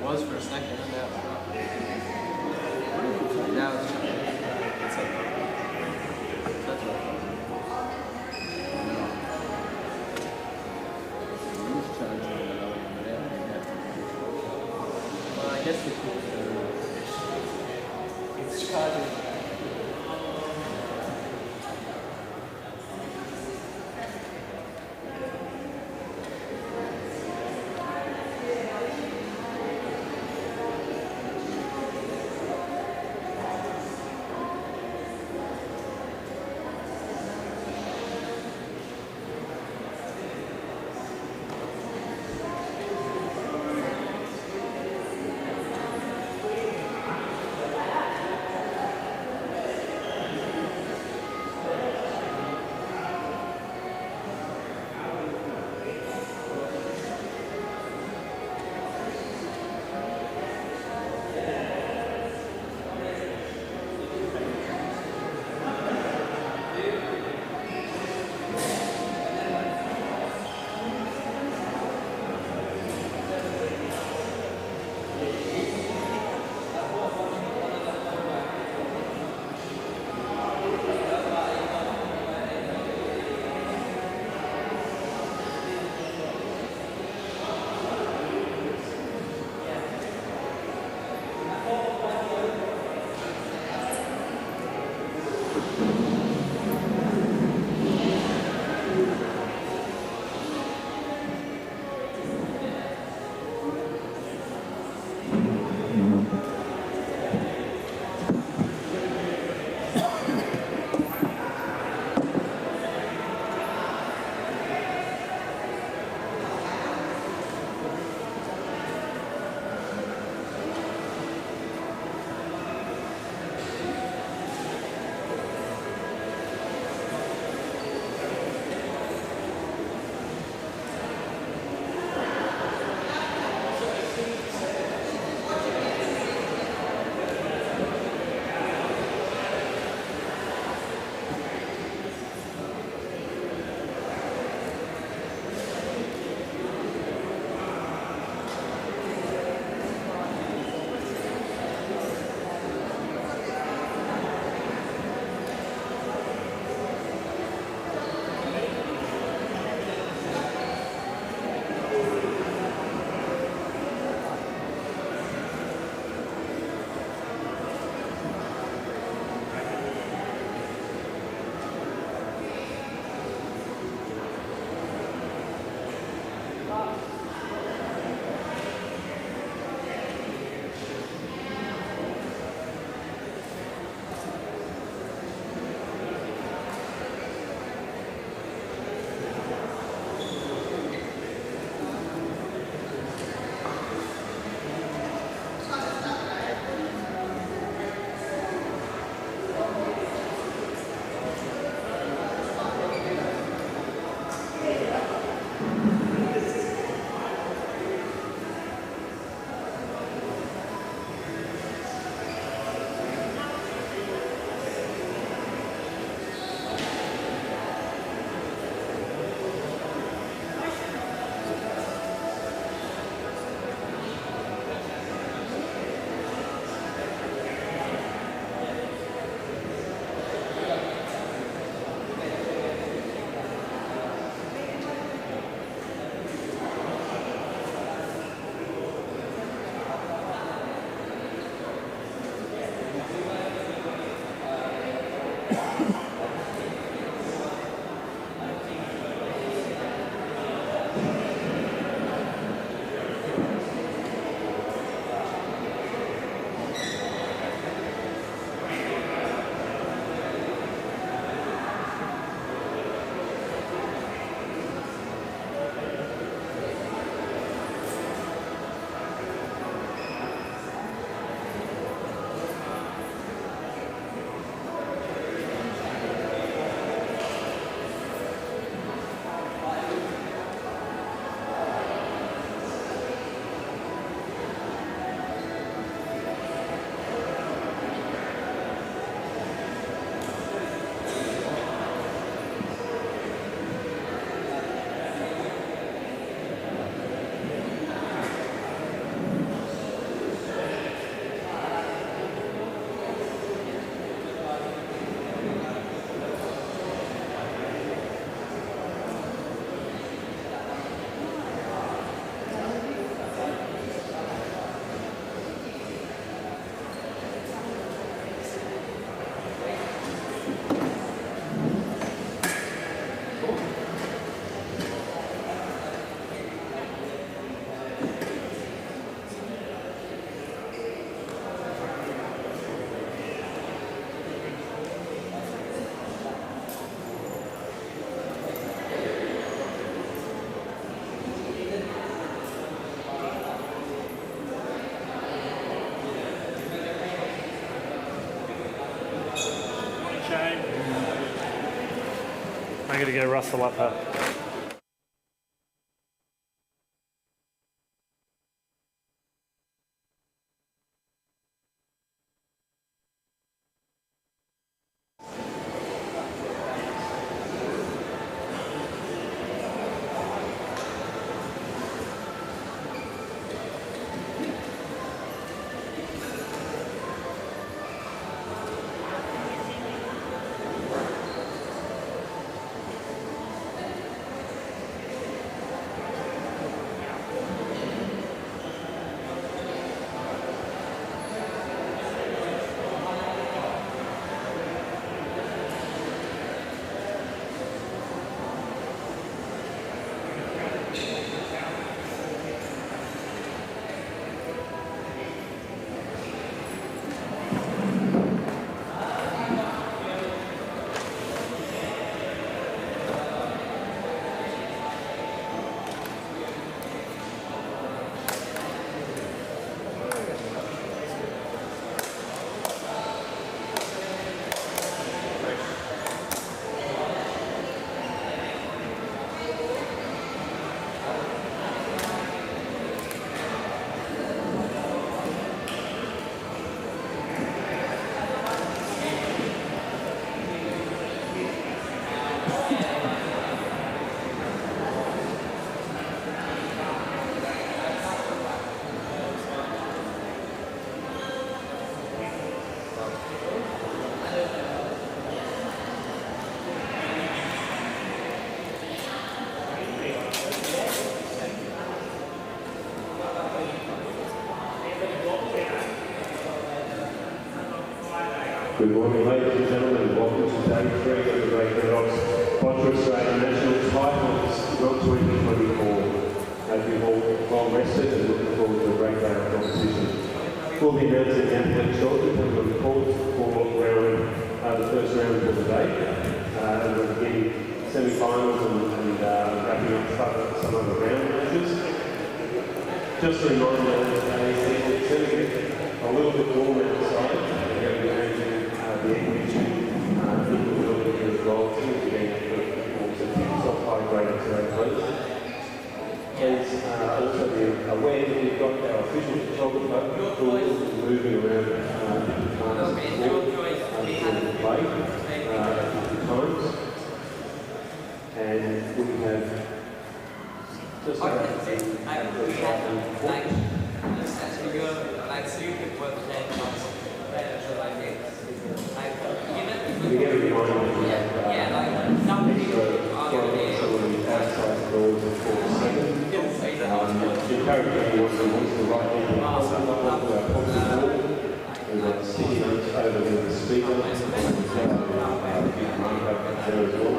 was for a second, and now it's not. Now it's charging. It's like, that's what I thought. Well, I guess it's charging. I gotta go rustle up her. Good morning, ladies and gentlemen. Welcome to day 3 of the Great Boccia Australia National Titles, not 2024. Hope you've all well rested and looking forward to a great day of competition. We'll be announcing the athletes shortly, and we'll report for the first round of the day. And we're beginning semi-finals and wrapping up some other round matches. Just a reminder that it's going to get a little bit warm outside. The Intermission, as well, seems to be high-graded today, please. Please also be aware that we've got our official photographer moving around different parts of the court to play at different times. And we have just we get a reminder that we have outside doors at 4 seconds. Encourage anyone who wants to write in our possible. We've got sticky notes over the speaker and a big mark up there as well.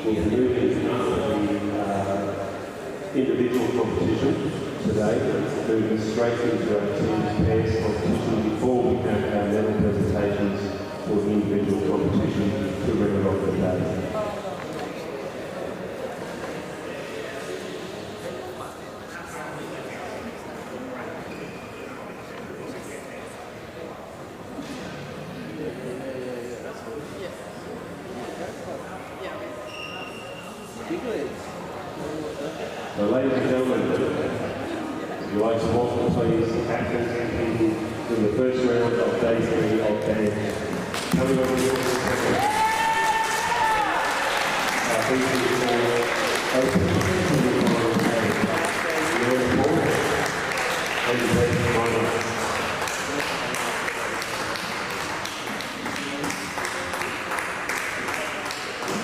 We'll move into individual competition today, moving straight into our team pairs competition before we have our medal presentations for the individual competition to round off the day. So, ladies and gentlemen, would you like to welcome, please, the athletes and people in the first round of day 3 of dance. Coming on the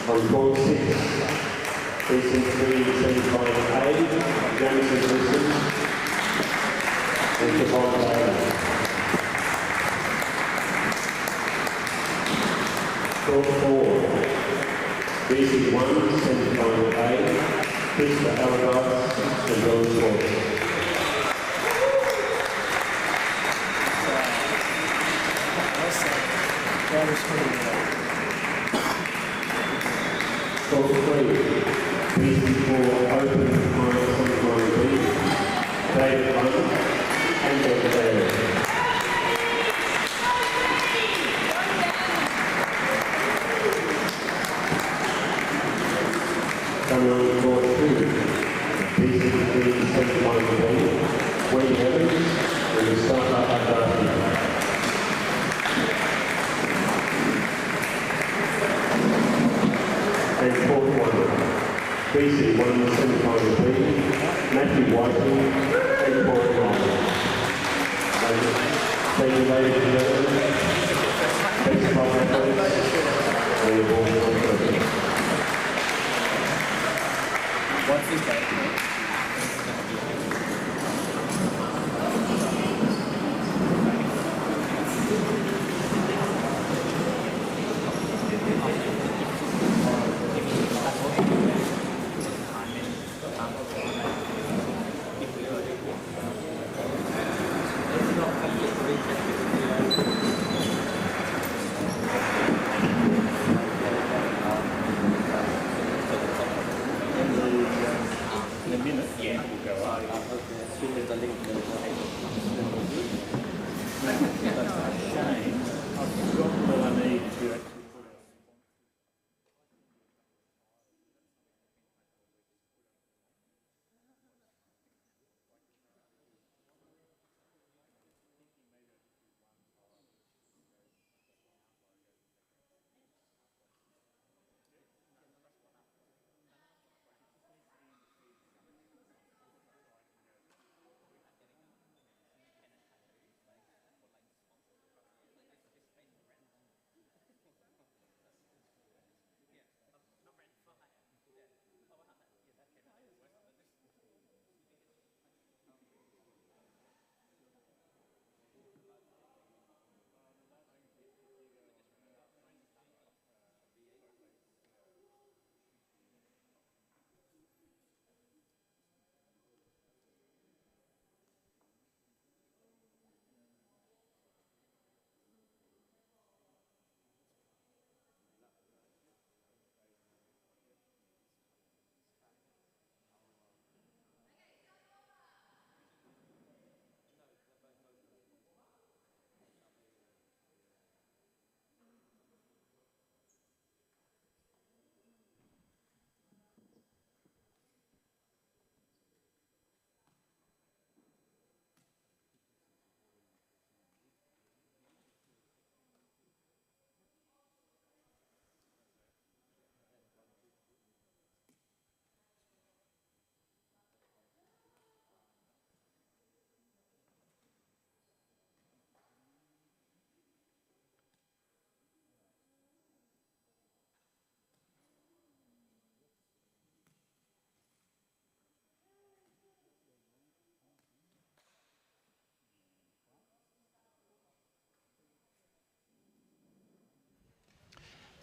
on court 6. BC3 Semifinal A, Jamison Wilson, and Javon Taylor. Court 4, BC1 Semifinal A, Christopher Allardyce and Rose Walsh. Court 3, BC4 Open Final Semifinal B, David London and Dr. David. Coming on to court 2, PCT semi-final team, Wayne Evans and Mustafa Abdati. And court 1, BC1 semi-final team, Matthew Whiting and Corey Ryan. Thank you, ladies and gentlemen. Best club athletes, and the ball on. What's his name?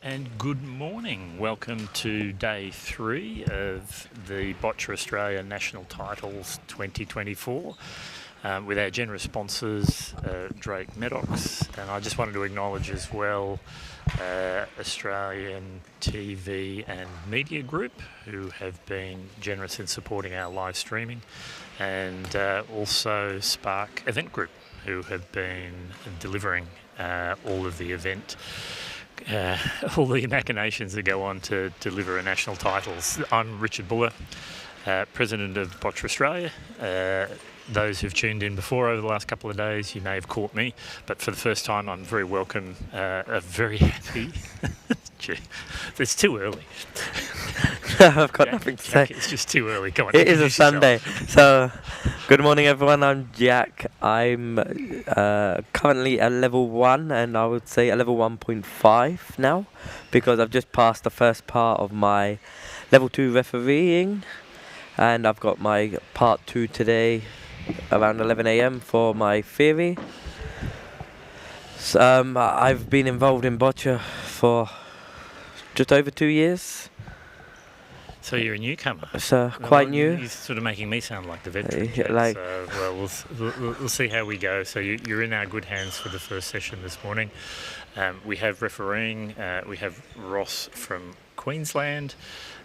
And good morning. Welcome to day 3 of the Boccia Australia National Titles 2024 with our generous sponsors, Drake Maddox. And I just wanted to acknowledge as well Australian TV and Media Group, who have been generous in supporting our live streaming, and also Spark Event Group, who have been delivering all of the event. All the machinations that go on to deliver a national titles. I'm Richard Buller, President of Boccia Australia. Those who've tuned in before over the last couple of days, you may have caught me, but for the first time I'm very welcome, very happy. Gee, it's too early. I've got nothing to say. It's just too early. Come on. It is a Sunday. So, good morning everyone, I'm Jack. I'm currently at level 1, and I would say at level 1.5 now, because I've just passed the first part of my level 2 refereeing, and I've got my part 2 today around 11 AM for my theory. So, I've been involved in Boccia for just over 2 years. So you're a newcomer. So quite new. You're sort of making me sound like the veteran. Like, so, well, we'll see how we go. So you're in our good hands for the first session this morning. We have refereeing. We have Ross from Queensland.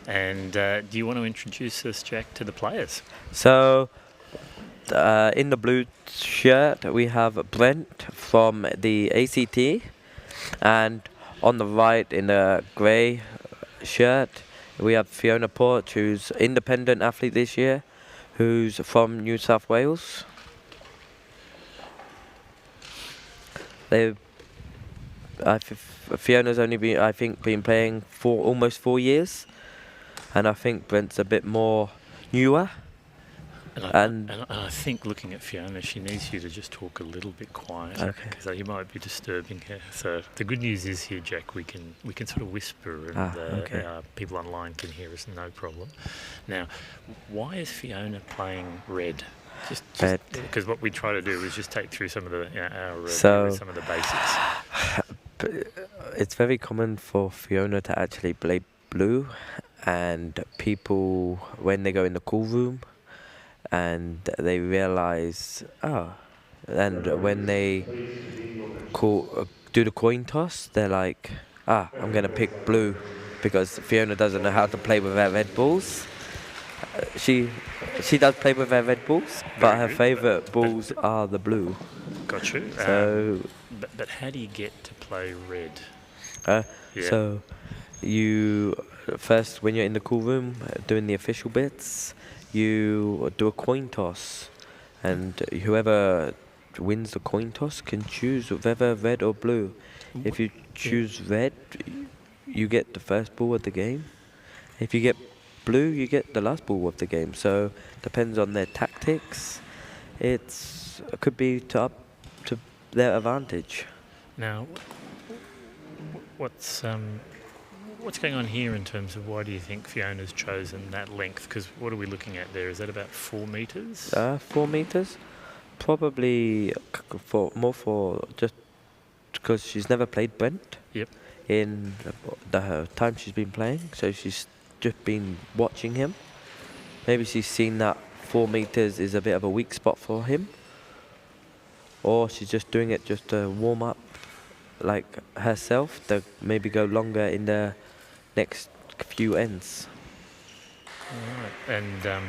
And do you want to introduce us, Jack, to the players? So In the blue shirt, we have Brent from the ACT, and on the right, in the grey shirt, we have Fiona Porch, who's independent athlete this year, who's from New South Wales. Fiona's only been, I think, been playing for almost 4 years, and I think Brent's a bit more newer. And I think looking at Fiona, she needs you to just talk a little bit quieter, Okay. because you might be disturbing her. So the good news is here, Jack, we can sort of whisper, and okay. people online can hear us, no problem. Now, why is Fiona playing red? Just Red. because what we try to do is just take through some of the some of the basics. It's very common for Fiona to actually play blue, and people, when they go in the cool room and they realize, and when they do the coin toss, they're like, I'm going to pick blue, because Fiona doesn't know how to play with her red balls. She does play with her red balls, but her favourite balls are the blue. Got you. So, but how do you get to play red? So you first, when you're in the cool room doing the official bits, you do a coin toss, and whoever wins the coin toss can choose whether red or blue. If you choose red, you get the first ball of the game. If you get blue, you get the last ball of the game. So depends on their tactics. It could be up to their advantage. Now, what's going on here in terms of why do you think Fiona's chosen that length? Because what are we looking at there? Is that about 4 metres? 4 metres, probably for just because she's never played Brent. Yep. In the time she's been playing, so she's just been watching him. Maybe she's seen that 4 metres is a bit of a weak spot for him, or she's just doing it just to warm up, like herself, to maybe go longer in the next few ends. All right. And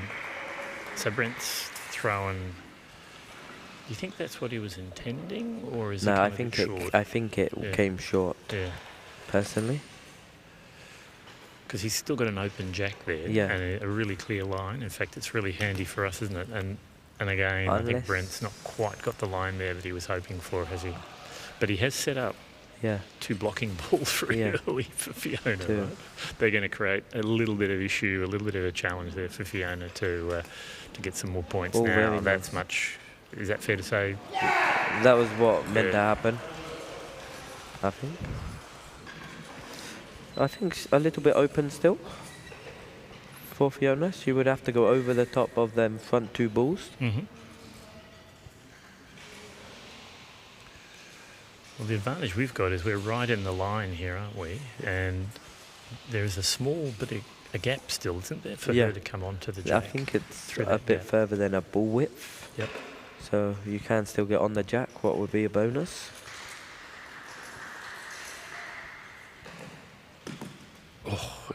so Brent's throwing. Do you think that's what he was intending, or is it No, kind of short? I think it came short. Yeah. Personally. Because he's still got an open jack there, and a really clear line. In fact, it's really handy for us, isn't it? And again, I think Brent's not quite got the line there that he was hoping for, has he? But he has set up 2 blocking balls really early for Fiona. Right? They're going to create a little bit of issue, a little bit of a challenge there for Fiona to get some more points. Now, that's much. Is that fair to say? That was what meant to happen, I think. I think a little bit open still for Fiona. She would have to go over the top of them front 2 balls. Mm-hmm. Well, the advantage we've got is we're right in the line here, aren't we? And there's a small bit of a gap still, isn't there, for her to come onto the jack? I think it's a bit further than a ball width. Yep. So you can still get on the jack, what would be a bonus.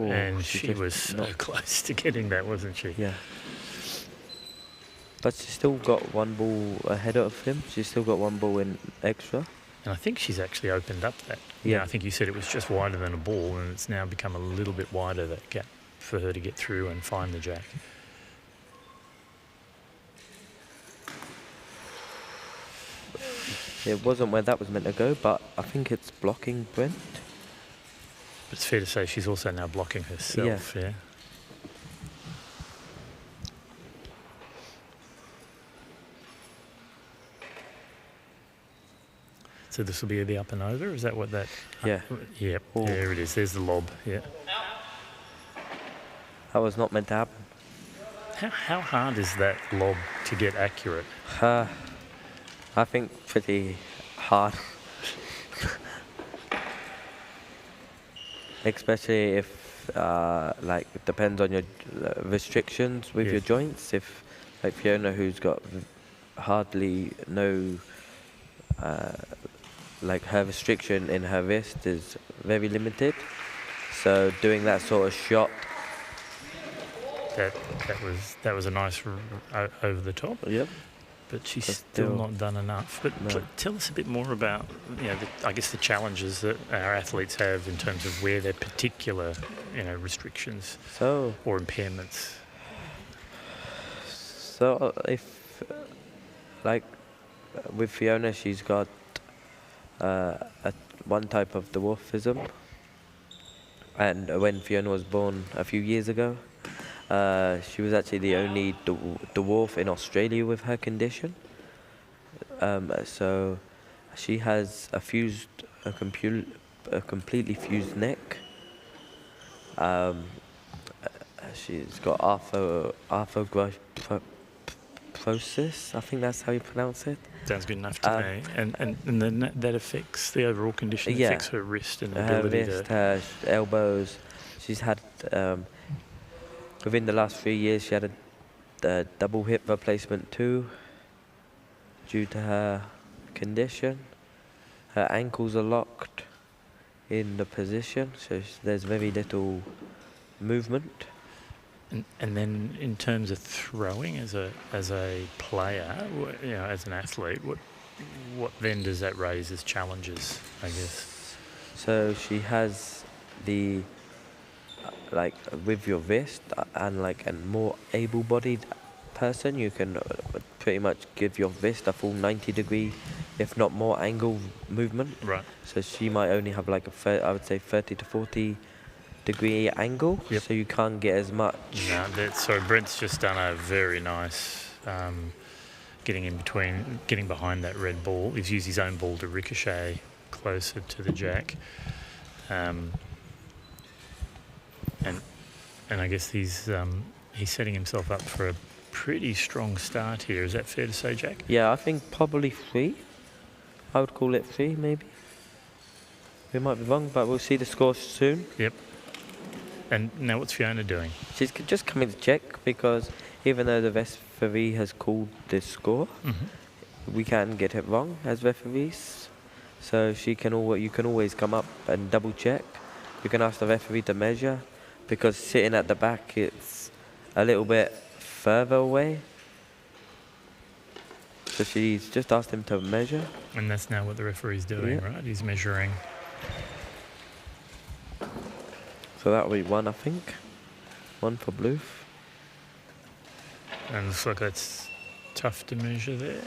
And she was so close to getting that, wasn't she? Yeah. But she's still got 1 ball ahead of him. She's still got 1 ball in extra. And I think she's actually opened up that. Yeah. I think you said it was just wider than a ball, and it's now become a little bit wider, that gap, for her to get through and find the jack. It wasn't where that was meant to go, but I think it's blocking Brent. But it's fair to say she's also now blocking herself, yeah? So this will be the up and over, is that what that... Yeah. Yep, there it is, there's the lob, yeah. That was not meant to happen. How hard is that lob to get accurate? I think pretty hard. Especially if, it depends on your restrictions with your joints. If, like Fiona, who's got hardly no, her restriction in her wrist is very limited. So doing that sort of shot. That was a nice over the top. Yep. but she's But still still, not done enough. But no. tell us a bit more about, I guess the challenges that our athletes have in terms of where their particular, restrictions So, or impairments. if like with Fiona, she's got one type of dwarfism, and when Fiona was born a few years ago, she was actually the only dwarf in Australia with her condition. So she has a completely fused neck. She's got arthrophosis. I think that's how you pronounce it. Sounds good enough to me. And then that affects the overall condition. Yeah. Affects her wrist and Her ability wrist, to. her elbows. She's had within the last 3 years, she had a double hip replacement too, due to her condition. Her ankles are locked in the position, so there's very little movement. And then in terms of throwing as a player, as an athlete, what then does that raise as challenges, I guess? So she has the with your wrist, and a more able-bodied person, you can pretty much give your wrist a full 90-degree, if not more, angle movement. Right. So she might only have I would say 30 to 40-degree angle. Yep. So you can't get as much. No, so Brent's just done a very nice getting behind that red ball. He's used his own ball to ricochet closer to the jack. And I guess he's setting himself up for a pretty strong start here. Is that fair to say, Jack? Yeah, I think probably 3. I would call it 3, maybe. We might be wrong, but we'll see the score soon. Yep. And now what's Fiona doing? She's just coming to check, because even though the referee has called this score, we can get it wrong as referees. So you can always come up and double check. You can ask the referee to measure, because sitting at the back, it's a little bit further away. So she's just asked him to measure. And that's now what the referee's doing, Yeah. right? He's measuring. So that'll be 1, I think. 1 for blue. And looks like that's tough to measure there.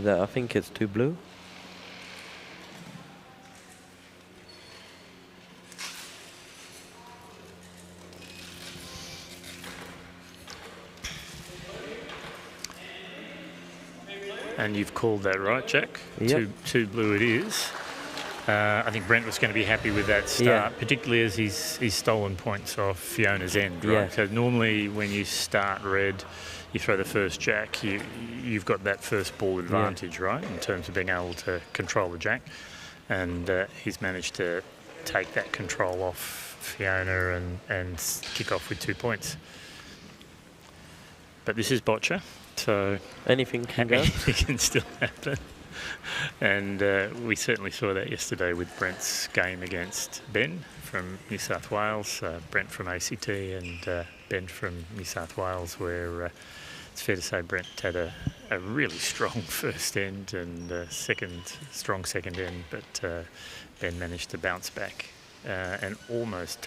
I think it's 2 blue. And you've called that right, Jack? Yep. Two blue it is. I think Brent was going to be happy with that start, particularly as he's stolen points off Fiona's end, right? Yeah. So normally when you start red, you throw the first jack, you've got that first ball advantage, right, in terms of being able to control the jack. And he's managed to take that control off Fiona and kick off with 2 points. But this is Boccia, so Anything can go. anything can still happen. And we certainly saw that yesterday with Brent's game against Ben from New South Wales, Brent from ACT and Ben from New South Wales, where it's fair to say Brent had a really strong first end and strong second end, but Ben managed to bounce back and almost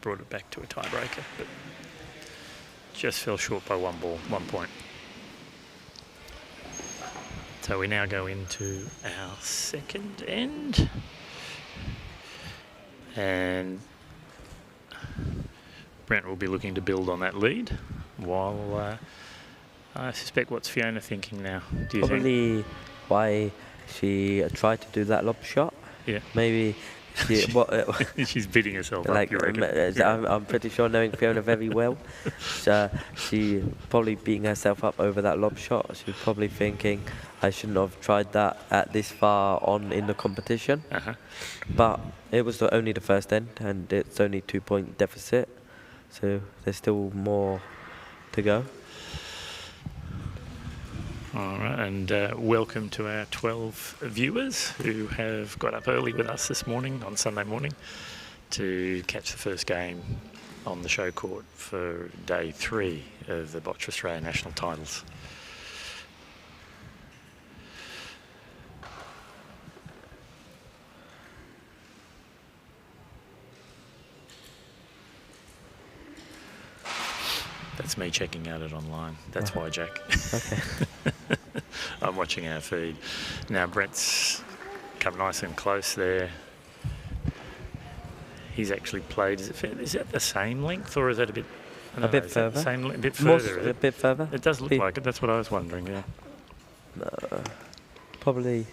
brought it back to a tiebreaker, but just fell short by 1 point. So we now go into our second end, and Brent will be looking to build on that lead, while I suspect what's Fiona thinking now, do you think? Probably why she tried to do that lob shot. Yeah. Maybe She's beating herself up, you reckon? I'm pretty sure, knowing Fiona very well, she probably beating herself up over that lob shot. She's probably thinking, I shouldn't have tried that at this far on in the competition. But it was only the first end, and it's only 2-point deficit, so there's still more to go. All right, and welcome to our 12 viewers who have got up early with us this morning, on Sunday morning, to catch the first game on the show court for day 3 of the Boccia Australia National Titles. That's me checking out it online. That's why, Jack. Okay. I'm watching our feed. Now, Brett's come nice and close there. He's actually played. Is that the same length, or is that a bit? A bit further. A bit More further. a bit further. It does look like it. That's what I was wondering. Yeah. Probably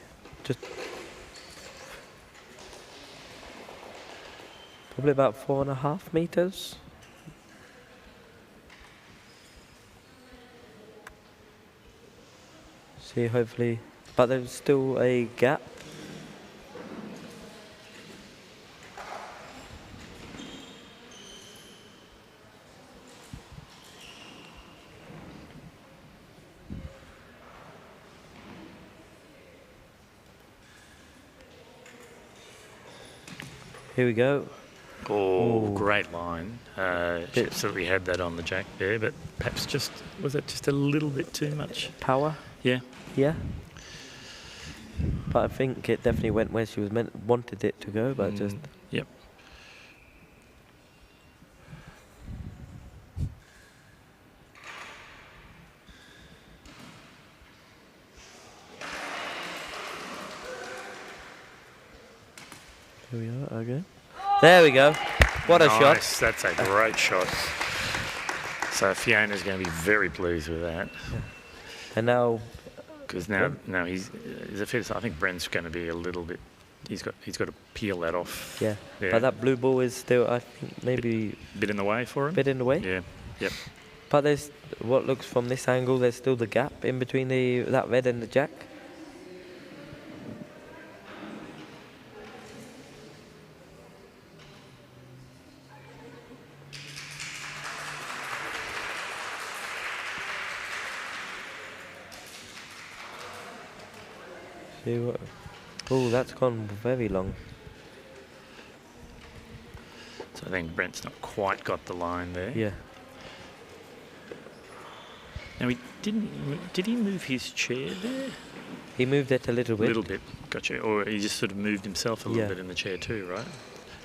about 4.5 meters. See, hopefully, but there's still a gap. Here we go. Oh, Ooh. great line. She absolutely had that on the jack there, but perhaps was it just a little bit too much? Power. Yeah. Yeah. But I think it definitely went where she wanted it to go, but just. Yep. Here we are again. There we go. What a shot. That's a great shot. So Fiona's going to be very pleased with that. And now. Because now he's a fair. I think Brent's going to be a little bit. He's got to peel that off. Yeah. But that blue ball is still, I think, maybe bit in the way for him. bit in the way. Yeah. Yep. But there's what looks from this angle. There's still the gap in between that red and the jack. See what? Oh, that's gone very long. So I think Brent's not quite got the line there. Yeah. Now did he move his chair there? He moved it a little bit. A little bit, gotcha. Or he just sort of moved himself a little bit in the chair too, right?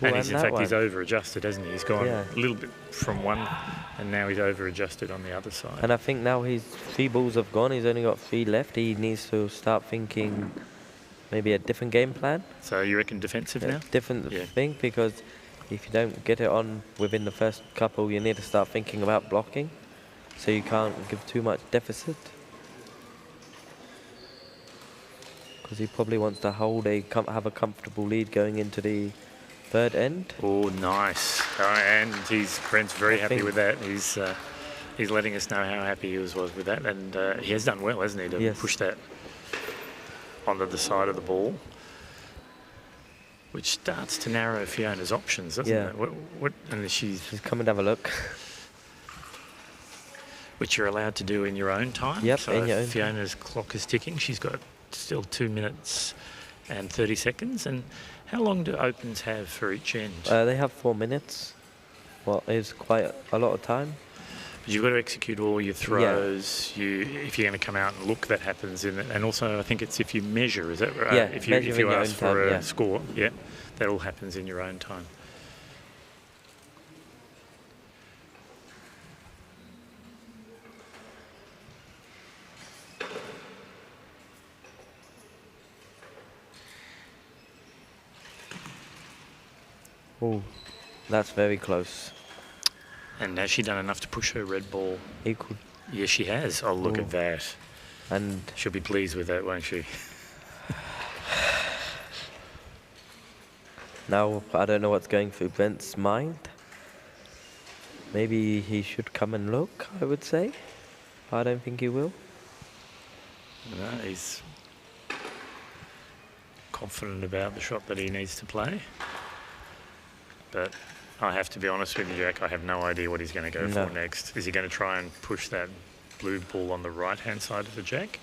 Well, and in fact, he's over-adjusted, hasn't he? He's gone Yeah. a little bit from one, and now he's over-adjusted on the other side. And I think now his 3 balls have gone. He's only got 3 left. He needs to start thinking maybe a different game plan. So you reckon defensive now? Different thing, because if you don't get it on within the first couple, you need to start thinking about blocking. So you can't give too much deficit. Because he probably wants to have a comfortable lead going into the 3rd end. Oh, nice. And Brent's very happy with that. He's letting us know how happy he was with that. And he has done well, hasn't he, to push that onto the side of the ball, which starts to narrow Fiona's options, doesn't it? And she's coming to have a look. Which you're allowed to do in your own time. Yep, so in your own Fiona's clock is ticking. She's got still 2 minutes and 30 seconds. And how long do opens have for each end? They have 4 minutes. Well, it's quite a lot of time. But you've got to execute all your throws. If you're going to come out and look, that happens in it. And also, I think it's if you measure, is that right? Yeah, if you ask for time, a score, that all happens in your own time. Oh, that's very close. And has she done enough to push her red ball? Equal. Yes, she has. Oh, look at that. And she'll be pleased with that, won't she? Now, I don't know what's going through Brent's mind. Maybe he should come and look, I would say. I don't think he will. No, he's confident about the shot that he needs to play. But I have to be honest with you, Jack, I have no idea what he's going to go for next. Is he going to try and push that blue ball on the right-hand side of the jack.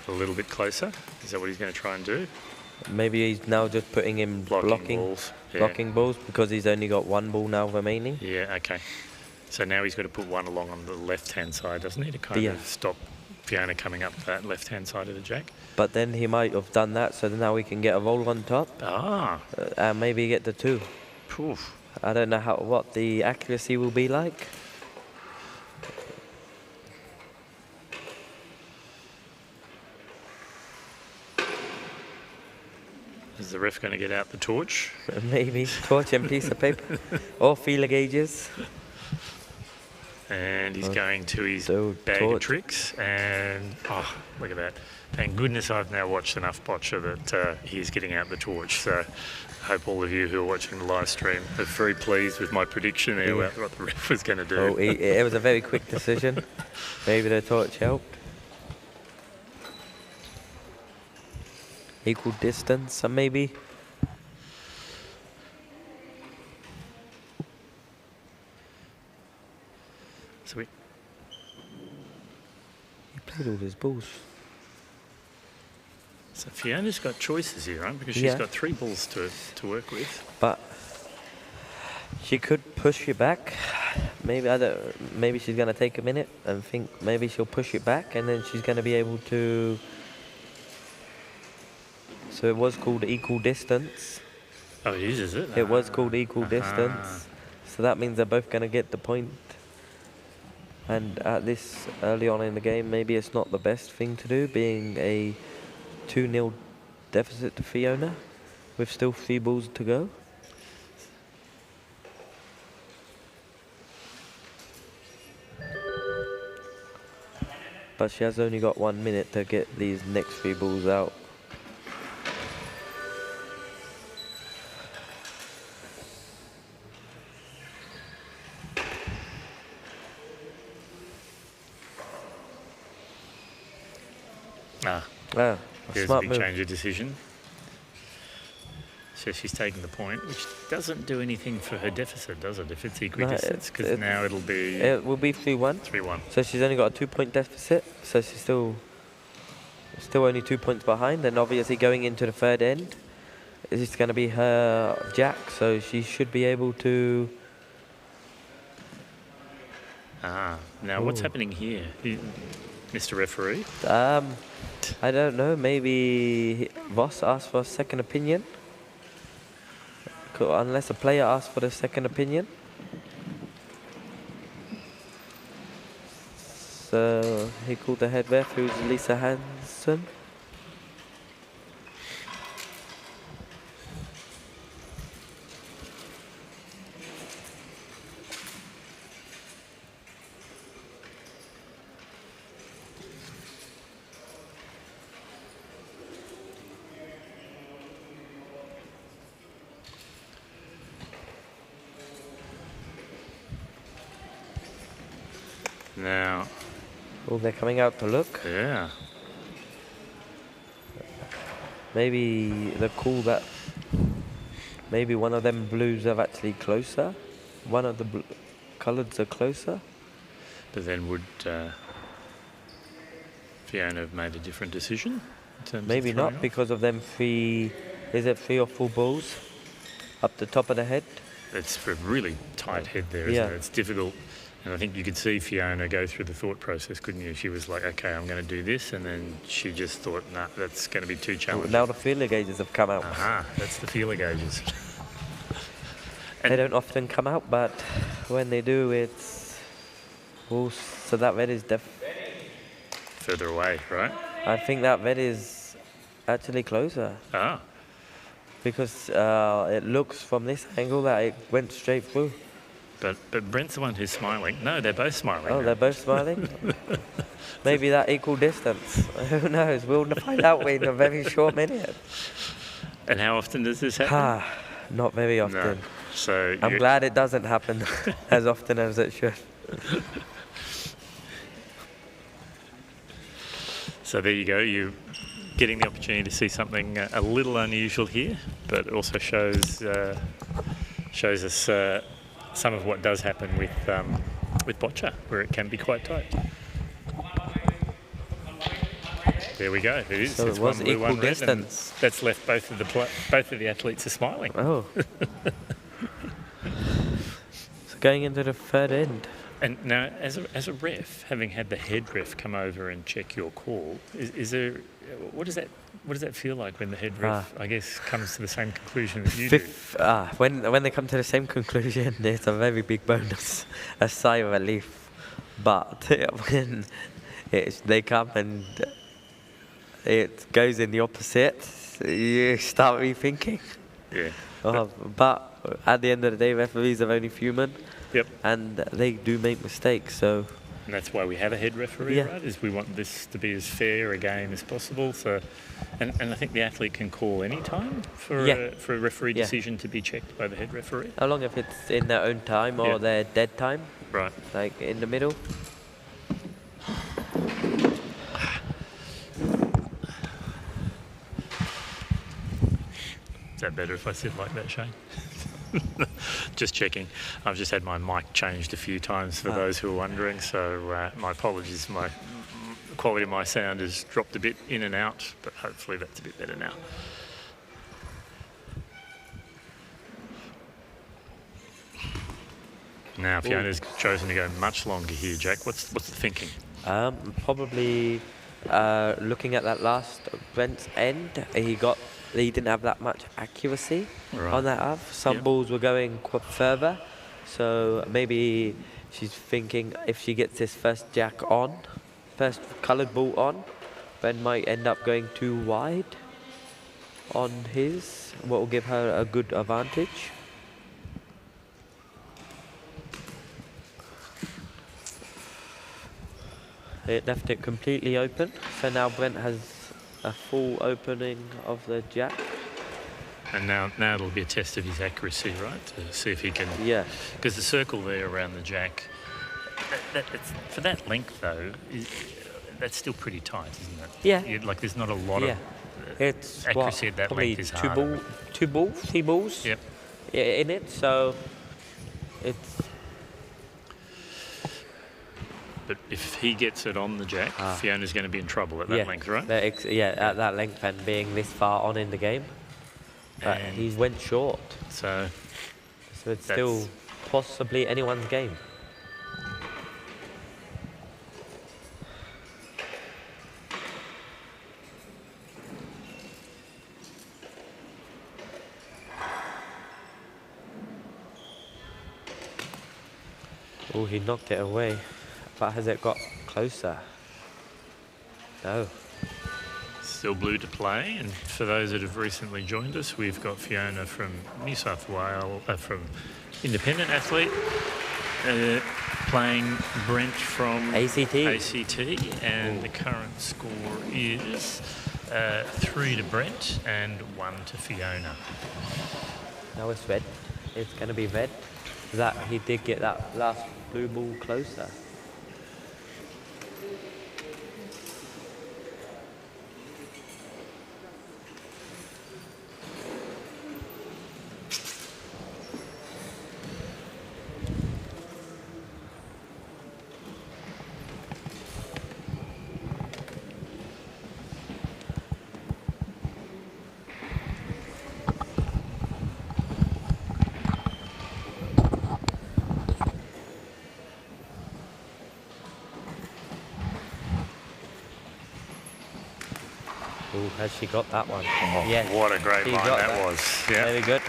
A little bit closer. Is that what he's going to try and do? Maybe he's now just putting him blocking balls. Yeah. blocking balls because he's only got one ball now remaining. Yeah, okay. So now he's got to put one along on the left-hand side, doesn't he, to kind of stop Fiona coming up that left-hand side of the jack? But then he might have done that, so now we can get a roll on top. And maybe get the 2. Poof. I don't know what the accuracy will be like. Is the ref going to get out the torch? Maybe torch and piece of paper or feeler gauges. And he's going to his bag torch. of tricks. And look at that! Thank goodness I've now watched enough Boccia that he's getting out the torch. So I hope all of you who are watching the live stream are very pleased with my prediction there about what the ref was going to do. It was a very quick decision. Maybe the torch helped. Equal distance, maybe. Sweet. He played all his balls. So Fiona's got choices here, right? Because she's got 3 balls to work with. But she could push it back. Maybe maybe she's gonna take a minute and think. Maybe she'll push it back, and then she's gonna be able to. So it was called equal distance. Oh, it is it? It was called equal distance. So that means they're both going to get the point. And at this early on in the game, maybe it's not the best thing to do, being a 2-0 deficit to Fiona, with still 3 balls to go. But she has only got 1 minute to get these next 3 balls out. Here's smart a big move. change of decision. So she's taking the point, which doesn't do anything for her deficit, does it? If it's equidistance, because now it'll be... It will be 3-1. 3-1. So she's only got a 2-point deficit. So she's still only 2 points behind. And obviously going into the third end, it's going to be her jack. So she should be able to... Now what's happening here, Mr. Referee? I don't know. Maybe Voss asked for a second opinion. Unless a player asks for the second opinion. So he called the head ref, who's Lisa Hansen. Now... Oh, they're coming out to look. Yeah. Maybe the call that... Maybe one of them blues are actually closer. One of the colours are closer. But then would Fiona have made a different decision? In terms Maybe of not, off? because of them 3... Is it 3 or 4 balls up the top of the head? It's a really tight head there, isn't it? It's difficult. And I think you could see Fiona go through the thought process, couldn't you? She was like, okay, I'm going to do this. And then she just thought, nah, that's going to be too challenging. Now the feeler gauges have come out. That's the feeler gauges. They don't often come out, but when they do, it's... Oh, so that red is further away, right? I think that red is actually closer. Because it looks from this angle that it went straight through. But Brent's the one who's smiling. No, they're both smiling. Oh, now. they're both smiling? Maybe that equal distance. Who knows? We'll find out in a very short minute. And how often does this happen? Not very often. No. So I'm glad it doesn't happen as often as it should. So there you go. You're getting the opportunity to see something a little unusual here, but also shows us some of what does happen with boccia, where it can be quite tight. There we go. It is. So It's it was one blue, equal one red, and distance. that's left both of the athletes are smiling. Oh. So going into the third end. And now, as a ref, having had the head ref come over and check your call, is there what does that feel like when the head ref, I guess, comes to the same conclusion that you do? When they come to the same conclusion, it's a very big bonus, a sigh of relief. But when they come and it goes in the opposite, you start rethinking. Yeah. But at the end of the day, referees are only human. Yep. And they do make mistakes, so... And that's why we have a head referee, Yeah. right? Is we want this to be as fair a game as possible. So, and I think the athlete can call any time for a referee decision to be checked by the head referee. How long if it's in their own time or their dead time? Right. Like in the middle? Is that better if I sit like that, Shane? Just checking. I've just had my mic changed a few times for those who are wondering, so my apologies. My quality of my sound has dropped a bit in and out, but hopefully that's a bit better now. Now Fiona's chosen to go much longer here, Jack. What's the thinking? Probably looking at that last Brent's end, he didn't have that much accuracy on that half. Some balls were going further, so maybe she's thinking if she gets this first coloured ball on, Brent might end up going too wide on his, what will give her a good advantage. It left it completely open, so now Brent has a full opening of the jack. And now it'll be a test of his accuracy, right? To see if he can... Yeah. Because the circle there around the jack, for that length though, that's still pretty tight, isn't it? Yeah. Like there's not a lot of it's accuracy at that length is hard. Three balls Yep. in it, so it's... But if he gets it on the jack, Fiona's going to be in trouble at that length, right? At that length and being this far on in the game. But he went short. So it's still possibly anyone's game. Oh, he knocked it away. But has it got closer? No. Still blue to play, and for those that have recently joined us, we've got Fiona from New South Wales, from independent athlete, playing Brent from ACT, and the current score is 3 to Brent and 1 to Fiona. Now it's red. It's going to be red. That he did get that last blue ball closer. Oh, has she got that one? Yes. What a great line that was. Yeah. Very good.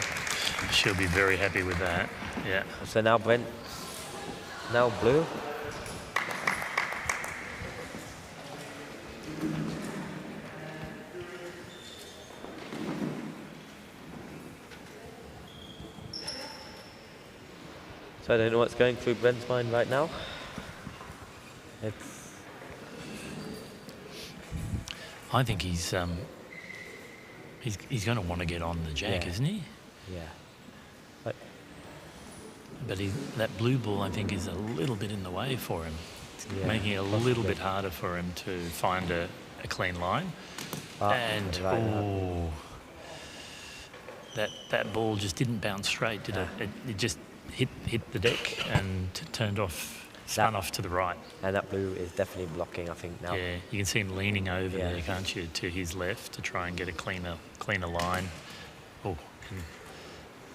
She'll be very happy with that. Yeah. So now Brent, now blue. So I don't know what's going through Brent's mind right now. I think he's going to want to get on the jack, isn't he? Yeah. But that blue ball, I think, is a little bit in the way for him. It's making it a little bit harder for him to find a clean line. That ball just didn't bounce straight, did it? It just hit the deck and turned off spun off to the right. And that blue is definitely blocking, I think, now. Yeah, you can see him leaning over Yeah. there, can't you, to his left to try and get a cleaner line. Oh, and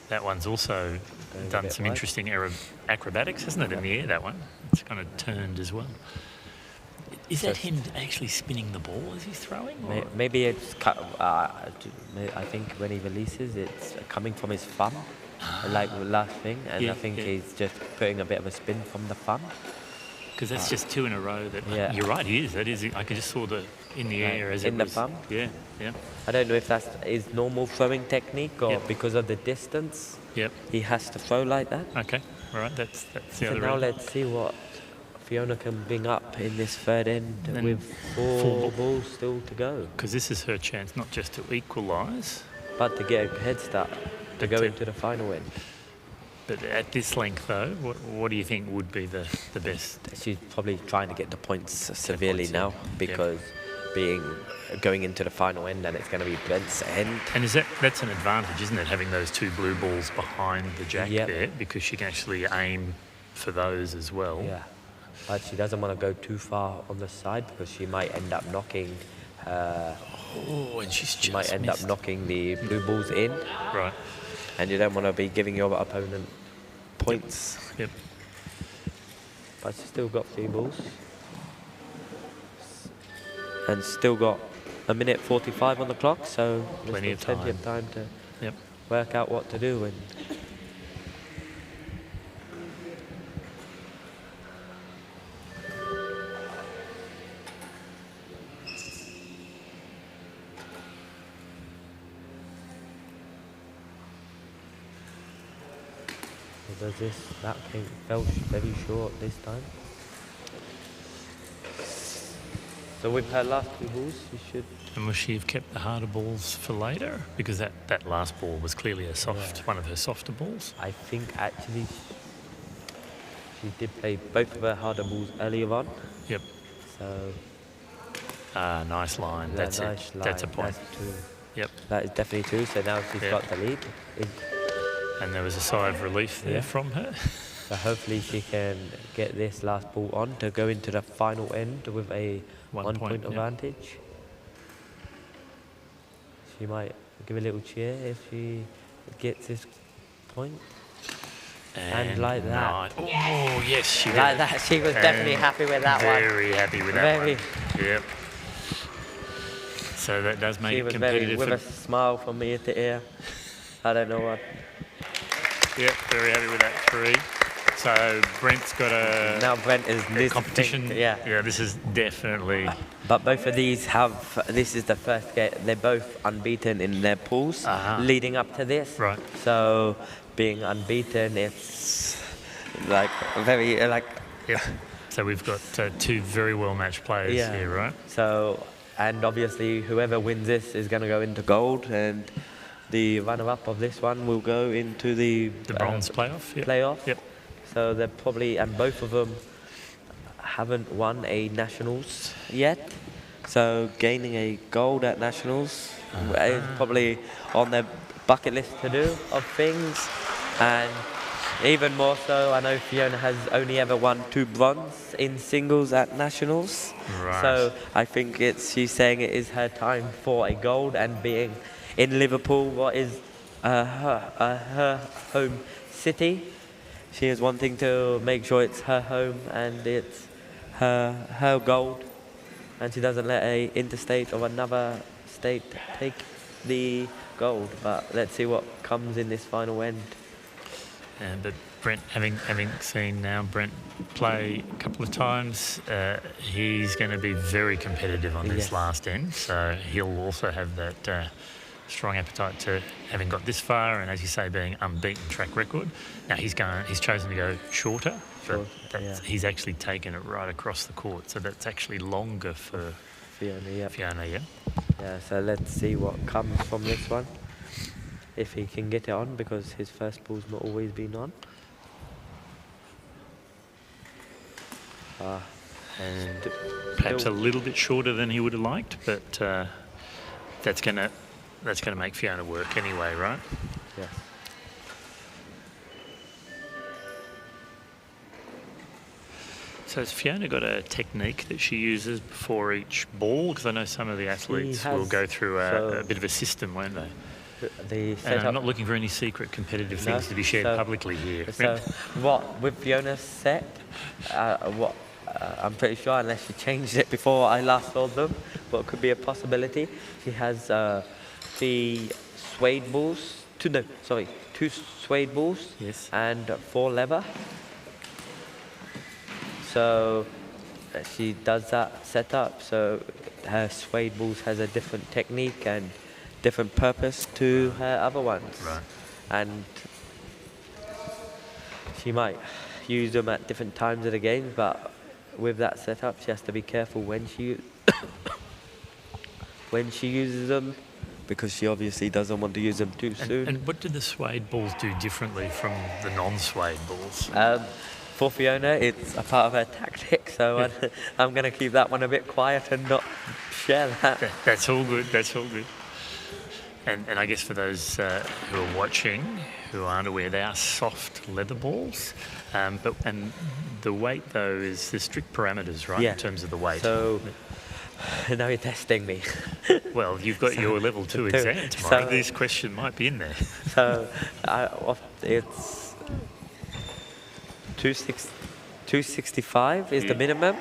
that one's also Going a done bit some wide. interesting acrobatics, hasn't it, in the air, that one? It's kind of turned as well. Is that him actually spinning the ball as he's throwing? Or? Maybe it's I think when he releases, it's coming from his thumb, like the last thing, and I think he's just putting a bit of a spin from the thumb. Because that's just two in a row. That Yeah. You're right, he is. That is. I just saw in the air as in it the was. thumb. Yeah, yeah. I don't know if that's his normal throwing technique or Yep. because of the distance. Yep. He has to throw like that. Okay. All right. That's the So other now end. let's see what Fiona can bring up in this third end Then with four four balls still to go. Because this is her chance not just to equalise, But to get a head start to But go to- into the final end. but at this length though, what do you think would be the best? She's probably trying to get the points severely points, yeah. now because going into the final end and it's going to be Brent's end. And that's an advantage, isn't it, having those two blue balls behind the jack Yep. there, because she can actually aim for those as well. Yeah, but she doesn't want to go too far on the side because she might end up knocking. Oh, and she's She just might end missed. up knocking the blue balls in, Right. and you don't want to be giving your opponent points. Yep. But she's still got 3 balls, and still got a minute 45 on the clock, so there's Plenty still of plenty of time to Yep. work out what to do. And so does this? That fell very short this time. So with her last 2 balls, she should. And will she have kept the harder balls for later? Because that last ball was clearly one of her softer balls. I think actually she did play both of her harder balls earlier on. Yep. So Nice line. That's nice it. That's a line. point. That's 2. Yep. That is definitely 2. So now she's Yeah. got the lead. And there was a sigh of relief there Yeah. from her. So hopefully she can get this last ball on to go into the final end with a 1 point yep. advantage. She might give a little cheer if she gets this point. And like that. Right. Oh, yes, she did. Like that, she was definitely happy with that one. Very happy with that Very. one. Yep. So that does make She it was very, competitive. with a smile from ear to ear. I don't know what. Yep, very happy with that 3. So Brent's got Now Brent is a this competition. thing, yeah. Yeah, this is definitely. But both of these this is the first game. They're both unbeaten in their pools leading up to this. Right. So being unbeaten, it's like very like. Yep. So we've got 2 very well matched players Yeah. here, right? So, and obviously whoever wins this is going to go into gold, and the runner-up of this one will go into the bronze playoff. Yep. Playoff. Yep. So they're probably, and both of them haven't won a nationals yet. So gaining a gold at nationals is probably on their bucket list to do of things. And even more so, I know Fiona has only ever won 2 bronze in singles at nationals. Right. So I think she's saying it is her time for a gold, and being in Liverpool, what is her home city. She is wanting to make sure it's her home and it's her gold, and she doesn't let a interstate or another state take the gold. But let's see what comes in this final end. But Brent, having seen now Brent play a couple of times, he's going to be very competitive on this Yes. last end. So he'll also have that strong appetite to having got this far, and as you say, being unbeaten track record. Now he's chosen to go shorter, but he's actually taken it right across the court, so that's actually longer for Fiona. Yeah. Yeah. So let's see what comes from this one. If he can get it on, because his first ball's not always been on. And perhaps a little bit shorter than he would have liked, but that's gonna make Fiona work anyway, right? Yes. So has Fiona got a technique that she uses before each ball? Because I know some of the athletes will go through a bit of a system, won't they? And I'm not looking for any secret competitive things to be shared publicly here. So what with Fiona's set, I'm pretty sure, unless she changed it before I last saw them, what could be a possibility, she has the suede balls, two suede balls, Yes. and 4 leather. So she does that setup, so her suede balls has a different technique and different purpose to her other ones. Right. And she might use them at different times of the game, but with that setup, she has to be careful when she uses them, because she obviously doesn't want to use them too soon. And what do the suede balls do differently from the non-suede balls? For Fiona, it's a part of her tactic, so I'm going to keep that one a bit quiet and not share that. That's all good. That's all good. And I guess for those who are watching, who aren't aware, they are soft leather balls. And the weight, though, is the strict parameters, right, in terms of the weight? So now you're testing me. Well, you've got your level 2 exam tomorrow. This question might be in there. So it's 265 is the minimum,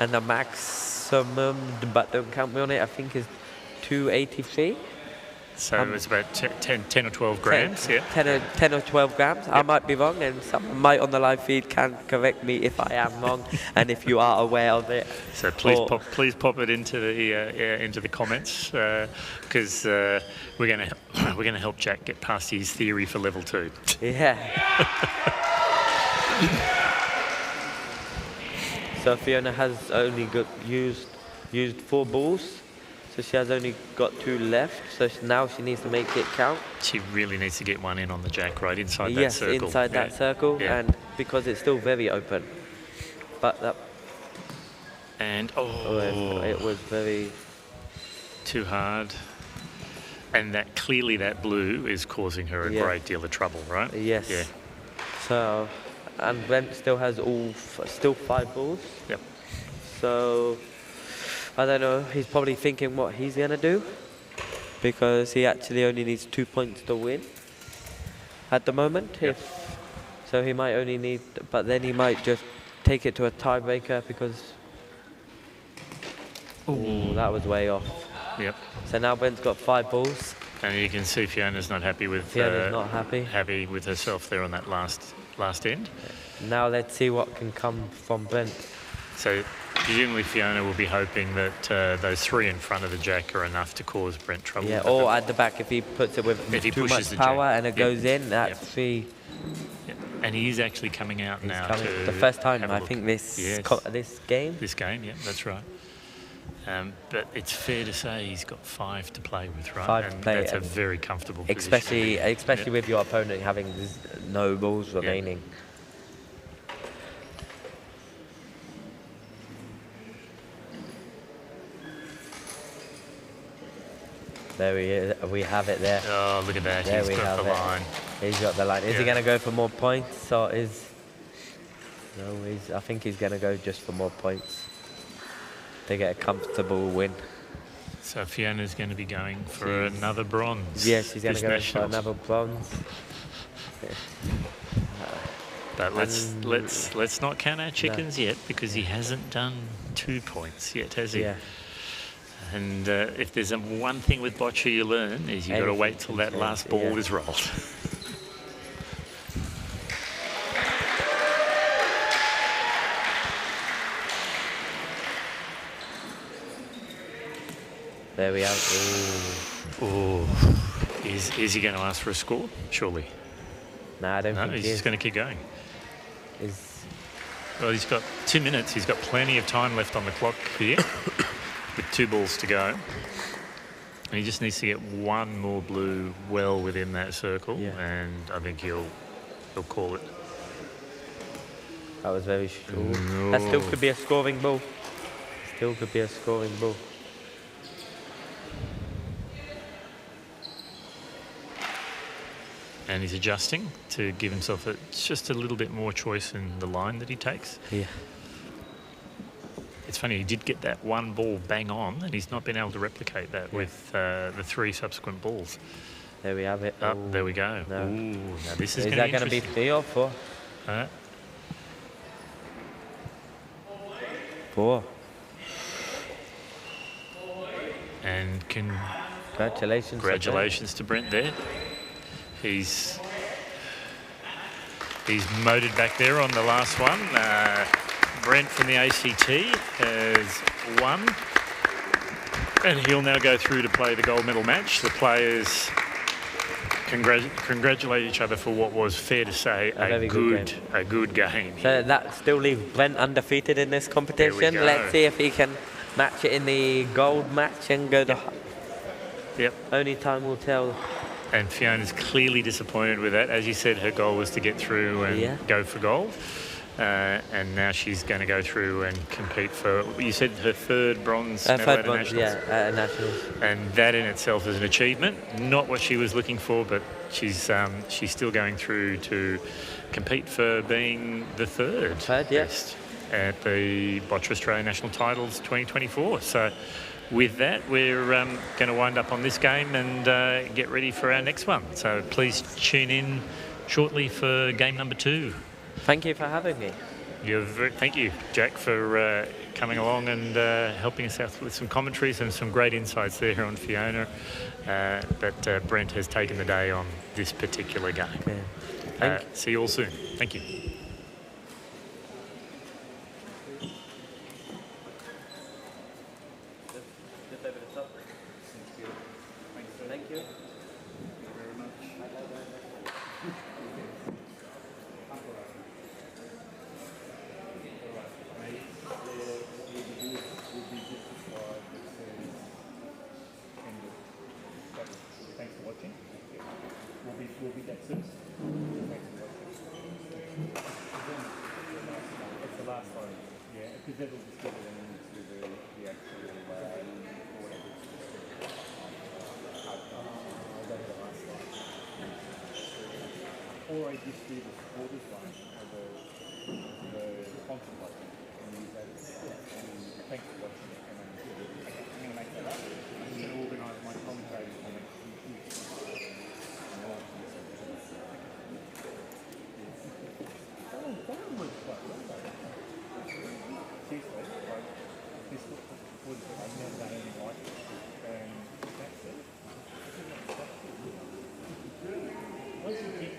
and the maximum, but don't count me on it, I think is 283. So it's about 10 or 12 grams, 10 or 12 grams. Yep. I might be wrong, and someone might on the live feed can correct me if I am wrong, and if you are aware of it. So please pop it into the comments, because we're gonna help Jack get past his theory for level 2. Yeah. So Fiona has only used 4 balls. So she has only got 2 left, so now she needs to make it count. She really needs to get one in on the jack, right, inside that circle. Yes, inside that circle, and because it's still very open. But that... And, it was very... too hard. And clearly that blue is causing her a great deal of trouble, right? Yes. Yeah. So, and Brent still has still 5 balls. Yep. So... I don't know, he's probably thinking what he's going to do, because he actually only needs 2 points to win at the moment. Yep. So he might only need, but then he might just take it to a tiebreaker, because that was way off. Yep. So now Ben's got 5 balls. And you can see Fiona's not happy with happy with herself there on that last end. Now let's see what can come from Brent. So presumably Fiona will be hoping that those 3 in front of the jack are enough to cause Brent trouble. Yeah, or at the back if he puts it with too much power and it goes in, that's 3. Yep. And he is actually coming out now. The first time, I think, this game. This game, yeah, that's right. But it's fair to say he's got 5 to play with, right? 5 to play. That's a very comfortable position. Especially with your opponent having no balls remaining. Yeah. There we have it there. Oh, look at that. He's got the line. He's got the line. Is he going to go for more points, or is... No, I think he's going to go just for more points to get a comfortable win. So Fiona's going to be going for another bronze. Yes, she's going to go for another bronze. But let's not count our chickens yet, because he hasn't done 2 points yet, has he? Yeah. And if there's one thing with boccia you learn, is you've got to wait till that last ball is rolled. There we are. Oh, is he going to ask for a score? Surely. No, I don't think he's just going to keep going. Well, he's got 2 minutes. He's got plenty of time left on the clock here. With 2 balls to go. And he just needs to get 1 more blue well within that circle, and I think he'll call it. That was very short. No. That still could be a scoring ball. Still could be a scoring ball. And he's adjusting to give himself just a little bit more choice in the line that he takes. Yeah. it's funny, he did get that one ball bang on, and he's not been able to replicate that with the 3 subsequent balls. There we have it. Oh, there we go. No. Ooh, now this is Is going that to going to be 3 or 4? 4. And Congratulations to Brent there. He's motored back there on the last one. Brent from the ACT has won, and he'll now go through to play the gold medal match. The players congratulate each other for what was, fair to say, a good game. So that still leaves Brent undefeated in this competition. Let's see if he can match it in the gold match and go to... Yep. Only time will tell. And Fiona's clearly disappointed with that. As you said, her goal was to get through and go for gold. And now she's going to go through and compete for, you said, her 3rd bronze medal at Nationals. Yeah, at Nationals. And that in itself is an achievement. Not what she was looking for, but she's still going through to compete for being the 3rd best at the Boccia Australia National Titles 2024. So with that, we're going to wind up on this game and get ready for our next one. So please tune in shortly for game number 2. Thank you for having me. Thank you, Jack, for coming along and helping us out with some commentaries and some great insights there on Fiona. But Brent has taken the day on this particular game. Yeah. See you all soon. Thank you. Thank you. Thanks for watching. We'll be back soon. Thanks for watching. It's the last one. Yeah, because that'll just give it into the actual whatever. Or I just do the supporters one, or the sponsor one, and use that. Thanks for watching. I'm going to make that up. I'm going to organise my commentators for next week. That was quite well, though. Seriously, like, this was I've never done anything like it. And that's it.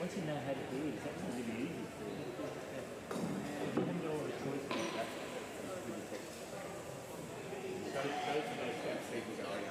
Once you know how to do it, it's actually really easy. You haven't got a lot of choice like that. Those are those steps people go like that.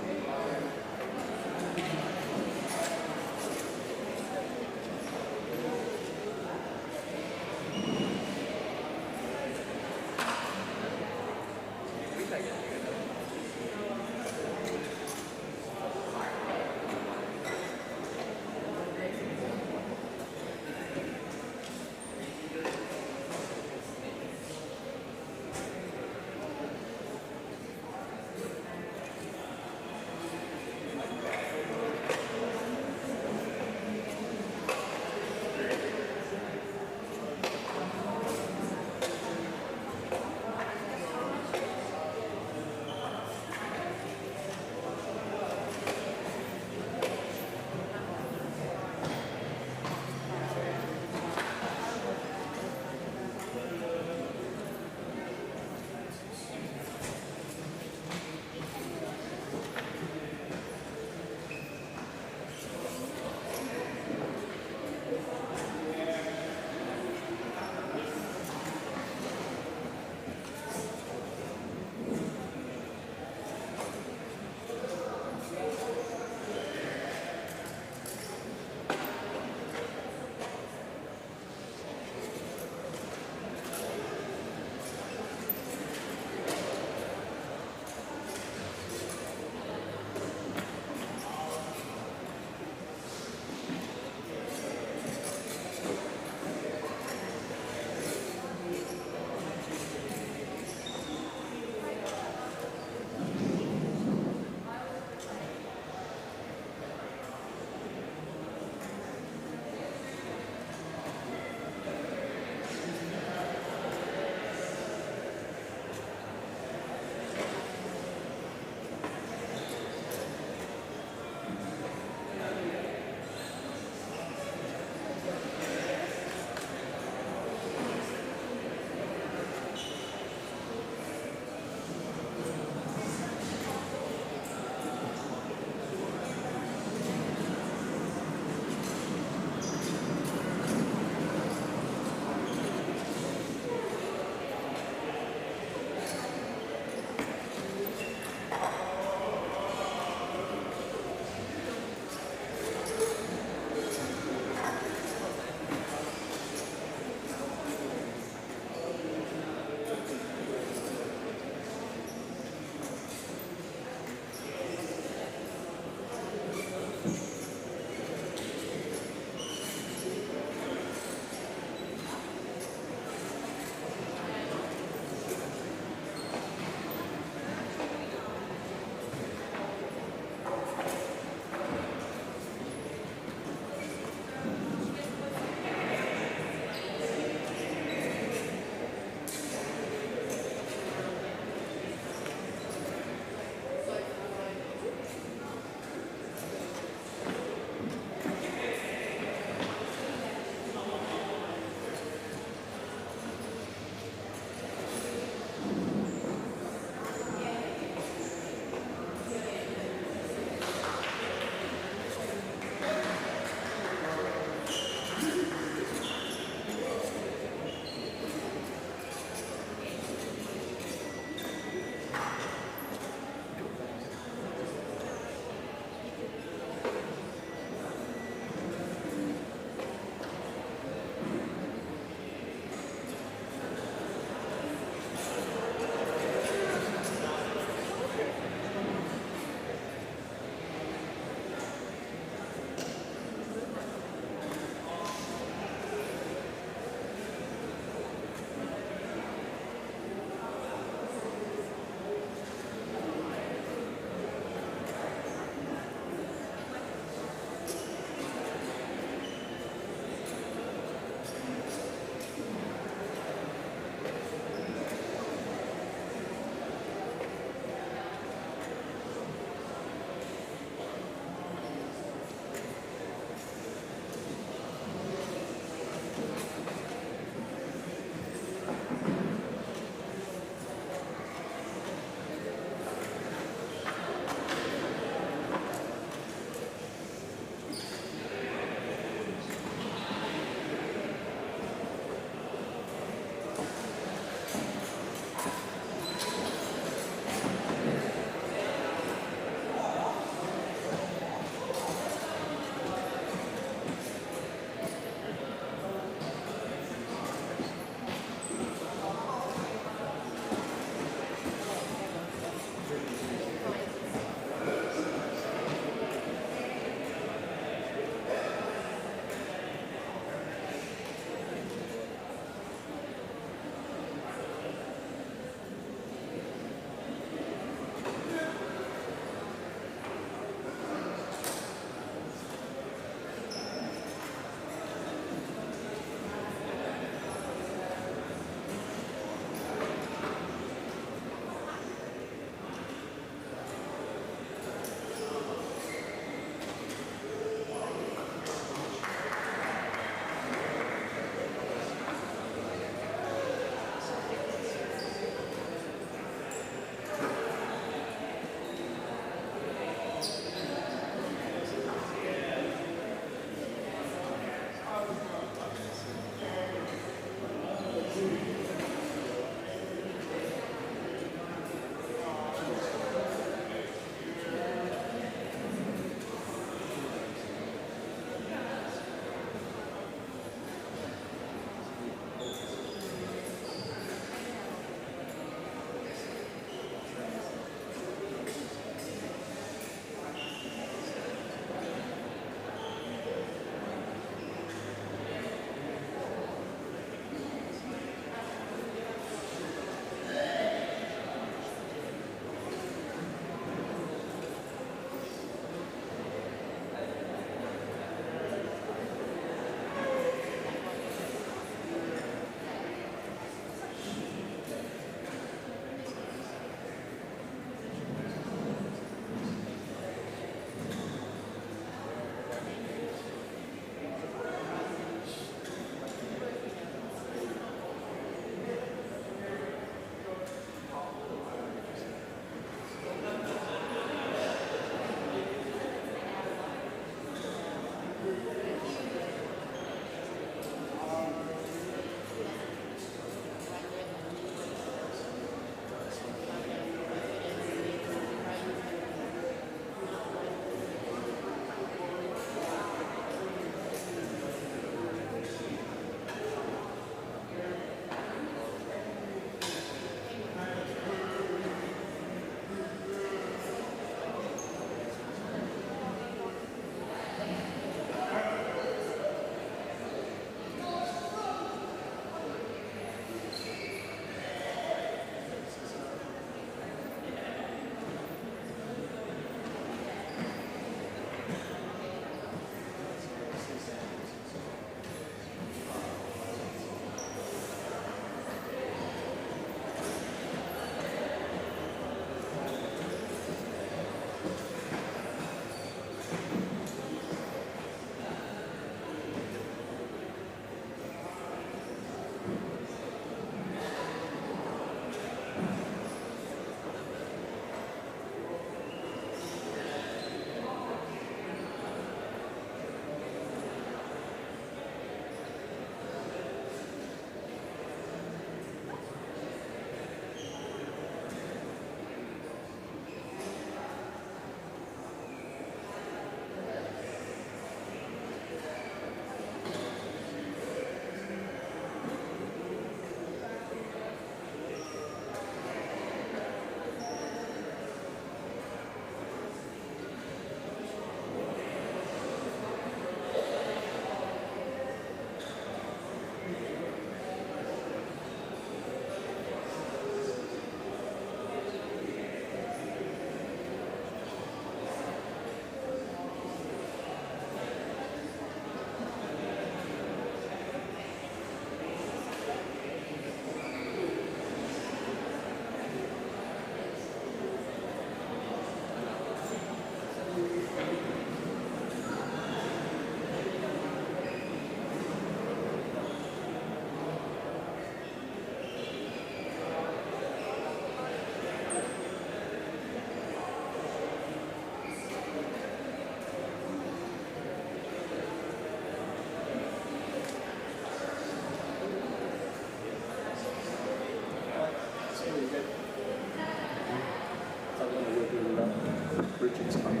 Bridget's coming.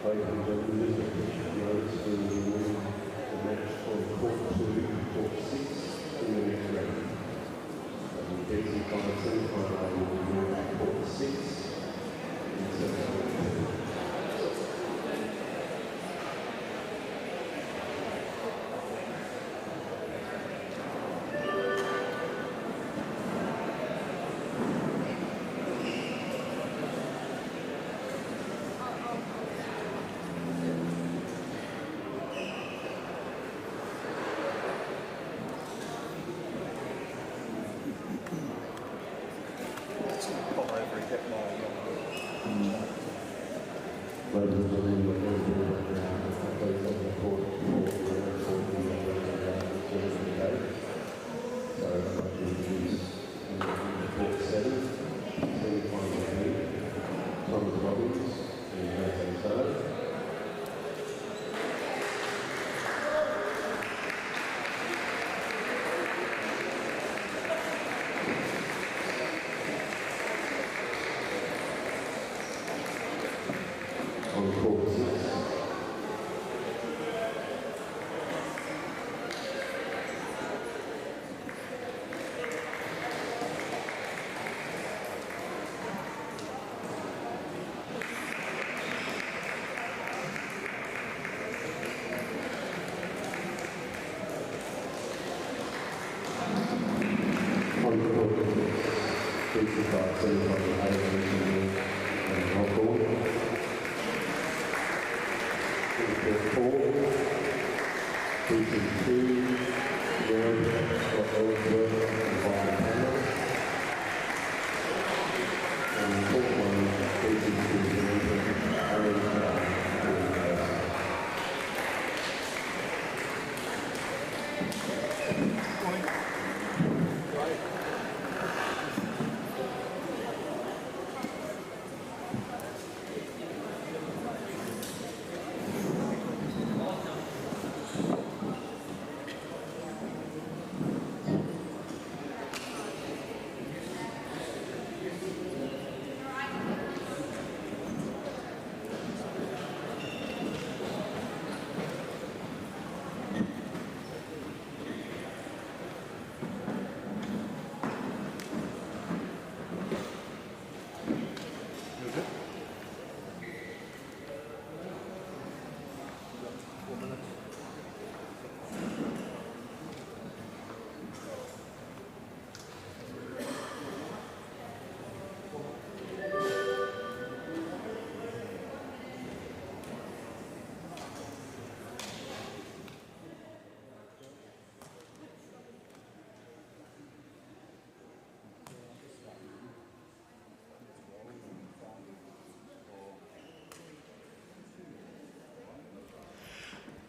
Ladies and gentlemen, this is the picture notes for the match on court 2, court 6 in the next round. The DC5 semi-final will be moved to court 6 in semi-final. Pop over and get my Ladies and gentlemen, we're going to do it now. Please on the court for the day. So I'd like to introduce court 7, semi-final game, Thomas Robbins and Jose Sado. On court 6. On court 6, 55, 75, 80, and Hawthorne. Four, precinct 2, Warren, Scott Ellsworth, and Brian Hammer. And the fourth one, precinct 2, Aaron Clark.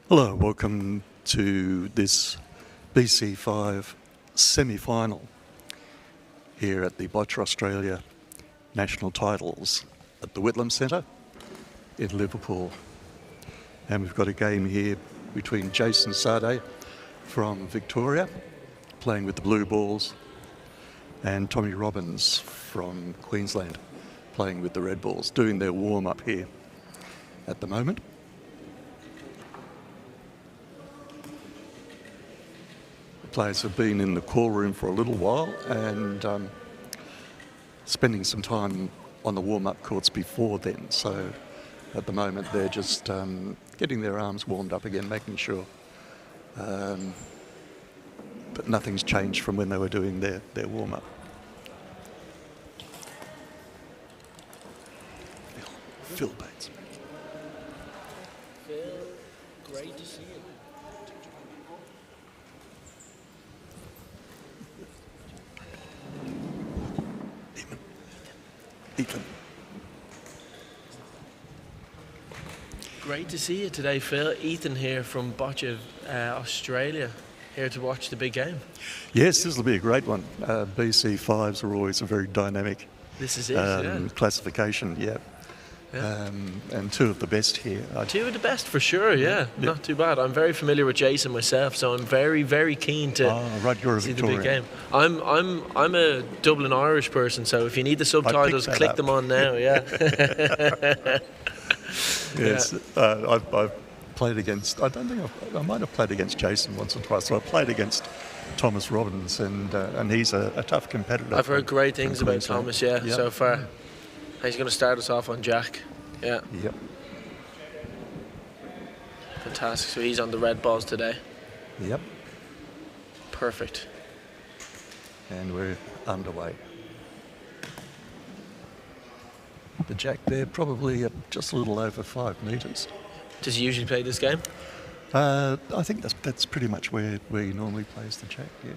Hello, welcome to this BC5 semi-final here at the Boccia Australia National Titles at the Whitlam Centre in Liverpool. And we've got a game here between Jason Sade from Victoria, playing with the Blue Balls, and Tommy Robbins from Queensland, playing with the Red Balls, doing their warm-up here at the moment. Players have been in the call room for a little while and spending some time on the warm-up courts before then. So at the moment they're just getting their arms warmed up again, making sure. But nothing's changed from when they were doing their warm-up. Phil Bates. Phil, great to see you. Ethan. Great to see you today, Phil. Ethan here from Boccia Australia, here to watch the big game. Yes, this will be a great one. BC fives are always a very dynamic This is it, classification. Yeah. And two of the best here. Two of the best for sure, yeah. Not too bad. I'm very familiar with Jason myself, so I'm very, very keen to right, you're a see the Victorian. big game. I'm a Dublin Irish person, so if you need the subtitles, that click up. them on now. Yeah. Yes, I've played against. I don't think I might have played against Jason once or twice. So I played against Thomas Robbins, and he's a tough competitor. I've heard great things from about Queensland. Thomas, Yep. so far. He's going to start us off on Jack. Yeah, Yep. fantastic. So he's on the red balls today. Yep. Perfect. And we're underway. The Jack there probably at just a little over 5 metres. Does he usually play this game? I think that's pretty much where he normally plays the Jack. Yeah.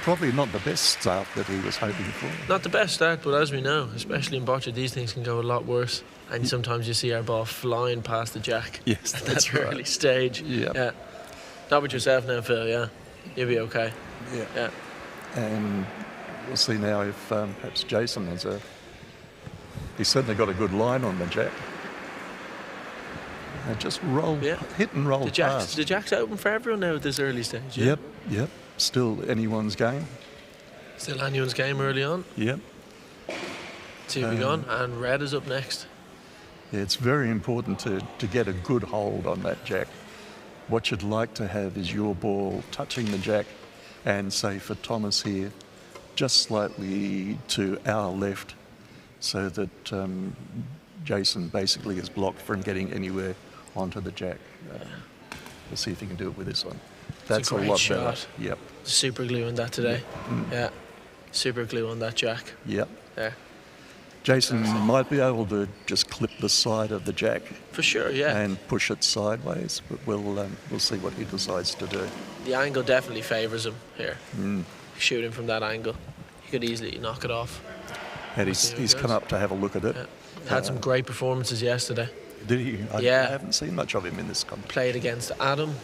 Probably not the best start that he was hoping for. Not the best start, but as we know, especially in boccia, these things can go a lot worse. And sometimes you see our ball flying past the Jack. Yes, at that's that right. early stage. Yeah. Not with yourself now, Phil. Yeah, you'll be okay. Yeah. And we'll see now if perhaps Jason has he's certainly got a good line on the Jack. And just hit and roll past. The Jack's open for everyone now at this early stage. Yeah? Yep. Still anyone's game. Still anyone's game early on. Yep. See we gone, and red is up next. Yeah, it's very important to get a good hold on that Jack. What you'd like to have is your ball touching the Jack, and say for Thomas here, just slightly to our left, so that Jason basically is blocked from getting anywhere onto the Jack. We'll see if he can do it with this one. That's a great lot shot. better. Yep. Super glue on that today. Yeah. Super glue on that Jack. Yep. There. Jason might be able to just clip the side of the Jack For sure, yeah. and push it sideways, but we'll see what he decides to do. The angle definitely favours him here. Shooting from that angle, he could easily knock it off. And see how it he's goes. come up to have a look at it. Yeah. Had some great performances yesterday. Did he? I haven't seen much of him in this competition. Played against Adam,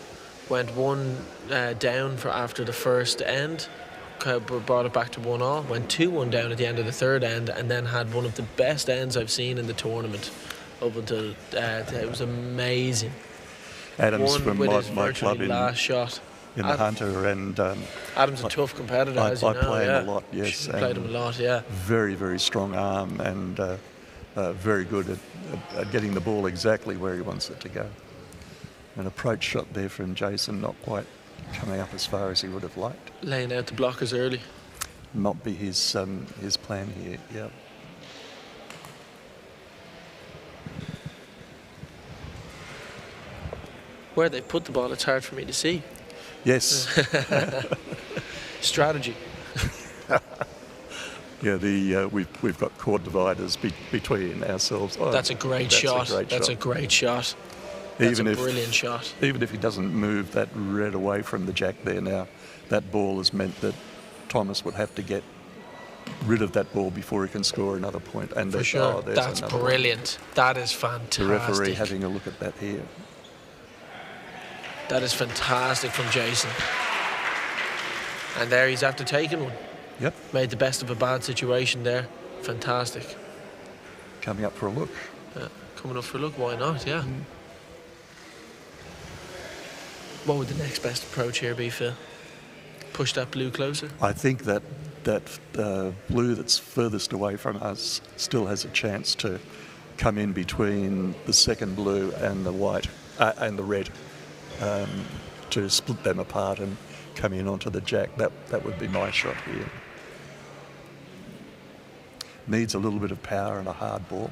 went one down for after the first end, brought it back to 1-1, went 2-1 down at the end of the third end, and then had one of the best ends I've seen in the tournament up until it was amazing. Adam's Won from with his my club virtually last shot. in the Hunter, and Adam's a tough competitor, I as you know. play him a lot, yes. Played him a lot, yeah. very, very strong arm, and very good at getting the ball exactly where he wants it to go. An approach shot there from Jason, not quite coming up as far as he would have liked. Laying out the blockers early. Not be his plan here. Yeah. Where they put the ball, it's hard for me to see. Yes. Strategy. Yeah. We've got court dividers between ourselves. Oh, That's a great shot. That's a great shot. That's a brilliant shot. Even if he doesn't move that red away from the Jack there now, that ball has meant that Thomas would have to get rid of that ball before he can score another point. And For sure. That's brilliant. That is fantastic. The referee having a look at that here. That is fantastic from Jason. And there he's after taking one. Yep. Made the best of a bad situation there. Fantastic. Coming up for a look. Coming up for a look, why not? Yeah. What would the next best approach here be, Phil? Push that blue closer? I think that blue that's furthest away from us still has a chance to come in between the second blue and the white and the red, to split them apart and come in onto the Jack. That would be my shot here. Needs a little bit of power and a hard ball.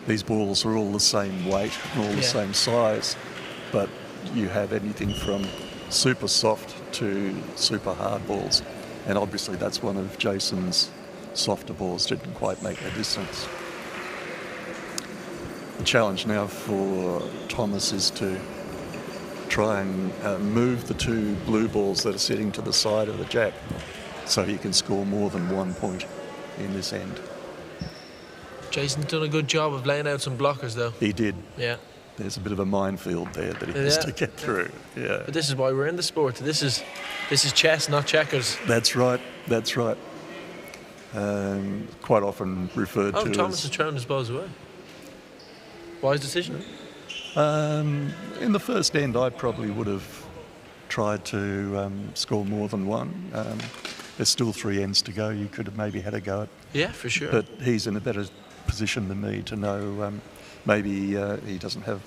These balls are all the same weight and all the same size, but you have anything from super soft to super hard balls, and obviously that's one of Jason's softer balls. Didn't quite make the distance. The challenge now for Thomas is to try and move the two blue balls that are sitting to the side of the jack so he can score more than 1 point in this end. Jason's done a good job of laying out some blockers, though. He did. Yeah. There's a bit of a minefield there that he has to get through. Yeah. But this is why we're in the sport. This is chess, not checkers. That's right. That's right. Quite often referred to Thomas as... has thrown his balls away. Wise decision. In the first end, I probably would have tried to score more than one. There's still 3 ends to go. You could have maybe had a go at. Yeah, for sure. But he's in a better position than me to know maybe he doesn't have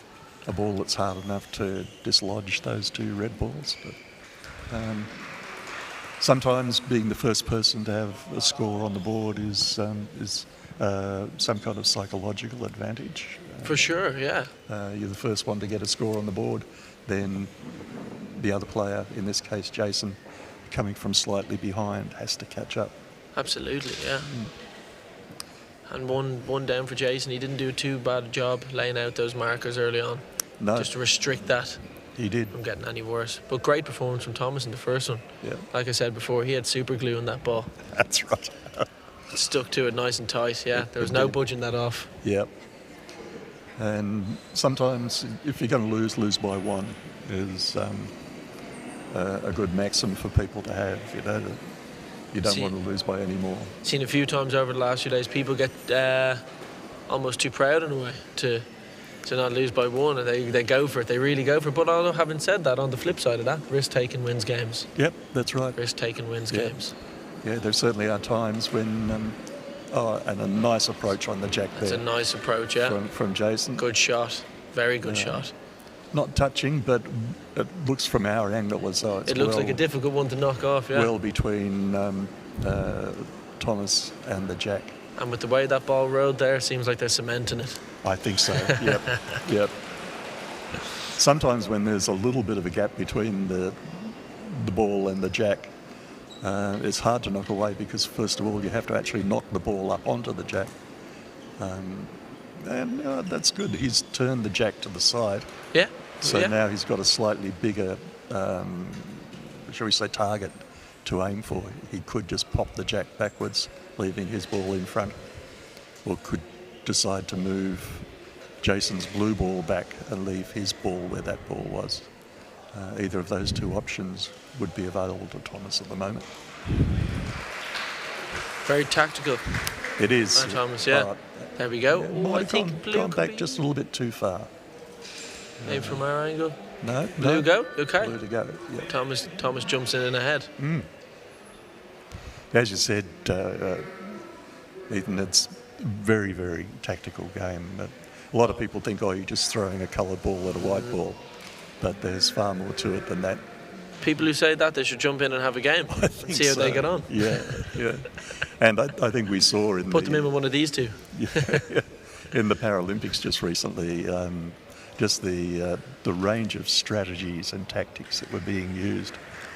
a ball that's hard enough to dislodge those 2 red balls. But sometimes being the first person to have a score on the board is some kind of psychological advantage. For sure, yeah. You're the first one to get a score on the board, then the other player, in this case Jason, coming from slightly behind, has to catch up. Absolutely, yeah. And one down for Jason. He didn't do too bad a job laying out those markers early on. No. Just to restrict that He did. from getting any worse. But great performance from Thomas in the first one. Yeah. Like I said before, he had super glue on that ball. That's right. Stuck to it nice and tight, yeah. There was no budging that off. Yep. And sometimes, if you're going to lose by 1 is a good maxim for people to have. You know, that you don't want to lose by any more. Seen a few times over the last few days, people get almost too proud in a way to not lose by 1, and they go for it. They really go for it. But although, having said that, on the flip side of that, risk-taking wins games. Yep, that's right. Risk-taking wins games. Yeah, there certainly are times when... and a nice approach on the jack there. That's a nice approach, yeah. From Jason. Good shot. Very good shot. Not touching, but it looks from our angle as though it's It looks like a difficult one to knock off, yeah. well between Thomas and the jack. And with the way that ball rode there, it seems like they're cementing it. I think so, yep. Sometimes when there's a little bit of a gap between the ball and the jack, it's hard to knock away because, first of all, you have to actually knock the ball up onto the jack. And that's good. He's turned the jack to the side. Yeah. So now he's got a slightly bigger, shall we say, target to aim for. He could just pop the jack backwards, leaving his ball in front, or could decide to move Jason's blue ball back and leave his ball where that ball was. Either of those 2 options would be available to Thomas at the moment. Very tactical. It is. Thomas, yeah. There we go. Yeah, I think blue gone could back be... just a little bit too far. Maybe from our angle. No. Blue go? Okay. Blue to go, yeah. Thomas jumps in and ahead. As you said, Ethan, it's a very, very tactical game. But a lot of people think, you're just throwing a coloured ball at a white ball. But there's far more to it than that. People who say that, they should jump in and have a game. I think see how they get on. Yeah. And I think we saw Put them in with one of these 2. in the Paralympics just recently, just the range of strategies and tactics that were being used.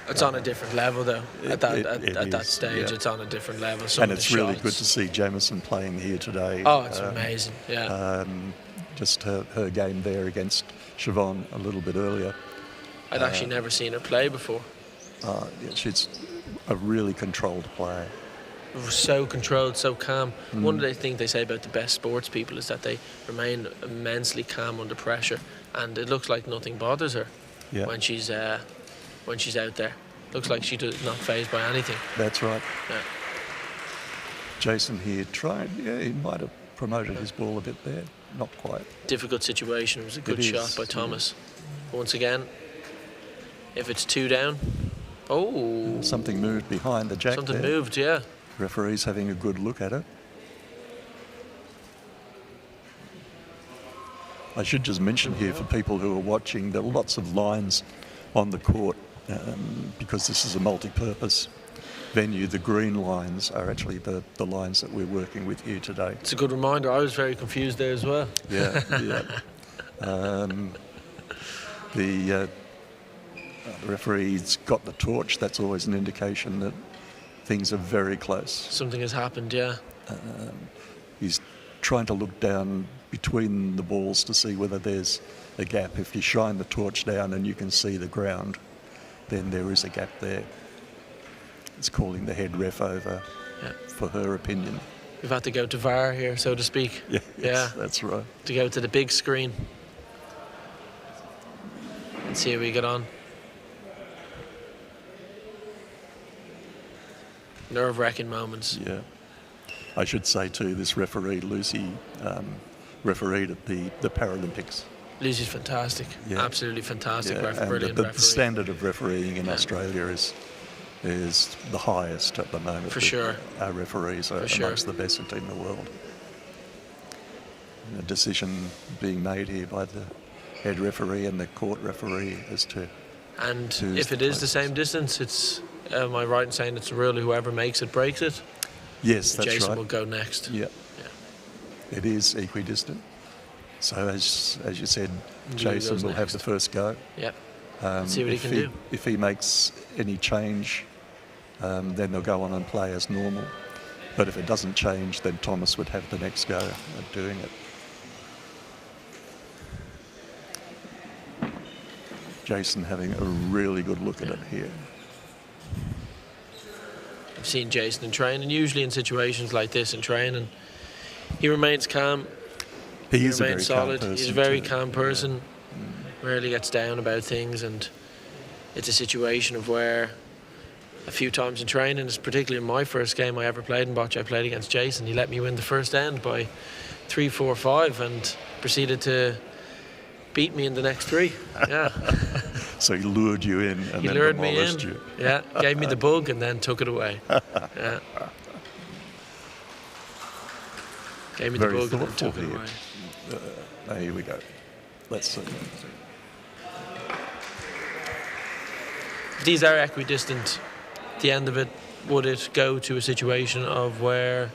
It's on a different level, though. At that is, stage, it's on a different level. And it's really good to see Jamieson playing here today. Oh, it's amazing, yeah. Just her game there against Siobhan a little bit earlier. I'd actually never seen her play before. She's a really controlled player. So controlled, so calm. One of the things they say about the best sports people is that they remain immensely calm under pressure, and it looks like nothing bothers her when she's out there. Looks like she does not fazed by anything. That's right. Yeah. Jason here tried. Yeah, he might have promoted his ball a bit there. Not quite. Difficult situation. It was a good shot by Thomas. Once again, if it's 2 down, something moved behind the jack. Something moved, yeah. Referee's having a good look at it. I should just mention here for people who are watching, there are lots of lines on the court because this is a multi-purpose venue. The green lines are actually the lines that we're working with here today. It's a good reminder. I was very confused there as well. Yeah. The referee's got the torch. That's always an indication that things are very close. Something has happened, yeah. He's trying to look down between the balls to see whether there's a gap. If you shine the torch down and you can see the ground, then there is a gap there. It's calling the head ref over for her opinion. We've had to go to VAR here, so to speak. Yeah, yes, that's right. To go to the big screen and see how we get on. Nerve-wracking moments. Yeah. I should say too, this referee, Lucy, refereed at the Paralympics. Lucy's fantastic. Yeah. Absolutely fantastic. Yeah, and Brilliant the referee. standard of refereeing in Australia is the highest at the moment. For sure. Our referees are amongst the best in the world. And a decision being made here by the head referee and the court referee as to. And who's if it is the same distance, it's. Am I right in saying it's a rule whoever makes it breaks it? Yes, that's Jason right. will go next. Yeah. It is equidistant. So as you said, Jason will have the first go. Yeah. See what he can do. If he makes any change, then they'll go on and play as normal. But if it doesn't change, then Thomas would have the next go at doing it. Jason having a really good look at it here. I've seen Jason in training, usually in situations like this in training. He remains calm. He is remains a very solid. calm person. He's a very too. calm person. Rarely gets down about things, and it's a situation of where a few times in training, particularly in my first game I ever played in Boccia, I played against Jason. He let me win the first end by 3-4-5 and proceeded to beat me in the next three. Yeah. So he lured you in and He then lured me demolished in. you. Yeah, gave me the bug and then took it away. Yeah. Gave me Very the bug and then thoughtful took it here. away. Here we go. Let's see. These are equidistant. At the end of it, would it go to a situation of where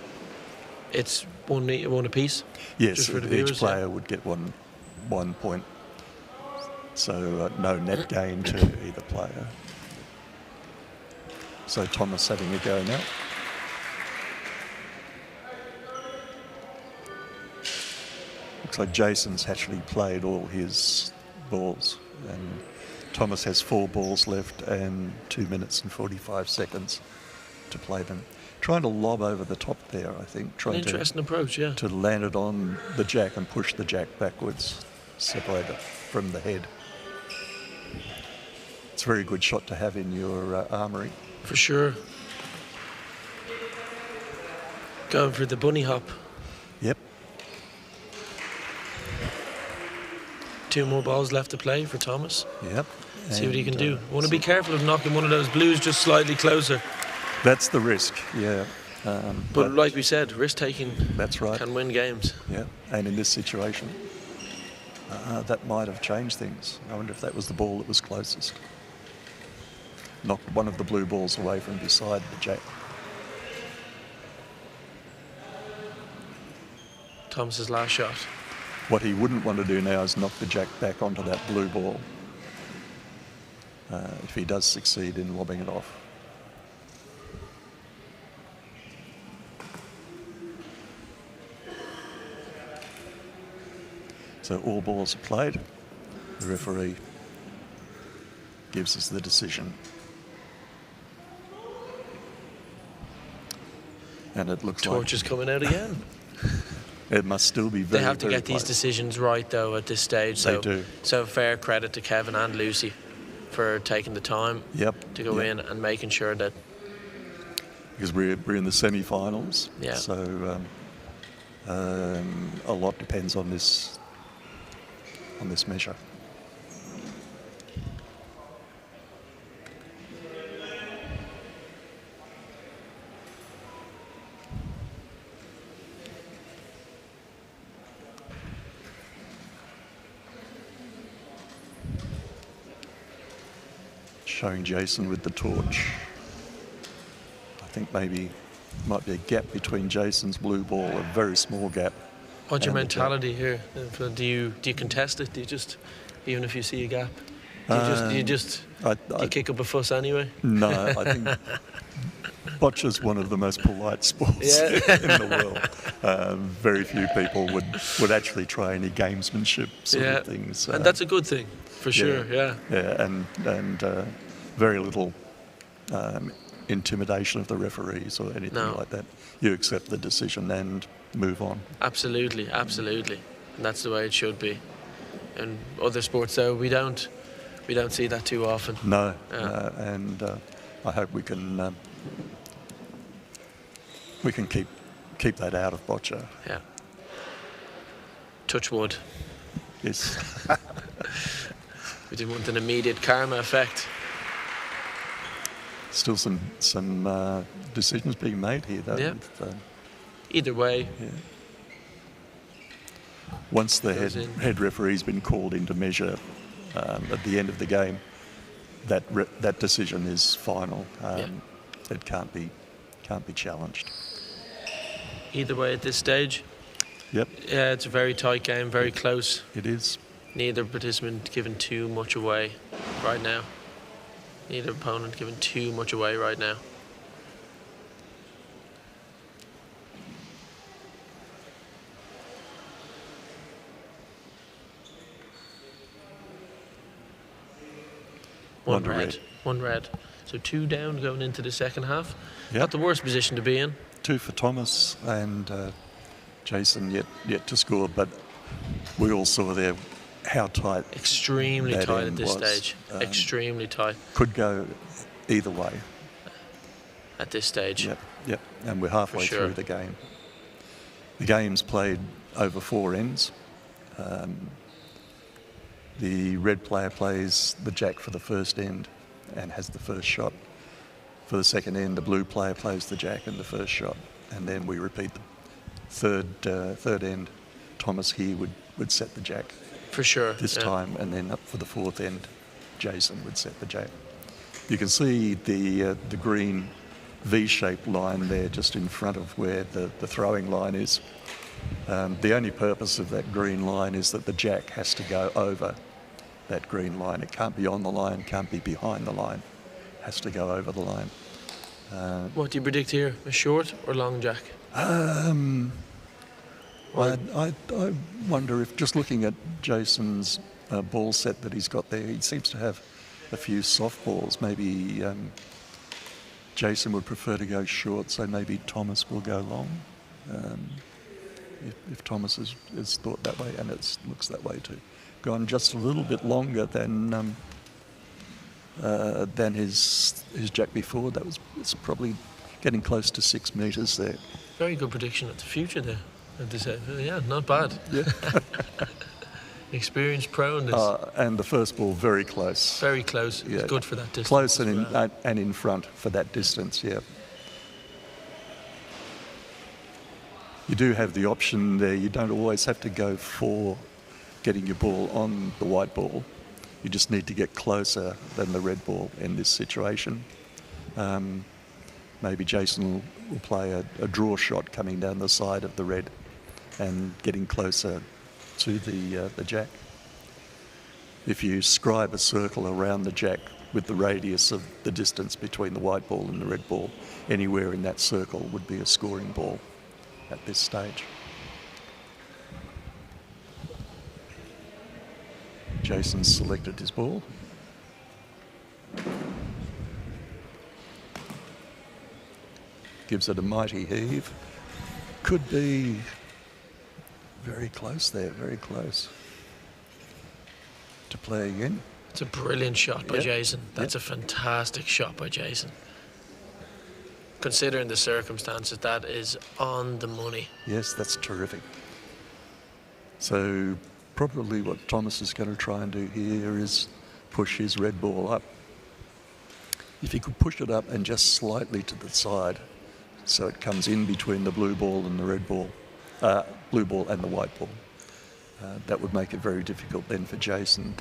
it's one apiece? Yes, Just for the each viewers, player would get one point. So no net gain to either player. So Thomas having a go now. Looks like Jason's actually played all his balls, and Thomas has 4 balls left and 2 minutes and 45 seconds to play them. Trying to lob over the top there, I think. An Trying interesting approach, yeah. to land it on the jack and push the jack backwards, separate it from the head. It's a very good shot to have in your armoury. For sure. Going for the bunny hop. Yep. 2 more balls left to play for Thomas. Yep. See what he can And, do. Want to be careful of knocking one of those blues just slightly closer. That's the risk, yeah. But like we said, risk-taking that's right. can win games. Yeah, and in this situation, that might have changed things. I wonder if that was the ball that was closest. Knocked one of the blue balls away from beside the jack. Thomas's last shot. What he wouldn't want to do now is knock the jack back onto that blue ball if he does succeed in lobbing it off. So all balls are played. The referee gives us the decision. And it looks Torch is coming out again. it must still be very, They have to very get these close. decisions right, though, at this stage. They So, do. So fair credit to Kevin and Lucy for taking the time Yep. to go yep. in and making sure that Because we're in the semi-finals. Yeah. So a lot depends on this measure. Showing Jason with the torch. I think maybe might be a gap between Jason's blue ball, a very small gap. what's your and the jack. mentality here? Do you contest it? Do you just, even if you see a gap, do you I kick up a fuss anyway? No, I think Boccia's one of the most polite sports Yeah. in the world. Very few people would actually try any gamesmanship sort of things. And that's a good thing, for sure, yeah. Yeah, and very little intimidation of the referees or anything like that. You accept the decision and move on. Absolutely. And that's the way it should be. In other sports, though, we don't see that too often. No, Yeah. and I hope we can keep that out of boccia. Yeah. Touch wood. Yes. We didn't want an immediate karma effect. Still some decisions being made here, though. Yeah. With, Either way, once the Goes in. head referee's been called into measure at the end of the game, that decision is final. It can't be challenged. either way at this stage. Yep, Yeah, it's a very tight game, very close. it is. Neither participant giving too much away right now. Neither opponent giving too much away right now. One red. One red. So 2 down going into the second half. Yep. Not the worst position to be in. 2 for Thomas and Jason yet to score, but we all saw there how tight Extremely that tight at end this was. stage. Extremely tight could go either way. at this stage. Yep, and we're halfway sure. through the game. The game's played over 4 ends. The red player plays the jack for the first end and has the first shot. For the second end, the blue player plays the jack and the first shot, and then we repeat the third end. Thomas here would set the jack For sure. this yeah. time, and then up for the fourth end, Jason would set the jack. You can see the green V-shaped line there just in front of where the throwing line is. The only purpose of that green line is that the jack has to go over that green line. It can't be on the line, can't be behind the line. It has to go over the line. What do you predict here? A short or long jack? I wonder if, just looking at Jason's ball set that he's got there, he seems to have a few soft balls. Maybe Jason would prefer to go short, so maybe Thomas will go long. If Thomas is thought that way, and it looks that way too. Gone just a little bit longer than his jack before. It's probably getting close to 6 metres there. Very good prediction of the future there. Yeah, not bad. Yeah. Experienced pro in this. And the first ball very close. Very close. Yeah. It's good for that distance. Close and as well. in front for that distance, yeah. You do have the option there. You don't always have to go for getting your ball on the white ball. You just need to get closer than the red ball in this situation. Maybe Jason will play a draw shot coming down the side of the red and getting closer to the jack. If you scribe a circle around the jack with the radius of the distance between the white ball and the red ball, anywhere in that circle would be a scoring ball at this stage. Jason's selected his ball. Gives it a mighty heave. Could be very close there, very close to play again. It's a brilliant shot by Yep. Jason. That's Yep. a fantastic shot by Jason. Considering the circumstances, that is on the money. Yes, that's terrific. So probably what Thomas is going to try and do here is push his red ball up. If he could push it up and just slightly to the side, so it comes in between the blue ball and the red ball, blue ball and the white ball, that would make it very difficult then for Jason.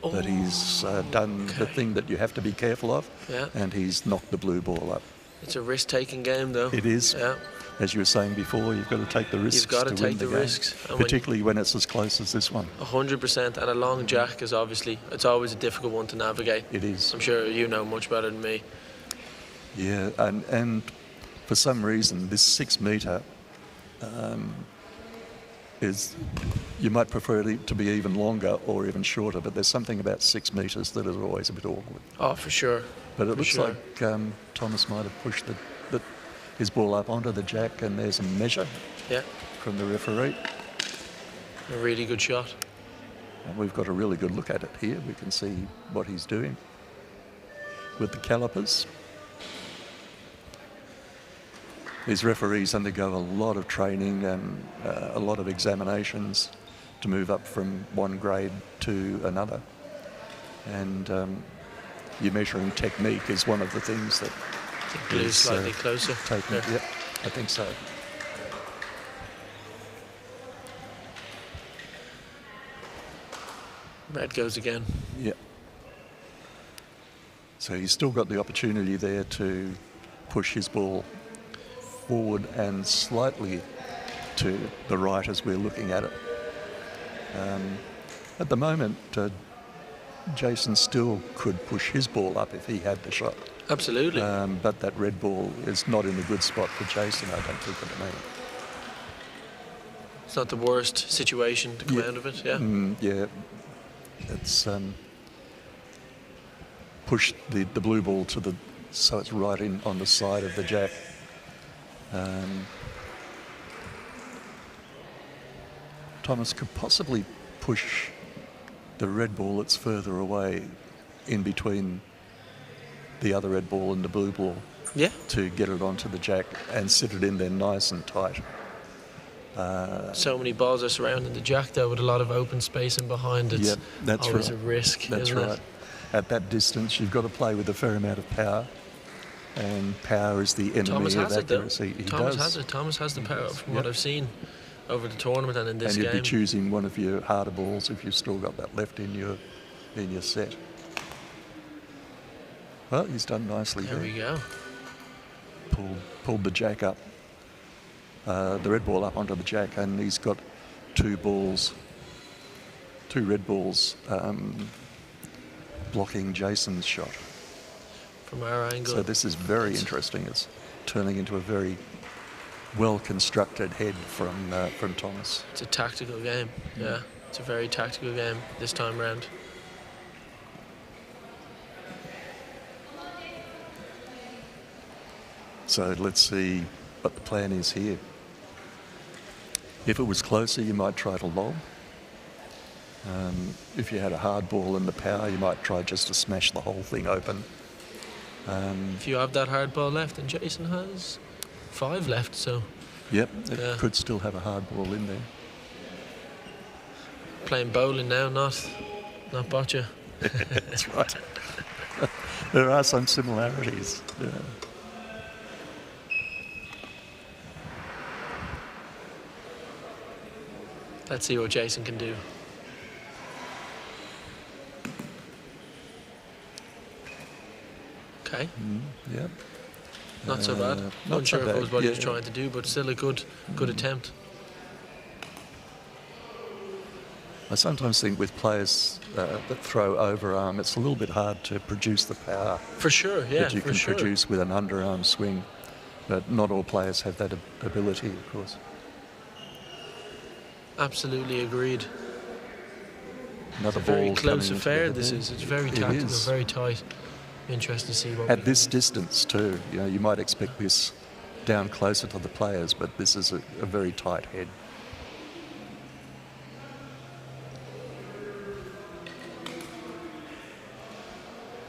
But he's done the thing that you have to be careful of, Yeah. and he's knocked the blue ball up. It's a risk-taking game, though. It is. Yeah. As you were saying before, you've got to take the risks. You've got to win take the game, risks. And when- particularly when it's as close as this one. 100%, and a long jack is obviously, it's always a difficult one to navigate. It is. I'm sure you know much better than me. Yeah, and for some reason, this 6 metre is, you might prefer it to be even longer or even shorter, but there's something about 6 metres that is always a bit awkward. Oh, for sure. But it For looks sure. like Thomas might have pushed his ball up onto the jack, and there's a measure Yeah, from the referee. a really good shot. And we've got a really good look at it here. We can see what he's doing with the calipers. These referees undergo a lot of training and a lot of examinations to move up from one grade to another. And your measuring technique is one of the things that Blue is slightly closer. taken. There. Yep, I think so. Red goes again. Yeah. So he's still got the opportunity there to push his ball forward and slightly to the right as we're looking at it. At the moment, Jason still could push his ball up if he had the shot. Absolutely. But that red ball is not in a good spot for Jason, I don't think, at the moment. It's not the worst situation to come out of it, yeah. Yeah. It's pushed the blue ball to the, so it's right in on the side of the jack. Thomas could possibly push the red ball that's further away in between the other red ball and the blue ball Yeah, to get it onto the jack and sit it in there nice and tight. so many balls are surrounding the jack though with a lot of open space in behind. It's Yep, that's always right. a risk, That's isn't right. it? At that distance, you've got to play with a fair amount of power, and power is the enemy Thomas of has it though. accuracy. He Thomas does. has it. Thomas has the power from what Yep. I've seen over the tournament and in this And you'd game. be choosing one of your harder balls if you've still got that left in your set. Well, he's done nicely There there. we go. Pulled the jack up, the red ball up onto the jack, and he's got two red balls blocking Jason's shot. From our angle. So this is very interesting. It's turning into a very well-constructed head from Thomas. It's a tactical game. Yeah, it's a very tactical game this time round. So let's see what the plan is here. If it was closer, you might try to lob. If you had a hard ball in the power, you might try just to smash the whole thing open. If you have that hard ball left, and Jason has 5 left, so Yep, it Yeah. could still have a hard ball in there. playing bowling now, not boccia. That's right. There are some similarities. Yeah. Let's see what Jason can do. Okay, Yep. not so bad. not Not so sure if it bad, was what he was yeah. trying to do, but still a good attempt. I sometimes think with players that throw overarm, it's a little bit hard to produce the power For sure, yeah, that you for can sure. produce with an underarm swing. But not all players have that ability, of course. Absolutely agreed. Another It's a very ball close coming into affair. the This head. is. It's very It tactical, is. very tight. Interesting to see what At we this distance too. You know, you might expect this down closer to the players, but this is a very tight head.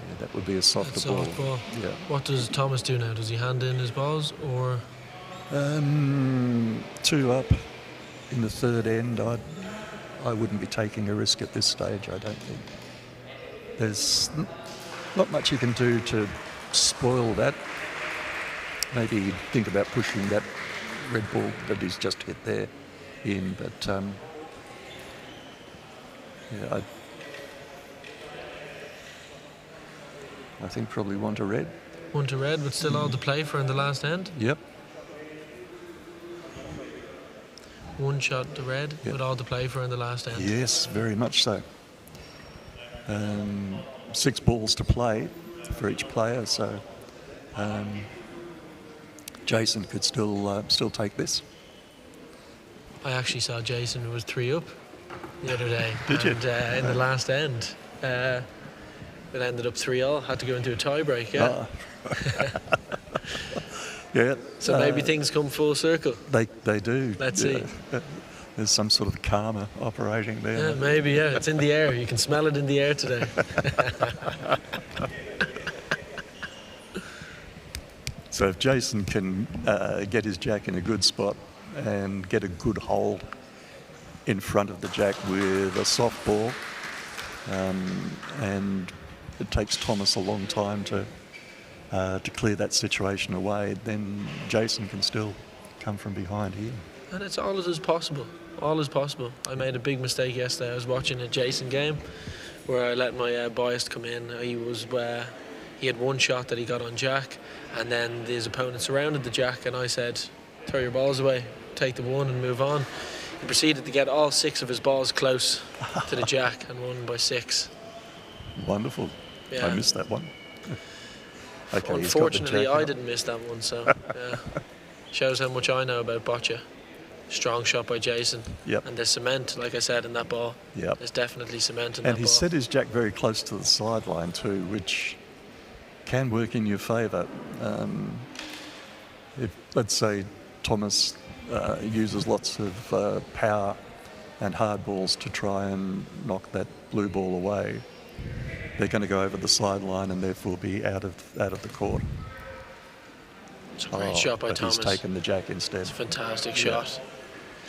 Yeah, that would be a softer That's ball. soft ball. Yeah. What does Thomas do now? Does he hand in his balls or? 2 up in the third end. I wouldn't be taking a risk at this stage, I don't think. There's not much you can do to spoil that. Maybe he'd think about pushing that red ball that he's just hit there in, but yeah, I think probably want a red. 1 to red, but still all to play for in the last end. Yep. 1 shot to red, Yep. with all to play for in the last end. Yes, very much so. 6 balls to play for each player, so Jason could still take this. I actually saw Jason was 3 up the other day. Did you? And in the last end, it ended up 3-all. Had to go into a tie-break, yeah. Yeah. So maybe things come full circle. They do. Let's see. There's some sort of karma operating there. Yeah, maybe, yeah. It's in the air. You can smell it in the air today. So if Jason can get his jack in a good spot and get a good hole in front of the jack with a soft ball, and it takes Thomas a long time to clear that situation away, then Jason can still come from behind here. And it's all that is possible. All is possible. I made a big mistake yesterday. I was watching a Jason game where I let my bias come in. He had one shot that he got on jack, and then his opponent surrounded the jack, and I said, throw your balls away, take the one and move on. He proceeded to get all 6 of his balls close to the jack and won by 6. Wonderful. Yeah. I missed that one. Okay, Unfortunately, I didn't miss that one, so yeah. Shows how much I know about boccia. Strong shot by Jason. Yep. And there's cement, like I said, in that ball. Yep. There's definitely cement in And that he ball. set his jack very close to the sideline too, which can work in your favour. If, let's say, Thomas uses lots of power and hard balls to try and knock that blue ball away, they're going to go over the sideline and therefore be out of the court. It's a great shot by but Thomas. He's taken the jack instead. It's a fantastic shot.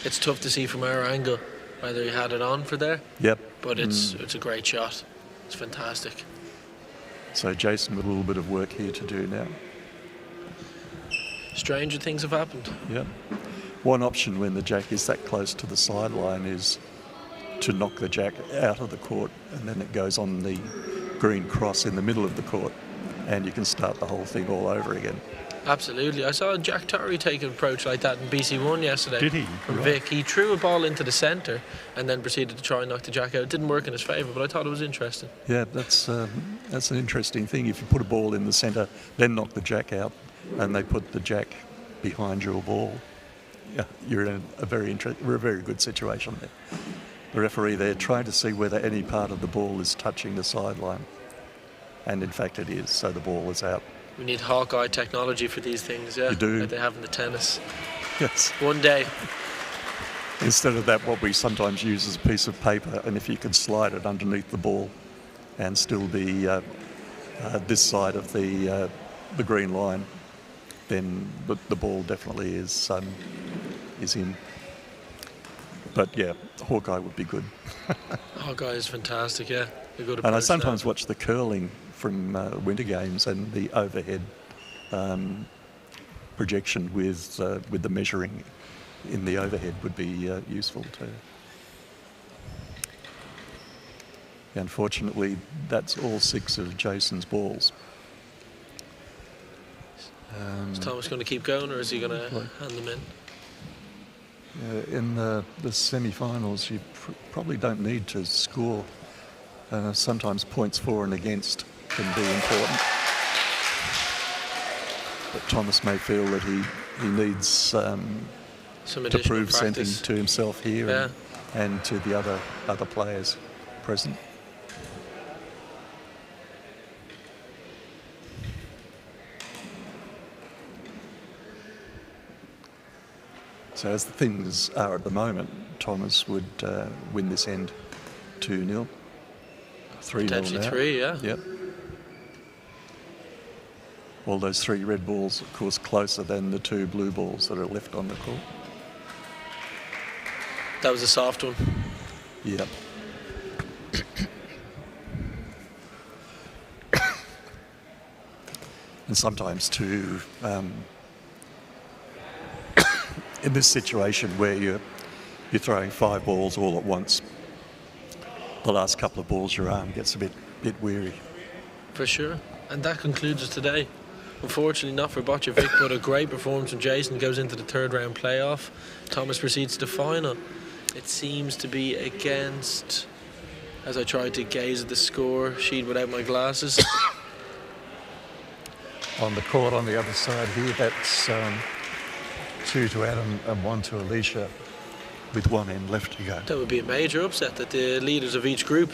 It's tough to see from our angle whether he had it on for there. Yep. But it's a great shot. It's fantastic. So Jason with a little bit of work here to do now. Stranger things have happened. Yep. One option when the jack is that close to the sideline is to knock the jack out of the court, and then it goes on the green cross in the middle of the court, and you can start the whole thing all over again. Absolutely. I saw Jack Torrey take an approach like that in BC1 yesterday. Did he? From Right. Vic. He threw a ball into the centre and then proceeded to try and knock the jack out. It didn't work in his favour, but I thought it was interesting. Yeah, that's an interesting thing. If you put a ball in the centre, then knock the jack out, and they put the jack behind your ball, yeah, you're in a very good situation there. The referee there trying to see whether any part of the ball is touching the sideline, and in fact it is, so the ball is out. We need Hawkeye technology for these things, yeah. You do. Like they have in the tennis. Yes. One day. Instead of that, what we sometimes use is a piece of paper, and if you can slide it underneath the ball and still be this side of the green line, then the ball definitely is in. But yeah, Hawkeye would be good. Hawkeye is fantastic, yeah. A good And I approach sometimes there. watch the curling from winter games, and the overhead projection with the measuring in the overhead would be useful too. Unfortunately, that's all 6 of Jason's balls. Is Thomas going to keep going, or is he going to hand them in? In the semi-finals, you probably don't need to score. Sometimes points for and against can be important. But Thomas may feel that he needs Some to additional prove something practice. to himself here, Yeah. and to the other players present. So as the things are at the moment, Thomas would win this end 2-0. 3-0 Potentially now. 3, yeah. Yep. All those 3 red balls, of course, closer than the 2 blue balls that are left on the court. That was a soft one. Yep. And sometimes too, in this situation where you're throwing 5 balls all at once, the last couple of balls your arm gets a bit weary. For sure. And that concludes us today. Unfortunately not for Boccia Vic, but a great performance from Jason. Goes into the 3rd round playoff. Thomas proceeds to the final. It seems to be against, as I tried to gaze at the score sheet without my glasses, on the court on the other side here. That's 2 to Adam and 1 to Alicia, with one end left to go. That would be a major upset that the leaders of each group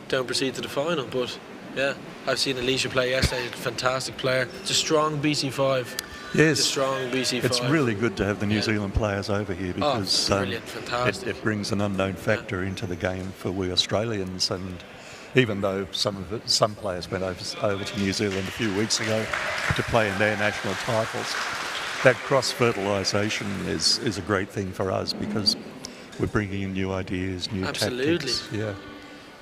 don't proceed to the final. But yeah, I've seen Alicia play yesterday. Fantastic player. It's a strong BC5. Yes, It's a strong BC5. it's really good to have the New Zealand players over here because brilliant, fantastic. it brings an unknown factor into the game for we Australians. And even though some players went over to New Zealand a few weeks ago to play in their national titles, that cross-fertilisation is a great thing for us because we're bringing in new ideas, new tactics. Yeah.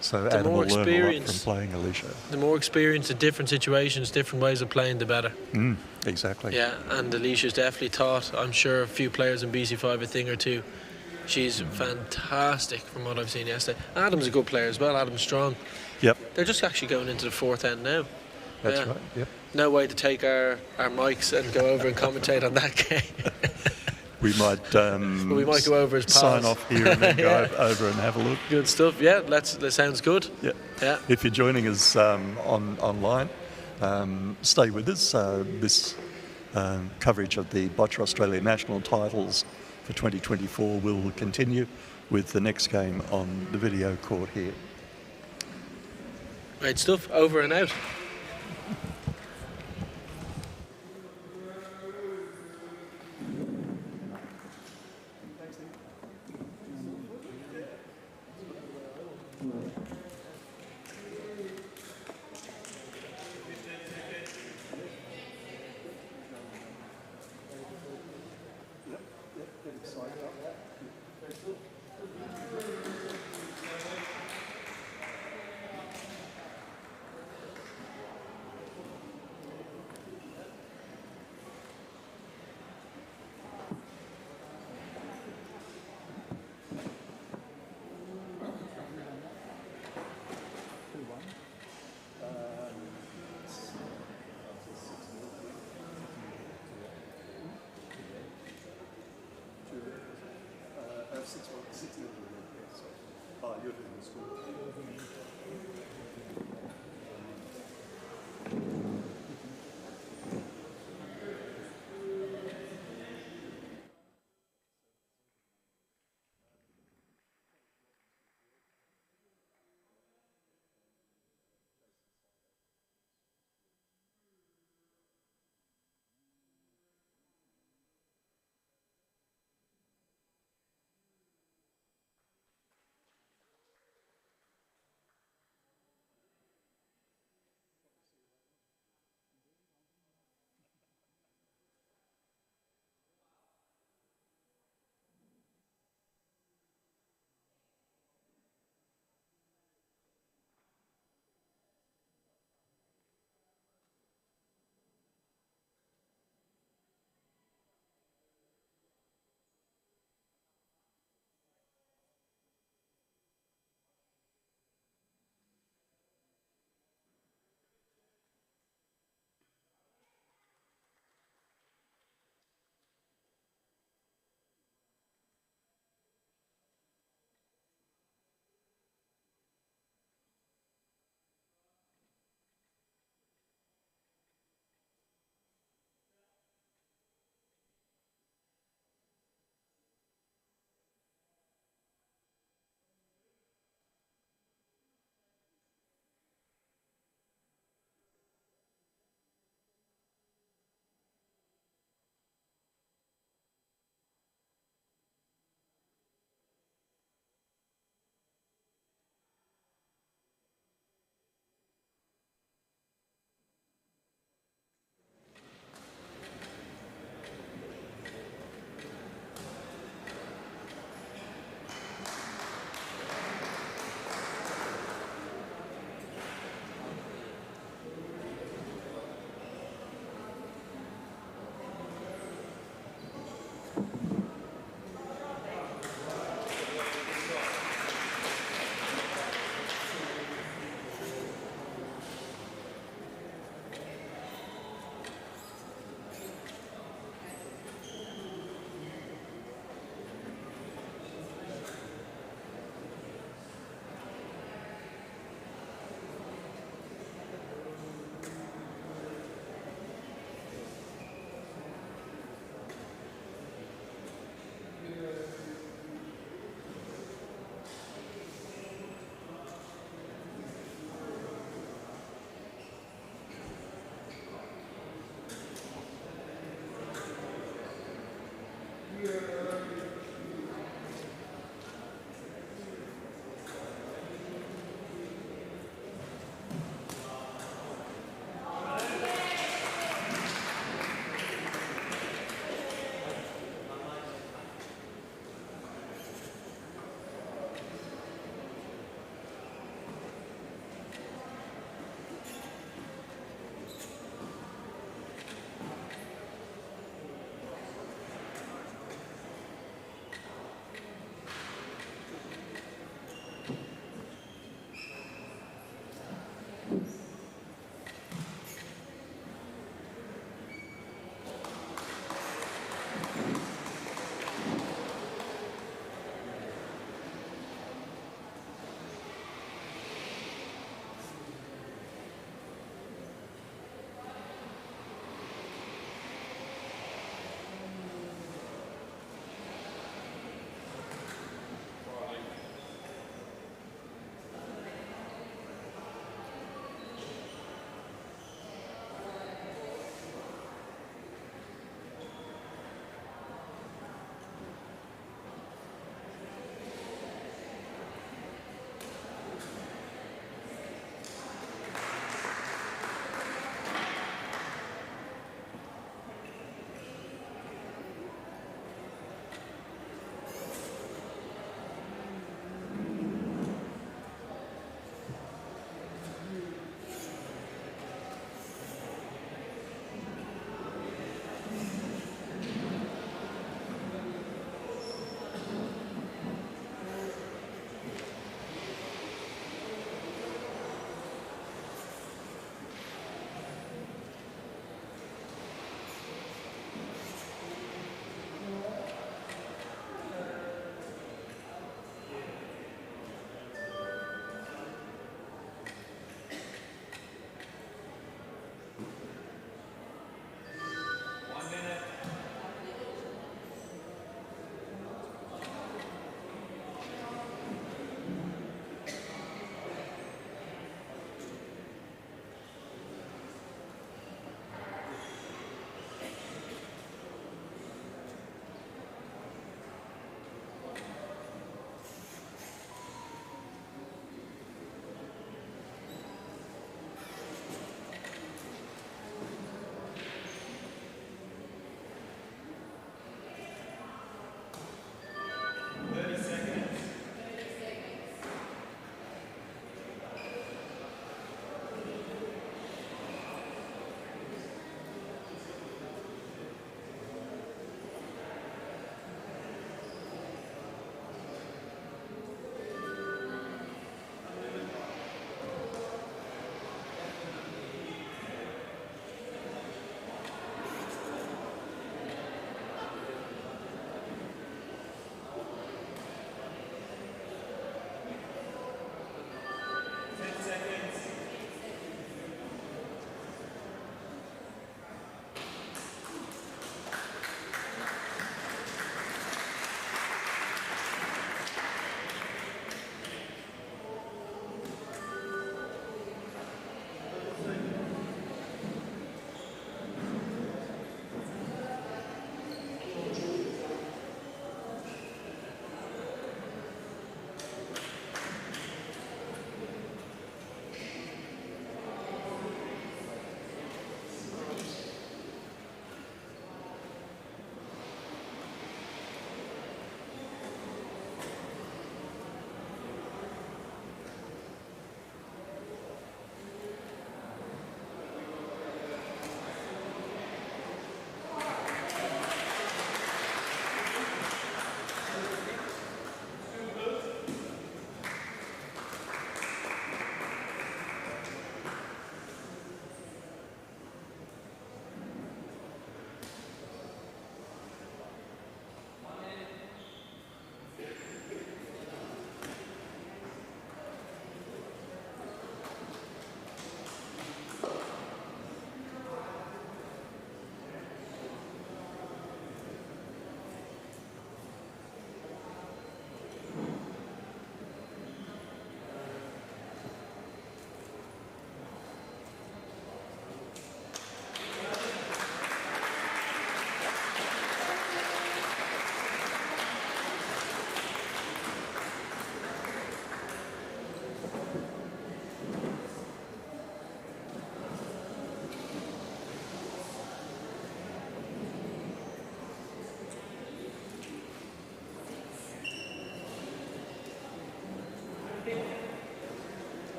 So The Adam more will learn a lot experience- from playing Alicia. The more experience in different situations, different ways of playing, the better. Exactly. Yeah, and Alicia's definitely taught, I'm sure, a few players in BC5 a thing or two. She's fantastic from what I've seen yesterday. Adam's a good player as well. Adam's strong. Yep, They're just actually going into the fourth end now. that's Yeah. right. Yep. No way to take our mics and go over and commentate on that game. We might We might go over as pals. sign off here and then go over and have a look. Good stuff. Yeah, that sounds good. Yeah. Yeah. If you're joining us online, stay with us. This coverage of the Boccia Australia National Titles for 2024 will continue with the next game on the video court here. Great stuff. Over and out.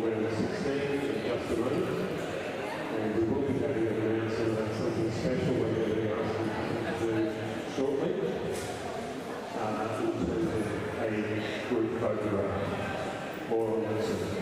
round 16 in just a moment. And we will be having an announcement about something special we're going to be asking you to do shortly. In terms of a group photograph. More on that soon.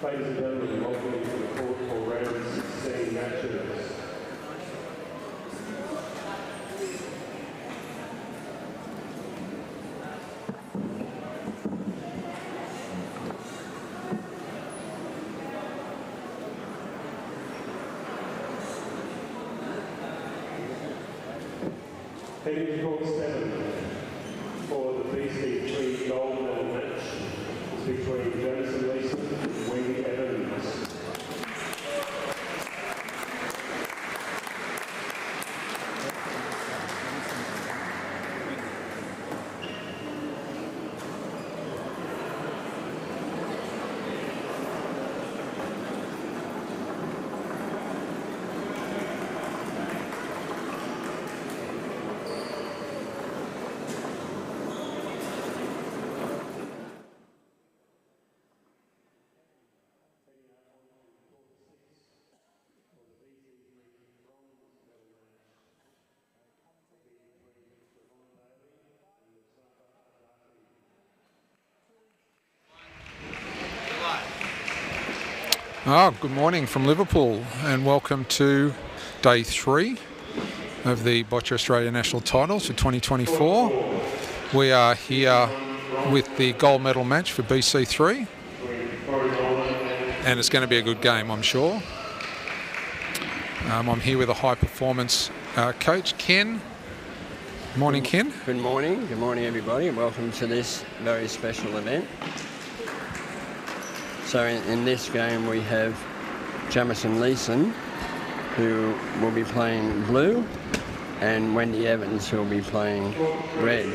Ladies and gentlemen, welcome to the court for round 16 matches. Heading to court 7 for the BC3 gold medal match is between Jameson Leeson and Wendy Evans. Good morning from Liverpool and welcome to day 3 of the Boccia Australia National Titles for 2024. We are here with the gold medal match for BC3 and it's going to be a good game, I'm sure. I'm here with a high performance coach, Ken, Morning, Ken. Good morning everybody, and welcome to this very special event. So in this game we have Jamison Leeson, who will be playing blue, and Wendy Evans, who will be playing red.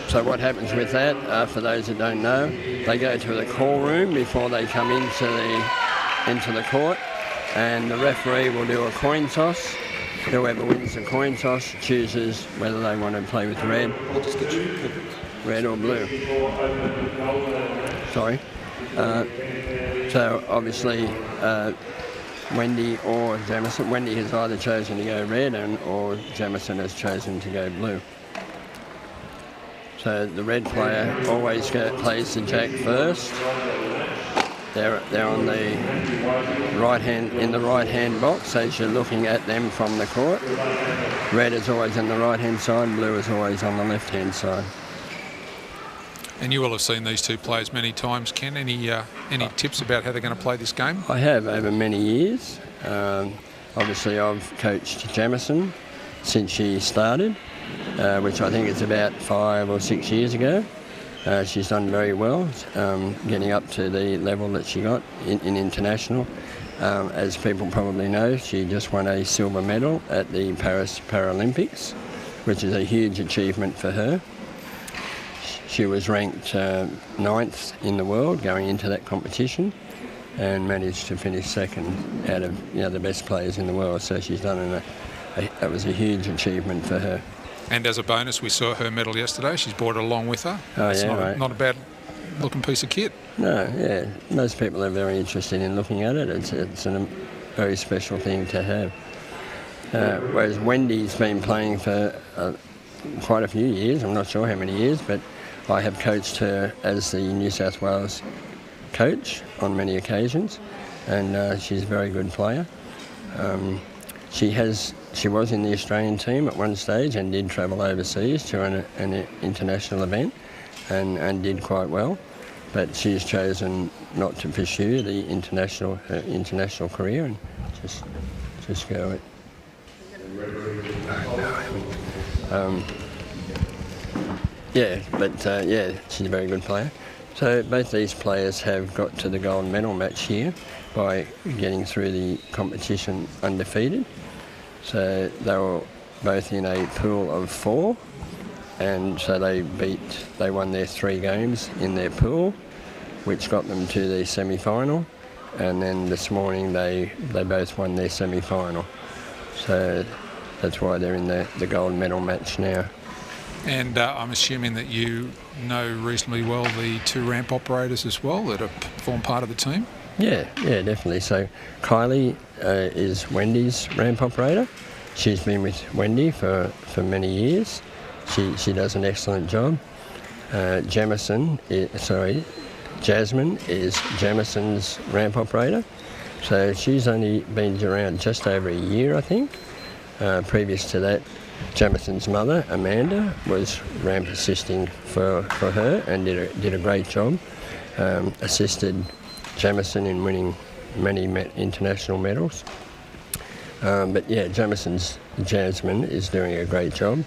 So what happens with that, for those that don't know, they go to the call room before they come into the court, and the referee will do a coin toss. Whoever wins the coin toss chooses whether they want to play with red or blue. Sorry. So obviously Wendy or Jamison. Wendy has either chosen to go red or Jamison has chosen to go blue. So the red player always plays the jack first. They're on the right hand box as you're looking at them from the court. Red is always on the right hand side, blue is always on the left hand side. And you will have seen these two players many times, Ken. Any tips about how they're going to play this game? I have over many years. Obviously I've coached Jamison since she started, which I think is about 5 or 6 years ago. She's done very well, getting up to the level that she got in international. As people probably know, she just won a silver medal at the Paris Paralympics, which is a huge achievement for her. She was ranked 9th in the world going into that competition, and managed to finish second out of the best players in the world. So she's done that was a huge achievement for her. And as a bonus, we saw her medal yesterday. She's brought it along with her. Oh, it's yeah, not a bad looking piece of kit. No, yeah. Most people are very interested in looking at it. It's a very special thing to have. Whereas Wendy's been playing for quite a few years. I'm not sure how many years, but I have coached her as the New South Wales coach on many occasions, and she's a very good player. She was in the Australian team at one stage and did travel overseas to an international event and did quite well, but she's chosen not to pursue the international career and just go it. She's a very good player. So both these players have got to the gold medal match here by getting through the competition undefeated. So they were both in a pool of 4, and so they won their 3 games in their pool, which got them to the semi-final, and then this morning they both won their semi-final. So that's why they're in the gold medal match now. And I'm assuming that you know reasonably well the 2 ramp operators as well that form part of the team? Yeah, definitely. So Kylie is Wendy's ramp operator. She's been with Wendy for many years. She does an excellent job. Jasmine is Jamison's ramp operator. So she's only been around just over a year, I think. Previous to that, Jamison's mother, Amanda, was ramp assisting for her and did a great job. Assisted Jamison in winning many international medals. But yeah, Jasmine is doing a great job.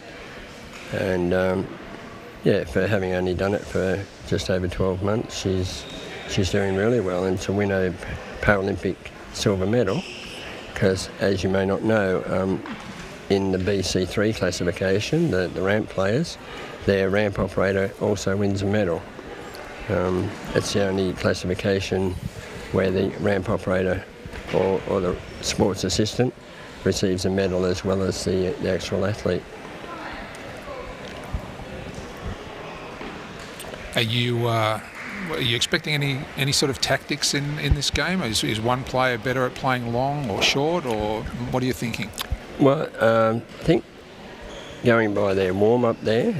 And for having only done it for just over 12 months, she's doing really well. And to win a Paralympic silver medal, because as you may not know, in the BC3 classification, the ramp players, their ramp operator also wins a medal. It's the only classification where the ramp operator or the sports assistant receives a medal as well as the actual athlete. Are you expecting any sort of tactics in this game? Is one player better at playing long or short, or what are you thinking? Well, I think going by their warm-up there,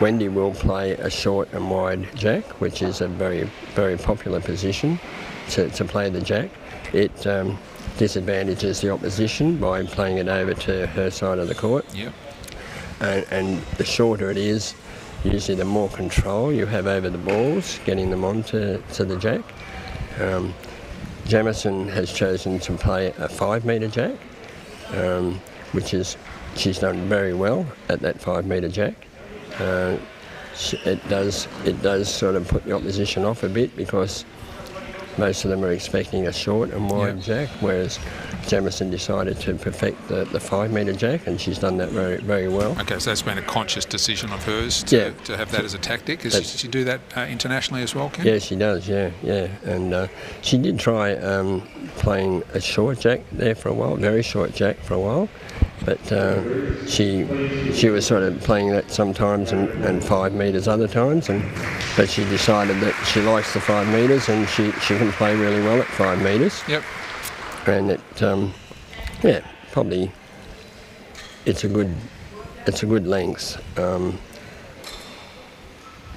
Wendy will play a short and wide jack, which is a very, very popular position to play the jack. It disadvantages the opposition by playing it over to her side of the court. Yep. And the shorter it is, usually the more control you have over the balls, getting them onto the jack. Jamison has chosen to play a 5-metre jack, which is she's done very well at that 5 metre jack. It does sort of put the opposition off a bit because most of them are expecting a short and wide jack, whereas Jamieson decided to perfect the 5 metre jack, and she's done that very, very well. Okay, so that's been a conscious decision of hers to have that as a tactic. Does she do that internationally as well, Ken? Yeah, she does, yeah. And she did try playing a short jack there for a while, very short jack for a while, but she was sort of playing that sometimes and 5 metres other times, but she decided that she likes the 5 metres and she can play really well at 5 metres. Yep. And it, probably it's a good length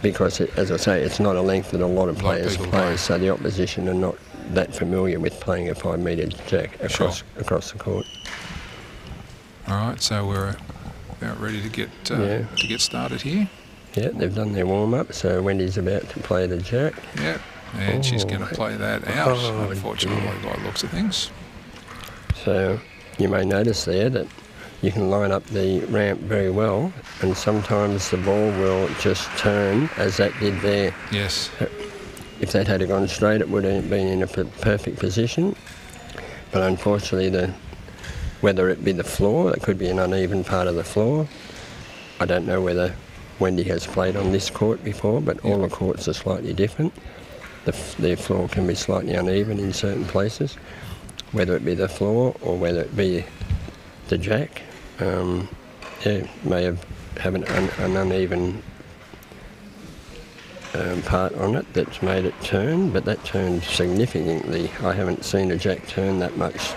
because as I say, it's not a length that a lot of players play, so the opposition are not that familiar with playing a 5 metre jack across the court. All right, so we're about ready to get started here. Yeah, they've done their warm up, so Wendy's about to play the jack. Yep, and she's going to play that out, unfortunately, by the looks of things. So you may notice there that you can line up the ramp very well, and sometimes the ball will just turn as that did there. Yes. If that had gone straight, it would have been in a perfect position, but unfortunately whether it be the floor, it could be an uneven part of the floor. I don't know whether Wendy has played on this court before, but all the courts are slightly different. The floor can be slightly uneven in certain places, whether it be the floor or whether it be the jack. May have an uneven part on it that's made it turn, but that turned significantly. I haven't seen a jack turn that much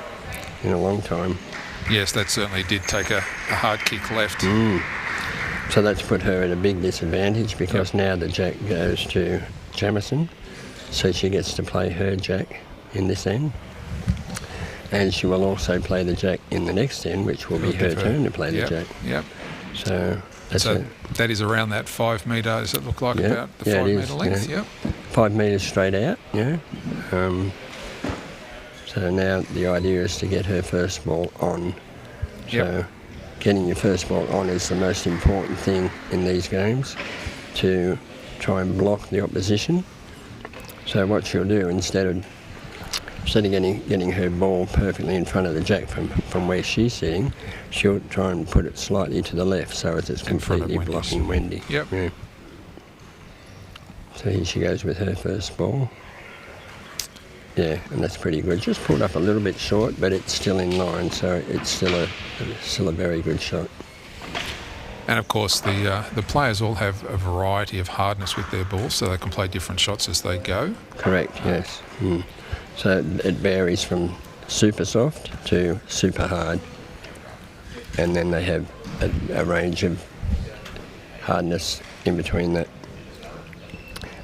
in a long time. Yes, that certainly did take a hard kick left. So that's put her at a big disadvantage because now the jack goes to Jamieson, so she gets to play her jack in this end. And she will also play the jack in the next end, which will be her turn to play the jack. Yep. So that is around that 5 metre, does it look like, about the 5 metre length? Yeah. Yep. 5 metres straight out, so now the idea is to get her first ball on. So getting your first ball on is the most important thing in these games, to try and block the opposition. So what she'll do, instead of getting her ball perfectly in front of the jack from where she's sitting, she'll try and put it slightly to the left so as it's completely blocking Wendy. Yep. Yeah. So here she goes with her first ball. Yeah, and that's pretty good. Just pulled up a little bit short, but it's still in line, so it's still a very good shot. And of course, the players all have a variety of hardness with their balls, so they can play different shots as they go. Correct. Yes. So it varies from super soft to super hard, and then they have a range of hardness in between that,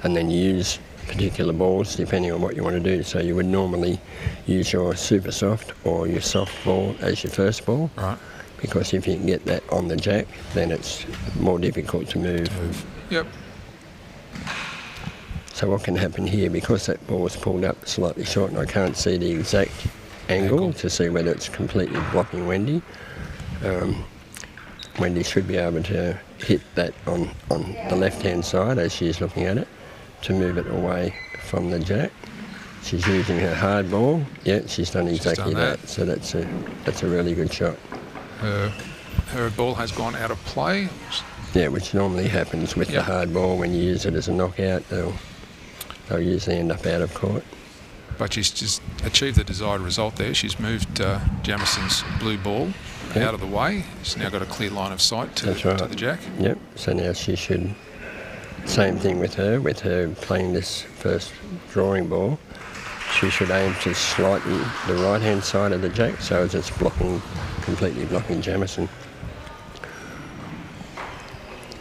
and then you use particular balls depending on what you want to do. So you would normally use your super soft or your soft ball as your first ball, right? Because if you can get that on the jack, then it's more difficult to move. Yep. So what can happen here, because that ball is pulled up slightly short and I can't see the exact angle to see whether it's completely blocking Wendy, Wendy should be able to hit that on the left-hand side as she's looking at it, to move it away from the jack. She's using her hard ball. Yeah, she's done exactly that. So that's a really good shot. Her ball has gone out of play. Yeah, which normally happens with the hard ball. When you use it as a knockout, they'll usually end up out of court. But she's just achieved the desired result there. She's moved Jamison's blue ball out of the way. She's now got a clear line of sight to the jack. Yep, so now she should... Same thing with her playing this first drawing ball. She should aim to slightly the right-hand side of the jack, so as it's completely blocking Jamieson.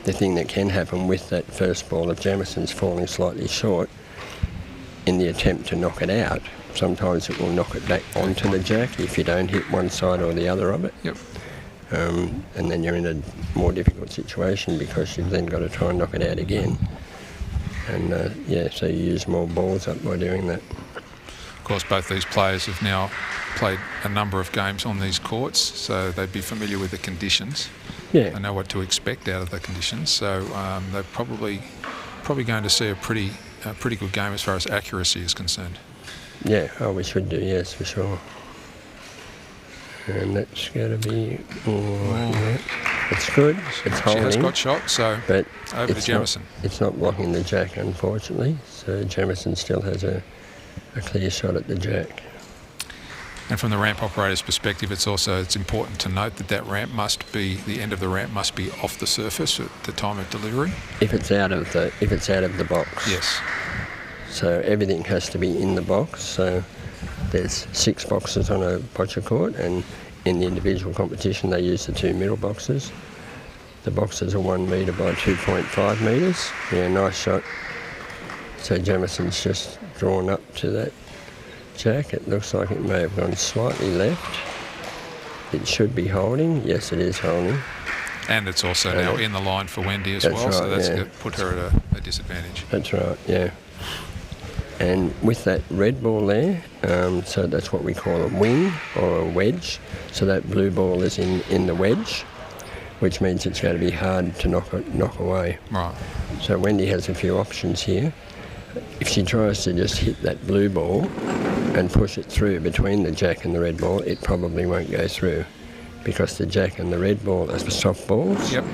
The thing that can happen with that first ball of Jamison's falling slightly short, in the attempt to knock it out, sometimes it will knock it back onto the jack if you don't hit one side or the other of it. Yep. And then you're in a more difficult situation because you've then got to try and knock it out again. And so you use more balls up by doing that. course, both these players have now played a number of games on these courts, so they'd be familiar with the conditions. Yeah. They know what to expect out of the conditions, so they're probably going to see a pretty good game as far as accuracy is concerned. Yeah, we should do, yes, for sure. And that's going to be... yeah. It's good. It's holding. She has got shot, so but over to Jamison. It's not blocking the jack, unfortunately. So Jamison still has a clear shot at the jack. And from the ramp operator's perspective, it's important to note that the end of the ramp must be off the surface at the time of delivery. If it's out of the box. Yes. So everything has to be in the box. So there's 6 boxes on a boccia court, and in the individual competition they use the 2 middle boxes. The boxes are 1 metre by 2.5 metres. Yeah, nice shot. So Jamison's just drawn up to that jack. It looks like it may have gone slightly left. It should be holding. Yes, it is holding. And it's also now in the line for Wendy as well, right, so that's yeah. going to put her at a disadvantage. That's right, yeah. And with that red ball there, so that's what we call a wing or a wedge. So that blue ball is in the wedge, which means it's going to be hard to knock away. Right. So Wendy has a few options here. If she tries to just hit that blue ball and push it through between the jack and the red ball, it probably won't go through, because the jack and the red ball are the soft balls. Yep.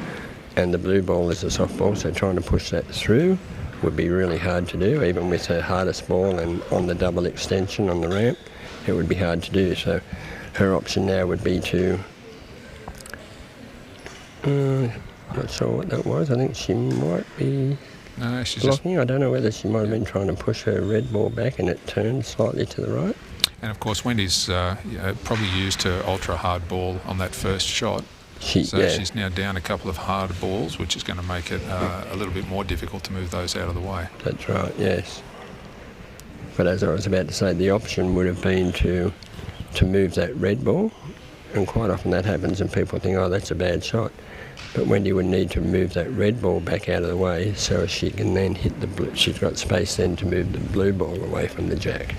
And the blue ball is a soft ball, so trying to push that through would be really hard to do. Even with her hardest ball and on the double extension on the ramp, it would be hard to do. So her option now would be to, not sure what that was. I think she might be blocking. I don't know whether she might have been trying to push her red ball back and it turned slightly to the right. And of course Wendy's probably used her ultra hard ball on that first shot. She's now down a couple of hard balls, which is going to make it a little bit more difficult to move those out of the way. That's right, yes. But as I was about to say, the option would have been to move that red ball, and quite often that happens and people think, oh, that's a bad shot. But Wendy would need to move that red ball back out of the way so she can then hit the blue. She's got space then to move the blue ball away from the jack.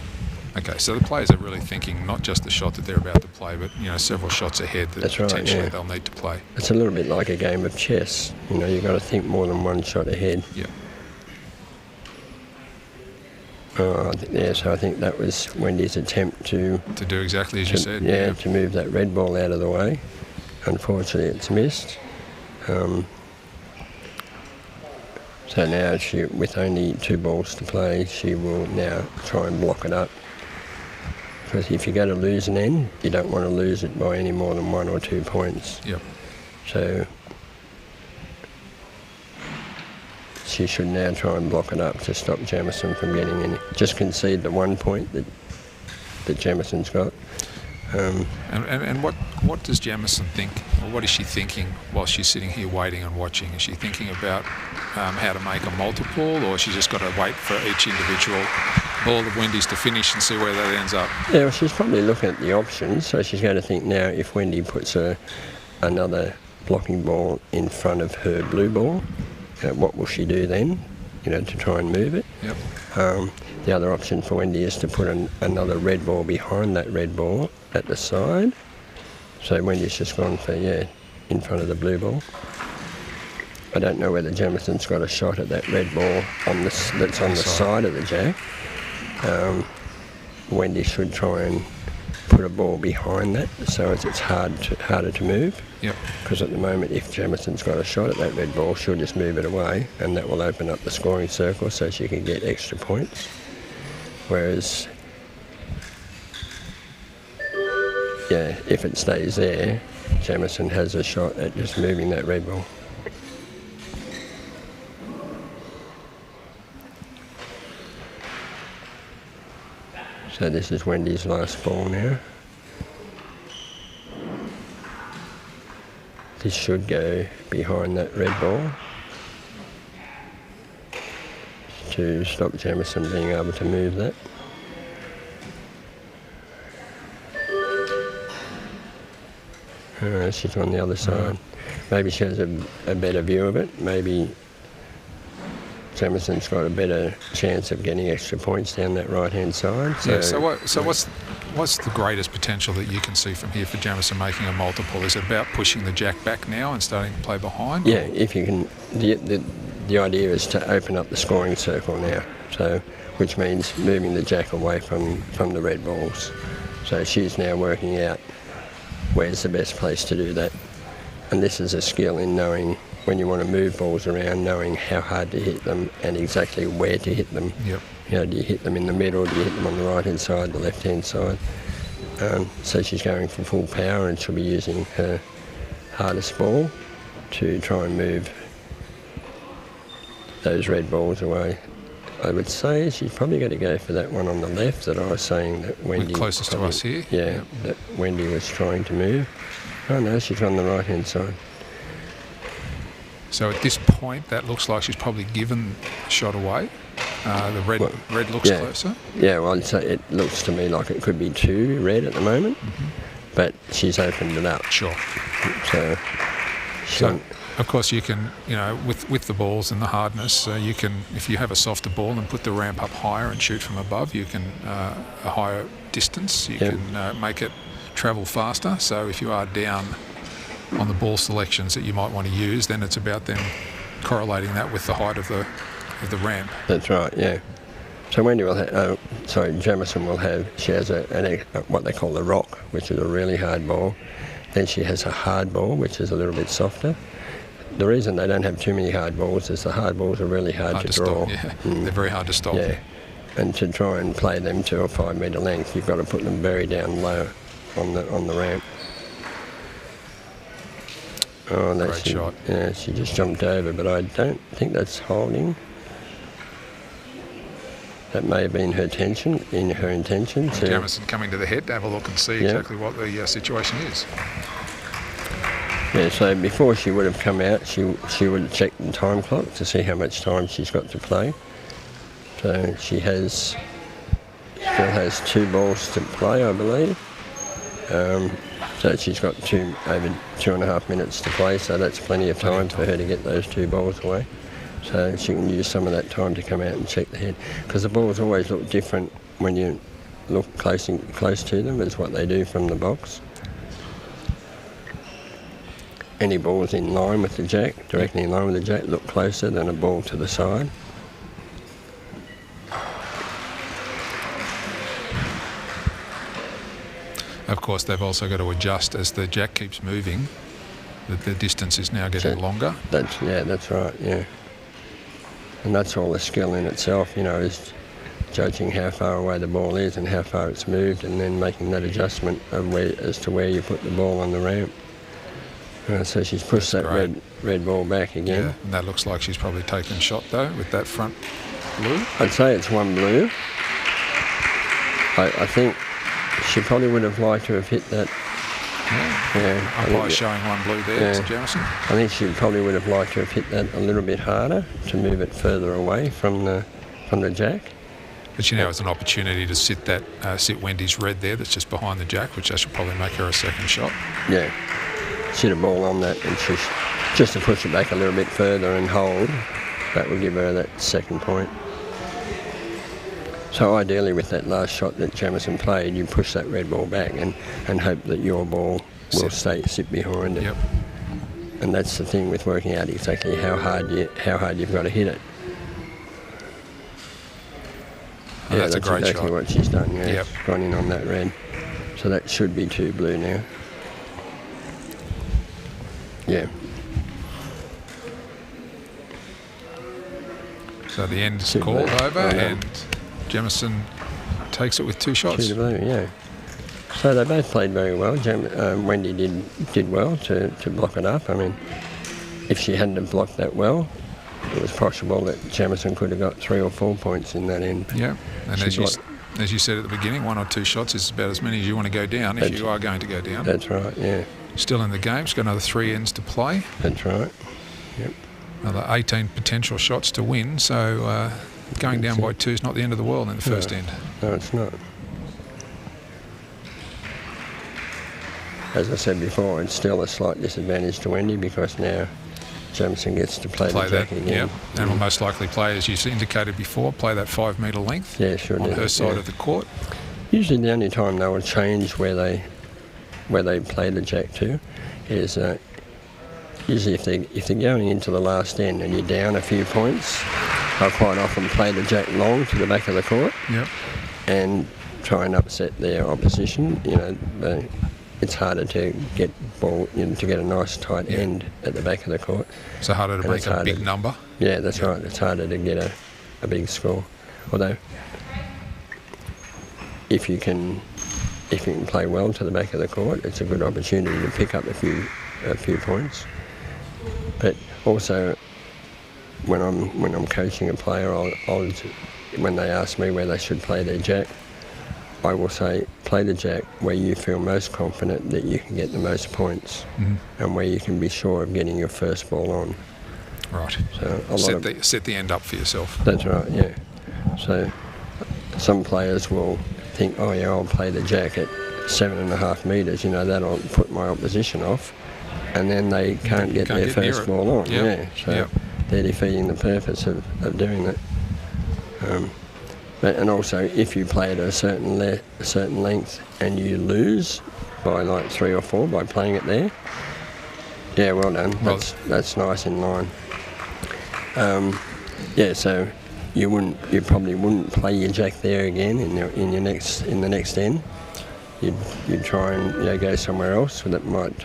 Okay, so the players are really thinking not just the shot that they're about to play, but several shots ahead that potentially they'll need to play. It's a little bit like a game of chess. You've got to think more than one shot ahead. Yeah. So I think that was Wendy's attempt to do exactly as you said. Yeah, to move that red ball out of the way. Unfortunately, it's missed. So now with only 2 balls to play, she will now try and block it up. Because if you're going to lose an end, you don't want to lose it by any more than 1 or 2 points. Yep. So she should now try and block it up to stop Jamison from getting any. Just concede the 1 point that Jamison's got. And what does Jamison think, or what is she thinking while she's sitting here waiting and watching? Is she thinking about how to make a multiple, or she's just got to wait for each individual ball of Wendy's to finish and see where that ends up? Yeah, well, she's probably looking at the options, so she's going to think now if Wendy puts another blocking ball in front of her blue ball, what will she do then, to try and move it? Yep. The other option for Wendy is to put another red ball behind that red ball at the side. So Wendy's just gone for, in front of the blue ball. I don't know whether Jamison's got a shot at that red ball that's on the side of the jack. Wendy should try and put a ball behind that so it's harder to move. Yep. Because at the moment, if Jamison's got a shot at that red ball, she'll just move it away, and that will open up the scoring circle so she can get extra points. Whereas, if it stays there, Jamison has a shot at just moving that red ball. So this is Wendy's last ball now. This should go behind that red ball to stop Jamison being able to move that. She's on the other side. Maybe she has a better view of it. Maybe Jamison's got a better chance of getting extra points down that right-hand side. So what's the greatest potential that you can see from here for Jamison making a multiple? Is it about pushing the jack back now and starting to play behind? Yeah, if you can. The idea is to open up the scoring circle now, so which means moving the jack away from the red balls. So she's now working out where's the best place to do that. And this is a skill in knowing when you want to move balls around, knowing how hard to hit them and exactly where to hit them. Yep. You know, do you hit them in the middle, do you hit them on the right-hand side, the left-hand side? So she's going for full power and she'll be using her hardest ball to try and move those red balls away. I would say she's probably going to go for that one on the left that I was saying that Wendy... Closest to us here? Yeah, Yep. that Wendy was trying to move. Oh no, she's on the right-hand side. So at this point, that looks like she's probably given a shot away. The red looks closer. Yeah, well, it looks to me like it could be 2 red at the moment, but she's opened it up. Sure. So, of course, you can, with the balls and the hardness, you can, if you have a softer ball and put the ramp up higher and shoot from above, you can a higher distance. You can make it travel faster. So if you are down on the ball selections that you might want to use, then it's about them correlating that with the height of the ramp. That's right, yeah. So Wendy will have, Jamison will have, she has what they call the rock, which is a really hard ball. Then she has a hard ball, which is a little bit softer. The reason they don't have too many hard balls is the hard balls are really hard to draw. Stop, yeah. They're very hard to stop. Yeah, and to try and play them to a 5 metre length, you've got to put them very down low on the ramp. Oh, that's Great shot. Yeah, she just jumped over, but I don't think that's holding. That may have been her intention. Jamison coming to the head to have a look and see exactly what the situation is. Yeah, so before she would have come out, she would have checked the time clock to see how much time she's got to play. So she still has 2 balls to play, I believe. So she's got over 2.5 minutes to play, so that's plenty of time for her to get those 2 balls away. So she can use some of that time to come out and check the head, because the balls always look different when you look close to them, is what they do from the box. Any balls in line with the jack, directly in line with the jack, look closer than a ball to the side. Of course, they've also got to adjust as the jack keeps moving. The distance is now getting longer. That's right, yeah. And that's all a skill in itself, is judging how far away the ball is and how far it's moved, and then making that adjustment as to where you put the ball on the ramp. So she's pushed that red ball back again. Yeah, and that looks like she's probably taken a shot though with that front blue. I'd say it's one blue. I think she probably would have liked to have hit that. Yeah. Umpire showing one blue there to Jamison. I think she probably would have liked to have hit that a little bit harder to move it further away from the jack. But it's an opportunity to sit Wendy's red there that's just behind the jack, which should probably make her a second shot. Yeah. She had a ball on that, and she's just to push it back a little bit further and hold. That would give her that second point. So ideally, with that last shot that Jamison played, you push that red ball back and hope that your ball will sit behind it. Yep. And that's the thing with working out exactly how hard you've got to hit it. Oh, that's a great exactly shot. What she's done. Yeah, Yep. She's gone in on that red. So that should be 2 blue now. Yeah. So the end is called over, and Jamison takes it with 2 shots. 2 to blue, yeah. So they both played very well. Wendy did well to block it up. I mean, if she hadn't have blocked that well, it was possible that Jamison could have got 3 or 4 points in that end. Yeah, and as you said at the beginning, 1 or 2 shots is about as many as you want to go down if you are going to go down. That's right, yeah. Still in the game, she's got another 3 ends to play. That's right, yep. Another 18 potential shots to win, so going down by 2 is not the end of the world in the first end. No, it's not. As I said before, it's still a slight disadvantage to Wendy because now Jamison gets to play the Play jack that, again. yeah. And will most likely play, as you indicated before, play that 5 metre length Yeah, sure on do, her side yeah. of the court. Usually the only time they will change where they play the jack to is usually if they're going into the last end and you're down a few points, they'll quite often play the jack long to the back of the court Yep. and try and upset their opposition. It's harder to get ball, to get a nice tight end at the back of the court. So harder to And break it's a harder- big number. Yeah, that's right. It's harder to get a big score. Although, if you can play well to the back of the court, it's a good opportunity to pick up a few points. But also, when I'm coaching a player, when they ask me where they should play their jack, I will say play the jack where you feel most confident that you can get the most points, and where you can be sure of getting your first ball on. Right. So Set the end up for yourself. That's right, yeah. So some players will think, oh yeah, I'll play the jack at 7.5 metres, that'll put my opposition off, and then they can't get their first ball on. Yep. Yeah, so they're defeating the purpose of doing that. And also, if you play at a certain length and you lose by like 3 or 4 by playing it there, yeah, well done. That's nice in line. So you probably wouldn't play your jack there again in the next end. You'd try and go somewhere else that might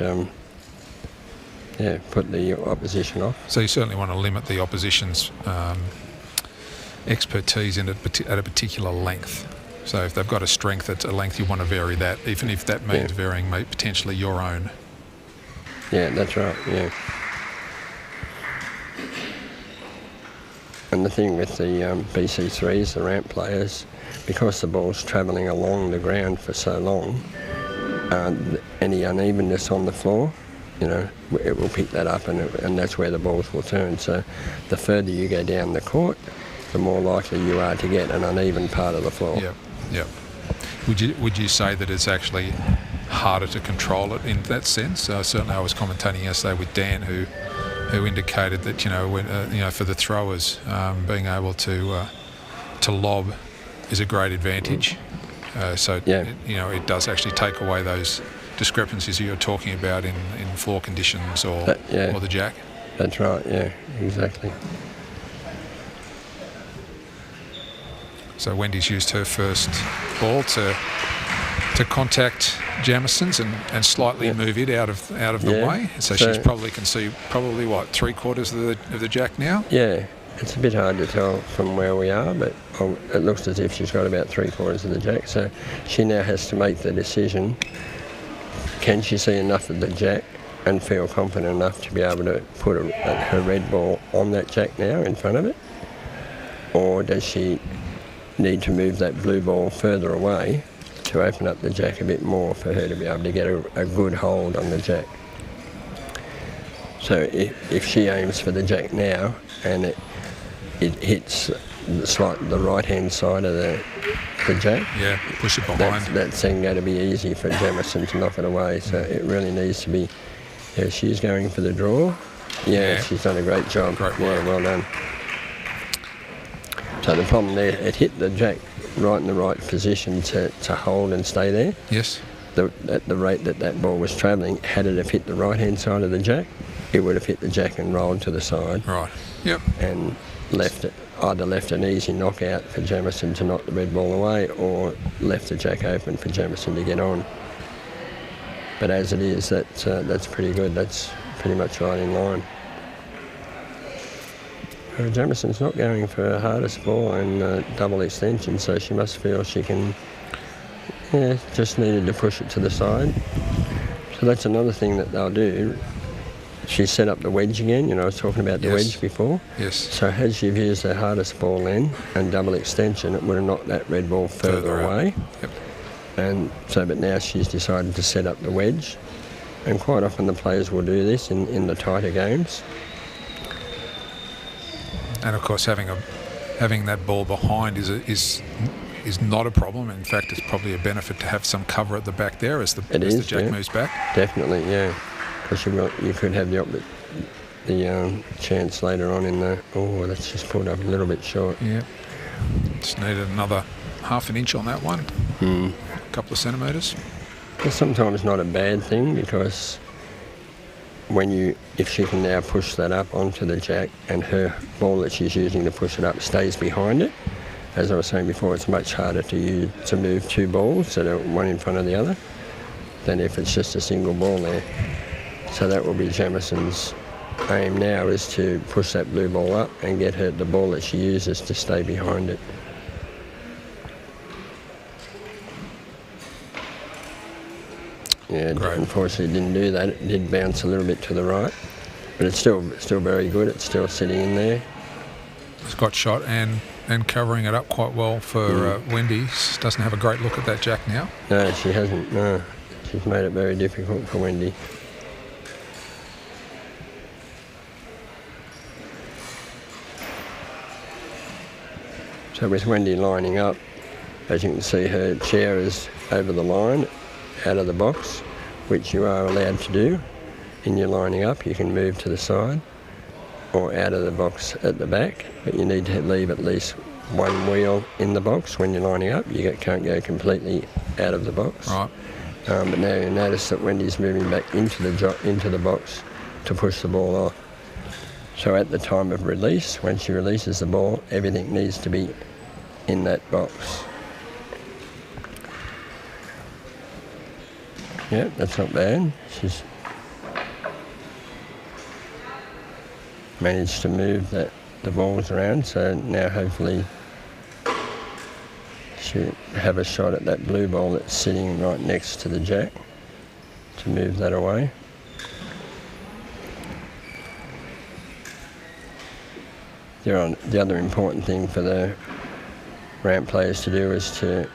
put the opposition off. So you certainly want to limit the opposition's expertise at a particular length. So if they've got a strength at a length, you want to vary that, even if that means varying potentially your own. Yeah, that's right, yeah. And the thing with the BC3s, the ramp players, because the ball's travelling along the ground for so long, any unevenness on the floor, it will pick that up, and that's where the balls will turn. So the further you go down the court, the more likely you are to get an uneven part of the floor. Yeah. Would you say that it's actually harder to control it in that sense? Certainly, I was commentating yesterday with Dan, who indicated that for the throwers, being able to lob is a great advantage. It does actually take away those discrepancies you're talking about in floor conditions or the jack. That's right. Yeah, exactly. So Wendy's used her first ball to contact Jamison's and slightly move it out of the way. So she's probably can see what, 3/4 of the jack now. Yeah, it's a bit hard to tell from where we are, but it looks as if she's got about 3/4 of the jack. So she now has to make the decision: can she see enough of the jack and feel confident enough to be able to put her red ball on that jack now in front of it, or does she need to move that blue ball further away to open up the jack a bit more for her to be able to get a good hold on the jack? So if she aims for the jack now and it hits the right-hand side of the jack, push it behind. That's then going to be easy for Jamison to knock it away. So it really needs to be. Yeah, she's going for the draw. Yeah, she's done a great job. Great work. Yeah, well done. So the problem there, it hit the jack right in the right position to hold and stay there. Yes. At the rate that ball was travelling, had it have hit the right-hand side of the jack, it would have hit the jack and rolled to the side. Right. Yep. And either left an easy knockout for Jamison to knock the red ball away, or left the jack open for Jamison to get on. But as it is, that's pretty good. That's pretty much right in line. Jamison's not going for her hardest ball and double extension, so she must feel she can, just needed to push it to the side. So that's another thing that they'll do. She set up the wedge again, I was talking about the wedge before. Yes. So had she used her hardest ball then and double extension, it would have knocked that red ball further away. Yep. And so, but now she's decided to set up the wedge. And quite often the players will do this in the tighter games. And of course, having that ball behind is not a problem. In fact, it's probably a benefit to have some cover at the back there as the jack moves back. Definitely, yeah. Because you could have the chance later on in the... Oh, that's just pulled up a little bit short. Yeah. Just needed another half an inch on that one. A couple of centimetres. It's sometimes not a bad thing, because if she can now push that up onto the jack and her ball that she's using to push it up stays behind it, as I was saying before, it's much harder to move two balls that are one in front of the other than if it's just a single ball there. So that will be Jamison's aim now, is to push that blue ball up and get the ball that she uses to stay behind it. Yeah, Great. Unfortunately it didn't do that. It did bounce a little bit to the right, but it's still very good. It's still sitting in there. It's got shot and covering it up quite well for Wendy. Doesn't have a great look at that jack now. No, she hasn't. No, she's made it very difficult for Wendy. So with Wendy lining up, as you can see, her chair is over the line, out of the box, which you are allowed to do in your lining up. You can move to the side or out of the box at the back, but you need to leave at least one wheel in the box when you're lining up. You can't go completely out of the box. Right. But now you notice that Wendy's moving back into the box to push the ball off. So at the time of release, when she releases the ball, everything needs to be in that box. Yeah, that's not bad. She's managed to move the balls around, so now hopefully she'll have a shot at that blue ball that's sitting right next to the jack to move that away. The other important thing for the ramp players to do is to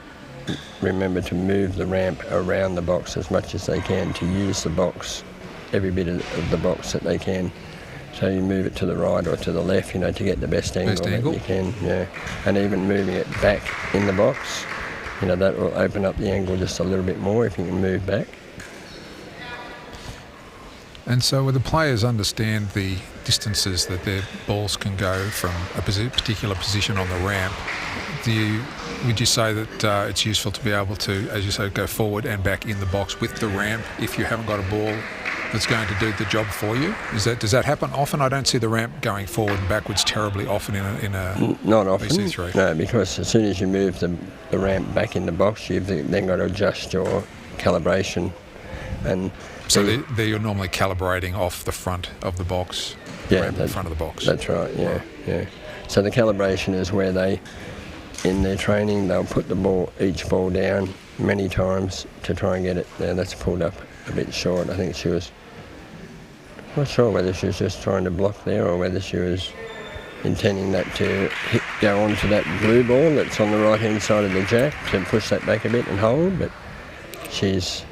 remember to move the ramp around the box as much as they can, to use the box, every bit of the box that they can. So you move it to the right or to the left, to get the best angle that you can. Yeah, and even moving it back in the box, that will open up the angle just a little bit more if you can move back. And so would the players understand the distances that their balls can go from a particular position on the ramp? Would you say that it's useful to be able to, as you say, go forward and back in the box with the ramp if you haven't got a ball that's going to do the job for you? Does that happen often? I don't see the ramp going forward and backwards terribly often in a Not often. BC3. No, because as soon as you move the ramp back in the box, you've then got to adjust your calibration. And so you're normally calibrating off the front of the box, ramp in front of the box. That's right, yeah. So the calibration is where in their training, they'll put each ball down many times to try and get it. Now that's pulled up a bit short. I think she was... Not sure whether she was just trying to block there or whether she was intending that to go onto that blue ball that's on the right-hand side of the jack to push that back a bit and hold, but she's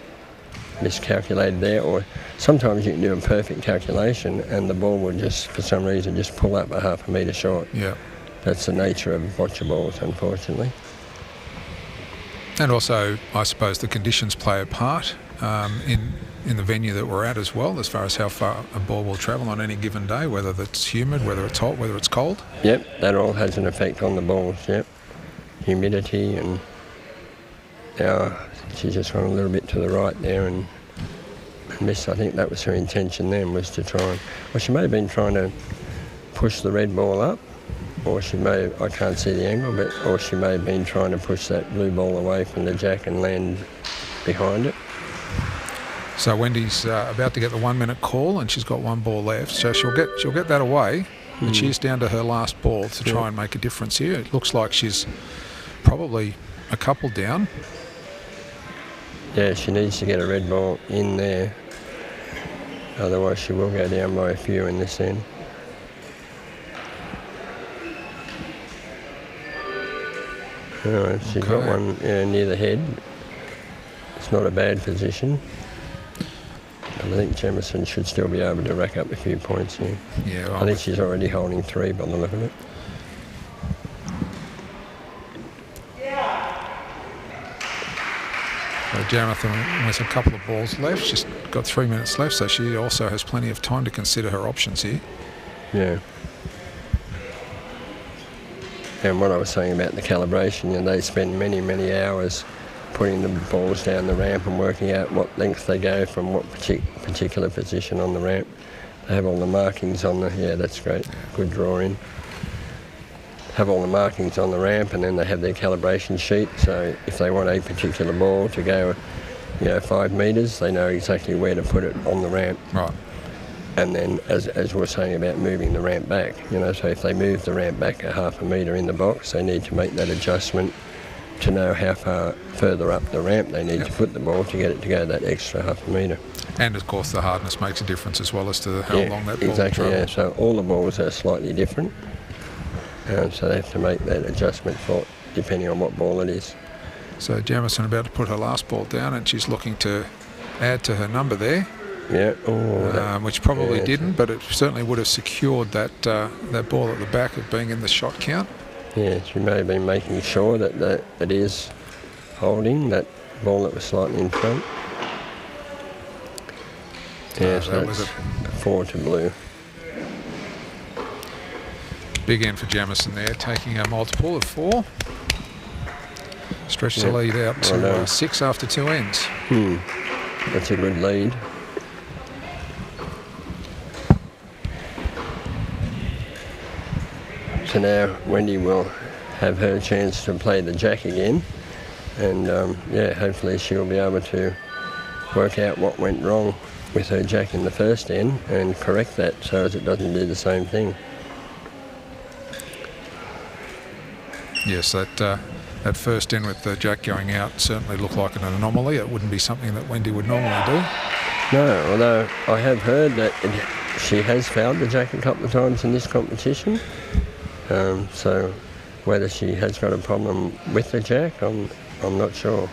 miscalculated there. Or sometimes you can do a perfect calculation and the ball will just, for some reason, just pull up a half a metre short. Yeah. That's the nature of boccia balls, unfortunately. And also, I suppose the conditions play a part in the venue that we're at as well, as far as how far a ball will travel on any given day, whether it's humid, whether it's hot, whether it's cold. Yep, that all has an effect on the balls, yep. Humidity and... she just went a little bit to the right there and missed. I think that was her intention then, was to try and... Well, she may have been trying to push the red ball up, or she may have, I can't see the angle, or she may have been trying to push that blue ball away from the jack and land behind it. So Wendy's about to get the 1 minute call, and she's got one ball left, so she'll get that away. But she's down to her last ball to try and make a difference here. It looks like she's probably a couple down. Yeah, she needs to get a red ball in there, otherwise she will go down by a few in this end. Alright, she's got one near the head. It's not a bad position. And I think Jamison should still be able to rack up a few points here. Yeah, well, I think she's already holding 3 by the look of it. So Jonathan with a couple of balls left. She's got 3 minutes left, so she also has plenty of time to consider her options here. Yeah. And what I was saying about the calibration, they spend many, many hours putting the balls down the ramp and working out what length they go from what particular position on the ramp. They have all the markings on the, yeah, that's great, good drawing. Have all the markings on the ramp, and then they have their calibration sheet, so if they want a particular ball to go 5 metres, they know exactly where to put it on the ramp. Right. And then, as we're saying about moving the ramp back, so if they move the ramp back a half a metre in the box, they need to make that adjustment to know how far further up the ramp they need to put the ball to get it to go that extra half a metre. And of course the hardness makes a difference as well as to how long that ball exactly, travels. So all the balls are slightly different, so they have to make that adjustment for depending on what ball it is. So Jamison about to put her last ball down, and she's looking to add to her number there. Yeah, which probably didn't, but it certainly would have secured that that ball at the back of being in the shot count. Yeah, she may have been making sure that it is holding that ball that was slightly in front. Yeah, so that was a 4 to blue. Big end for Jamison there, taking a multiple of 4. Stretch the lead out to 6 after 2 ends. That's a good lead. So now Wendy will have her chance to play the jack again, and hopefully she'll be able to work out what went wrong with her jack in the first end and correct that so as it doesn't do the same thing. Yes, that first end with the jack going out certainly looked like an anomaly. It wouldn't be something that Wendy would normally do. No, although I have heard that she has fouled the jack a couple of times in this competition. So whether she has got a problem with the jack, I'm not sure.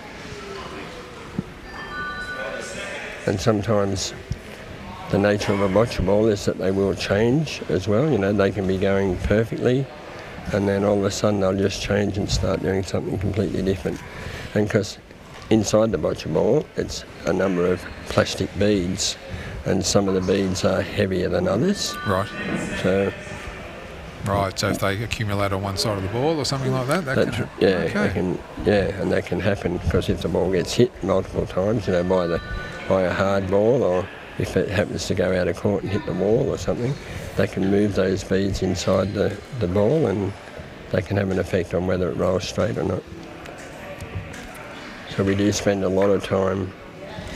And sometimes the nature of a boccia ball is that they will change as well. They can be going perfectly, and then all of a sudden they'll just change and start doing something completely different. And because inside the boccia ball, it's a number of plastic beads, and some of the beads are heavier than others. Right. So if they accumulate on one side of the ball or something like that, and that can happen because if the ball gets hit multiple times, by a hard ball, or if it happens to go out of court and hit the wall or something, they can move those beads inside the ball, and they can have an effect on whether it rolls straight or not. So we do spend a lot of time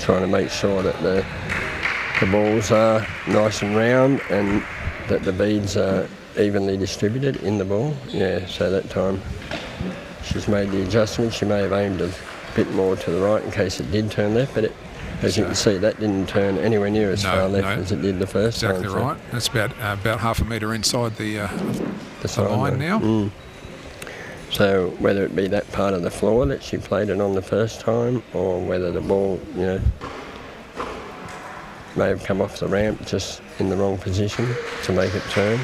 trying to make sure that the balls are nice and round and that the beads are evenly distributed in the ball. Yeah, so that time she's made the adjustment. She may have aimed a bit more to the right in case it did turn left, but as you can see, that didn't turn anywhere near as far left as it did the first time. Exactly right. That's about half a metre inside the line now. So whether it be that part of the floor that she played it on the first time, or whether the ball, may have come off the ramp just in the wrong position to make it turn.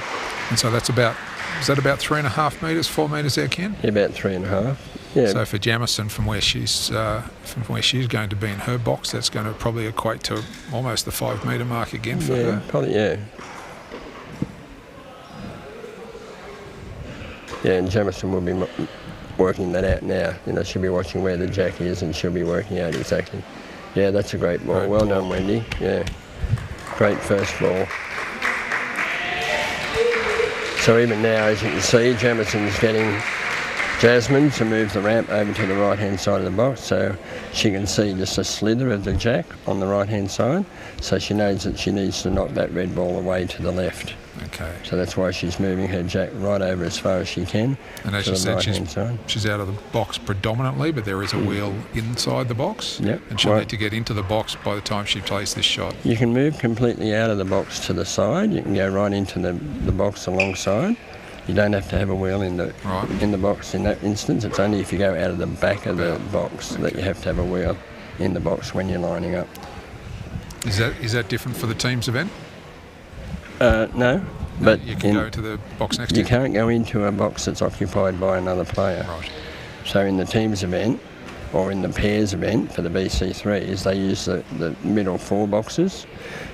And so is that about 3.5 metres, 4 metres there, Ken? Yeah, about 3.5. Yeah. So for Jamison, from where she's going to be in her box, that's going to probably equate to almost the 5 metre mark again for her. Probably, yeah. Yeah, and Jamison will be working that out now. She'll be watching where the jack is, and she'll be working out exactly. Yeah, that's a great ball. Well done, Wendy. Yeah, great first ball. So even now, as you can see, Jamison's getting Jasmine to move the ramp over to the right-hand side of the box, so she can see just a slither of the jack on the right-hand side, so she knows that she needs to knock that red ball away to the left. Okay. So that's why she's moving her jack right over as far as she can. And as you said, she's out of the box predominantly, but there is a wheel inside the box. Yep. And she'll need to get into the box by the time she plays this shot. You can move completely out of the box to the side. You can go right into the box alongside. You don't have to have a wheel in the box in that instance. It's only if you go out of the back of the box that you have to have a wheel in the box when you're lining up. Is that different for the teams event? No, but you can go to the box next to you. You can't go into a box that's occupied by another player. Right. So in the teams event, or in the pairs event for the BC3s, they use the middle 4 boxes.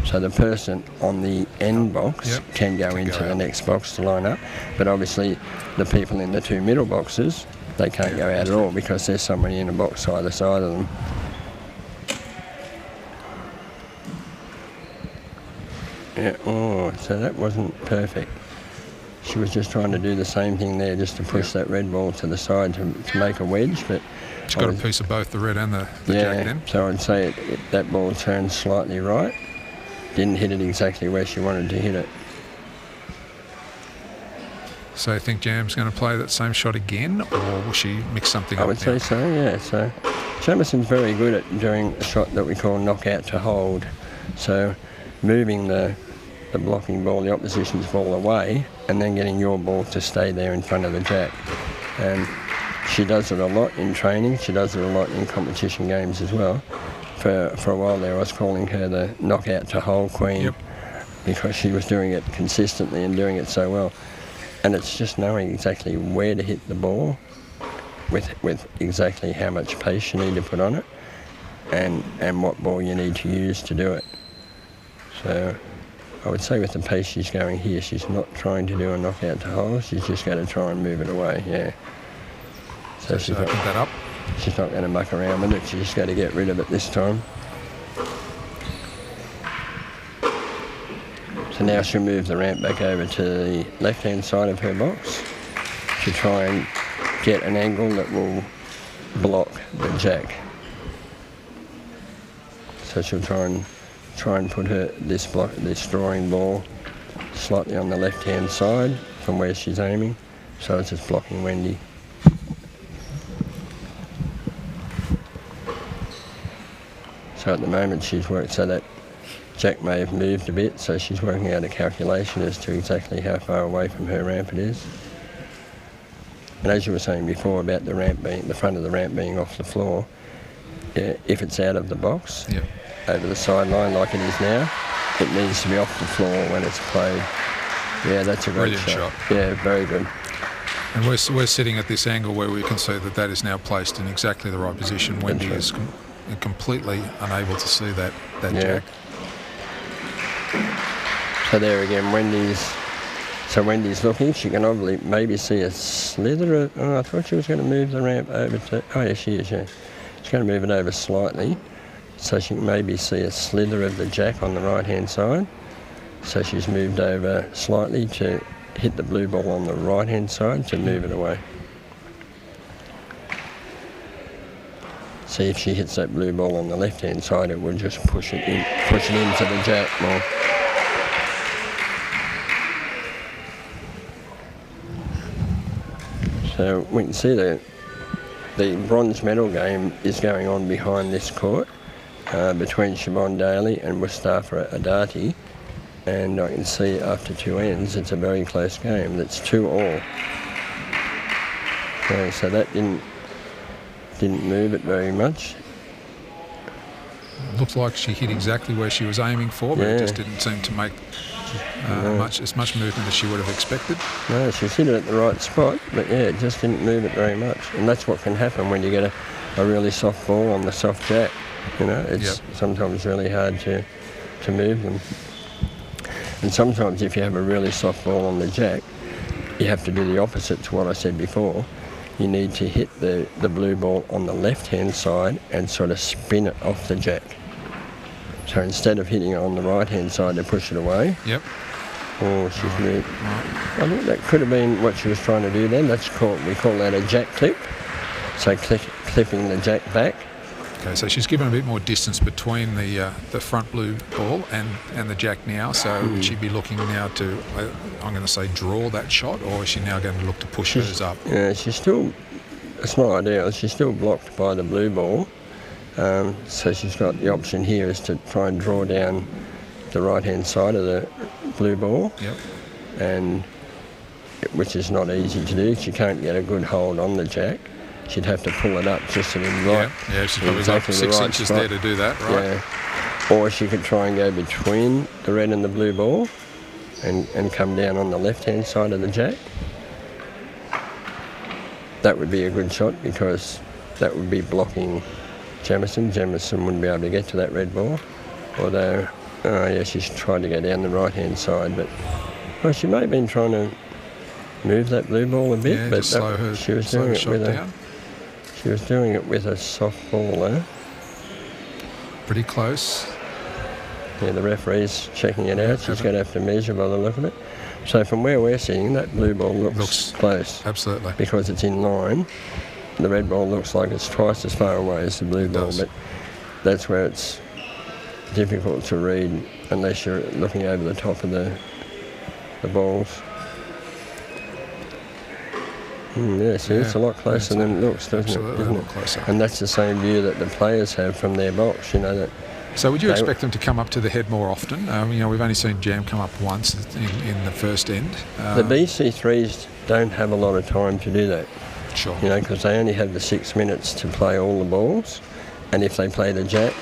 So the person on the end box can go into the next box to line up. But obviously the people in the 2 middle boxes, they can't go out at all because there's somebody in a box either side of them. Yeah, oh, so that wasn't perfect. She was just trying to do the same thing there, just to push that red ball to the side to make a wedge, but She's got a piece of both the red and the jack then. So I'd say that ball turned slightly right. Didn't hit it exactly where she wanted to hit it. So you think Jam's going to play that same shot again, or will she mix something up? I would say so, yeah. So Jamison's very good at doing a shot that we call knockout to hold. So moving the blocking ball, the opposition's ball away, and then getting your ball to stay there in front of the jack. And she does it a lot in training. She does it a lot in competition games as well. For a while there, I was calling her the knockout to hole queen because she was doing it consistently and doing it so well. And it's just knowing exactly where to hit the ball with exactly how much pace you need to put on it and what ball you need to use to do it. So I would say with the pace she's going here, she's not trying to do a knockout to hole. She's just going to try and move it away, yeah. So she's not, that up. She's not going to muck around with it. She's just going to get rid of it this time. So now she'll move the ramp back over to the left-hand side of her box to try and get an angle that will block the jack. So she'll try and put this drawing ball slightly on the left-hand side from where she's aiming, so it's just blocking Wendy. So at the moment she's worked so that jack may have moved a bit, so she's working out a calculation as to exactly how far away from her ramp it is. And as you were saying before about the front of the ramp being off the floor, if it's out of the box, over the sideline like it is now, it needs to be off the floor when it's played. Yeah, that's a great shot. Yeah, very good. And we're sitting at this angle where we can see that is now placed in exactly the right position. Wendy is completely unable to see that jack. So there again, Wendy's looking. She can obviously maybe see a slither of... Oh, I thought she was going to move the ramp over to... Oh, yeah, she is, yeah. She's going to move it over slightly, so she can maybe see a slither of the jack on the right-hand side. So she's moved over slightly to hit the blue ball on the right-hand side to move it away. See if she hits that blue ball on the left-hand side, it will just push it into the jack more. So we can see the bronze medal game is going on behind this court between Siobhan Daly and Mustafa Adati, and I can see after 2 ends it's a very close game. That's 2-all. Okay, so that didn't move it very much. It looked like she hit exactly where she was aiming for, but it just didn't seem to make as much movement as she would have expected. No, she's hit it at the right spot, but yeah, it just didn't move it very much. And that's what can happen when you get a really soft ball on the soft jack. You know, it's sometimes really hard to move them. And sometimes if you have a really soft ball on the jack, you have to do the opposite to what I said before. You need to hit the blue ball on the left-hand side and sort of spin it off the jack. So instead of hitting it on the right-hand side to push it away, or she's moved. I think that could have been what she was trying to do then. We call that a jack clip. So clipping the jack back. Okay, so she's given a bit more distance between the front blue ball and the jack now. So would she be looking now to, I'm going to say, draw that shot, or is she now going to look to push hers up? Yeah, it's not ideal. She's still blocked by the blue ball. So she's got the option here is to try and draw down the right-hand side of the blue ball. And which is not easy to do. She can't get a good hold on the jack. She'd have to pull it up just in the right. Yeah, she's probably got 6 inches there to do that, right? Yeah. Or she could try and go between the red and the blue ball and come down on the left-hand side of the jack. That would be a good shot because that would be blocking Jamison. Jamison wouldn't be able to get to that red ball, although, she's tried to go down the right-hand side, but she may have been trying to move that blue ball a bit, but she was doing it with a soft ball there. Pretty close. Yeah, the referee's checking it out. She's going to have to measure by the look of it. So from where we're sitting, that blue ball looks close. Absolutely. Because it's in line. The red ball looks like it's twice as far away as the blue ball, but that's where it's difficult to read unless you're looking over the top of the balls. It's a lot closer than it looks, doesn't it? Isn't it? Closer. And that's the same view that the players have from their box, that. So would you expect them to come up to the head more often? We've only seen Jam come up once in the first end. The BC3s don't have a lot of time to do that. Sure. Because they only have the 6 minutes to play all the balls, and if they play the jack,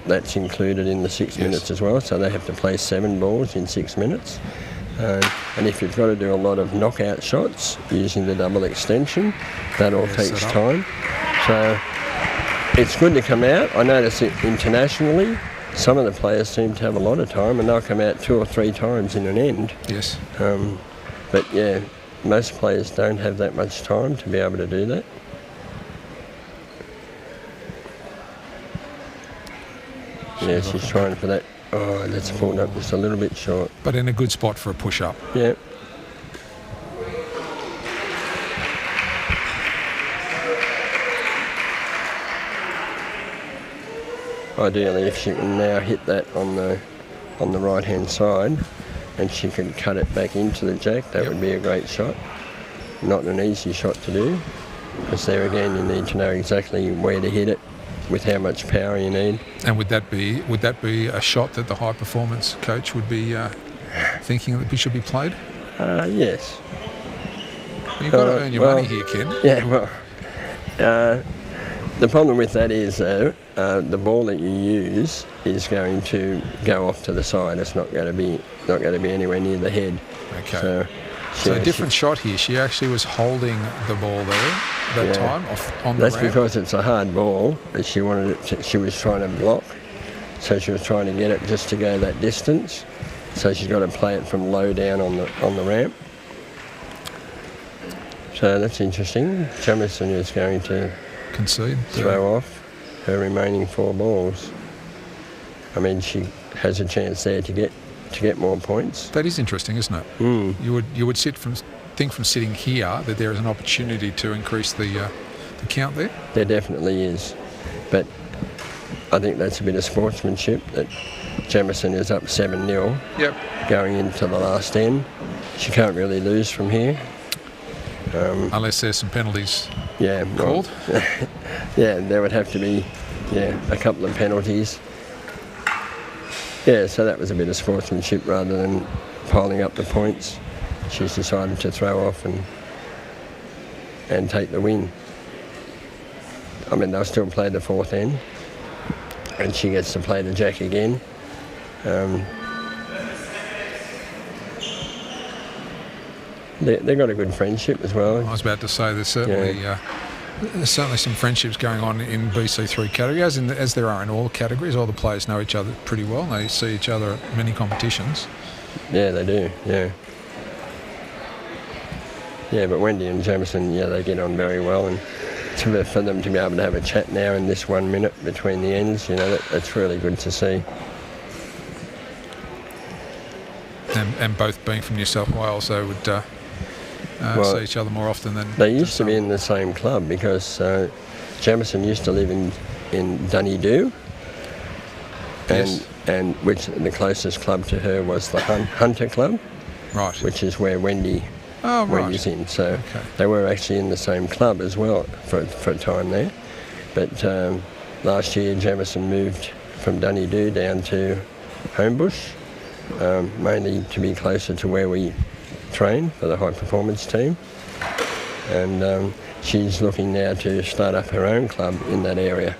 that's included in the 6 minutes as well, so they have to play 7 balls in 6 minutes. And if you've got to do a lot of knockout shots using the double extension, that all takes time. So it's good to come out. I notice it internationally, some of the players seem to have a lot of time, and they'll come out 2 or 3 times in an end. Yes. But yeah, most players don't have that much time to be able to do that. Yeah, she's trying for that. Oh, that's pulled up just a little bit short. But in a good spot for a push-up. Yeah. Ideally, if she can now hit that on the right-hand side, and she can cut it back into the jack, that would be a great shot. Not an easy shot to do, because there again you need to know exactly where to hit it, with how much power you need. And would that be a shot that the high performance coach would be thinking that should be played? Yes. You've got to earn your money here, Ken. Yeah, well, the problem with that is the ball that you use is going to go off to the side. It's not going to be anywhere near the head. Okay. So a different shot here. She actually was holding the ball there that time on the ramp. That's because it's a hard ball, and she wanted it. She was trying to block, so she was trying to get it just to go that distance. So she's got to play it from low down on the ramp. So that's interesting. Jamison is going to concede, throw off her remaining 4 balls. I mean, she has a chance there to get more points. That is interesting, isn't it? You would think from sitting here that there is an opportunity to increase the count there. There definitely is, but I think that's a bit of sportsmanship that Jamison is up 7-0. Yep. Going into the last end, she can't really lose from here. Unless there's some penalties. Yeah. Called. Yeah, there would have to be a couple of penalties. Yeah, so that was a bit of sportsmanship rather than piling up the points. She's decided to throw off and take the win. I mean, they'll still play the 4th end, and she gets to play the jack again. They've got a good friendship as well. I was about to say there's certainly some friendships going on in BC3 category, as there are in all categories. All the players know each other pretty well. They see each other at many competitions. Yeah, they do, yeah. Yeah, but Wendy and Jamison, they get on very well. And for them to be able to have a chat now in this 1 minute between the ends, that's really good to see. And both being from New South Wales, they would see each other more often than... They used to be in the same club because Jamison used to live in Dunedoo, and which the closest club to her was the Hunter Club, right? Which is where Wendy's in. So they were actually in the same club as well for a time there. But last year Jamison moved from Dunedoo down to Homebush, mainly to be closer to where we train for the high performance team, and she's looking now to start up her own club in that area.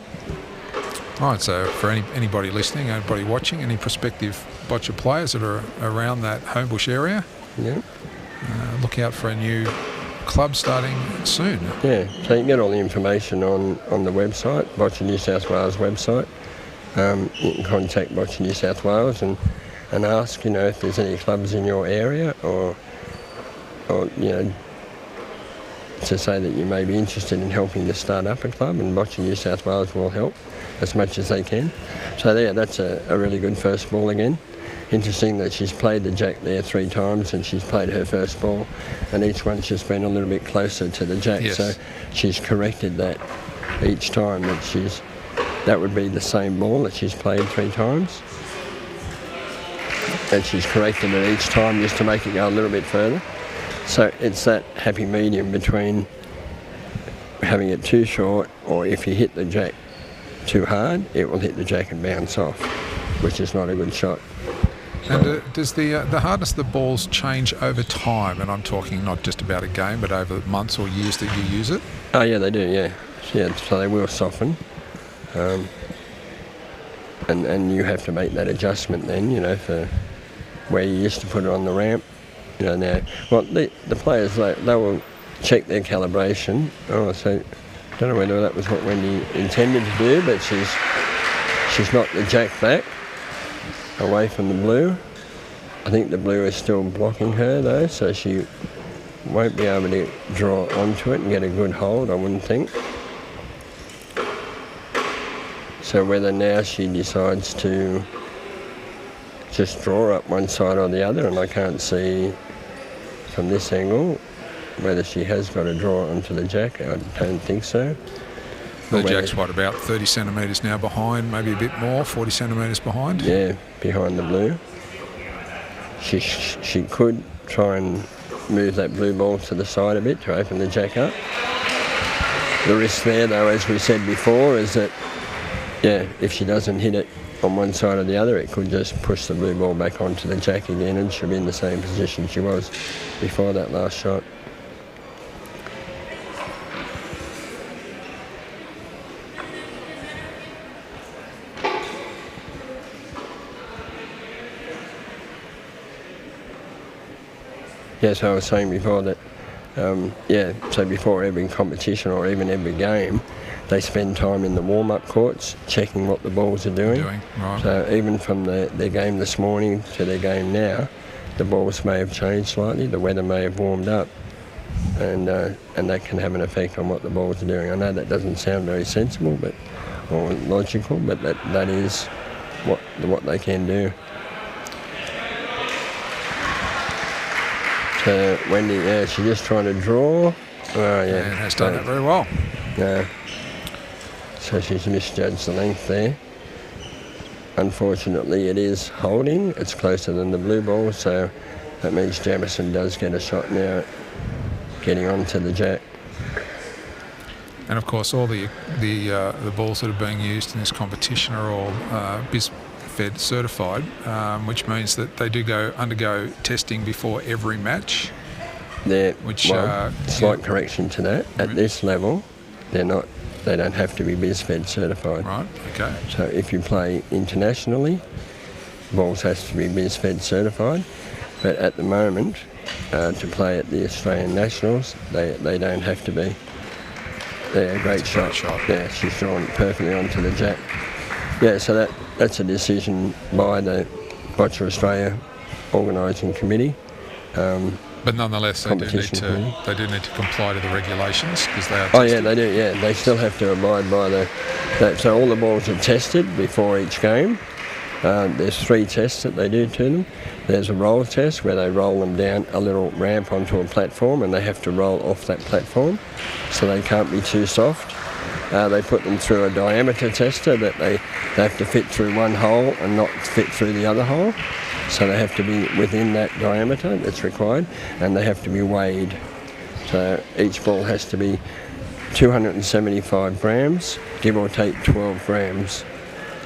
Right, so for anybody listening, anybody watching, any prospective boccia players that are around that Homebush area, look out for a new club starting soon. Yeah, so you can get all the information on the website, Boccia New South Wales website. You can contact Boccia New South Wales and ask, if there's any clubs in your area or to say that you may be interested in helping to start up a club, and Boccia New South Wales will help as much as they can. So yeah, that's a really good first ball again. Interesting that she's played the jack there 3 times and she's played her first ball, and each one she's been a little bit closer to the jack. Yes. So she's corrected that each time that would be the same ball that she's played 3 times. And she's corrected it each time just to make it go a little bit further. So it's that happy medium between having it too short, or if you hit the jack too hard, it will hit the jack and bounce off, which is not a good shot. And does the hardness of the balls change over time? And I'm talking not just about a game, but over months or years that you use it? Oh yeah, they do, yeah. Yeah, so they will soften. And you have to make that adjustment then, for where you used to put it on the ramp. Now, well, the players, they will check their calibration. Oh, so I don't know whether that was what Wendy intended to do, but she's knocked the jack back away from the blue. I think the blue is still blocking her though, so she won't be able to draw onto it and get a good hold, I wouldn't think. So whether now she decides to just draw up one side or the other, and I can't see from this angle whether she has got a draw onto the jack. I don't think so. The jack's about 30 centimetres now behind, maybe a bit more, 40 centimetres behind? Yeah, behind the blue. She could try and move that blue ball to the side a bit to open the jack up. The risk there, though, as we said before, is that, if she doesn't hit it on one side or the other, it could just push the blue ball back onto the jack again, and she'll be in the same position she was before that last shot. Yeah, so I was saying before that, so before every competition or even every game, they spend time in the warm-up courts checking what the balls are doing. Right. So even from their game this morning to their game now, the balls may have changed slightly, the weather may have warmed up, and that can have an effect on what the balls are doing. I know that doesn't sound very sensible or logical, but that is what they can do. So Wendy, she's just trying to draw. And has done that very well. Yeah. So she's misjudged the length there. Unfortunately, it is holding. It's closer than the blue ball, so that means Jamieson does get a shot now, getting onto the jack. And of course, all the balls that are being used in this competition are all BizFed certified, which means that they do undergo testing before every match. Slight correction to that. At this level, they're not. They don't have to be BizFed certified. Right. Okay. So if you play internationally, balls has to be BizFed certified. But at the moment, to play at the Australian Nationals, they don't have to be. They're a great shot. Yeah, she's drawn perfectly onto the jack. Yeah, so that's a decision by the Boccia Australia organising committee. But nonetheless, they do need to comply to the regulations because they are tested. Oh yeah, they do. Yeah, they still have to abide by that. So all the balls are tested before each game. There's 3 tests that they do to them. There's a roll test where they roll them down a little ramp onto a platform, and they have to roll off that platform, so they can't be too soft. They put them through a diameter tester that they have to fit through one hole and not fit through the other hole. So they have to be within that diameter that's required, and they have to be weighed. So each ball has to be 275 grams, give or take 12 grams.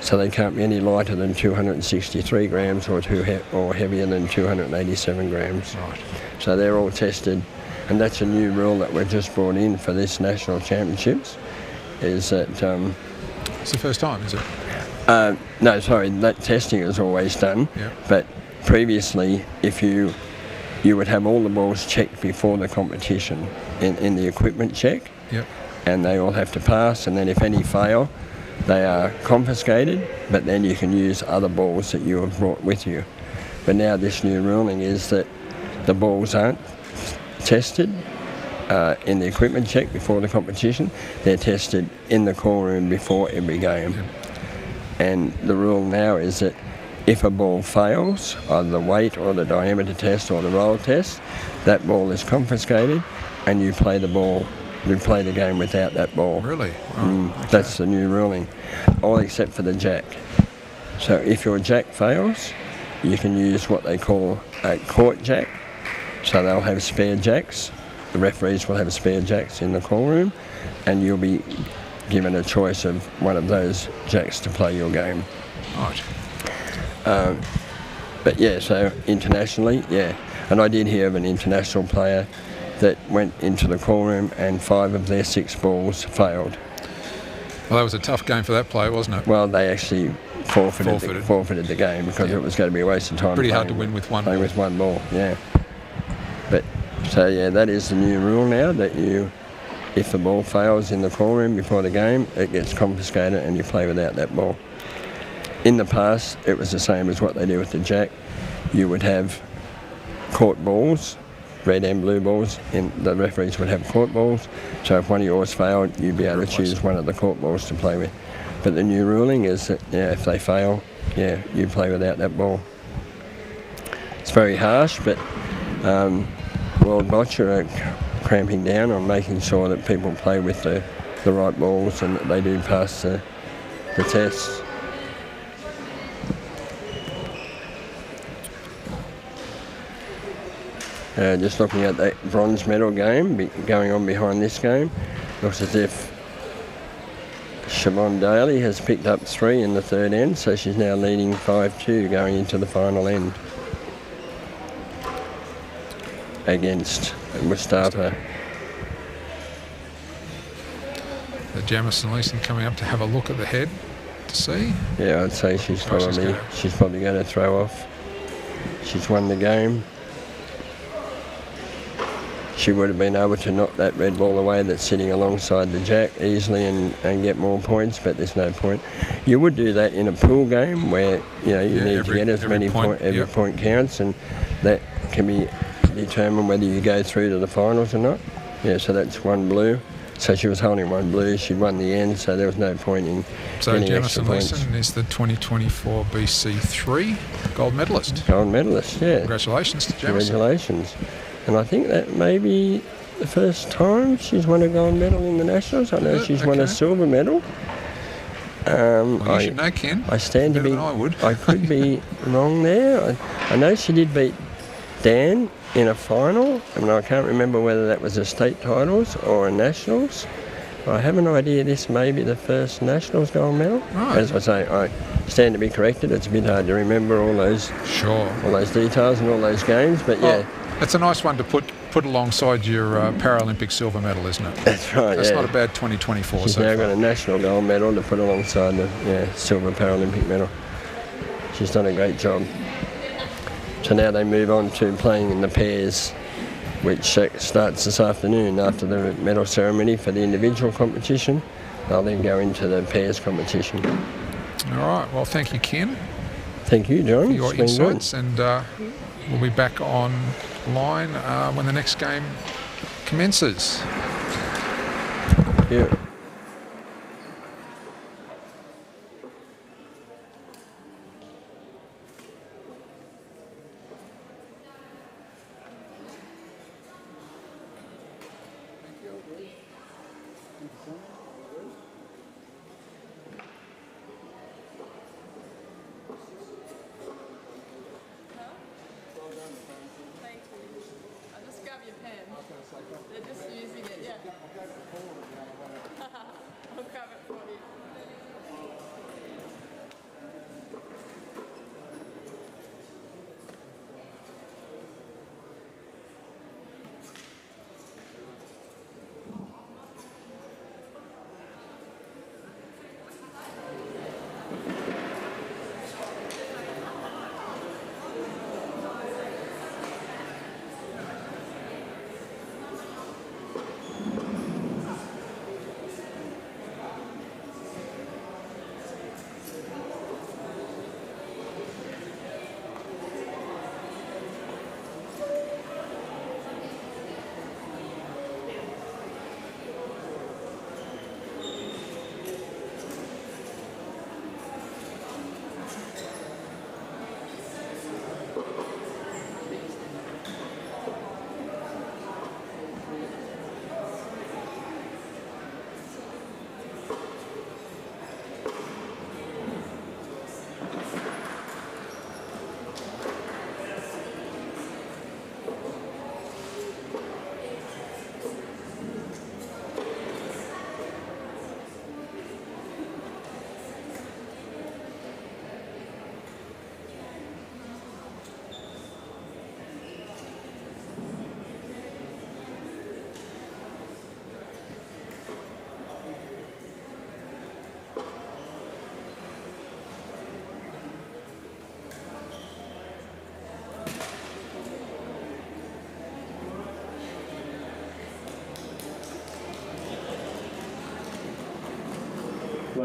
So they can't be any lighter than 263 grams or heavier than 287 grams. Right. So they're all tested, and that's a new rule that we've just brought in for this national championships, is that... it's the first time, is it? No, sorry, that testing is always done. Yeah. But previously, if you you would have all the balls checked before the competition in the equipment check. Yep. And they all have to pass, and then if any fail, they are confiscated, but then you can use other balls that you have brought with you. But now this new ruling is that the balls aren't tested in the equipment check before the competition. They're tested in the call room before every game. Yep. And the rule now is that if a ball fails, either the weight or the diameter test or the roll test, that ball is confiscated and you play the game without that ball. Really? Oh, okay. That's the new ruling, all except for the jack. So if your jack fails, you can use what they call a court jack. So they'll have spare jacks. The referees will have spare jacks in the call room, and you'll be given a choice of one of those jacks to play your game. Right. But yeah, so internationally, yeah. And I did hear of an international player that went into the call room and 5 of their 6 balls failed. Well, that was a tough game for that player, wasn't it? Well, they actually forfeited the game because it was going to be a waste of time. Pretty hard to win with one ball. With one ball, yeah. But so yeah, that is the new rule now, that if the ball fails in the call room before the game, it gets confiscated and you play without that ball. In the past, it was the same as what they do with the jack. You would have court balls, red and blue balls, and the referees would have court balls. So if one of yours failed, you'd be able to choose one of the court balls to play with. But the new ruling is that if they fail, you play without that ball. It's very harsh, but World Boccia are cramping down on making sure that people play with the right balls and that they do pass the tests. Just looking at that bronze medal game going on behind this game, looks as if Siobhan Daly has picked up 3 in the third end, so she's now leading 5-2 going into the final end against Mustafa. The Jamison Leeson coming up to have a look at the head to see. Yeah, I'd say she's probably going to throw off. She's won the game. She would have been able to knock that red ball away that's sitting alongside the jack easily and get more points, but there's no point. You would do that in a pool game where you need to get as many points. Every point counts, and that can be determined whether you go through to the finals or not. Yeah, so that's 1 blue. So she was holding 1 blue. She won the end, so there was no point in getting extra points. So Jamison Leeson is the 2024 BC3 gold medalist. Gold medalist, yeah. Congratulations to Jamison. Congratulations. And I think that may be the first time she's won a gold medal in the Nationals. I know she's won a silver medal. Well, you should know, Ken. I stand to be. I would. I could be wrong there. I know she did beat Dan in a final. I mean, I can't remember whether that was a state titles or a Nationals. But I have an idea this may be the first Nationals gold medal. Right. As I say, I stand to be corrected. It's a bit hard to remember all those details and all those games, but yeah. It's a nice one to put alongside your Paralympic silver medal, isn't it? That's right. That's not a bad 2024. She's now got a national gold medal to put alongside the silver Paralympic medal. She's done a great job. So now they move on to playing in the pairs, which starts this afternoon after the medal ceremony for the individual competition. They'll then go into the pairs competition. All right. Well, thank you, Ken. Thank you, John. For your insights, and we'll be back online when the next game commences. Yeah.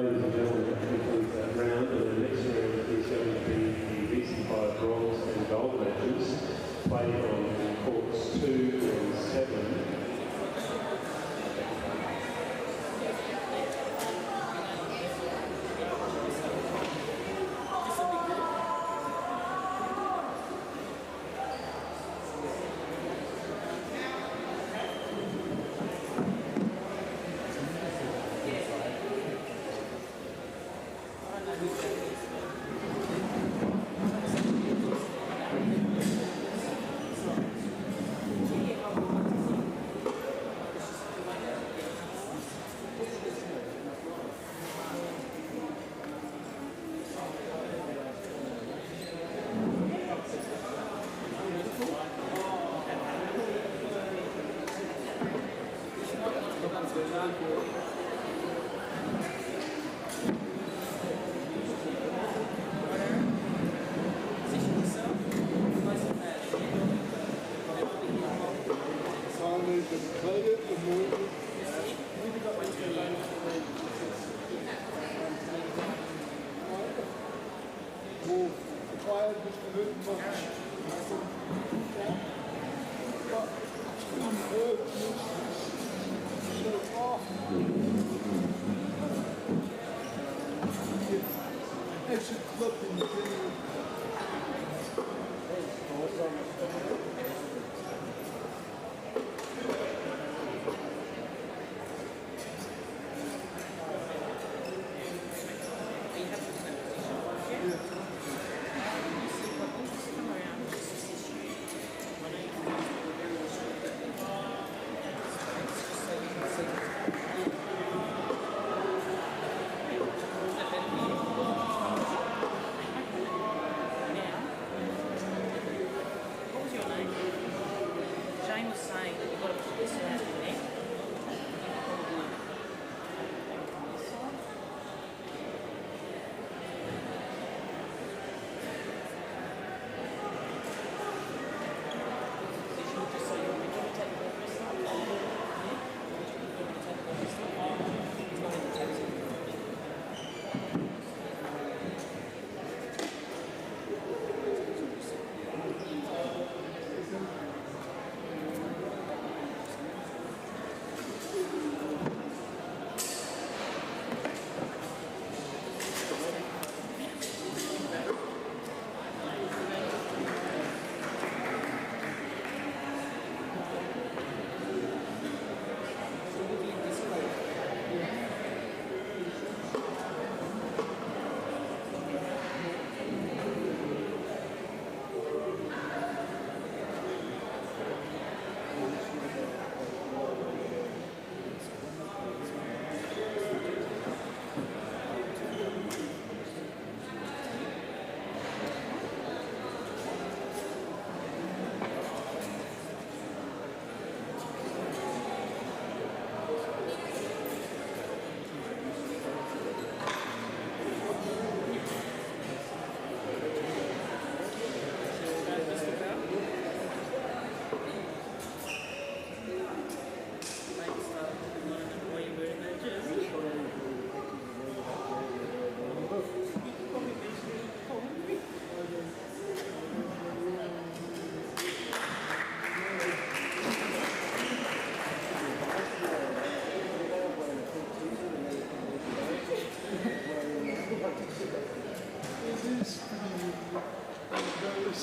ladies and gentlemen, that concludes that round, and the next round is going to be the BC5 bronze and gold matches played on courts 2 and 7.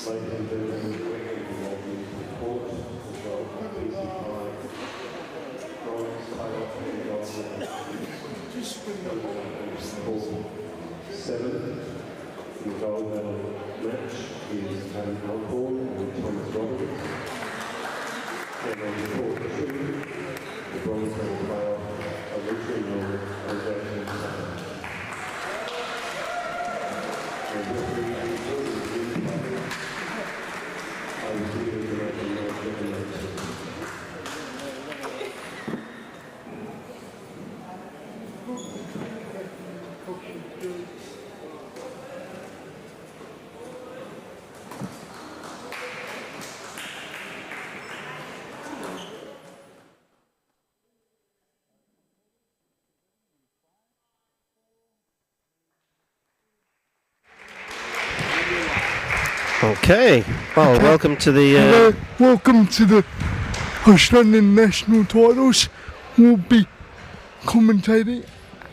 Ladies and gentlemen, we're going to involve you in court as well for BC5 bronze title and gold. 7, the gold medal match is Adam Alcorn and Thomas Roberts. And on court 2, the bronze medal playoff of Richard Alexander. Okay. Well, welcome to the. Hello, welcome to the Australian National Titles. We'll be commentating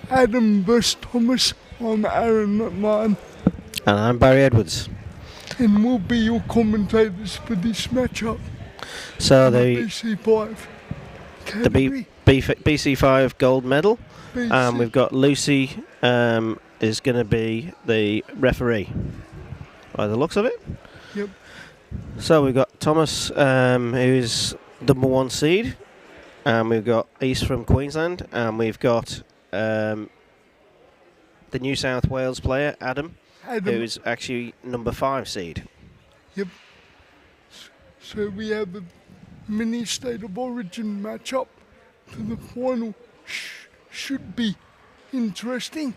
Adam vs Thomas. I'm Aaron McMahon, And I'm Barry Edwards. and we'll be your commentators for this matchup. So in the BC5 the category. BC5 gold medal. BC. We've got Lucy is going to be the referee, by the looks of it. Yep. So we've got Thomas, who's number 1 seed, and we've got East from Queensland, and we've got the New South Wales player Adam, who's actually number 5 seed. Yep. So we have a mini state of origin matchup to the final. Should be interesting.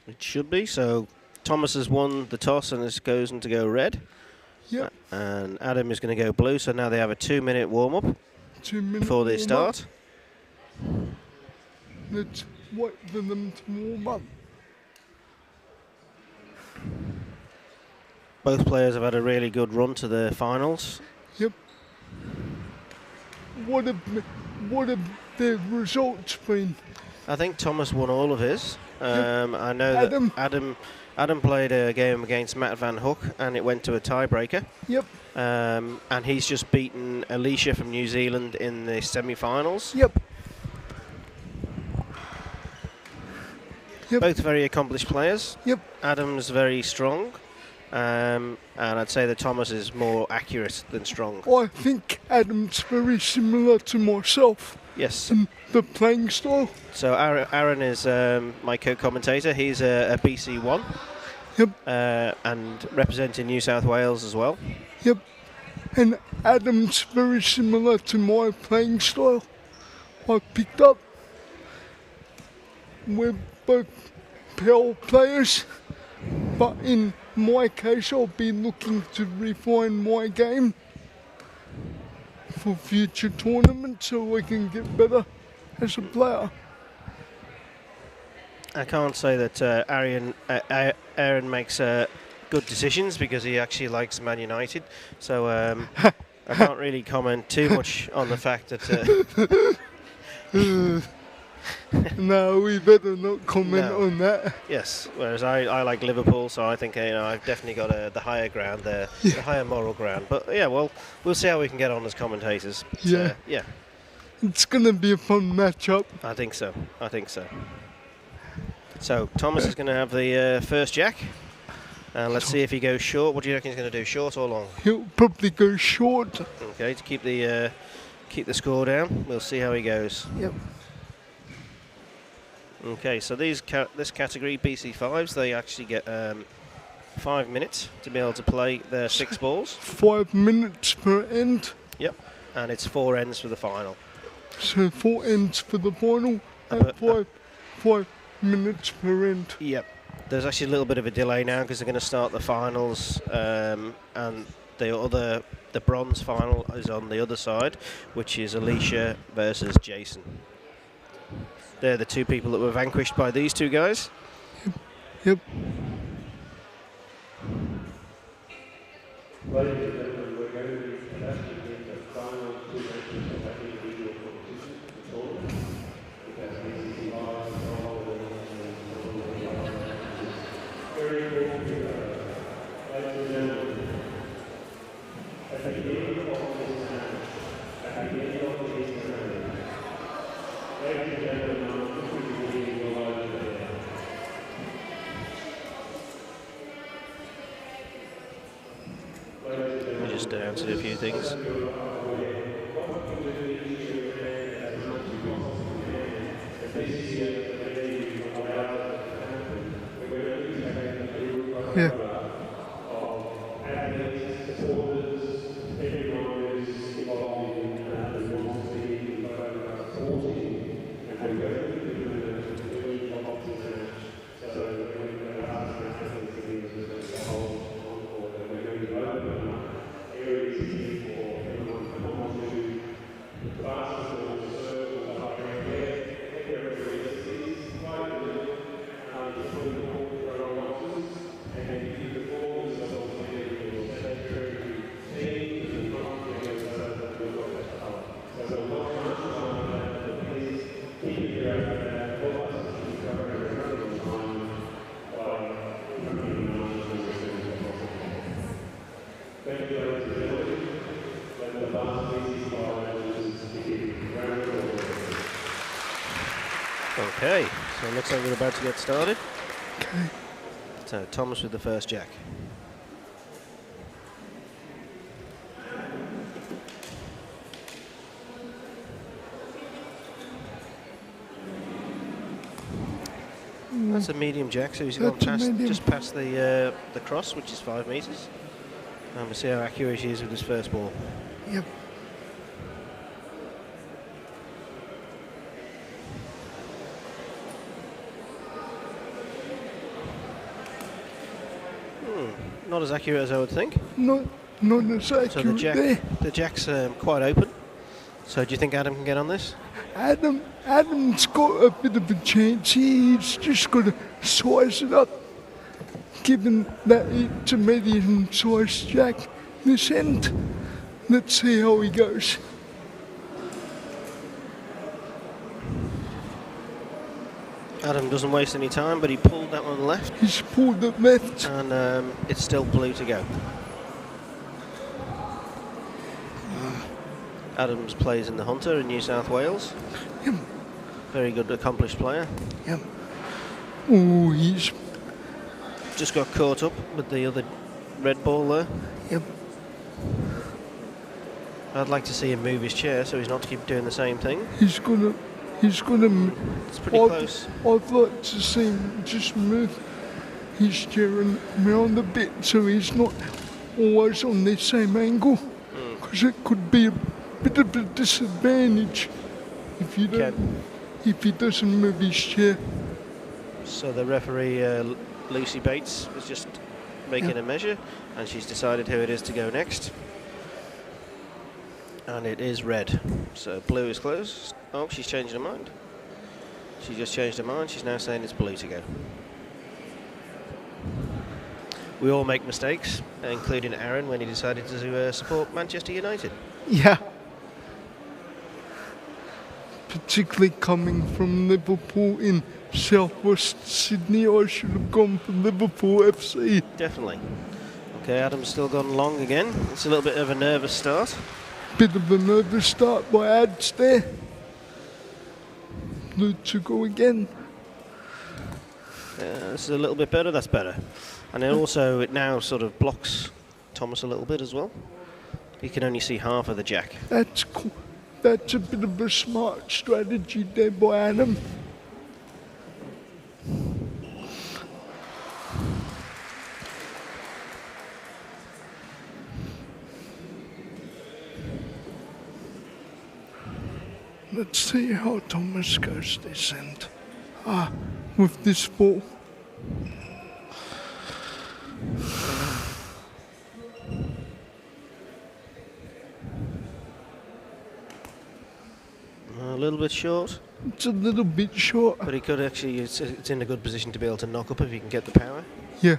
It should be. So Thomas has won the toss and is goes to go red. Yep. And Adam is going to go blue. So now they have a 2-minute warm-up 2 minutes before they warm-up. start. Let's wait for them to warm up. Both players have had a really good run to the finals. Yep. What have their results been? I think Thomas won all of his. Yep. I know that Adam played a game against Matt Van Hook and it went to a tiebreaker. Yep. And he's just beaten Alicia from New Zealand in the semi-finals. Yep. Both very accomplished players. Yep. Adam's very strong. And I'd say that Thomas is more accurate than strong. I think Adam's very similar to myself. Yes. In the playing style. So Aaron is my co-commentator. He's a BC1. Yep. And representing New South Wales as well. Yep. And Adam's very similar to my playing style. I picked up. We're both power players, but in my case I'll be looking to refine my game for future tournaments so I can get better as a player. I can't say that Aaron makes good decisions because he actually likes Man United. So I can't really comment too much on the fact that... No, we better not comment on that. Yes, whereas I like Liverpool, so I think I've definitely got the higher ground there, the higher moral ground. But yeah, well, we'll see how we can get on as commentators. Yeah. Yeah. It's going to be a fun matchup. I think so. So Thomas is going to have the first jack. And let's see if he goes short. What do you reckon he's going to do, short or long? He'll probably go short. Okay, to keep the score down. We'll see how he goes. Yep. Okay, so this category, BC5s, they actually get 5 minutes to be able to play their 6 balls. 5 minutes per end. Yep, and it's 4 ends for the final. So 4 ends for the final and 5 minutes per end. Yep. There's actually a little bit of a delay now because they're going to start the finals, and the bronze final is on the other side, which is Alicia versus Jason. They're the 2 people that were vanquished by these 2 guys. Yep. Ladies and gentlemen, we're going to be conducting the final 2 matches of that individual competition, the tournament. Because BC5 very important. Ladies and gentlemen, at the beginning of this match, ladies and gentlemen, We just answered a few things. Yeah. Okay, so it looks like we're about to get started. Okay. So Thomas with the first jack. That's a medium jack, so he's gone That's a past, medium. just past the cross, which is 5 metres. And we'll see how accurate he is with his first ball. Yep. Not as accurate as I would think. Not as accurate So there. the jack's quite open. So do you think Adam can get on this? Adam's got a bit of a chance here. He's just got to size it up. Given that it's a medium-sized jack this end, let's see how he goes. Adam doesn't waste any time, but he pulled that one left, He's pulled it left. and it's still blue to go. Adams plays in the Hunter in New South Wales. Yep. Very good, accomplished player. Yep. Oh, he's Just got caught up with the other red ball there. Yep. I'd like to see him move his chair so he's not to keep doing the same thing. He's gonna. It's pretty close. I'd like to see him just move his chair around a bit so he's not always on the same angle, because it could be a bit of a disadvantage if he doesn't move his chair. So the referee, Lucy Bates, was just making a measure, and she's decided who it is to go next. And it is red. So blue is closed. Oh, she's changed her mind. She just changed her mind. She's now saying it's blue to go. We all make mistakes, including Aaron when he decided to support Manchester United. Yeah. Particularly coming from Liverpool in southwest Sydney, I should have gone for Liverpool FC. Definitely. Okay, Adam's still gone long again. It's a little bit of a nervous start. Bit of a nervous start by Ads there. Blue to go again. This is a little bit better. That's better. And then also it now sort of blocks Thomas a little bit as well. He can only see half of the jack. That's cool. That's a bit of a smart strategy there by Adam. Let's see how Thomas goes this end. With this ball. A little bit short. It's a little bit short. But he could actually, it's in a good position to be able to knock up if he can get the power. Yeah.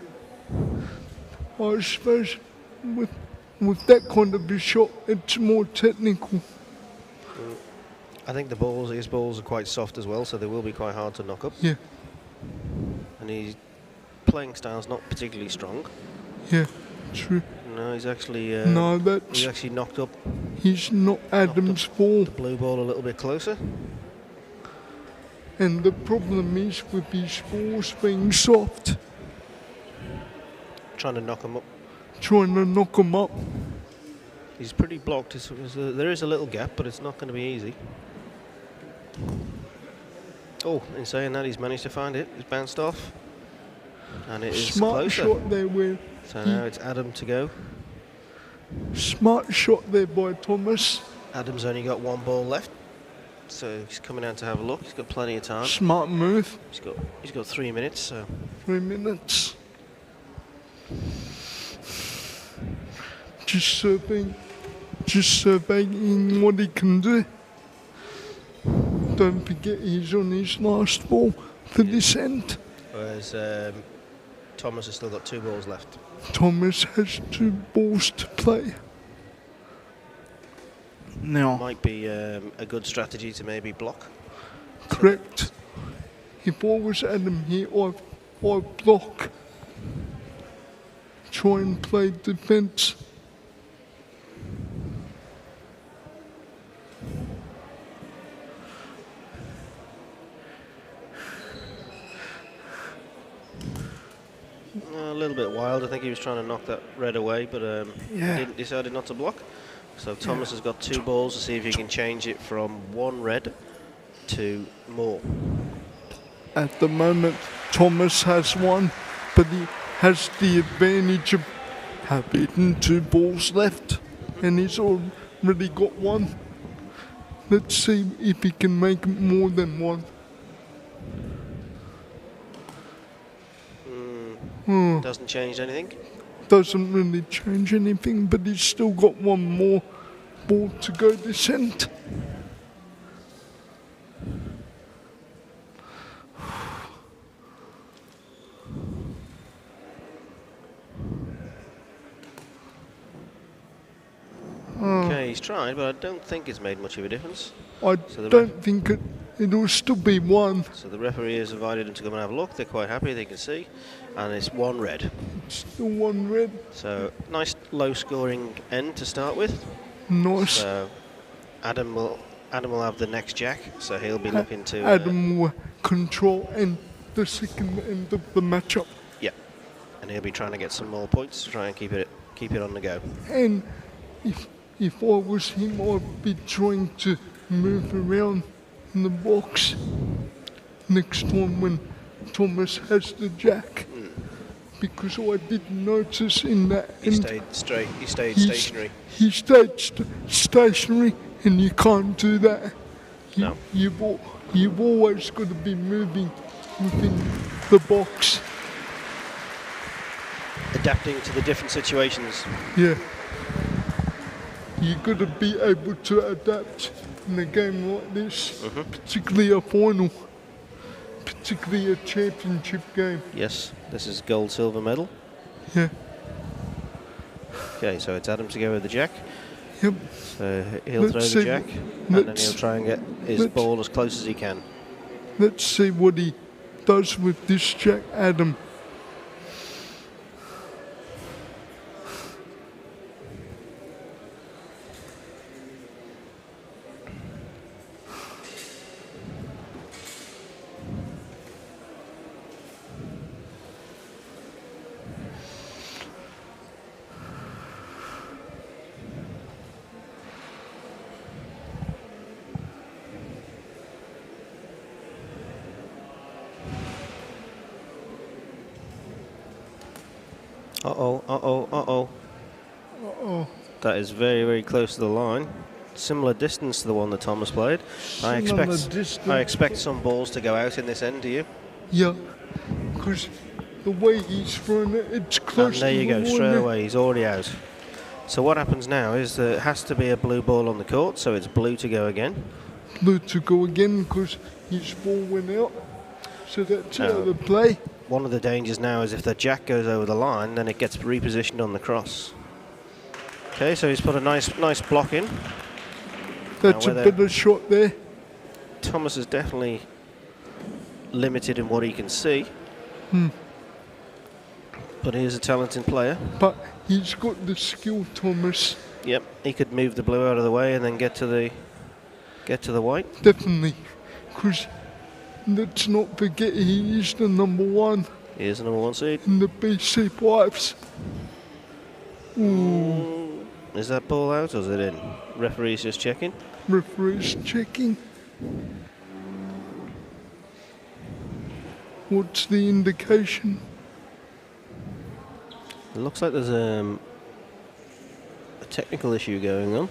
I suppose with that kind of a shot, it's more technical. I think his balls are quite soft as well, so they will be quite hard to knock up. Yeah. And his playing style's not particularly strong. Yeah, true. No, he's actually he's actually knocked up. He's not Adam's ball. The blue ball a little bit closer. And the problem is with his balls being soft. Trying to knock him up. Trying to knock him up. He's pretty blocked. There is a little gap, but it's not going to be easy. Oh, in saying that, he's managed to find it. It's bounced off. And it is Smart closer. shot there where... So now it's Adam to go. Smart shot there by Thomas. Adam's only got one ball left. So he's coming out to have a look. He's got plenty of time. Smart move. He's got 3 minutes, so... 3 minutes. Just surveying what he can do. Don't forget he's on his last ball for this end. Whereas Thomas has still got 2 balls left. Thomas has 2 balls to play. Now, Might be a good strategy to maybe block. correct. If I was Adam here, I'd block. Try and play defence. A little bit wild. I think he was trying to knock that red away, but Yeah. he decided not to block. So Thomas has got 2 balls to see if he can change it from 1 red to more. At the moment, Thomas has 1, but he has the advantage of having 2 balls left, and he's already got 1. Let's see if he can make it more than 1. Doesn't change anything. Doesn't really change anything, but he's still got 1 more ball to go this end. Okay, he's tried, but I don't think it's made much of a difference. I So the don't think it'll still be 1. So the referee has invited him to come and have a look. They're quite happy, they can see. And it's 1 red. Still 1 red. So nice low scoring end to start with. Nice. So Adam will have the next jack, so he'll be looking to Adam will control the second end of the matchup. yeah. And he'll be trying to get some more points to try and keep it on the go. And if I was him, I'd be trying to move around in the box next time when Thomas has the jack. Because I did notice in that He end, stayed straight, he stayed stationary. he stayed stationary, and you can't do that. No. You've always got to be moving within the box. Adapting to the different situations. Yeah. You've got to be able to adapt in a game like this, particularly a final, particularly a championship game. Yes, this is gold, silver medal. Yeah. Okay, so it's Adam to go with the jack. Yep. So he'll Let's throw see- the jack, and then let's- he'll try and get his let's- ball as close as he can. Let's see what he does with this jack, Adam. Uh-oh. That is very, very close to the line. Similar distance to the one that Thomas played. I Similar expect distance. some balls to go out in this end, do you? Yeah, because the way he's thrown it, it's close And there to you the go, line straight there. away, he's already out. So what happens now is there has to be a blue ball on the court, so it's blue to go again. Blue to go again because his ball went out. So that's out Oh. of play. One of the dangers now is if the jack goes over the line, then it gets repositioned on the cross. Okay, so he's put a nice block in. That's a whether- better shot there. Thomas is definitely limited in what he can see. But he is a talented player. But he's got the skill, Thomas. Yep, he could move the blue out of the way and then get to the white. Definitely. Because let's not forget he is the number 1 He is the number 1 seed. in the BC Fives. Is that ball out or is it in? Referee's just checking. Referee's checking. What's the indication? It looks like there's a technical issue going on.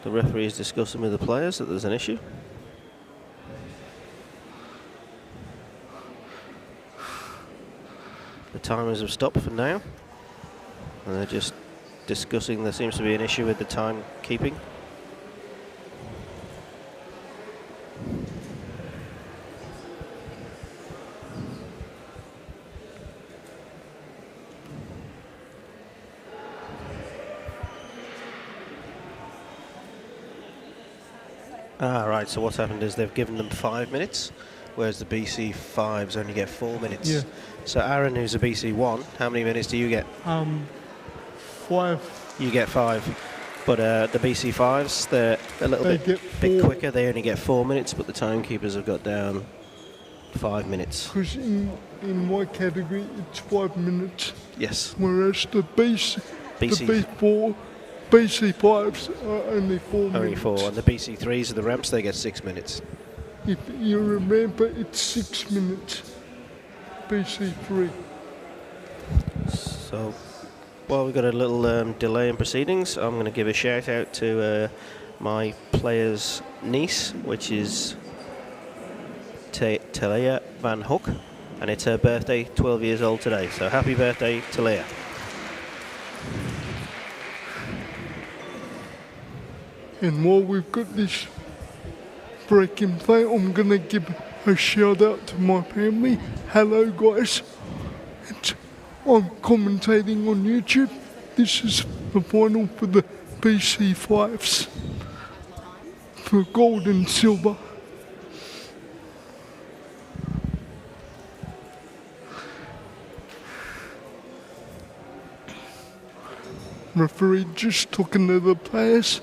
The referee is discussing with the players that there's an issue. The timers have stopped for now. And they're just discussing, there seems to be an issue with the time keeping. Right, so what's happened is they've given them 5 minutes, whereas the BC 5s only get 4 minutes. Yeah. So Aaron, who's a BC 1, how many minutes do you get? 5. You get 5. But the BC 5s, they're a little They bit get bit 4. quicker. They only get 4 minutes, but the timekeepers have got down 5 minutes. Because in my category it's 5 minutes, Yes. whereas the BC. B4, BC5s are only 4 Only minutes. 4. And the BC3s are the ramps, they get 6 minutes. If you remember, it's 6 minutes. BC3. So, while we've got a little delay in proceedings, I'm going to give a shout out to my player's niece, which is Talia Van Hook, and it's her birthday, 12 years old today. So happy birthday, Talia. And while we've got this break in play, I'm going to give a shout out to my family. Hello guys. I'm commentating on YouTube. This is the final for the BC5s for gold and silver. Referee just talking to the players.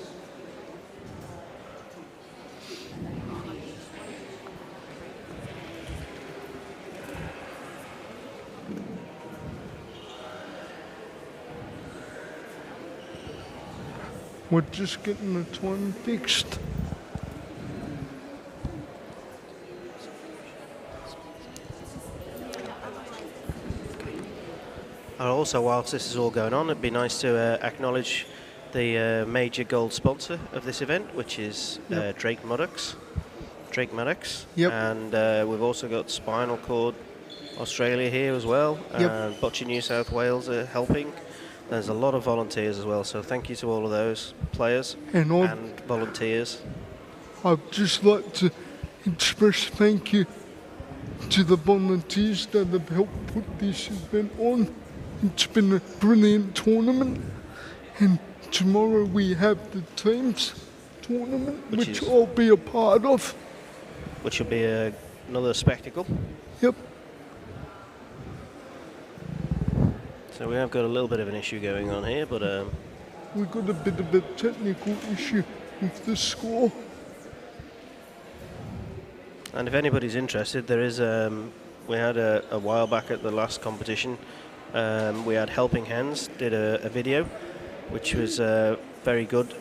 We're just getting the time fixed. Also, whilst this is all going on, it'd be nice to acknowledge the major gold sponsor of this event, which is Drake Maddox. Yep. And we've also got Spinal Cord Australia here as well, Yep. and Boccia New South Wales are helping. There's a lot of volunteers as well, so thank you to all of those players And and volunteers. I'd just like to express thank you to the volunteers that have helped put this event on. It's been a brilliant tournament, and tomorrow we have the teams tournament, which I'll be a part of. Which will be another spectacle. Yep. So we have got a little bit of an issue going on here, but We've got a bit of a technical issue with the score. and if anybody's interested, there is we had a while back at the last competition, we had Helping Hands did a video which was very good,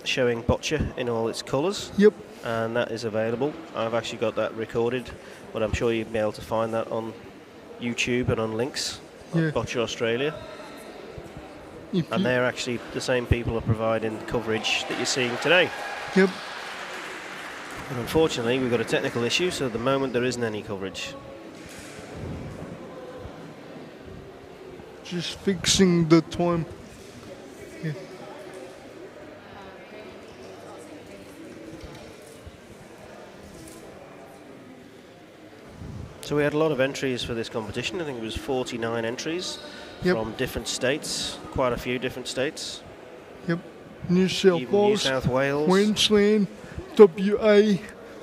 showing boccia in all its colours. Yep. And that is available. I've actually got that recorded, but I'm sure you'll be able to find that on YouTube and on links. Yeah. Boccia Australia. And they're actually the same people are providing the coverage that you're seeing today. Yep. And unfortunately, we've got a technical issue, so at the moment there isn't any coverage. Just fixing the time. Yeah. So we had a lot of entries for this competition. I think it was 49 entries from different states, quite a few different states. Yep. New South Even New South Wales, Queensland, WA,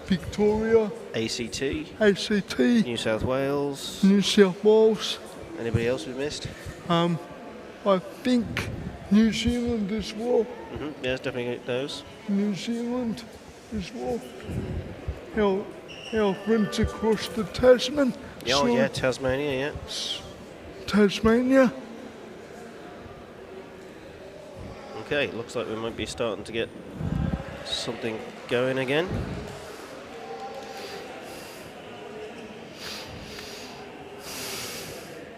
Victoria, ACT, New South Wales. New South Wales. Anybody else we've missed? I think New Zealand as well. Yes, definitely those. New Zealand as well. Our friends across the Tasman. Oh yeah, Tasmania, yeah. Tasmania. Okay, looks like we might be starting to get something going again.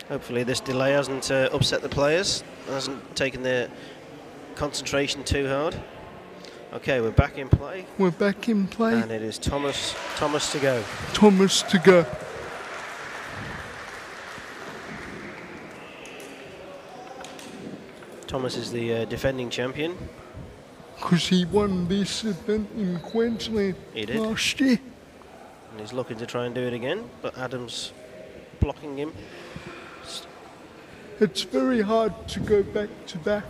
Hopefully this delay hasn't upset the players, hasn't taken their concentration too hard. Okay, we're back in play. We're back in play. And it is Thomas to go. Thomas to go. Thomas is the defending champion. Because he won this event in Queensland last year. And he's looking to try and do it again, but Adam's blocking him. It's very hard to go back to back.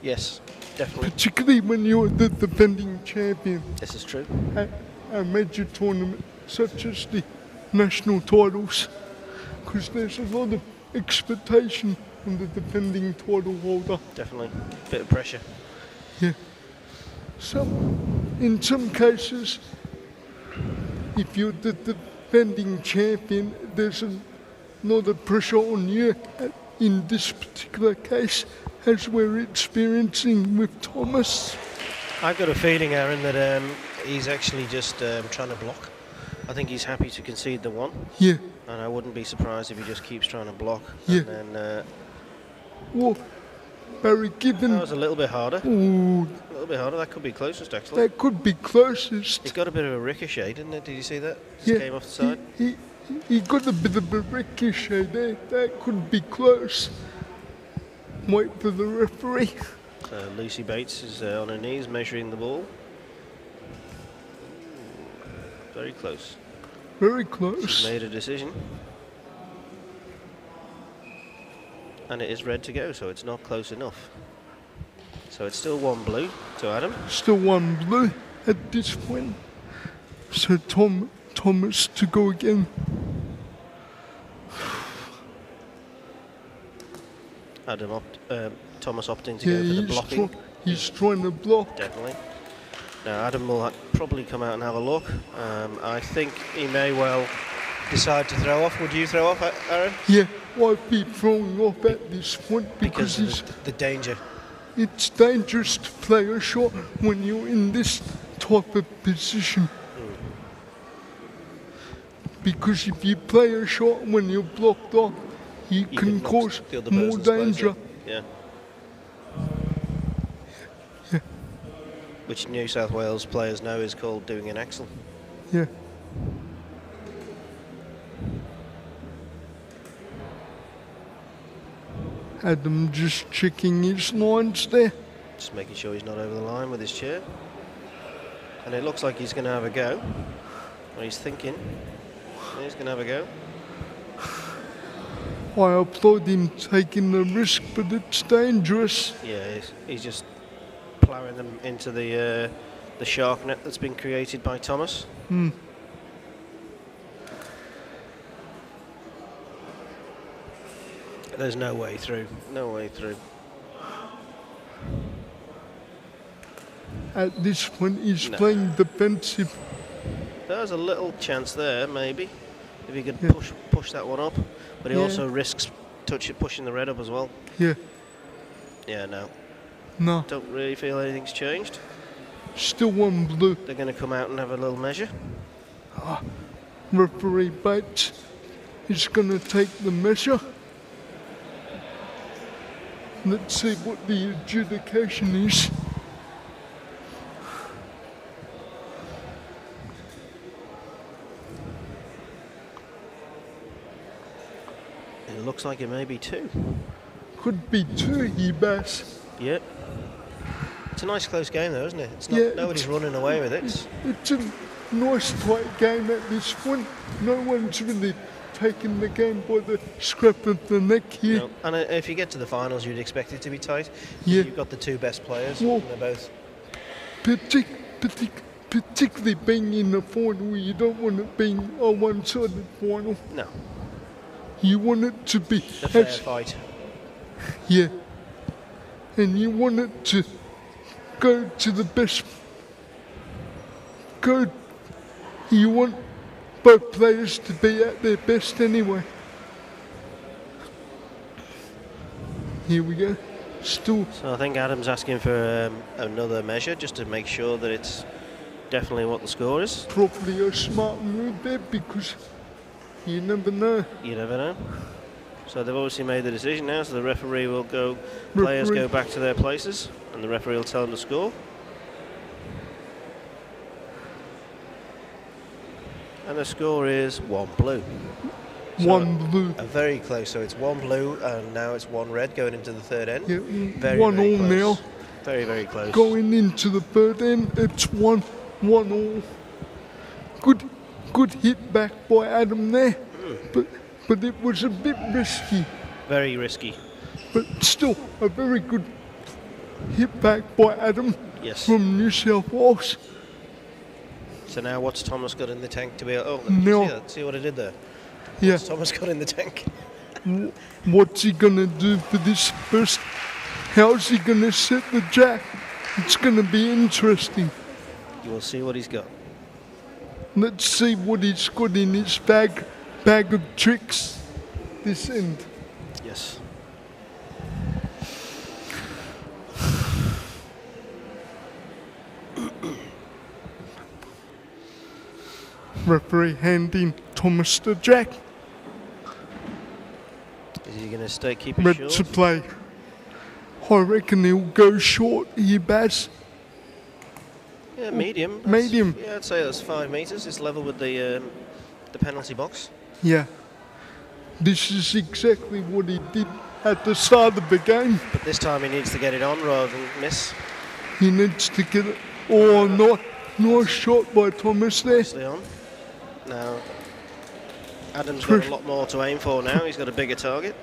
Yes, definitely. Particularly when you're the defending champion. This is true. At a major tournament such as the national titles. Because there's a lot of expectation on the defending title holder. Definitely. Bit of pressure. Yeah. In some cases, if you're the defending champion, there's a lot of pressure on you in this particular case, as we're experiencing with Thomas. I've got a feeling, Aaron, that he's actually just trying to block. I think he's happy to concede the one. Yeah. And I wouldn't be surprised if he just keeps trying to block. Yeah. And then, Well, Barry Gibbon. that was a little bit harder. Ooh, A little bit harder. That could be closest, actually. that could be closest. He's got a bit of a ricochet, didn't it? Did you see that? Just Yeah, came off the side. He got a bit of a ricochet there. That could be close. Wait for the referee. So Lucy Bates is on her knees measuring the ball. Very close. Very She's close. made a decision. And it is red to go, so it's not close enough. So it's still 1 blue to Adam. Still 1 blue at this point. So Thomas to go again. Thomas opting to go for the blocking. He's trying to block. Definitely. Now Adam will probably come out and have a look. I think he may well decide to throw off. Would you throw off, Aaron? Yeah, I'd be throwing off at this point because of the danger. It's dangerous to play a shot when you're in this type of position. Because if you play a shot when you're blocked off, you can cause the other more person's clothes, danger. Yeah. Yeah. Which New South Wales players know is called doing an axel. Yeah. Adam just checking his lines there. Just making sure he's not over the line with his chair. And it looks like he's going to have a go. Or he's thinking. He's going to have a go. I applaud him taking the risk, but it's dangerous. Yeah, he's just ploughing them into the shark net that's been created by Thomas. Hmm. There's no way through. No way through. At this point, he's playing defensive. There's a little chance there, maybe, if he could push that one up. But he also risks pushing the red up as well. Yeah. Yeah, no. No. Don't really feel anything's changed. Still 1 blue. They're going to come out and have a little measure. Referee Bates is going to take the measure. Let's see what the adjudication is. It looks like it may be 2. Could be 2, Bass. Yep. It's a nice close game though, isn't it? It's not, nobody's running away with it. It's a nice tight game at this point. No one's really taking the game by the scruff of the neck here. No. And if you get to the finals, you'd expect it to be tight. Yeah. You've got the 2 best players. Well, and they're both. Particularly being in the final, you don't want it being a one-sided final. No. You want it to be A fair fight. Yeah. And you want it to go to the best. You want both players to be at their best anyway. Here we go. Still. So I think Adam's asking for another measure just to make sure that it's definitely what the score is. Probably a smart move there because you never know. You never know. So they've obviously made the decision now, so the referee will go, players go back to their places, and the referee will tell them the score. And the score is 1 blue. So 1 blue. Very close, so it's 1 blue, and now it's 1 red going into the third end. Yeah, very, 1 very all close. now. Very, very close. Going into the third end, it's 1 all. Good hit back by Adam there, but it was a bit risky. Very risky. But still, a very good hit back by Adam from New South Wales. So now what's Thomas got in the tank to be able... Oh, No. see what I did there? Yeah. What's Thomas got in the tank? What's he going to do for this first? How's he going to set the jack? It's going to be interesting. You will see what he's got. Let's see what he's got in his bag of tricks this end. Yes. Referee handing Thomas to Jack. Is he going to keep it Red short? to play. I reckon he'll go short here, Baz. Yeah, medium. Medium. Yeah, I'd say that's 5 metres. It's level with the penalty box. Yeah. This is exactly what he did at the start of the game. But this time he needs to get it on rather than miss. He needs to get it. Oh, nice shot by Thomas there. Nicely on. Now, Adam's got a lot more to aim for now. He's got a bigger target.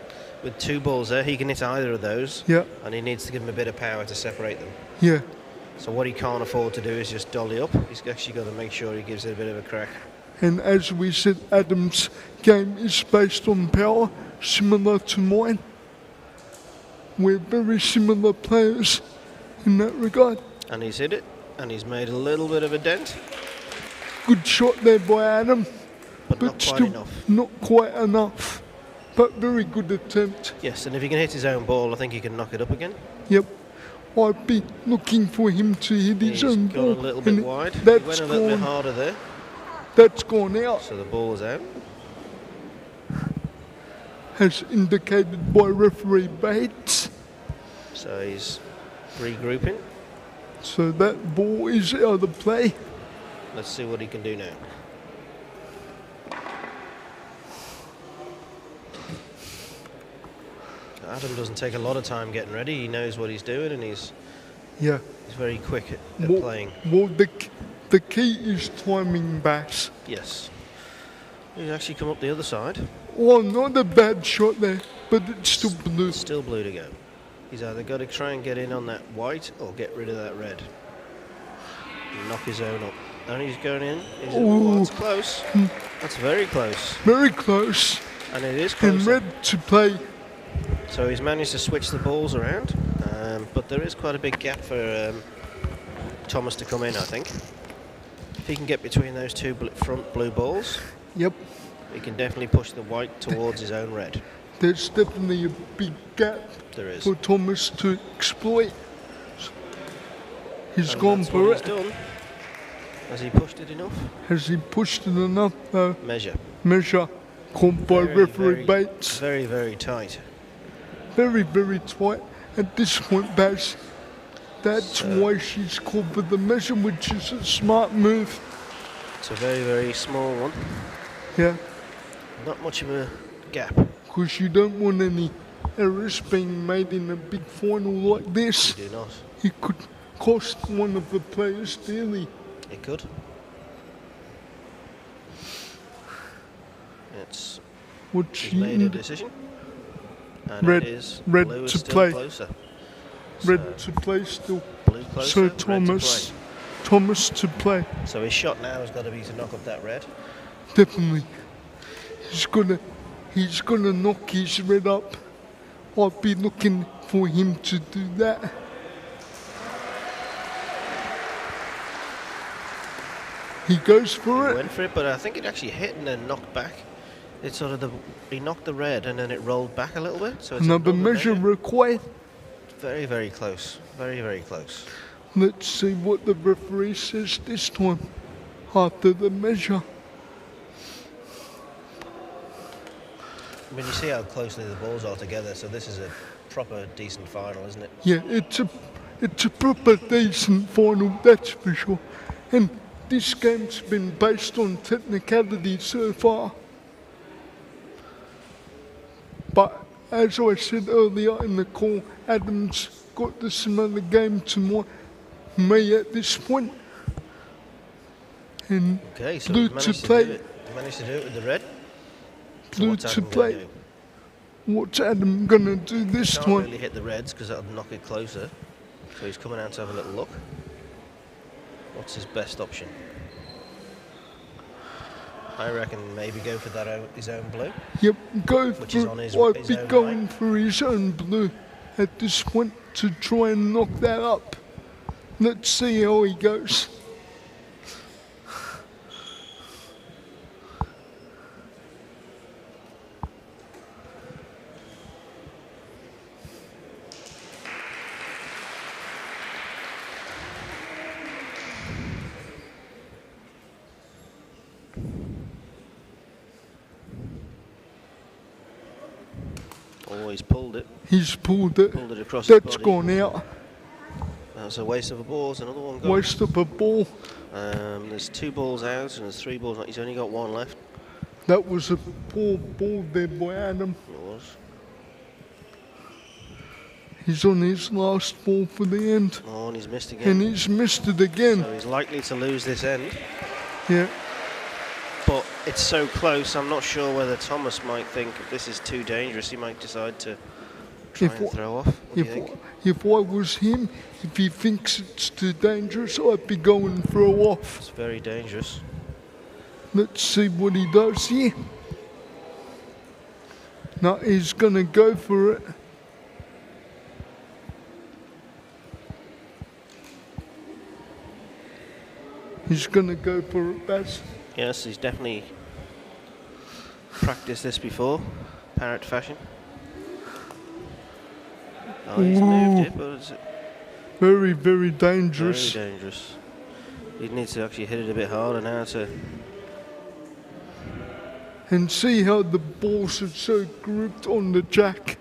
With 2 balls there, he can hit either of those. Yeah. And he needs to give him a bit of power to separate them. Yeah. So what he can't afford to do is just dolly up. He's actually got to make sure he gives it a bit of a crack. And as we said, Adam's game is based on power, similar to mine. We're very similar players in that regard. And he's hit it, and he's made a little bit of a dent. Good shot there by Adam, but not quite still enough. Not quite enough, but very good attempt. Yes, and if he can hit his own ball, I think he can knock it up again. Yep. I'd be looking for him to hit his own ball. He's gone a little bit wide. He That's went a little bit harder there. That's gone out. So the ball is out. As indicated by referee Bates. So he's regrouping. So that ball is out of play. Let's see what he can do now. Adam doesn't take a lot of time getting ready. He knows what he's doing, and he's very quick at playing. Well, the key is timing backs. Yes. He's actually come up the other side. Oh, not a bad shot there, but it's still blue. Still blue to go. He's either got to try and get in on that white or get rid of that red. And knock his own up. And he's going in. Oh, that's close. That's very close. Very close. And it is close. And red to play. So he's managed to switch the balls around, but there is quite a big gap for Thomas to come in, I think. If he can get between those 2 front blue balls, yep, he can definitely push the white towards his own red. There's definitely a big gap for Thomas to exploit. He's gone for it. Done. Has he pushed it enough? Has he pushed it enough? Measure. Called by referee Bates. Very, very tight. Very, very tight at this point, Baz. That's why she's called for the measure, which is a smart move. It's a very, very small one. Yeah. Not much of a gap. Because you don't want any errors being made in a big final like this. You do not. It could cost one of the players dearly. It could. He's made a decision. And red, it is red blue is to still play. Closer. Red to play still. Blue closer, So red to play. Thomas to play. So his shot now has got to be to knock up that red. Definitely. He's gonna knock his red up. I'll be looking for him to do that. He goes for it. He went for it, but I think it actually hit and then knocked back. It's sort of he knocked the red and then it rolled back a little bit. So it's Another measure required. Very, very close. Very, very close. Let's see what the referee says this time after the measure. I mean, you see how closely the balls are together, so this is a proper decent final, isn't it? Yeah, it's a proper decent final, that's for sure. And this game's been based on technicality so far. But as I said earlier in the call, Adam's got the similar game to me at this point. And okay, so blue he's to play. He managed to do it with the red. Blue to play. What's Adam gonna do this Can't time? really hit the reds because that'll knock it closer. So he's coming out to have a little look. What's his best option? I reckon maybe go for his own blue. Yep, go which for is on his I'd be own going right. for his own blue at this point to try and knock that up. Let's see how he goes. Oh, he's pulled it. He's pulled it. Pulled it across his That's body. gone out. That's a waste of a ball. It's another one gone. Waste of a ball. There's 2 balls out and there's 3 balls. He's only got 1 left. That was a poor ball there by Adam. It was. He's on his last ball for the end. Oh, and he's missed again. And he's missed it again. So he's likely to lose this end. Yeah. But it's so close, I'm not sure whether Thomas might think this is too dangerous. He might decide to try and throw off. What do you think? If I was him, if he thinks it's too dangerous, I'd be going throw off. It's very dangerous. Let's see what he does here. No, he's going to go for it. He's going to go for it, Baz. Yes, he's definitely practiced this before, parrot fashion. Oh, he's moved it, but it's very, very dangerous. very dangerous. He needs to actually hit it a bit harder now to... And see how the balls are so grouped on the jack.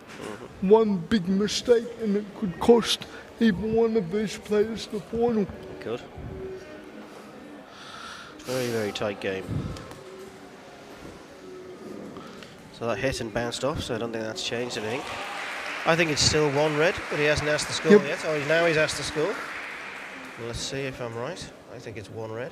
One big mistake and it could cost either one of these players the final. Good. Very, very tight game. So that hit and bounced off, so I don't think that's changed anything. I think it's still 1 red, but he hasn't asked the score yet. Oh, now he's asked the score. Well, let's see if I'm right. I think it's 1 red.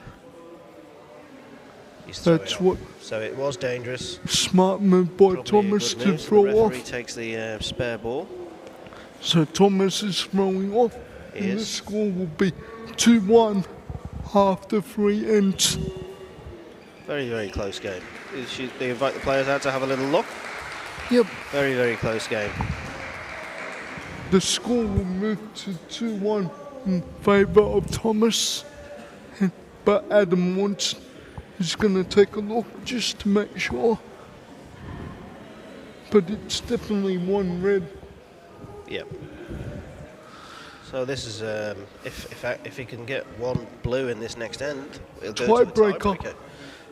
He's That's what. So it was dangerous. Smart move by Probably Thomas good to news. throw The referee off. takes the spare ball. So Thomas is throwing off. He and the is. score will be 2-1 after 3 ends. Very, very close game. They invite the players out to have a little look. Yep. Very, very close game. The score will move to 2-1 in favour of Thomas. But Adam is going to take a look just to make sure. But it's definitely 1 red. Yep. So this is if he can get 1 blue in this next end, he'll go to the tiebreaker,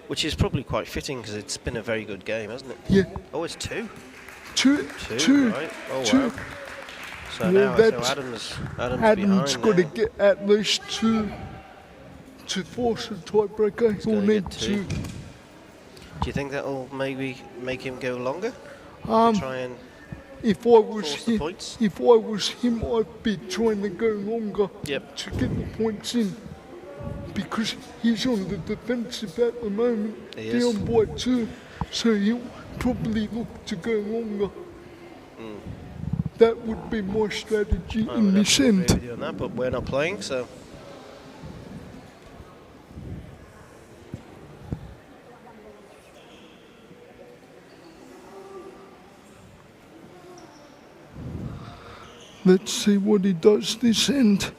which is probably quite fitting because it's been a very good game, hasn't it? Yeah. Oh, it's 2. 2. Right. Oh 2. wow. So Well, now Adam's Adam's behind got to now. get at least 2 to force a tiebreaker. He'll gotta need get 2. 2. Do you think that'll maybe make him go longer? Try and If I was force the points? if I was him, I'd be trying to go longer Yep. to get the points in, because he's on the defensive at the moment, He is. down by 2, so he'll probably look to go longer. That would be my strategy I in would this absolutely end. agree with you on that, but we're not playing, so. Let's see what he does this end.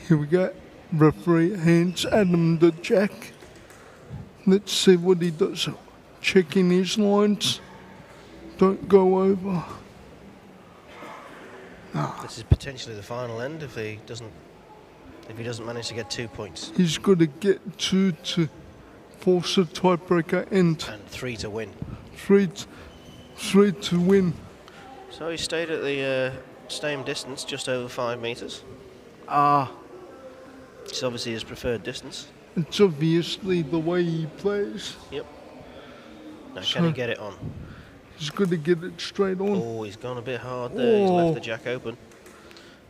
Here we go. Referee hands Adam the jack. Let's see what he does. Checking his lines. Don't go over. This is potentially the final end if he doesn't manage to get 2 points. He's got to get 2 to force a tiebreaker end. And 3 to win. 3 to win. So he stayed at the same distance, just over 5 metres. It's obviously his preferred distance. It's obviously the way he plays. Yep. Now So- can he get it on? He's got to get it straight on. Oh, he's gone a bit hard there. He's left the jack open.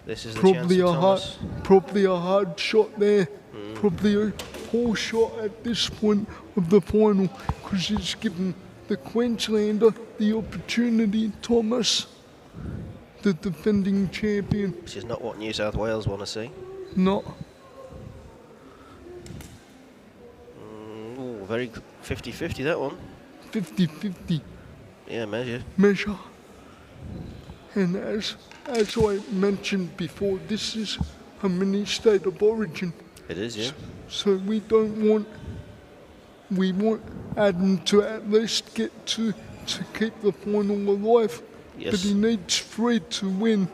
This is the chance Probably for a hard, Thomas. probably a hard shot there. Probably a poor shot at this point of the final, because he's given the Queenslander the opportunity. Thomas, the defending champion, Which is not what New South Wales want to see. not. Ooh, very 50-50 that one. 50-50 Yeah, measure. measure. And as I mentioned before, this is a mini state of origin. It is, yeah. So we want Adam to at least get to keep the final alive. Yes. But he needs 3 to win.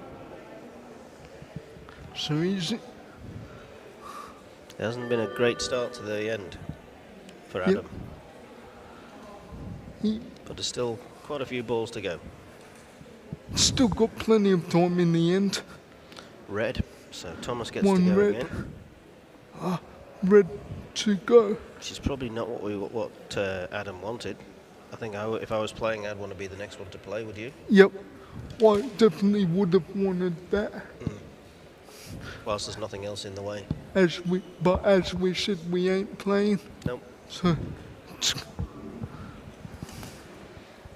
So It hasn't been a great start to the end for Adam. But there's still quite a few balls to go. Still got plenty of time in the end. Red. So Thomas gets One to go red. again. Red to go. Which is probably not what Adam wanted. I think if I was playing, I'd want to be the next one to play. Would you? Yep. I definitely would have wanted that. Whilst there's nothing else in the way. As we said, we ain't playing. Nope. So.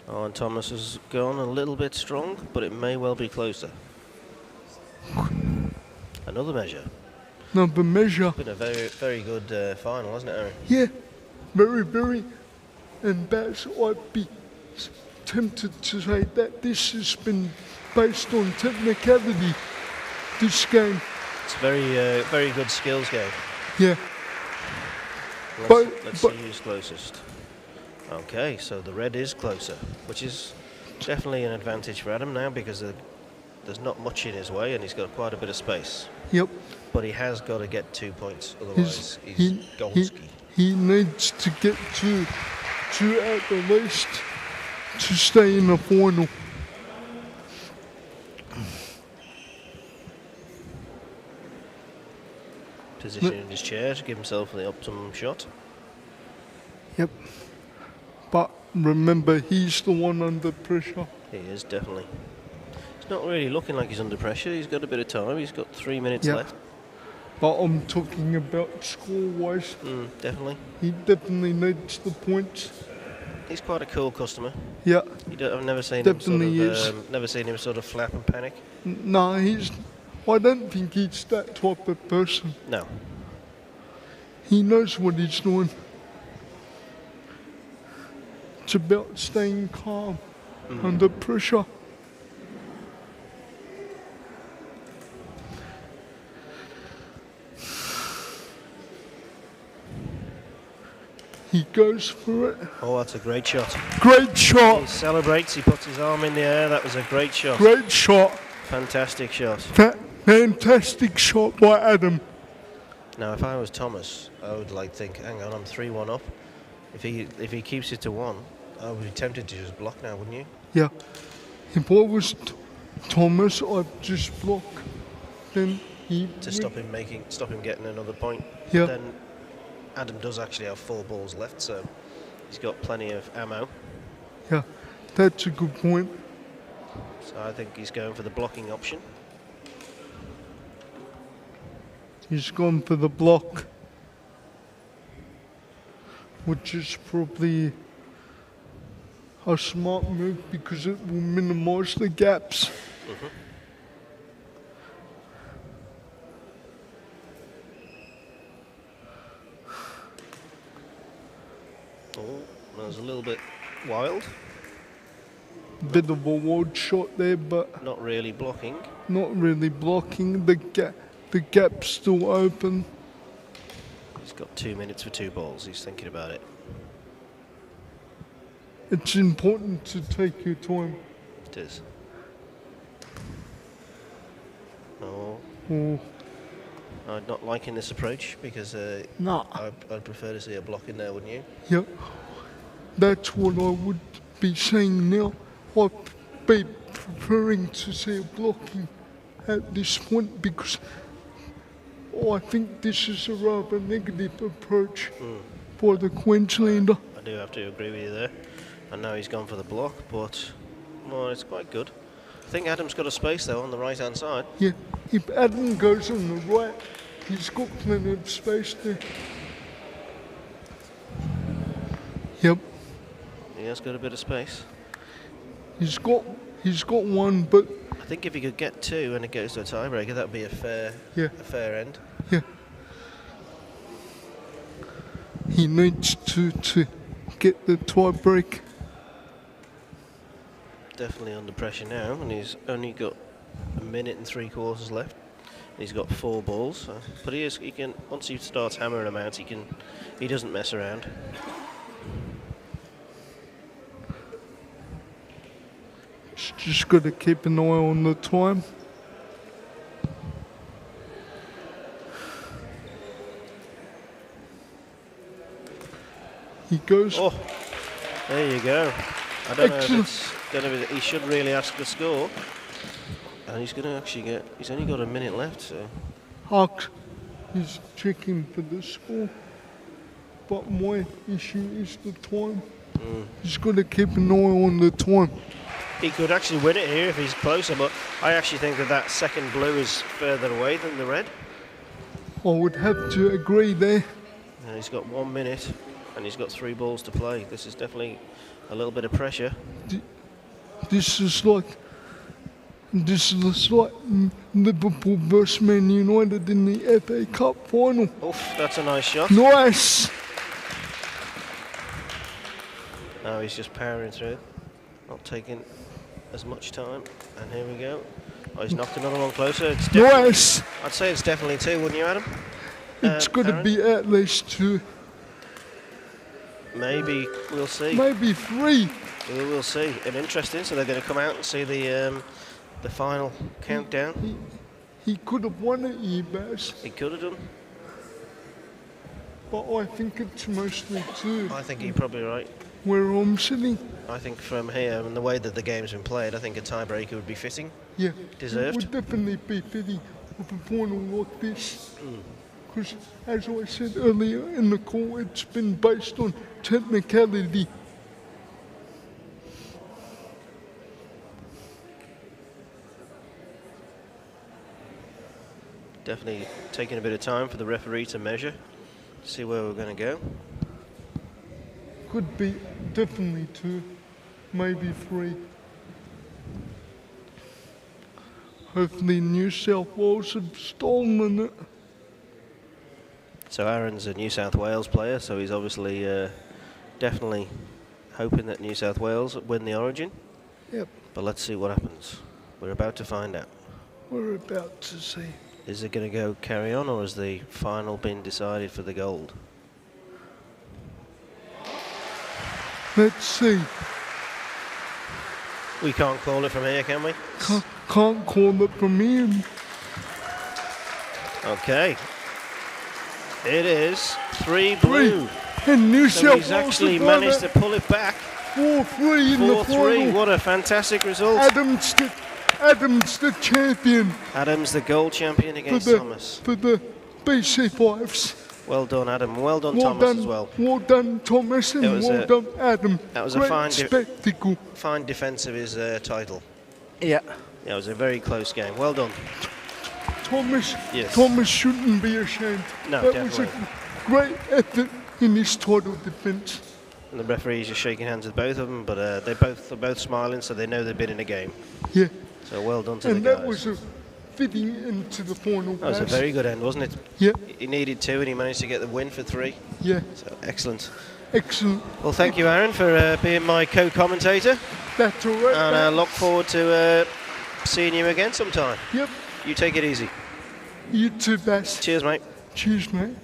Oh, and Thomas has gone a little bit strong, but it may well be closer. Another measure. Another measure. Been a very, very good final, hasn't it, Aaron? Yeah. Very, very. And that's I'd be tempted to say that this has been based on technicality. This game. It's very good skills game. Yeah. Let's see who's closest. Okay, so the red is closer, which is definitely an advantage for Adam now because there's not much in his way and he's got quite a bit of space. Yep. But he has got to get 2 points, otherwise he's Gonski. He needs to get two at the least to stay in the final. Position in his chair to give himself the optimum shot. Yep. But remember, he's the one under pressure. He is, definitely. It's not really looking like he's under pressure. He's got a bit of time. He's got 3 minutes left. But I'm talking about score-wise. Definitely. He definitely needs the points. He's quite a cool customer. Yeah. I've never seen Definitely him sort of flap and panic. No, I don't think he's that type of person. No. He knows what he's doing. It's about staying calm under pressure. He goes for it. Oh, that's a great shot. Great shot. He celebrates, he puts his arm in the air. That was a great shot. Great shot. Fantastic shot. Fantastic shot by Adam. Now, if I was Thomas, I would think, hang on, I'm 3-1 up. If he keeps it to 1, I would be tempted to just block now, wouldn't you? Yeah. If I was Thomas, I'd just block. Then to stop him getting another point. Yeah. Then Adam does actually have 4 balls left, so he's got plenty of ammo. Yeah, that's a good point. So I think he's going for the blocking option. He's gone for the block, which is probably a smart move because it will minimise the gaps. Oh, that was a little bit wild. Bit of a wild shot there, but not really blocking. Not really blocking. The gap's still open. He's got 2 minutes for 2 balls. He's thinking about it. It's important to take your time. It is. Oh. I'm not liking this approach because No. I'd prefer to see a block in there, wouldn't you? Yep. That's what I would be saying now. I'd be preferring to see a blocking at this point because I think this is a rather negative approach for the Queenslander. I do have to agree with you there. And now he's gone for the block, but well, it's quite good. I think Adam's got a space though on the right hand side. Yeah, if Adam goes on the right, he's got plenty of space there. Yep. He has got a bit of space. He's got one, but I think if he could get 2 and it goes to a tiebreaker, that would be a fair end. Yeah. He needs to get the tie break. Definitely under pressure now, and he's only got 1 minute and 3/4 left. He's got 4 balls, but he can once he starts hammering them out, he doesn't mess around. Just got to keep an eye on the time. goes. Oh, there you go. I don't know if Excellent. it's going to be. He should really ask the score. And he's going to actually get. He's only got a minute left, so. Hawks is checking for the score. But my issue is the time. He's got to keep an eye on the time. He could actually win it here if he's closer, but I actually think that second blue is further away than the red. I would have to agree there. And he's got 1 minute, and he's got 3 balls to play. This is definitely a little bit of pressure. This is like Liverpool versus Man United in the FA Cup final. Oof, that's a nice shot. Nice. Now he's just powering through, not taking as much time. And here we go. Oh, he's knocked another one closer. It's Nice. I'd say it's definitely 2, wouldn't you, Adam? It's got to Aaron? be at least 2, Maybe we'll see. maybe 3. We'll see. And interesting. So they're going to come out and see the final countdown. He could have won it, Ebas, He could have done. but I think it's mostly 2 I think you're probably right. where I'm sitting. I think from here and the way that the game's been played, I think a tiebreaker would be fitting. Yeah, Deserved. It would definitely be fitting of a final like this. Because, as I said earlier in the call, it's been based on technicality. Definitely taking a bit of time for the referee to measure, see where we're going to go. Could be definitely 2, maybe 3. Hopefully New South Wales have stolen it. So Aaron's a New South Wales player, so he's obviously definitely hoping that New South Wales win the Origin. Yep, But let's see what happens. We're about to find out. we're about to see. Is it going to go carry on, or has the final been decided for the gold? Let's see. We can't call it from here, can we? Can't call it from here. Okay. It is 3 blue. And New So South he's Wales actually have won managed it. to pull it back. 4-3 in the 4-3. final. What a fantastic result. Adam's the champion Adam's the gold champion for against the Thomas. BC5s. Well done, Adam. Well done, Thomas, as well. Well done, Thomas, and It was well done, Adam. that was a Great fine spectacle. Fine defence of his title. Yeah. Yeah, it was a very close game. Well done. Thomas, Yes. Thomas shouldn't be ashamed. No, that definitely. was a great effort in his title defence. And the referee's just shaking hands with both of them, but they're both smiling, so they know they've been in a game. Yeah. So well done to And the that guys. was a fitting into the final. That was a pass. very good end, wasn't it? Yeah. He needed 2 and he managed to get the win for 3. Yeah. So excellent. Excellent. Well, thank you, Aaron, for being my co-commentator. That's all right. And I look forward to seeing you again sometime. Yep. You take it easy. You too, Bass. Cheers, mate. Cheers, mate.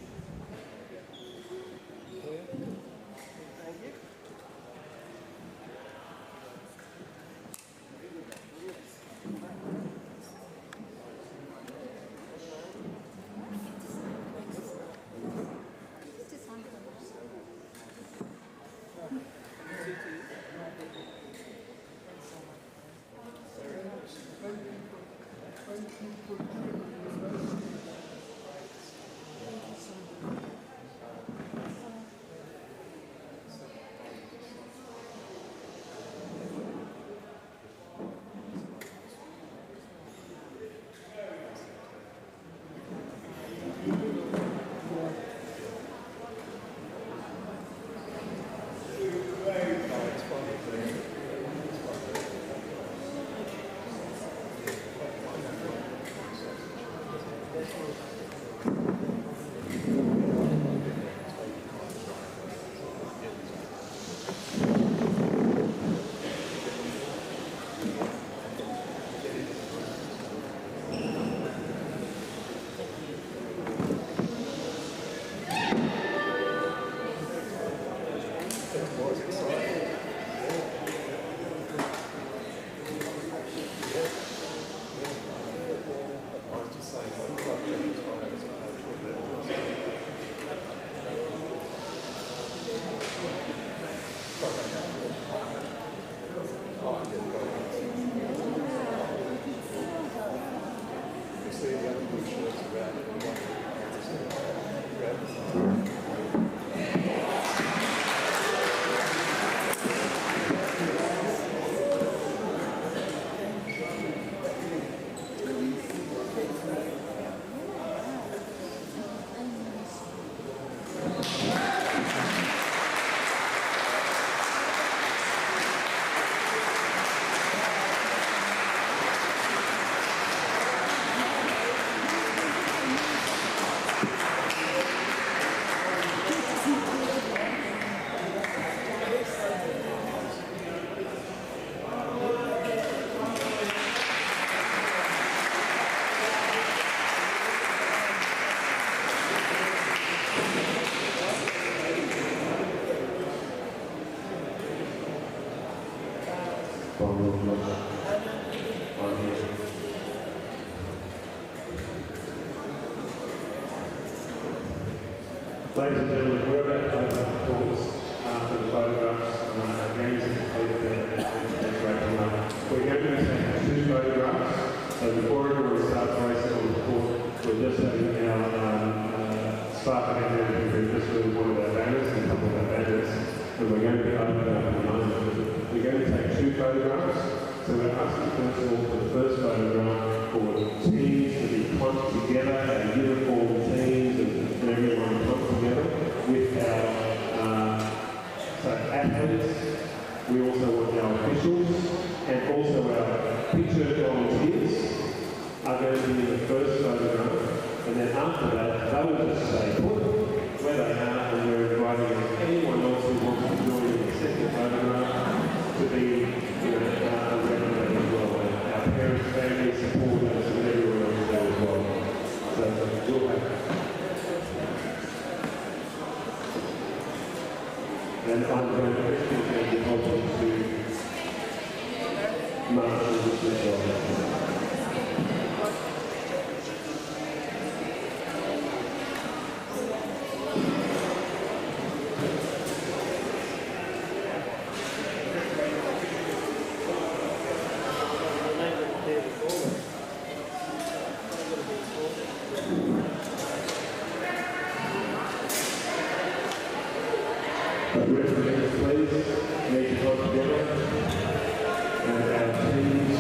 Ladies and gentlemen, we're about to open up the courts for the photographs. Games are completed and wrapping up. We're going to take 2 photographs. So before everyone starts racing on the court, we're just having our spark event group just with one of our banners and a couple of our banners. And we're going to be opening up in a moment. We're going to take 2 photographs. So we're asking first of all for the first photograph for teams to be clumped together, our uniform teams and everyone clumped together with our athletes. We also want our officials and also our picture volunteers are going to be in the first photograph, and then after that they will just stay put where they are, and we're inviting anyone else who wants to join in the second photograph to be around as well. Our parents, family, supporters and everyone else there as well. So we'll have and I'm going to question the culture to Martin with please, make it all together, and our teams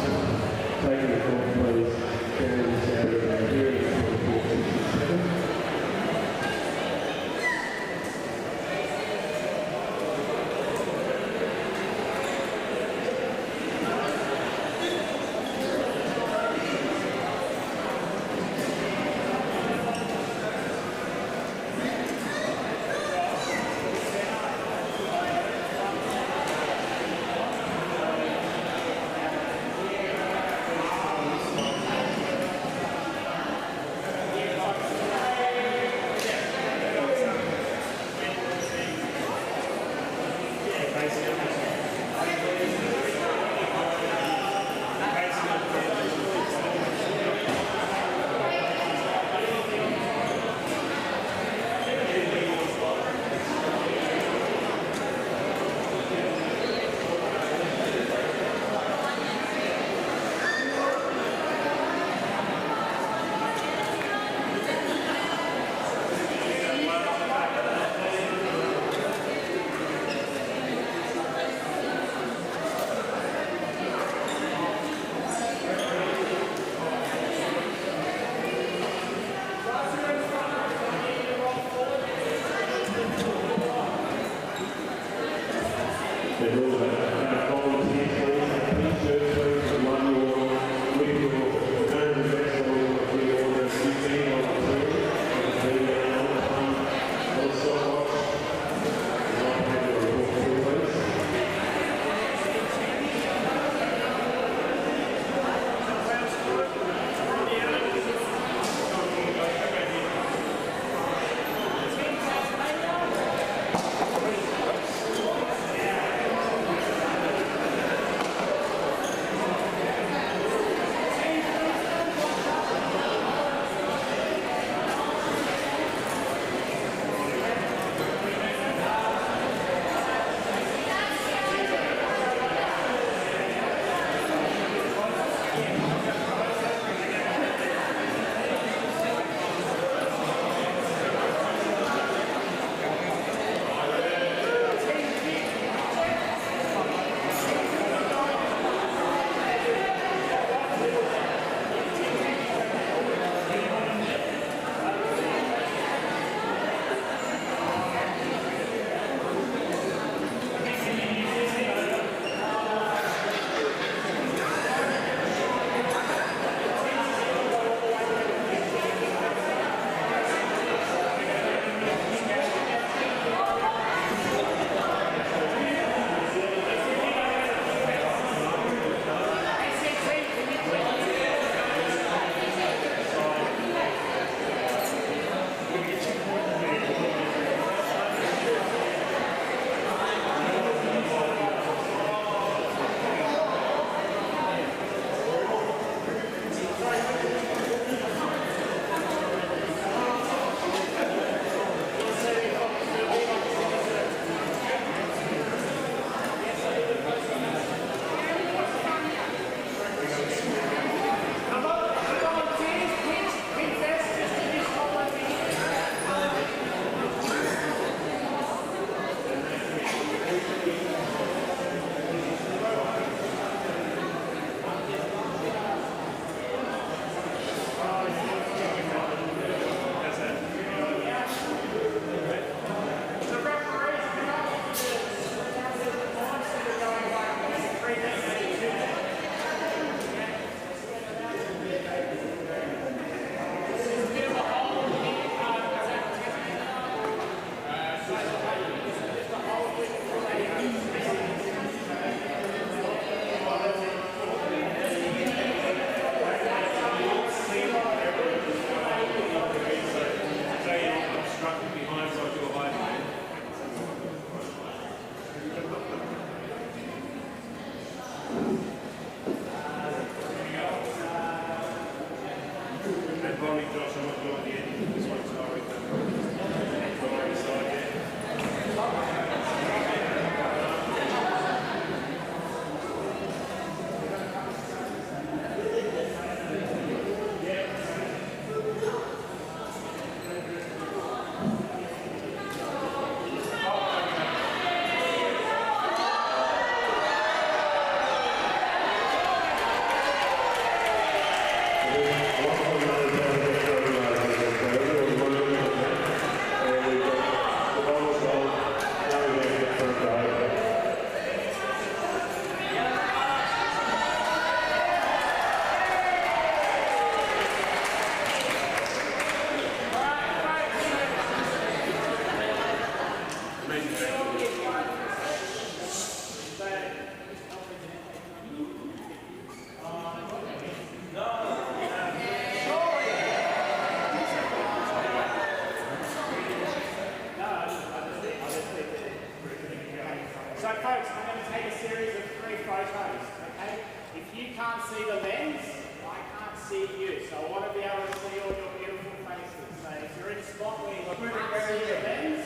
you can't see the lens, I can't see you. So I want to be able to see all your beautiful faces. So if you're in a spot where you can't see the lens,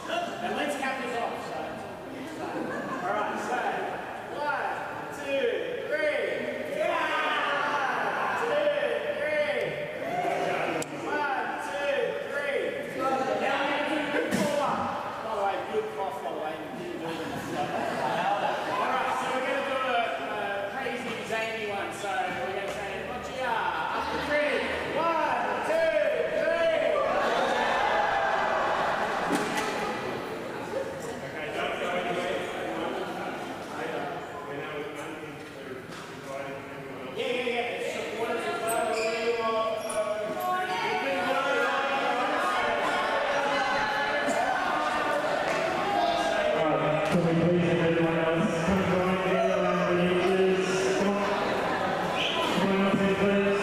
the lens cap is off. So it's all good. So, all right, so 1, 2, 3. Yeah! 1, 2, 3. 1, 2, 3. Now we're going to do a good pull-up. By the way, good cough, by the way. You didn't do it. All right, so we're going to do a crazy zany one. So we're going to say, Boccia, up to 3. 1, 2, 3. Okay, don't go anywhere. We're now inviting everyone else. Yeah. Supporters as well. Can we please have everyone else come join together around the edges? Come on. Come on up here, please.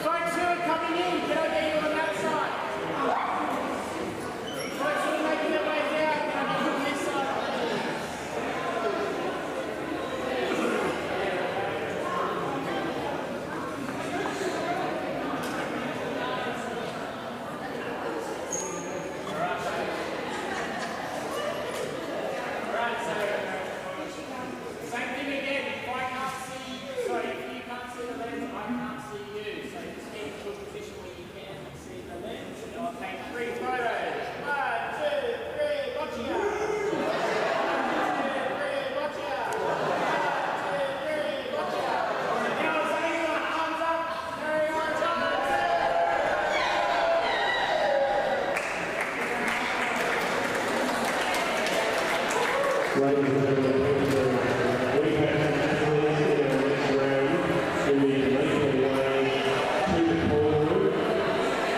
Folks who are coming in, can I get you on that side? Folks who are making their way down, can I get you on this side? Alright, so same thing again. If I can't see, sorry, if you can't see the lens, I can't see you. So just get into a position where you can see the lens. And I'll take 3 photos. 1, 2, 3, Boccia. 1, 2, 3, Boccia. 1, 2, 3, Boccia. Now I'll say one, arms up, carry on, Ladies and gentlemen, we have athletes in our next round who will make their way to the pool room.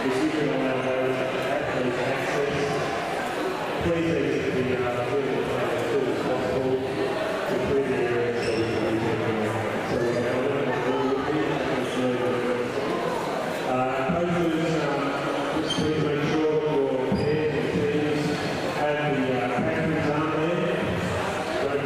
This is going to allow those athletes access. Please exit the pool as soon as possible to clear the area so we can use everyone. So we're now going to pool room here and coaches, just please make sure that your pairs and teams have the patrons on there. Don't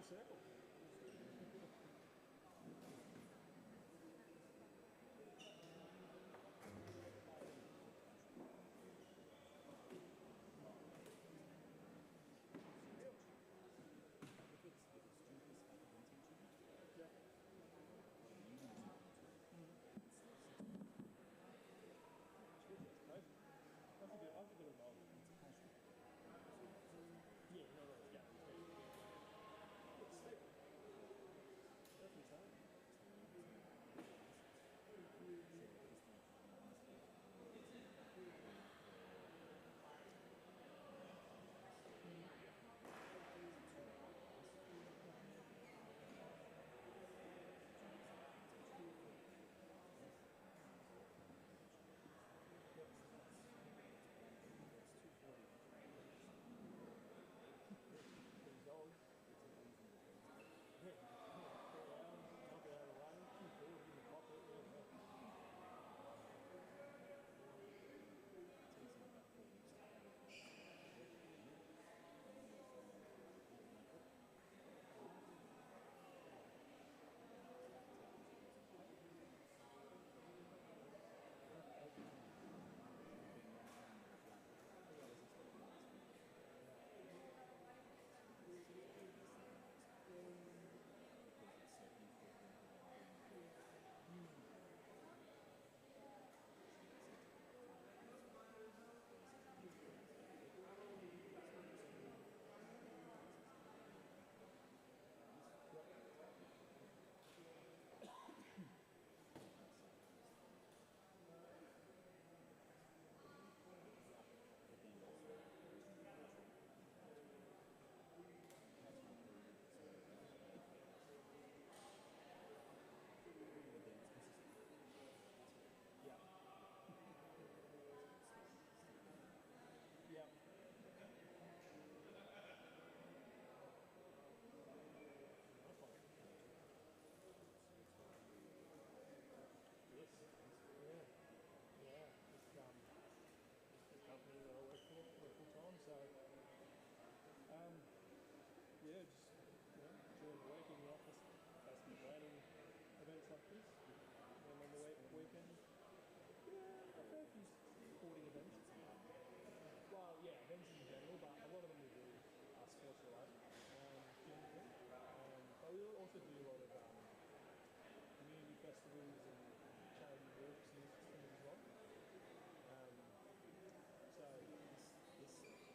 circle. Yeah, just during the week in the office, basically planning events like this. And on the weekend, a fair few sporting events. Well, yeah, events in general, but a lot of them we do are sports related. But we also do a lot of community festivals and charity walks and things as well. So this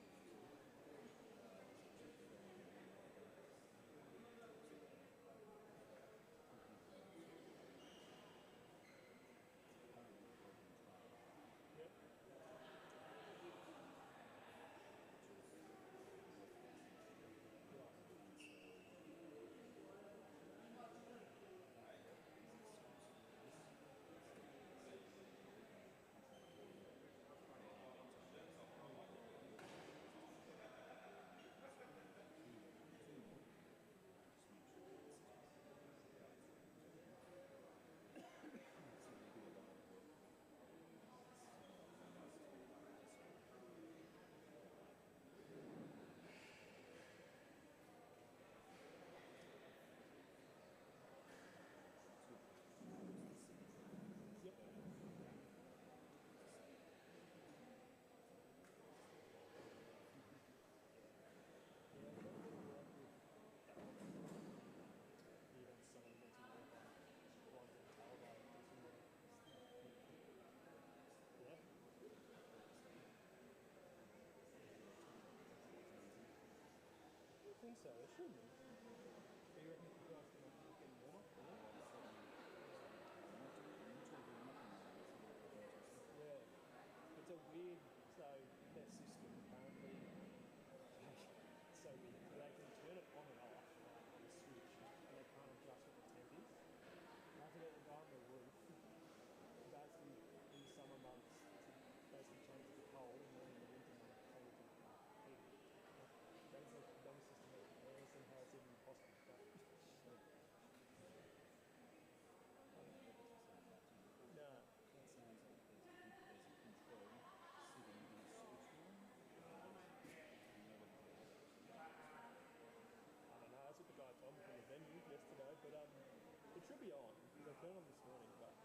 I think so, it should be. Do you reckon you guys can look in warm up? Yeah. It's a weird, so their system apparently, so they can turn it on and off, like the switch, and they can't adjust what the temp is. I have to let them go on the roof, basically in the summer months, to basically change it to cold, and then in the winter months change it to heat. That's the dumb system that and how it's should be on because I turned on this morning, but.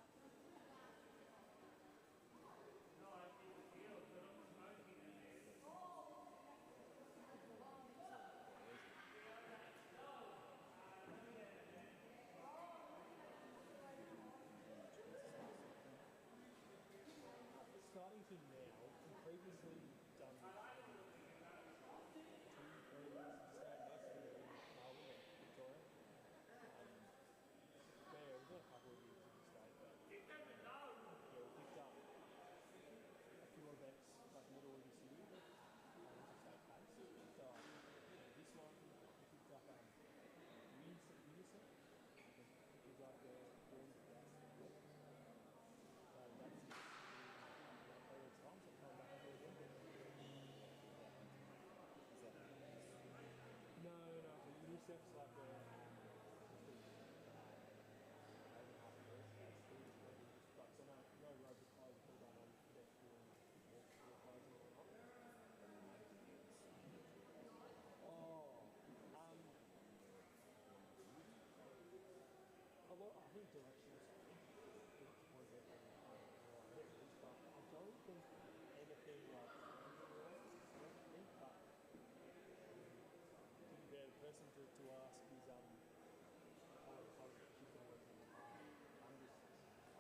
Starting to now, and previously done 2-3 years of staying most of it in Melbourne or Victoria. Yeah, we've got a couple of years in the state, but yeah, we picked up a few events like middle of this year, interstate pace. So this one we picked up Unison, which is like the born gas. So that's it. All the time, so I'm coming back over again. Is that No, so UNICEF's like a so no road to close all done on pedestrian or closing or not. A lot, I think directions was it, but I don't think anything like but to be there, the person to ask is how she's been working hard. I'm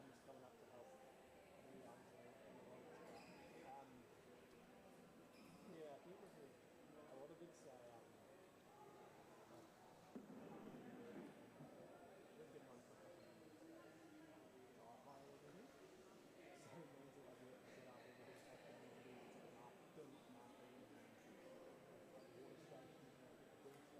just coming up to help. Yeah, I think there's a lot of it say we've been on for a couple of years. Higher over here. So it means that I get set up over here at the community, marketing, water stations, and everything. So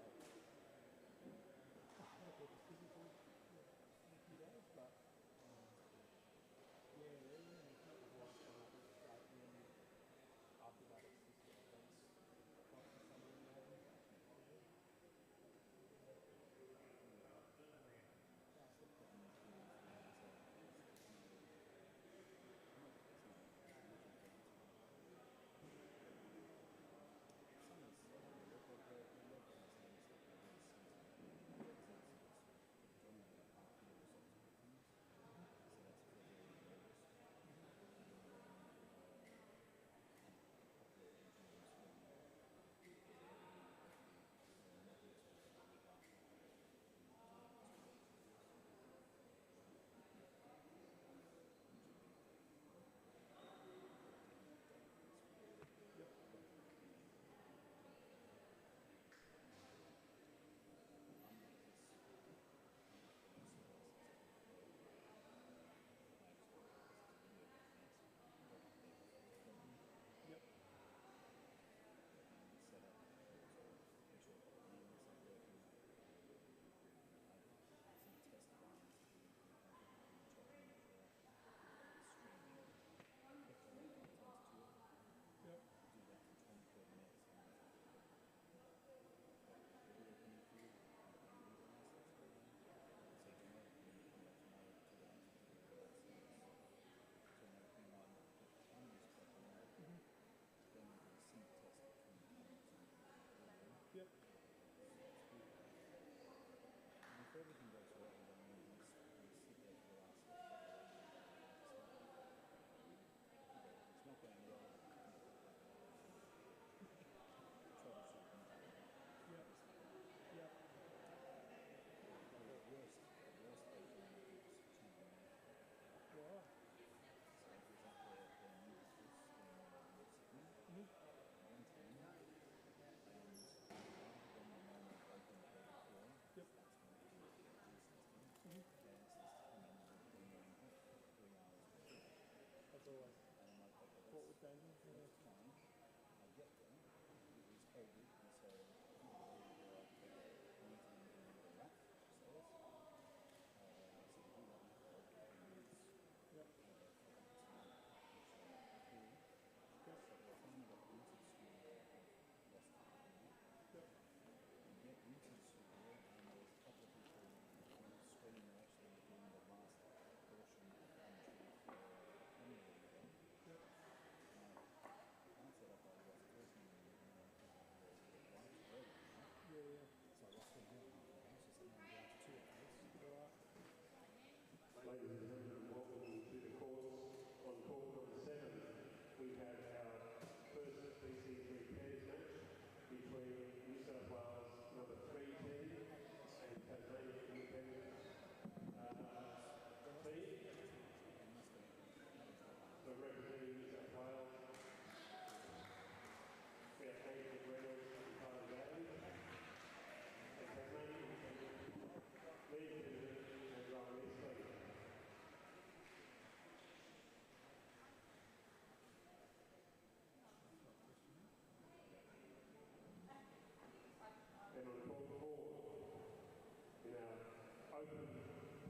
open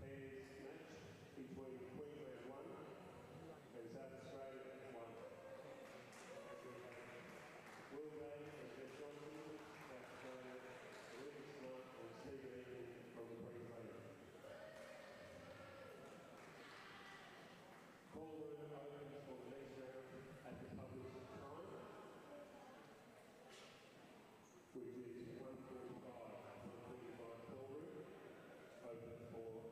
pairs match between Queensland 1 and South Australia 1. Will Day and Jeff Johnson, South Australia, Olivia Smart and Stephen Egan from the Queensland. Call room opens for the next round at the published time, which is 1:45 call room, open for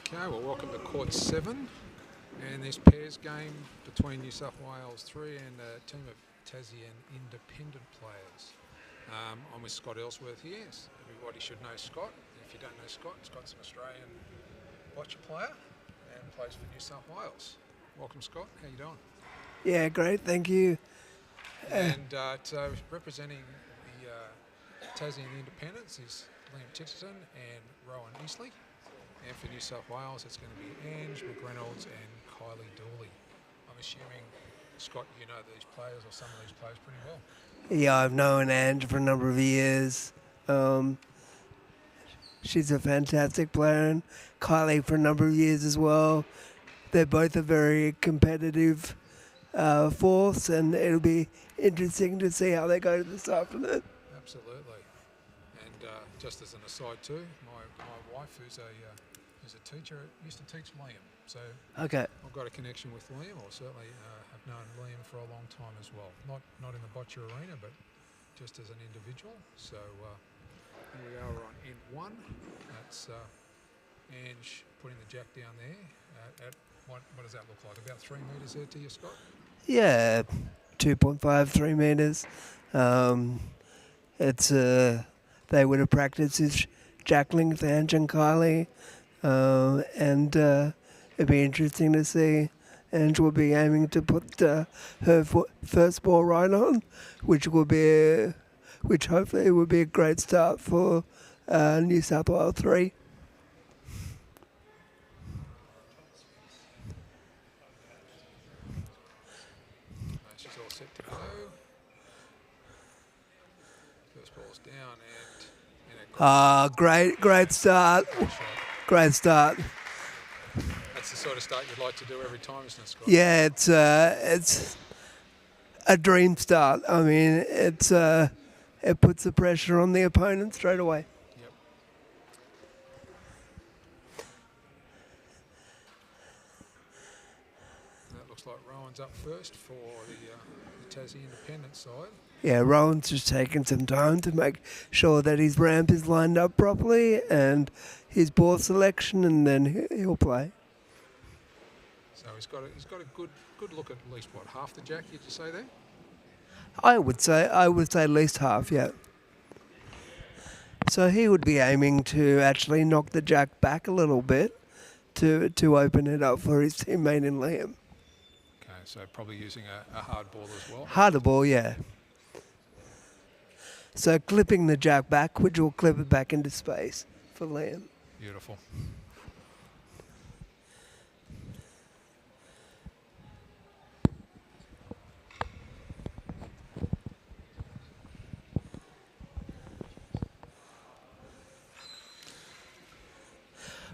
Okay, well, welcome to Court 7 and this pairs game between New South Wales 3 and a team of Tasmanian independent players. I'm with Scott Ellsworth here. Everybody should know Scott. If you don't know Scott, Scott's an Australian boccia player and plays for New South Wales. Welcome, Scott. How you doing? Yeah, great, thank you. And so representing the Tasmanian Independents is Liam Titterton and Rowan Eastley. And for New South Wales, it's going to be Ange McReynolds and Kylie Dooley. I'm assuming, Scott, you know these players or some of these players pretty well. Yeah, I've known Ange for a number of years. She's a fantastic player, and Kylie for a number of years as well. They're both a very competitive force, and it'll be interesting to see how they go this afternoon. Absolutely. And just as an aside too, my wife, who's a teacher, used to teach Liam. So Okay. I've got a connection with Liam, or certainly have known Liam for a long time as well. Not in the boccia arena, but just as an individual. So here we are on end 1. That's Ange putting the jack down there. At what does that look like? About 3 metres there to you, Scott? Yeah, 2.5, 3 metres. It's they would have practiced this jackling with Ange and Kylie, and it'd be interesting to see. Ange will be aiming to put her first ball right on, which hopefully will be a great start for New South Wales 3. She's all set to go. First ball's down and Great start. Great start. that's the sort of start you'd like to do every time, isn't it, Scott? Yeah, it's a dream start. I mean, it puts the pressure on the opponent straight away. Yep. That looks like Rowan's up first for the Tassie Independent side. Yeah, Rowan's just taking some time to make sure that his ramp is lined up properly and his ball selection, and then he'll play. So he's got a good look at least what, half the jack, did you say there? I would say at least half, yeah. So he would be aiming to actually knock the jack back a little bit to open it up for his teammate in Liam. Okay, so probably using a hard ball as well. Harder ball, yeah. So clipping the jack back, which will clip it back into space for Liam. Beautiful.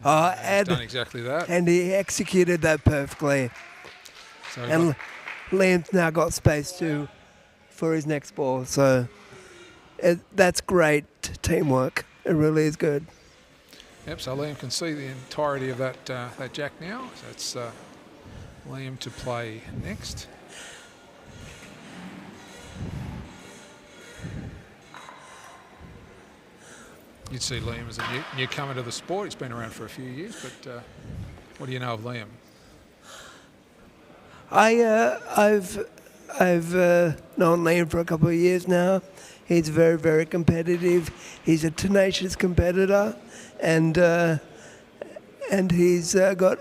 He's done exactly that. And he executed that perfectly. So And Liam's now got space too for his next ball. So that's great teamwork. It really is good. Yep, so Liam can see the entirety of that jack now. So it's Liam to play next. You'd see Liam as a newcomer to the sport. He's been around for a few years, but what do you know of Liam? I've I've known Liam for a couple of years now. He's very, very competitive. He's a tenacious competitor, and he's got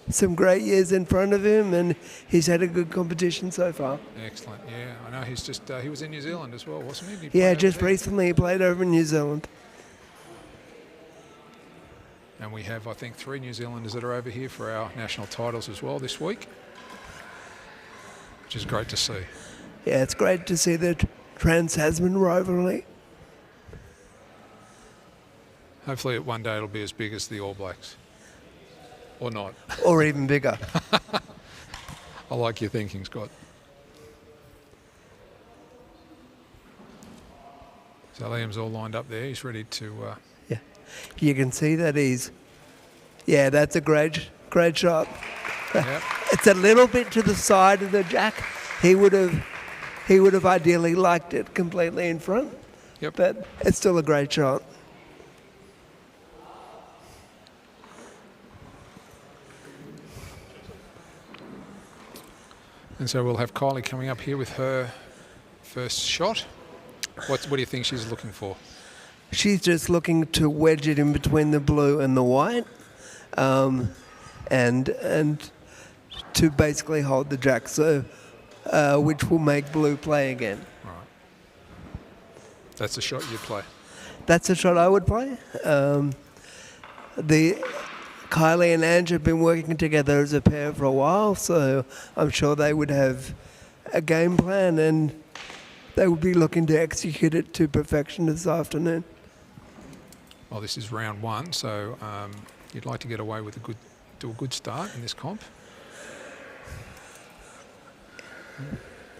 some great years in front of him, and he's had a good competition so far. Excellent. Yeah, I know he's just he was in New Zealand as well, wasn't he? Did he Yeah, play over just there? recently he played over in New Zealand. And we have, I think, 3 New Zealanders that are over here for our national titles as well this week, which is great to see. Yeah, it's great to see the Trans-Tasman rivalry. Hopefully one day it'll be as big as the All Blacks. Or not. Or even bigger. I like your thinking, Scott. So Liam's all lined up there. He's ready to... Yeah, you can see that he's... Yeah, that's a great shot. Yep. It's a little bit to the side of the jack. He would have ideally liked it completely in front. Yep. But it's still a great shot. And so we'll have Kylie coming up here with her first shot. What do you think she's looking for? She's just looking to wedge it in between the blue and the white, and to basically hold the jack, so which will make blue play again. Right. That's a shot you'd play. That's a shot I would play. Kylie and Ange have been working together as a pair for a while, so I'm sure they would have a game plan and they would be looking to execute it to perfection this afternoon. Well, this is round 1, so you'd like to get away with a good start in this comp.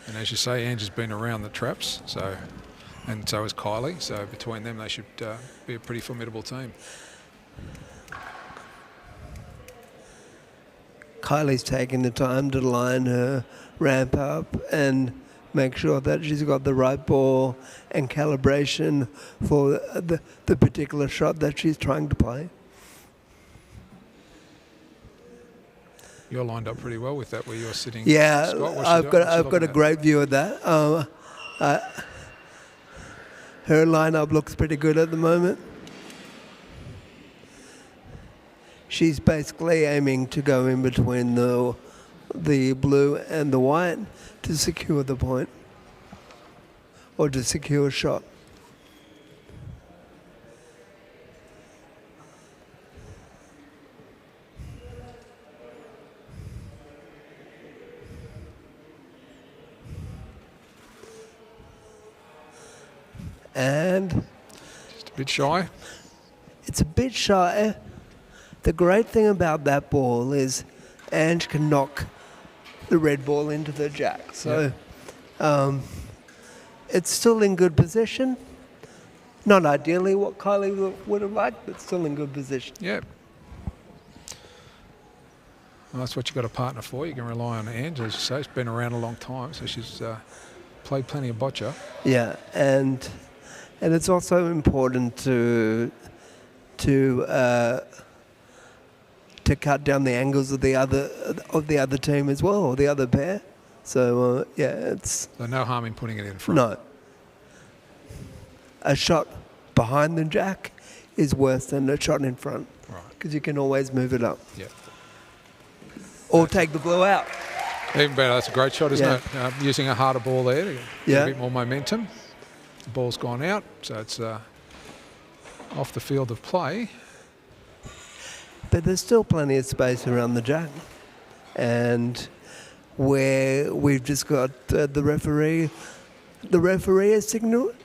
And as you say, Ange has been around the traps, and so has Kylie. So between them, they should be a pretty formidable team. Kylie's taking the time to line her ramp up and make sure that she's got the right ball and calibration for the particular shot that she's trying to play. You're lined up pretty well with that, where you're sitting. Yeah, Scott, I've got a great view of that. Her lineup looks pretty good at the moment. She's basically aiming to go in between the blue and the white to secure the point, or to secure a shot. And just a bit shy. It's a bit shy. The great thing about that ball is Ange can knock the red ball into the jack. So it's still in good position. Not ideally what Kylie would have liked, but still in good position. Yeah. Well, that's what you've got a partner for. You can rely on Ange, as you say. She's been around a long time, so she's played plenty of boccia. Yeah, and it's also important to cut down the angles of the other team as well, or the other pair. So it's So no harm in putting it in front. no. A shot behind the jack is worse than a shot in front, Right. because you can always move it up. Yeah. Or take the blue out. Even better. That's a great shot, isn't Yeah. it? Using a harder ball there to get Yeah. a bit more momentum. The ball's gone out, so it's off the field of play. But there's still plenty of space around the jack. And where we've just got the referee has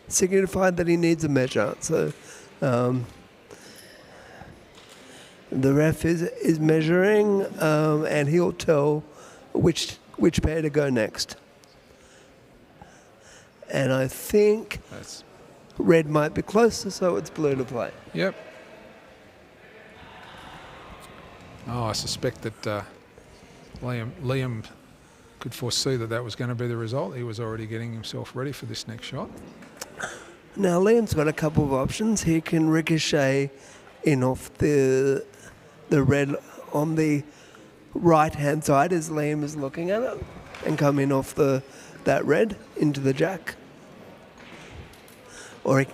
signified that he needs a measure. So the ref is measuring, and he'll tell which pair to go next. And I think red might be closer, so it's blue to play. Yep. Oh, I suspect that Liam could foresee that was going to be the result. He was already getting himself ready for this next shot. Now Liam's got a couple of options. He can ricochet in off the red on the right-hand side as Liam is looking at it, and come in off that red into the jack. Or he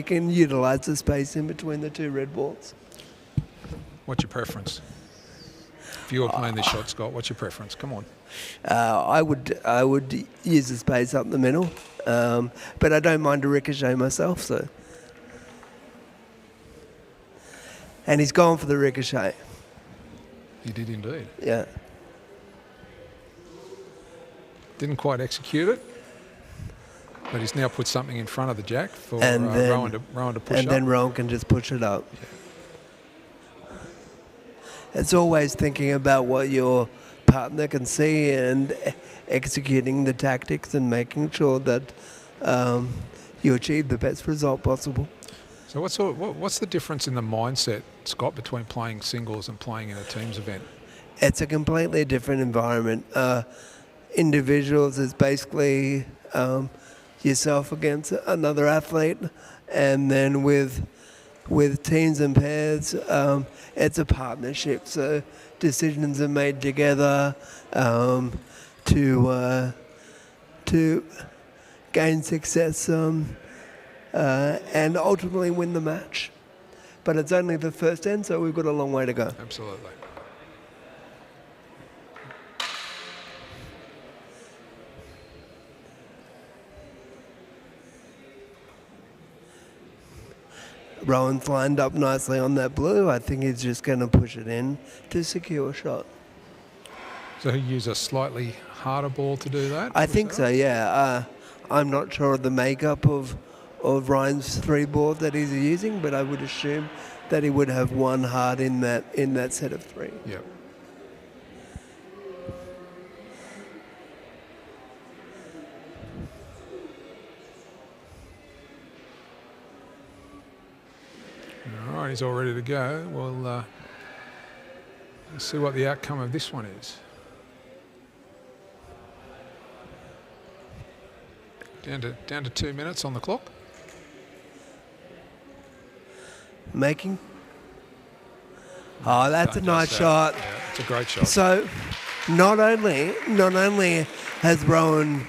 can utilise the space in between the two red balls. What's your preference? If you were playing this shot, Scott, what's your preference? Come on. I would use the space up the middle, but I don't mind a ricochet myself. So, and he's gone for the ricochet. He did indeed. Yeah. Didn't quite execute it, but he's now put something in front of the jack for Rowan to push up. And then Rowan can just push it up. Yeah. It's always thinking about what your partner can see and executing the tactics and making sure that you achieve the best result possible. So what's the difference in the mindset, Scott, between playing singles and playing in a teams event? It's a completely different environment. Individuals is basically yourself against another athlete, and then with teams and pairs, it's a partnership. So decisions are made together to gain success and ultimately win the match. But it's only the first end, so we've got a long way to go. Absolutely. Rowan's lined up nicely on that blue. I think he's just going to push it in to secure a shot. So he used a slightly harder ball to do that? I think so, yeah. I'm not sure of the makeup of Ryan's three board that he's using, but I would assume that he would have one hard in that set of three. Yep. All right, he's all ready to go. Well, let's see what the outcome of this one is. Down to 2 minutes on the clock. Making. Oh, that's a nice shot. Yeah, it's a great shot. So, not only has Rowan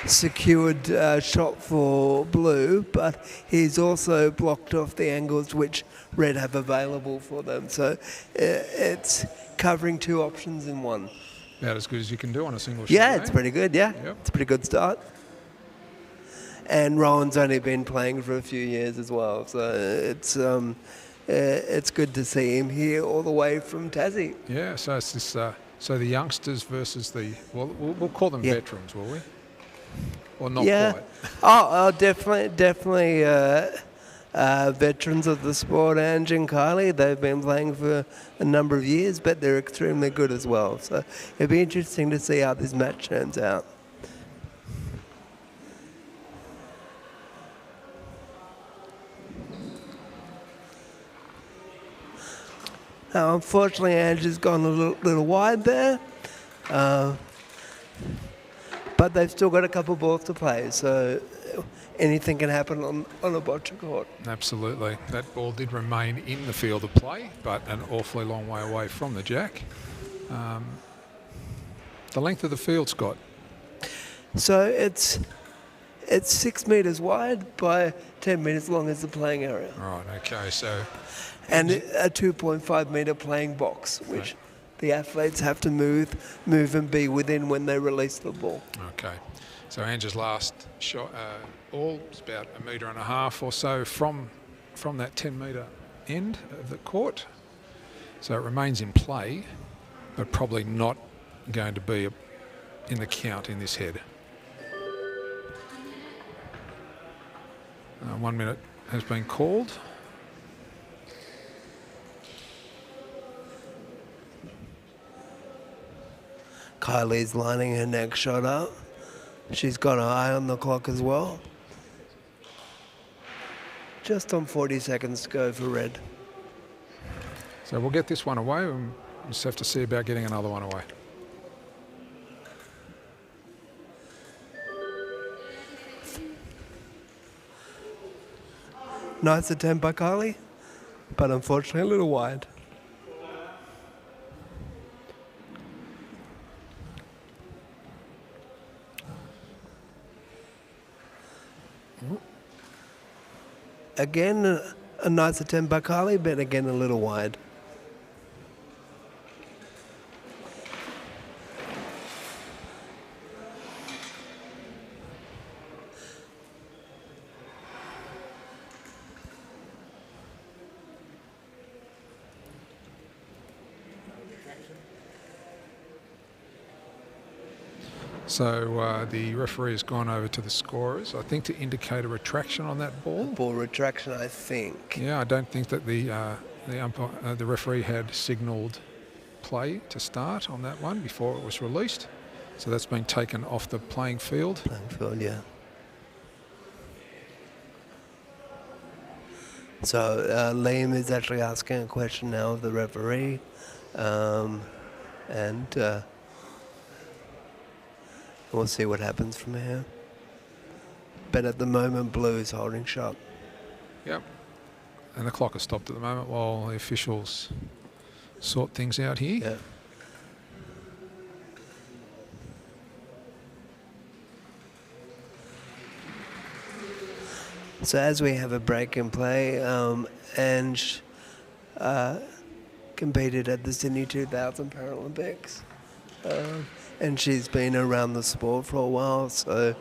secured a shot for blue, but he's also blocked off the angles which red have available for them. So it's covering two options in one. About as good as you can do on a single shot. Yeah, it's pretty good, yeah. Yep. It's a pretty good start. And Rowan's only been playing for a few years as well, so it's good to see him here all the way from Tassie. Yeah, so it's this. So the youngsters versus we'll call them veterans, will we? Or not quite? Oh, definitely veterans of the sport, Ange and Kylie. They've been playing for a number of years, but they're extremely good as well. So it'll be interesting to see how this match turns out. Unfortunately, Ange has gone a little wide there. But they've still got a couple of balls to play, so anything can happen on a boccia court. Absolutely. That ball did remain in the field of play, but an awfully long way away from the jack. The length of the field, Scott? So it's 6 metres wide by 10 metres long as the playing area. Right, okay, so... And a 2.5 metre playing box, which the athletes have to move and be within when they release the ball. Okay. So Ange's last shot ball is about 1.5 metres or so from that 10 metre end of the court. So it remains in play, but probably not going to be in the count in this head. 1 minute has been called. Kylie's lining her next shot up. She's got an eye on the clock as well. Just on 40 seconds to go for red. So we'll get this one away. We'll just have to see about getting another one away. Nice attempt by Kylie, but unfortunately a little wide. again, a nice attempt by Kylie, but again a little wide. So the referee has gone over to the scorers, I think, to indicate a retraction on that ball. Ball retraction, I think. Yeah, I don't think that the referee had signalled play to start on that one before it was released. So that's been taken off the playing field. Playing field, yeah. So Liam is actually asking a question now of the referee, and we'll see what happens from here. But at the moment, Blue is holding shot. Yep. And the clock has stopped at the moment while the officials sort things out here. Yeah. So as we have a break in play, Ange competed at the Sydney 2000 Paralympics. And she's been around the sport for a while, so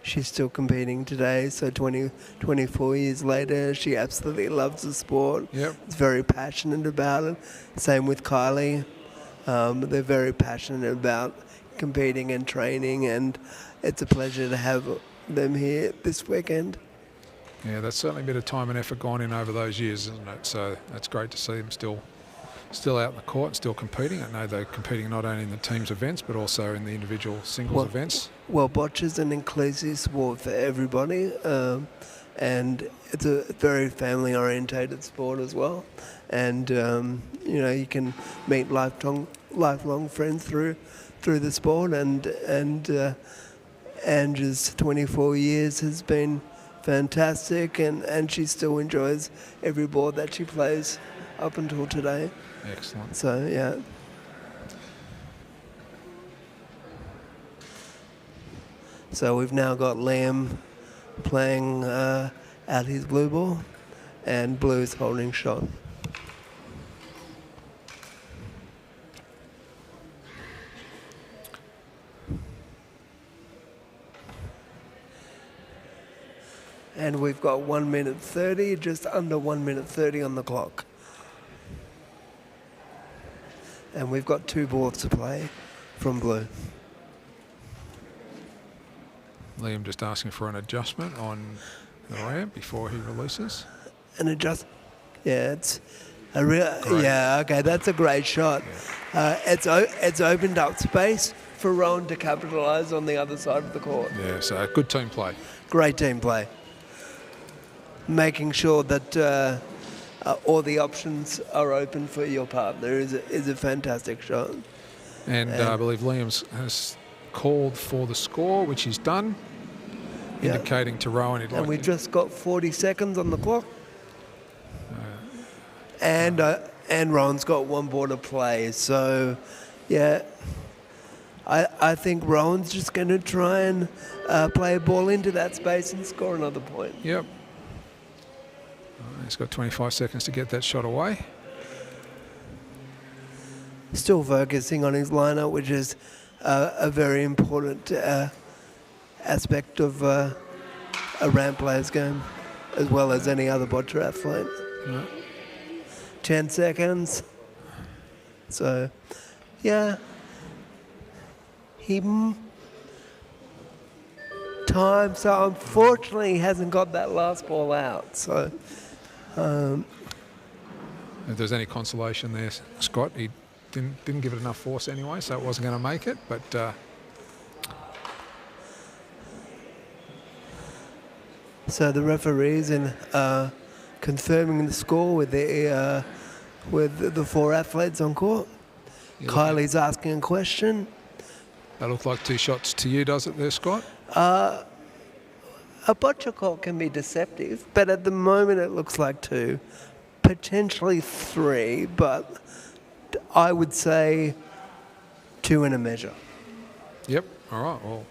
she's still competing today. So 24 years later, she absolutely loves the sport. Yep. Is very passionate about it. Same with Kylie. They're very passionate about competing and training, and it's a pleasure to have them here this weekend. Yeah, that's certainly a bit of time and effort gone in over those years, isn't it? So that's great to see them still out in the court and still competing. I know they're competing not only in the team's events but also in the individual singles events. Well, bocce's an inclusive sport for everybody, and it's a very family-orientated sport as well. And you can meet lifelong friends through the sport. And Angie's 24 years has been fantastic, and she still enjoys every ball that she plays up until today. Excellent. So, yeah. So we've now got Liam playing out his blue ball, and Blue's holding shot. And we've got 1 minute 30, just under 1 minute 30 on the clock. And we've got 2 balls to play from Blue. Liam just asking for an adjustment on the ramp before he releases. Yeah, it's a real. Yeah, okay, that's a great shot. Yeah. It's opened up space for Rowan to capitalise on the other side of the court. Yeah, so good team play. Great team play. Making sure that all the options are open for your partner is a fantastic shot. And I believe Liam has called for the score, which he's done, indicating to Rowan he'd like. And we've just got 40 seconds on the clock. And Rowan's got 1 ball to play. So, yeah, I think Rowan's just going to try and play a ball into that space and score another point. Yep. He's got 25 seconds to get that shot away. Still focusing on his lineup, which is a very important aspect of a ramp player's game, as well as any other boccia athlete. Yeah. 10 seconds. So, yeah. Time. So unfortunately, he hasn't got that last ball out. So. If there's any consolation there, Scott, he didn't give it enough force anyway, so it wasn't going to make it. But so the referees in confirming the score with the 4 athletes on court. Kylie's asking a question. That looked like 2 shots to you, does it there, Scott? A boccia court can be deceptive, but at the moment it looks like 2, potentially 3, but I would say 2 in a measure. Yep. All right. Well,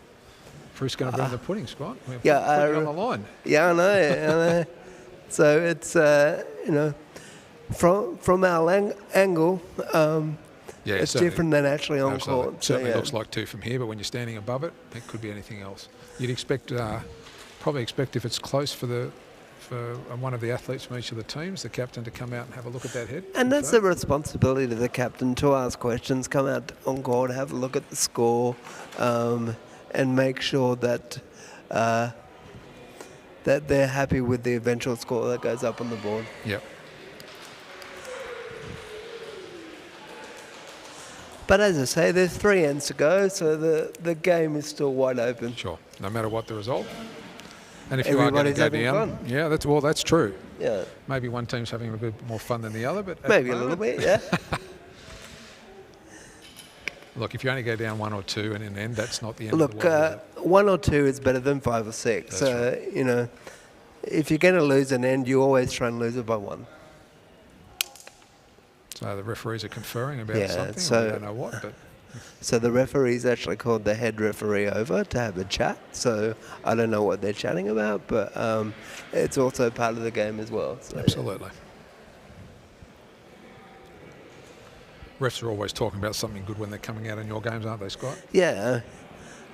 Proof's going to burn the pudding, Scott. We're Yeah, putting it on the line. Yeah, I know. So it's from our angle, Yeah, it's certainly. different than actually on Absolutely. court. So, Certainly yeah. looks like 2 from here, but when you're standing above it, it could be anything else. You'd expect, probably expect if it's close for one of the athletes from each of the teams, the captain to come out and have a look at that head. And that's the responsibility of the captain to ask questions, come out on court, have a look at the score, and make sure that that they're happy with the eventual score that goes up on the board. Yep. But as I say, there's 3 ends to go, so the game is still wide open. Sure, no matter what the result. And if you are going to Everybody's go having down, fun. yeah, that's true. Yeah. Maybe one team's having a bit more fun than the other, but at Maybe the a little moment- bit, yeah. Look, if you only go down 1 or 2 in an end, that's not the end of Look, the world. 1 or 2 is better than 5 or 6. That's So, if you're going to lose an end, you always try and lose it by 1. So the referees are conferring about Yeah, something, so- or we don't know what, but So the referee's actually called the head referee over to have a chat. So I don't know what they're chatting about, but it's also part of the game as well. So, absolutely. Refs are always talking about something good when they're coming out in your games, aren't they, Scott? Yeah,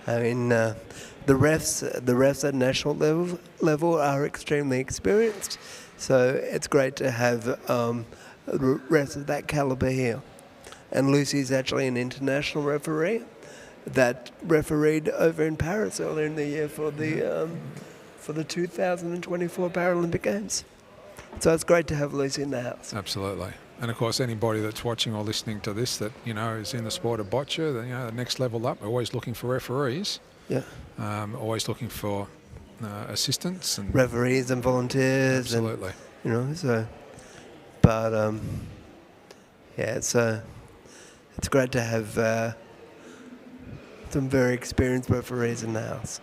I mean the refs at national level are extremely experienced. So it's great to have refs of that caliber here. And Lucy's actually an international referee that refereed over in Paris earlier in the year for the 2024 Paralympic Games. So it's great to have Lucy in the house. Absolutely. And of course, anybody that's watching or listening to this that is in the sport of boccia, the next level up, we're always looking for referees. Yeah. Always looking for assistants and Referees and volunteers. Absolutely. And, so, but yeah, it's great to have some very experienced referees in the house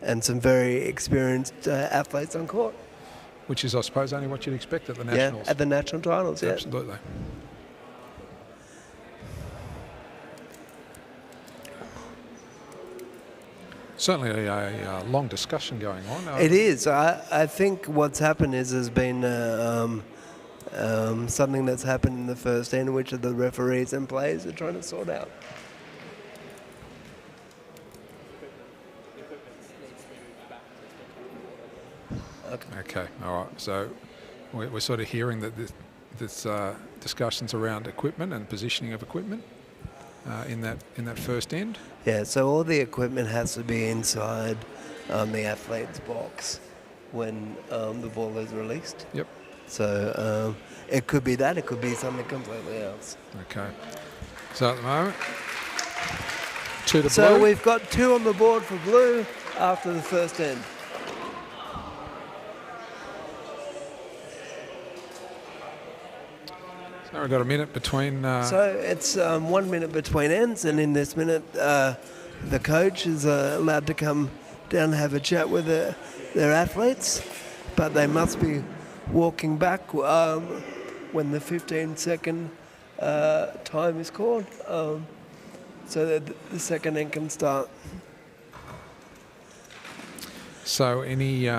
and some very experienced athletes on court. which is, I suppose, only what you'd expect at the nationals. Yeah, at the national titles. Yeah. Absolutely. Certainly a long discussion going on. It is. I think what's happened is there's been something that's happened in the first end, which the referees and players are trying to sort out. Okay, all right. So we're sort of hearing that this discussions around equipment and positioning of equipment in that first end. Yeah, so all the equipment has to be inside the athlete's box when the ball is released. Yep. So it could be that, it could be something completely else. Okay. So at the moment, 2 to blue. So we've got 2 on the board for blue after the first end. So we've got a minute between. So it's 1 minute between ends, and in this minute, the coach is allowed to come down and have a chat with their athletes, but they must be walking back when the 15-second time is called, so that the second end can start. So any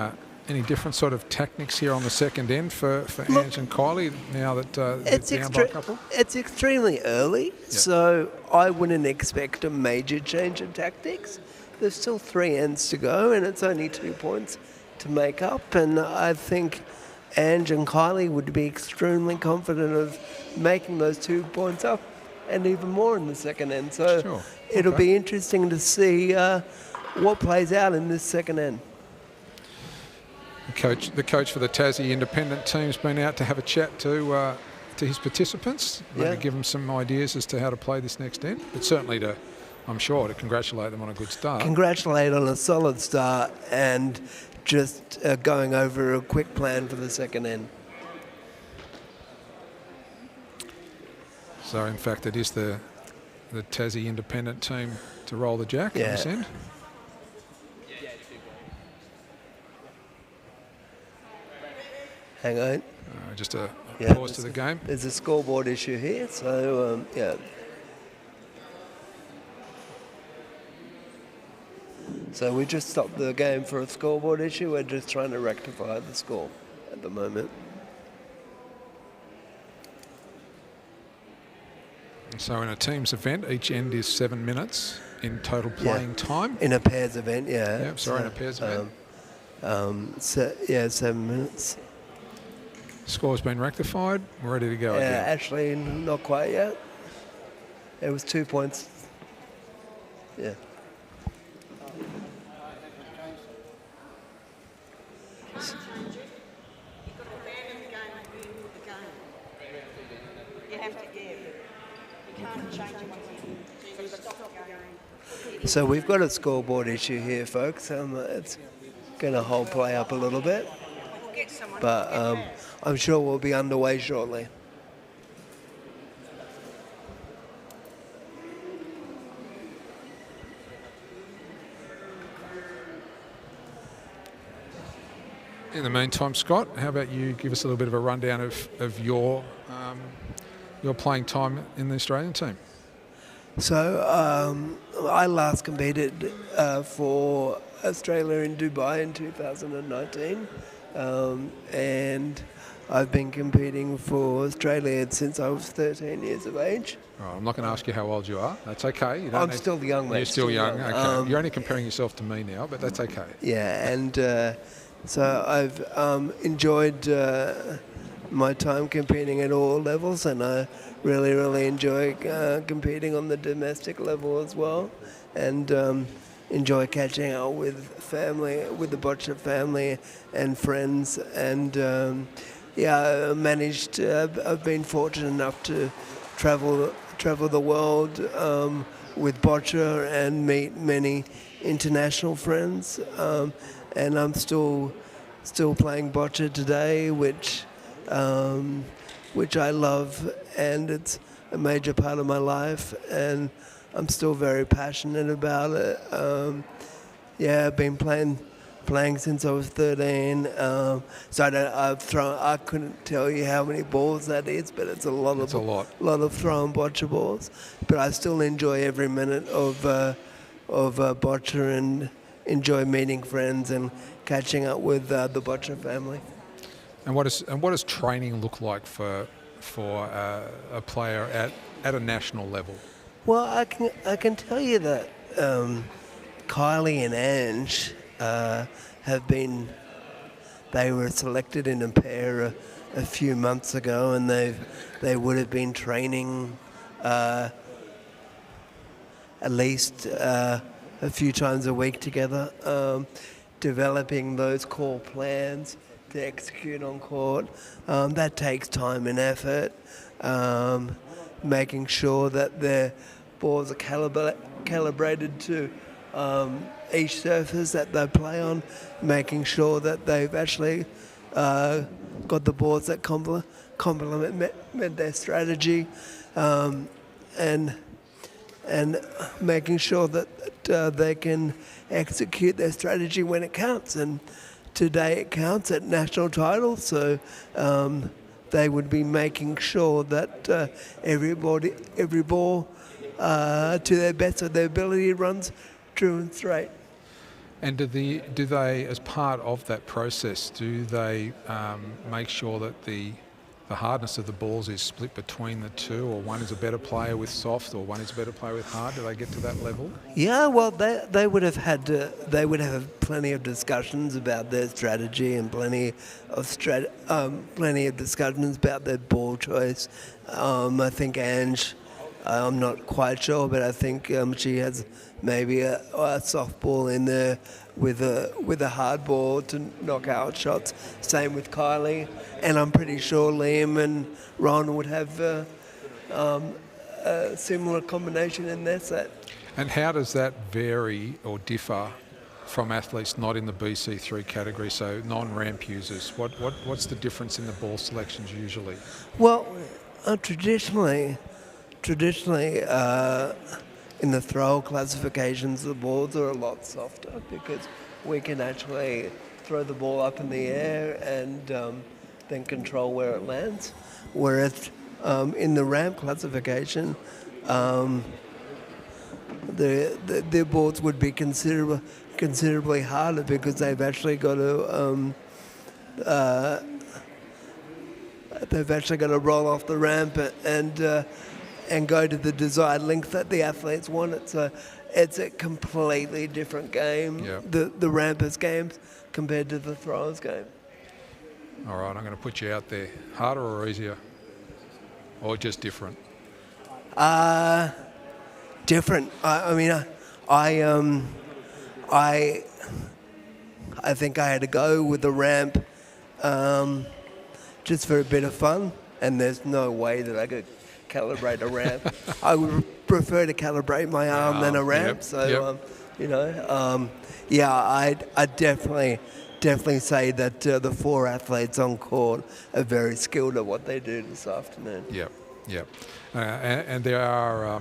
different sort of tactics here on the second end for Ange and Kylie now that they're down by a couple? It's extremely early, so I wouldn't expect a major change of tactics. There's still 3 ends to go, and it's only 2 points to make up, and I think Ange and Kylie would be extremely confident of making those 2 points up and even more in the second end. So Sure. it'll Okay. be interesting to see what plays out in this second end. The coach for the Tassie independent team's been out to have a chat to his participants, maybe Yeah. give them some ideas as to how to play this next end, but certainly I'm sure to congratulate them on a good start. Congratulate on a solid start and just going over a quick plan for the second end. So in fact it is the Tassie independent team to roll the jack on this end. Hang on. Just a Yeah, pause to the game. There's a scoreboard issue here, so yeah. So we just stopped the game for a scoreboard issue. We're just trying to rectify the score at the moment. So in a team's event, each end is 7 minutes in total playing time. In a pairs event, yeah. Yeah, sorry, in a pairs event. 7 minutes. Score's been rectified. We're ready to go again. Actually, not quite yet. It was 2 points. Yeah. So we've got a scoreboard issue here, folks. It's going to hold play up a little bit, but I'm sure we'll be underway shortly. In the meantime, Scott, how about you give us a little bit of a rundown of your playing time in the Australian team? So I last competed for Australia in Dubai in 2019, and I've been competing for Australia since I was 13 years of age. Oh, I'm not going to ask you how old you are. That's okay. You don't I'm still young, mate. You're still young. young. Okay. You're only comparing yourself to me now, but that's okay. Yeah, and so I've enjoyed my time competing at all levels, and I really enjoy competing on the domestic level as well, and enjoy catching out with family, with the Boccia family and friends, and I've been fortunate enough to travel the world with Boccia and meet many international friends, and I'm still playing Boccia today, which I love, and it's a major part of my life, and I'm still very passionate about it. I've been playing since I was 13. So I couldn't tell you how many balls that is, but it's a lot of throwing Boccia balls. But I still enjoy every minute of Boccia, and enjoy meeting friends and catching up with the Boccia family. And what does training look like for a player at a national level? Well, I can tell you that Kylie and Ange they were selected in a pair a few months ago, and they would have been training at least a few times a week together, developing those core plans to execute on court. That takes time and effort, making sure that their balls are calibrated to each surface that they play on, making sure that they've actually got the balls that complement their strategy, and making sure that they can execute their strategy when it counts. And today it counts at national titles, so they would be making sure that every ball to the best of their ability runs true and straight. And do they, as part of that process, do they make sure that the hardness of the balls is split between the two, or one is a better player with soft, or one is a better player with hard? Do they get to that level? Yeah, well, they would have had plenty of discussions about their strategy, and plenty of discussions about their ball choice. I think Ange, I'm not quite sure, but I think she has maybe a soft ball in there with a hard ball to knock out shots. Same with Kylie, and I'm pretty sure Liam and Ron would have a similar combination in their set. And how does that vary or differ from athletes not in the BC3 category, so non-ramp users? What's the difference in the ball selections usually? Well, traditionally, in the throw classifications, the balls are a lot softer because we can actually throw the ball up in the air and then control where it lands. Whereas in the ramp classification, the boards would be considerably considerably harder because they've actually got to roll off the ramp and go to the desired length that the athletes want it. So it's a completely different game. Yeah. The rampers games compared to the throwers game. All right, I'm going to put you out there. Harder or easier? Or just different? Different. I think I had to go with the ramp just for a bit of fun, and there's no way that I could calibrate a ramp. I would prefer to calibrate my arm than a ramp. I'd definitely say that the 4 athletes on court are very skilled at what they do this afternoon. Yep. And there are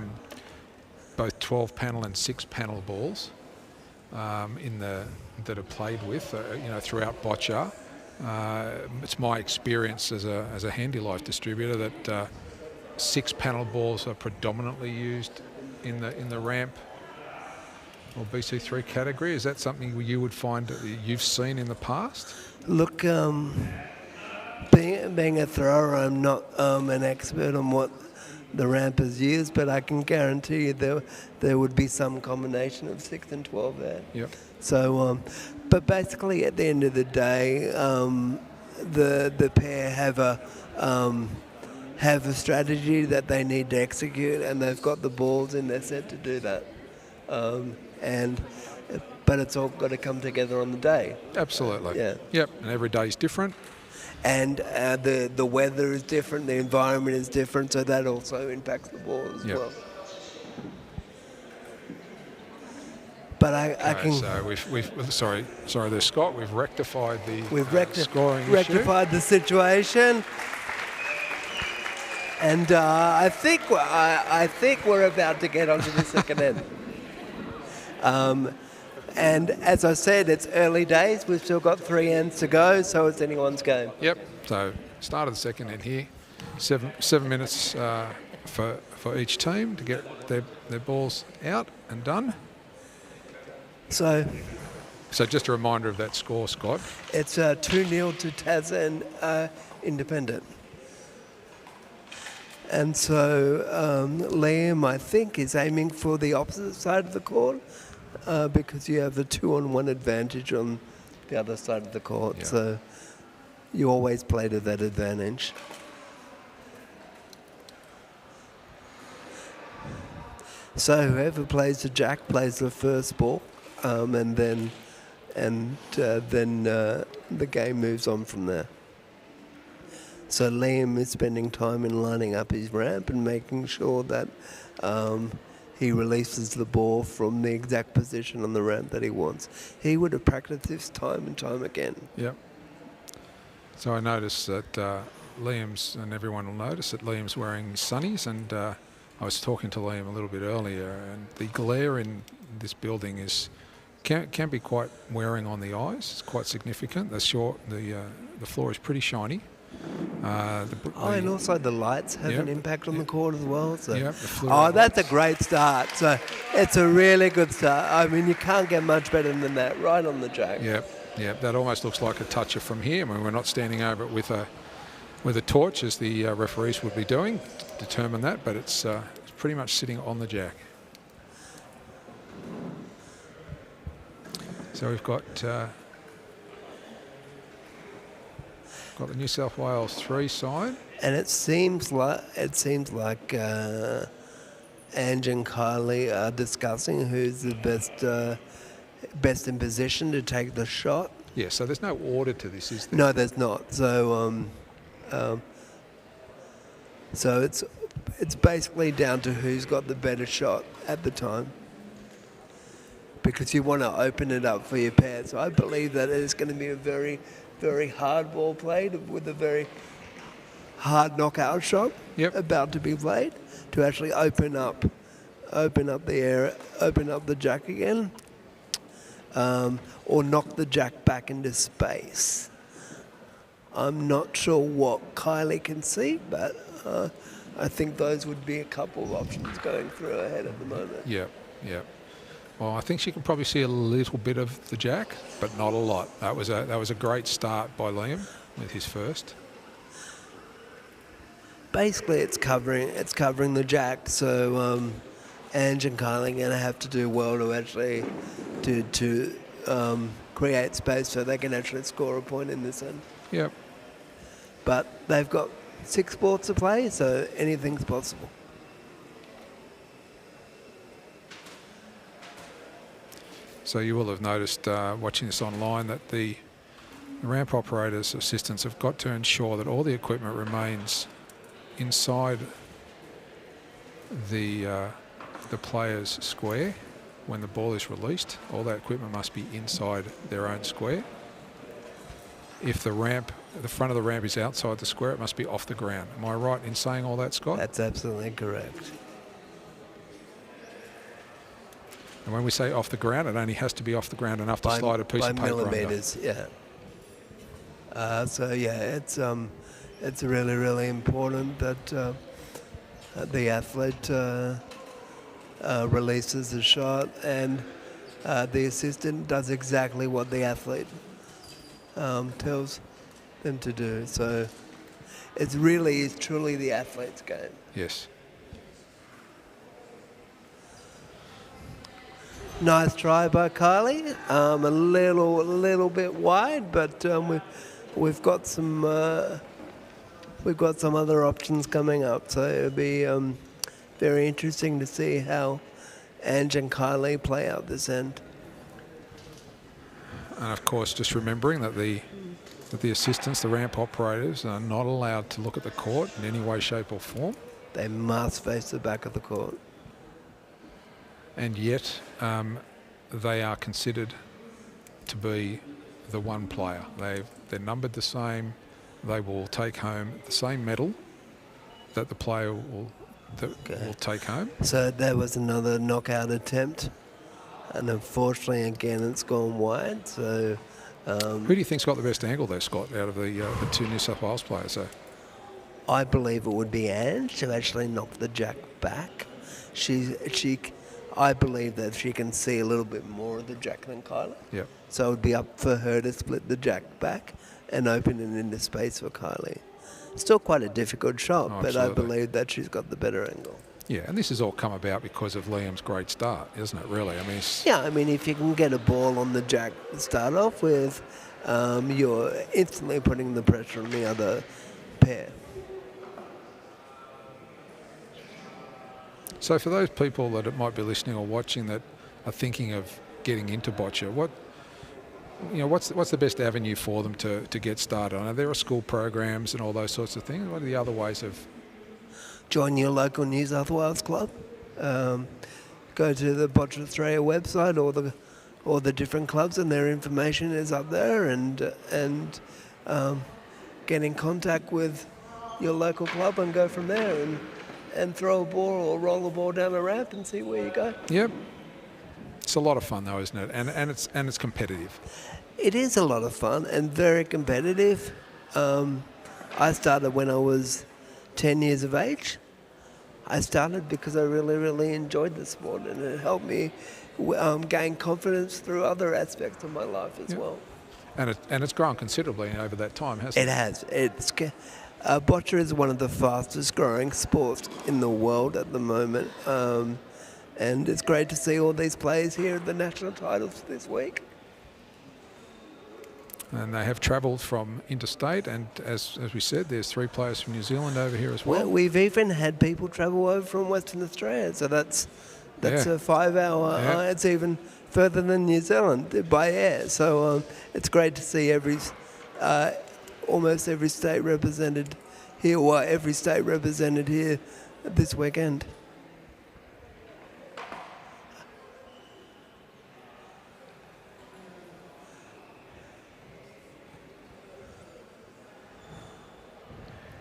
both 12 panel and 6 panel balls that are played with, throughout Boccia. It's my experience as a handy life distributor that 6 panel balls are predominantly used in the ramp or BC3 category. Is that something you would find that you've seen in the past? Look, being a thrower, I'm not an expert on what the rampers use, but I can guarantee you there would be some combination of 6 and 12 there. Yep. So, but basically at the end of the day, the pair have a strategy that they need to execute, and they've got the balls in their set to do that. But it's all got to come together on the day. Absolutely. Yeah. Yep. And every day is different. And the weather is different, the environment is different, so that also impacts the ball as well. But I can. So we've sorry there, Scott. We've rectified the scoring rectified the situation, and I think we're about to get onto the second end. And as I said, it's early days. We've still got 3 ends to go, so it's anyone's game. Yep. So start of the second end here. 7 minutes for each team to get their balls out and done. So just a reminder of that score, Scott. It's 2-0 to Tasman Independent. And so Liam, I think, is aiming for the opposite side of the court because you have the 2-on-1 advantage on the other side of the court. Yeah. So you always play to that advantage. So whoever plays the jack plays the first ball, and then the game moves on from there. So Liam is spending time in lining up his ramp and making sure that he releases the ball from the exact position on the ramp that he wants. He would have practiced this time and time again. Yep. So I noticed that Liam's, and everyone will notice that Liam's wearing sunnies, and I was talking to Liam a little bit earlier, and the glare in this building can be quite wearing on the eyes. It's quite significant. The floor is pretty shiny. And also the lights have an impact on the court as well. So. Yep, that's a great start. So it's a really good start. I mean, you can't get much better than that, right on the jack. Yep. That almost looks like a toucher from here. I mean, we're not standing over it with a torch, as the referees would be doing, to determine that, but it's pretty much sitting on the jack. So we've got the New South Wales 3 side, and it seems like Ange and Kylie are discussing who's the best in position to take the shot. Yeah. So there's no order to this, is there? No, there's not. So so it's basically down to who's got the better shot at the time, because you want to open it up for your pair. So I believe that it's going to be a very, very hard ball played with a very hard knockout shot about to be played to actually open up the area, open up the jack again, or knock the jack back into space. I'm not sure what Kylie can see, but I think those would be a couple of options going through her head at the moment. Yeah. Well, I think she can probably see a little bit of the jack, but not a lot. That was a great start by Liam with his first. Basically, it's covering the jack. So Ange and Kylie are going to have to do well to actually to create space so they can actually score a point in this end. Yep. But they've got 6 balls to play, so anything's possible. So you will have noticed watching this online that the ramp operators' assistants have got to ensure that all the equipment remains inside the player's square when the ball is released. All that equipment must be inside their own square. If the front of the ramp is outside the square, it must be off the ground. Am I right in saying all that, Scott? That's absolutely correct. And when we say off the ground, it only has to be off the ground enough to slide a piece of paper millimeters, under. Yeah. So yeah, it's really, really important that the athlete releases the shot, and the assistant does exactly what the athlete tells them to do. So it's truly the athlete's game. Yes. Nice try by Kylie. A little bit wide, but we've got some other options coming up. So it'll be very interesting to see how Ange and Kylie play out this end. And of course, just remembering that the assistants, the ramp operators, are not allowed to look at the court in any way, shape, or form. They must face the back of the court. And yet they are considered to be the one player. They're numbered the same. They will take home the same medal that the player will take home. So there was another knockout attempt, and unfortunately again it's gone wide. So who do you think's got the best angle there, Scott, out of the 2 New South Wales players? So I believe it would be Ange to actually knock the jack back. I believe that she can see a little bit more of the jack than Kylie. Yep. So it would be up for her to split the jack back and open it into space for Kylie. Still quite a difficult shot, but I believe that she's got the better angle. Yeah, and this has all come about because of Liam's great start, isn't it, really? I mean, if you can get a ball on the jack to start off with, you're instantly putting the pressure on the other pair. So for those people that might be listening or watching that are thinking of getting into boccia, what's the best avenue for them to get started? I know there are school programs and all those sorts of things. What are the other ways of... Join your local New South Wales club. Go to the Boccia Australia website or the different clubs, and their information is up there, and get in contact with your local club and go from there and throw a ball or roll a ball down a ramp and see where you go. Yep. It's a lot of fun though, isn't it? And it's competitive. It is a lot of fun and very competitive. I started when I was 10 years of age. I started because I really, really enjoyed the sport, and it helped me gain confidence through other aspects of my life as well. And it's grown considerably over that time, hasn't it? It has. Boccia is one of the fastest growing sports in the world at the moment, and it's great to see all these players here at the national titles this week. And they have travelled from interstate, and as we said, there's 3 players from New Zealand over here as well. We've even had people travel over from Western Australia, so that's a 5-hour. It's even further than New Zealand by air. So it's great to see almost every state represented here, or every state represented here this weekend.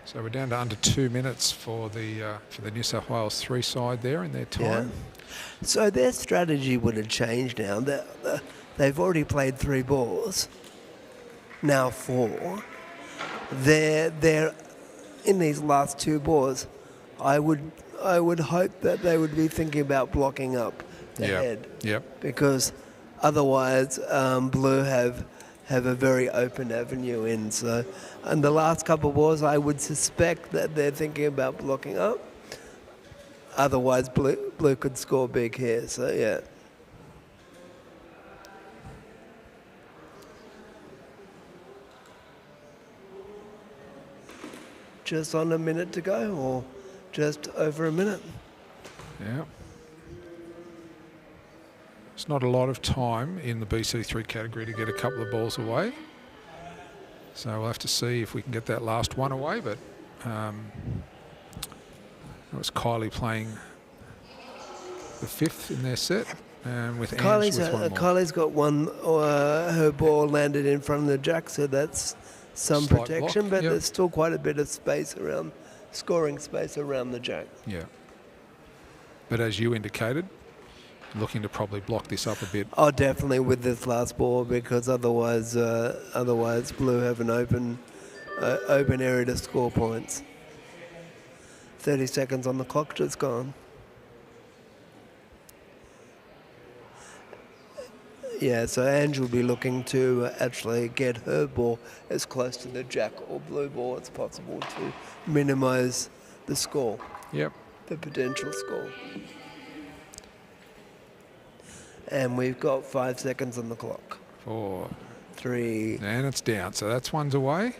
So we're down to under 2 minutes for the New South Wales 3 side there in their time. Yeah. So their strategy would have changed now. They've already played 3 balls, now 4. They're in these last 2 balls. I would hope that they would be thinking about blocking up the Yep. head. Yep. Because otherwise blue have a very open avenue in. So, and the last couple of balls, I would suspect that they're thinking about blocking up. Otherwise, blue could score big here. So yeah. Just on a minute to go, or just over a minute. Yeah. It's not a lot of time in the BC3 category to get a couple of balls away. So we'll have to see if we can get that last one away. But it was Kylie playing the fifth in their set, and with Ange with one more. Kylie's got one. Her ball landed in front of the jack, so that's some Slight protection. block, But yep. there's still quite a bit of space around, scoring space around the jack. Yeah. But as you indicated, looking to probably block this up a bit. Oh, definitely with this last ball, because otherwise blue have an open area to score points. 30 seconds on the clock, just gone. Yeah, so Ange will be looking to actually get her ball as close to the jack or blue ball as possible to minimise the score. Yep. The potential score. And we've got 5 seconds on the clock. 4, 3. And it's down, so that's one's away.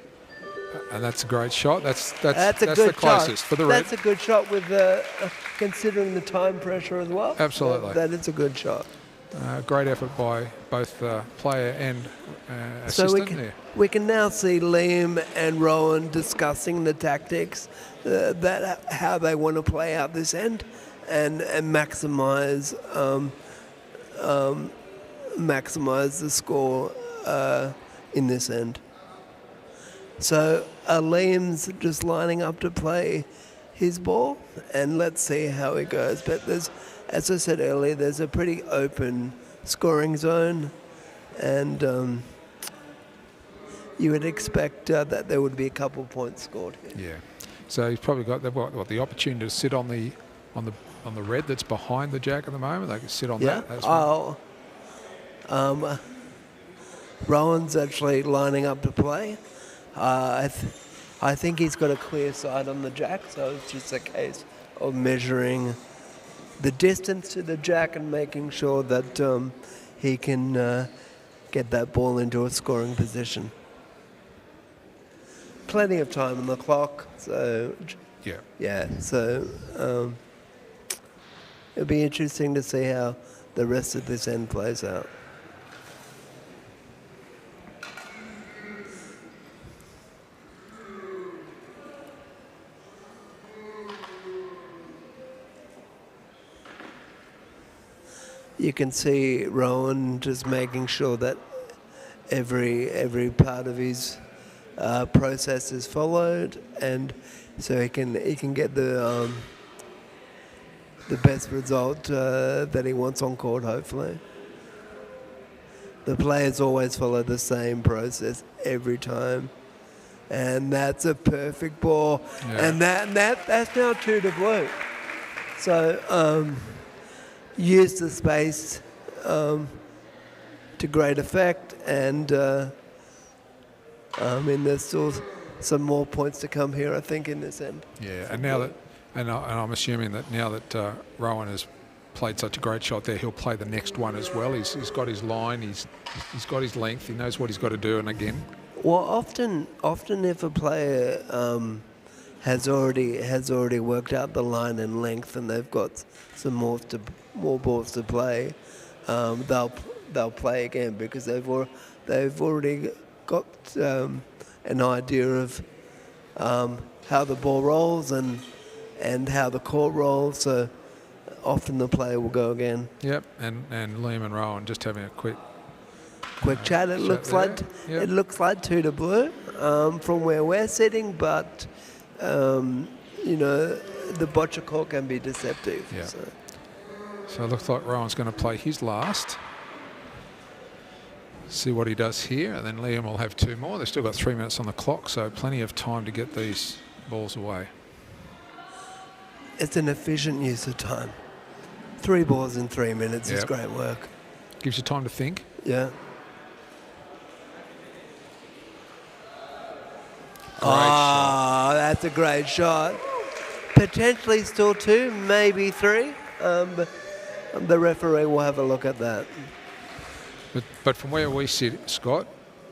And that's a great shot. That's a good the closest shot. for the red. That's a good shot with considering the time pressure as well. Absolutely. That is a good shot. Great effort by both player and So assistant. we can now see Liam and Rowan discussing the tactics, how they want to play out this end, and maximise the score in this end. So Liam's just lining up to play his ball, and let's see how it goes. But there's, as I said earlier, there's a pretty open scoring zone, and you would expect that there would be a couple of points scored here. Yeah. So he's probably got the opportunity to sit on the red that's behind the jack at the moment. They can sit on that. That's Rowan's actually lining up to play. I think he's got a clear side on the jack, so it's just a case of measuring the distance to the jack and making sure that he can get that ball into a scoring position. Plenty of time on the clock, so so it'll be interesting to see how the rest of this end plays out. You can see Rowan just making sure that every part of his process is followed, and so he can get the best result that he wants on court, hopefully. The players always follow the same process every time, and that's a perfect ball, and that's now 2 to blue. So use the space to great effect, and there's still some more points to come here, I think, in this end. Yeah, and now that, and I'm assuming that now that Rowan has played such a great shot there, he'll play the next one as well. He's got his line, he's got his length, he knows what he's got to do, and again. Well, often if a player has already worked out the line and length, and they've got some more balls to play, they'll play again because they've already got an idea of how the ball rolls and how the court rolls. So often the player will go again. Yep, and Liam and Rowan just having a quick chat. It looks like 2 to blue from where we're sitting, but the boccia court can be deceptive. Yeah. So it looks like Rowan's going to play his last. See what he does here, and then Liam will have 2 more. They've still got 3 minutes on the clock, so plenty of time to get these balls away. It's an efficient use of time. 3 balls in 3 minutes is Yep. great work. Gives you time to think. Yeah. That's a great shot. Potentially still 2, maybe 3. The referee will have a look at that. But from where we sit, Scott,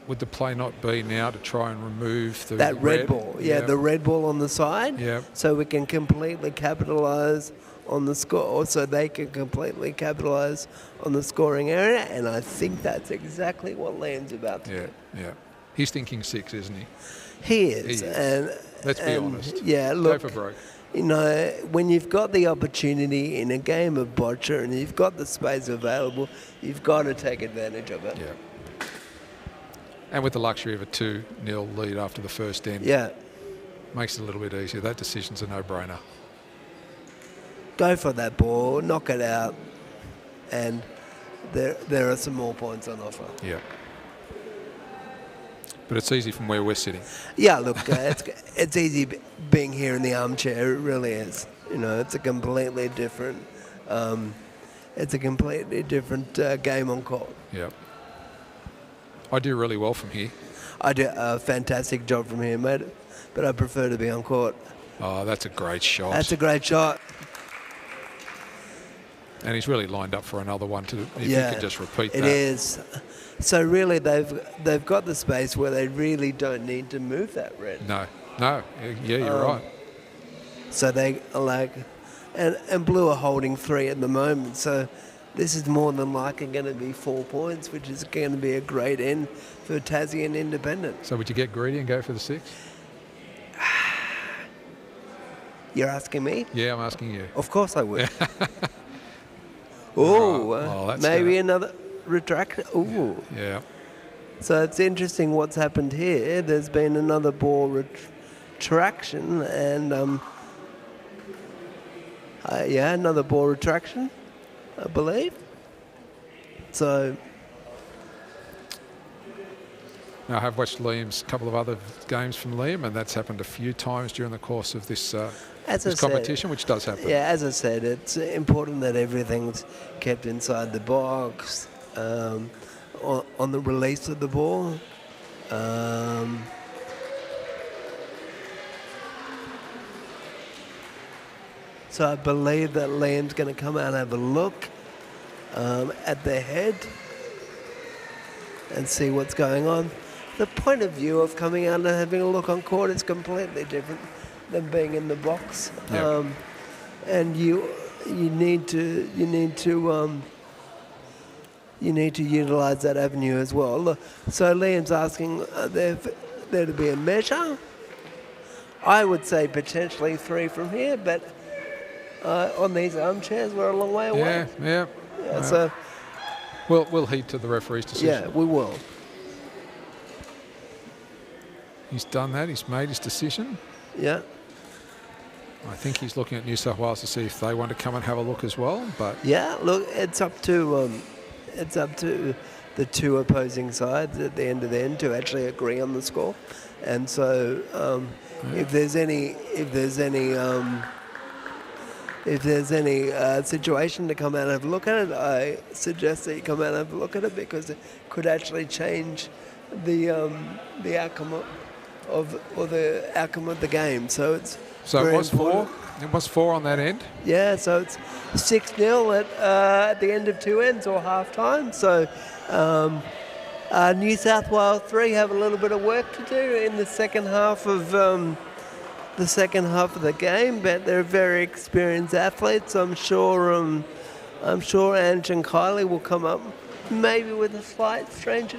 would the play not be now to try and remove the That red ball. Yeah, the red ball on the side. Yeah. So we can completely capitalise on the score, so they can completely capitalise on the scoring area, and I think that's exactly what Liam's about to do. Yeah. He's thinking 6, isn't he? He is. He is. And Let's be honest. Yeah, look. Go for broke. You know, when you've got the opportunity in a game of boccia and you've got the space available, you've got to take advantage of it. Yeah. And with the luxury of a 2-0 lead after the first end, makes it a little bit easier. That decision's a no-brainer. Go for that ball, knock it out, and there are some more points on offer. Yeah. But it's easy from where we're sitting. Yeah, look, it's easy being here in the armchair. It really is. You know, it's a completely different, game on court. Yeah. I do really well from here. I do a fantastic job from here, mate, but I prefer to be on court. Oh, that's a great shot. That's a great shot. And he's really lined up for another one to. If you could just repeat that. It is. So really, they've got the space where they really don't need to move that red. No. Yeah, you're right. So they are like, and Blue are holding 3 at the moment. So this is more than likely going to be 4 points, which is going to be a great end for Tassie and Independent. So would you get greedy and go for the 6? You're asking me? Yeah, I'm asking you. Of course I would. That's maybe another retraction. Ooh. Yeah. So it's interesting what's happened here. There's been another ball retraction and another ball retraction, I believe. So now, I have watched Liam's couple of other games from Liam, and that's happened a few times during the course of this competition, which does happen. Yeah, as I said, it's important that everything's kept inside the box on the release of the ball. So I believe that Liam's going to come out and have a look at the head and see what's going on. The point of view of coming out and having a look on court is completely different than being in the box. Yep. And you need to utilise that avenue as well. Look, so Liam's asking there to be a measure. I would say potentially 3 from here, but on these armchairs we're a long way away. Yeah. So we'll heed to the referee's decision. yeah, we will. He's done that. He's made his decision. Yeah. I think he's looking at New South Wales to see if they want to come and have a look as well. But yeah, look, it's up to the 2 opposing sides at the end of the end to actually agree on the score. And so if there's any situation to come out and have a look at it, I suggest that you come out and have a look at it because it could actually change the outcome of the game. So it's it was 4. It was 4 on that end. Yeah, so it's 6-0 at the end of 2 ends or half time. So New South Wales 3 have a little bit of work to do in the second half of the game, but they're very experienced athletes. I'm sure Ange and Kylie will come up maybe with a slight change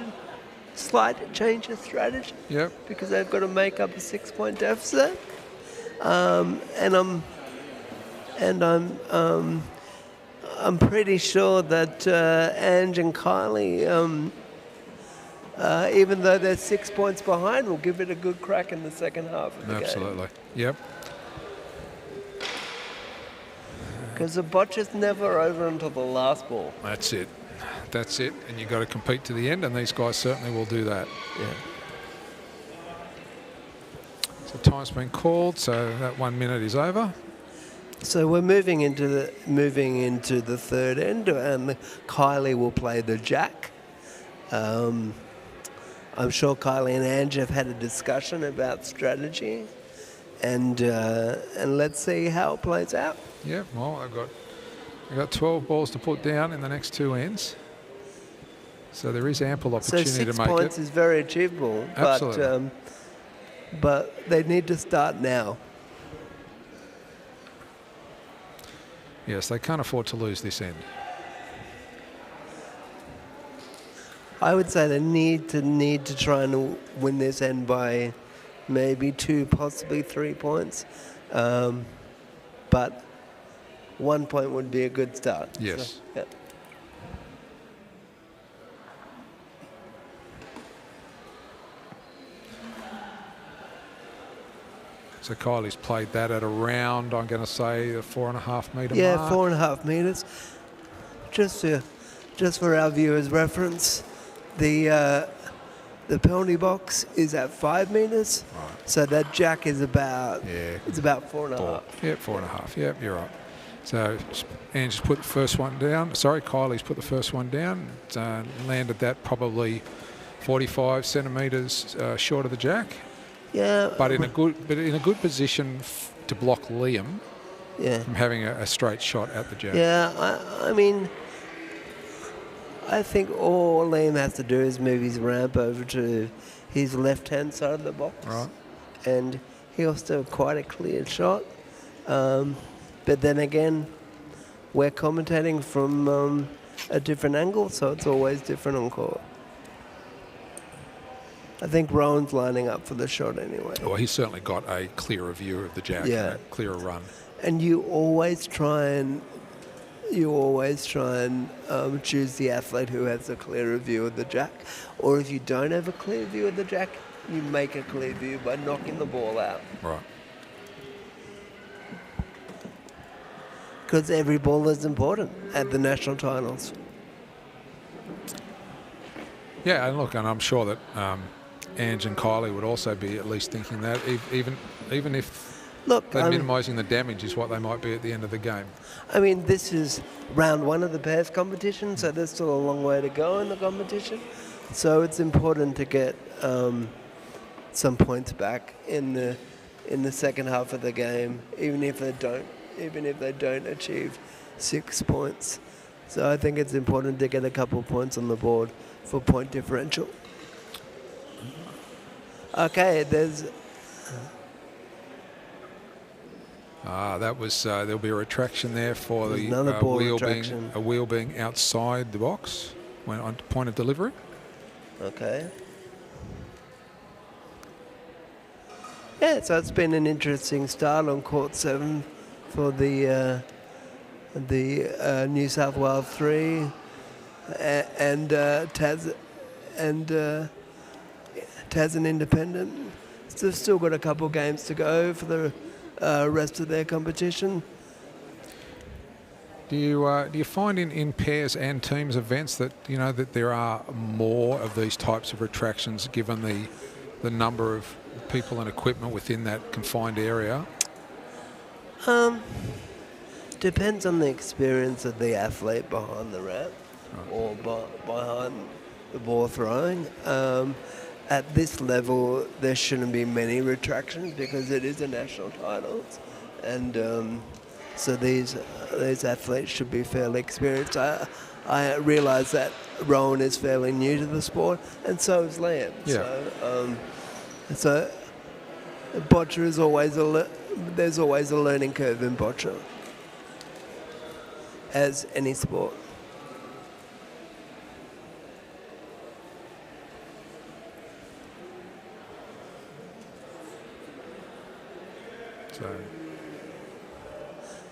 of strategy. Yep. Because they've got to make up a 6-point deficit. I'm pretty sure that Ange and Kylie, even though they're 6 points behind, will give it a good crack in the second half of the game. Absolutely. Yep. Because the boccia's never over until the last ball. That's it. And you've got to compete to the end, and these guys certainly will do that. Yeah. So time's been called, so that 1 minute is over. So we're moving into the third end, and Kylie will play the jack. I'm sure Kylie and Ange have had a discussion about strategy, and let's see how it plays out. Yeah, well, I've got 12 balls to put down in the next two ends, so there is ample opportunity So 6 to make points it. is very achievable, Absolutely. but they need to start now. Yes, they can't afford to lose this end. I would say they need to try and win this end by maybe 2, possibly 3 points, but 1 point would be a good start. Yes. So, yeah. So Kylie's played that at around, I'm going to say, the 4.5 metre Yeah, mark. 4.5 metres. Just for our viewers' reference, the penalty box is at 5 metres, Right. so that jack is about Yeah. it's about 4.5. Yep, 4.5. Yep, you're right. So Ange's put the first one down. Sorry, Kylie's put the first one down. Landed that probably 45 centimetres short of the jack. Yeah, But in a good position to block Liam from having a straight shot at the jack. Yeah, I mean, I think all Liam has to do is move his ramp over to his left-hand side of the box. Right. And he'll still have quite a clear shot. But then again, we're commentating from a different angle, so it's always different on court. I think Rowan's lining up for the shot anyway. Well, he's certainly got a clearer view of the jack and a clearer run. And you always try and choose the athlete who has a clearer view of the jack. Or if you don't have a clear view of the jack, you make a clear view by knocking the ball out. Right. Because every ball is important at the national titles. Yeah, and look, and I'm sure that Ange and Kylie would also be at least thinking that, even if they're minimising the damage is what they might be at the end of the game. I mean, this is round 1 of the pairs competition, so there's still a long way to go in the competition. So it's important to get some points back in the second half of the game, even if they don't achieve 6 points. So I think it's important to get a couple of points on the board for point differential. Okay, there's. That was there'll be a retraction there for There's the another ball wheel being outside the box when on point of delivery. Okay. Yeah, so it's been an interesting start on court 7 for the New South Wales 3 and Tasman Independent. They've still got a couple of games to go for the rest of their competition. Do you find in pairs and teams events that that there are more of these types of retractions given the number of people and equipment within that confined area? Depends on the experience of the athlete behind the ramp or behind the ball throwing. At this level, there shouldn't be many retractions because it is a national titles, and so these athletes should be fairly experienced. I realise that Rowan is fairly new to the sport, and so is Liam. Yeah. So boccia is always there's always a learning curve in boccia, as any sport.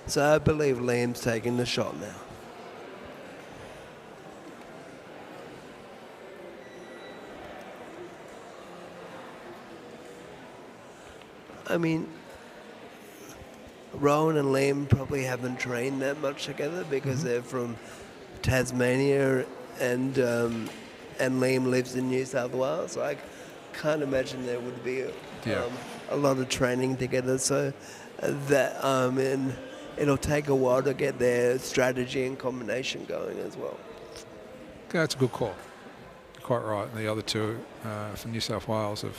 So I believe Liam's taking the shot now. I mean, Rowan and Liam probably haven't trained that much together because they're from Tasmania and Liam lives in New South Wales. So I can't imagine there would be a lot of training together. So that it'll take a while to get their strategy and combination going as well. That's a good call. Quite right. And the other two from New South Wales have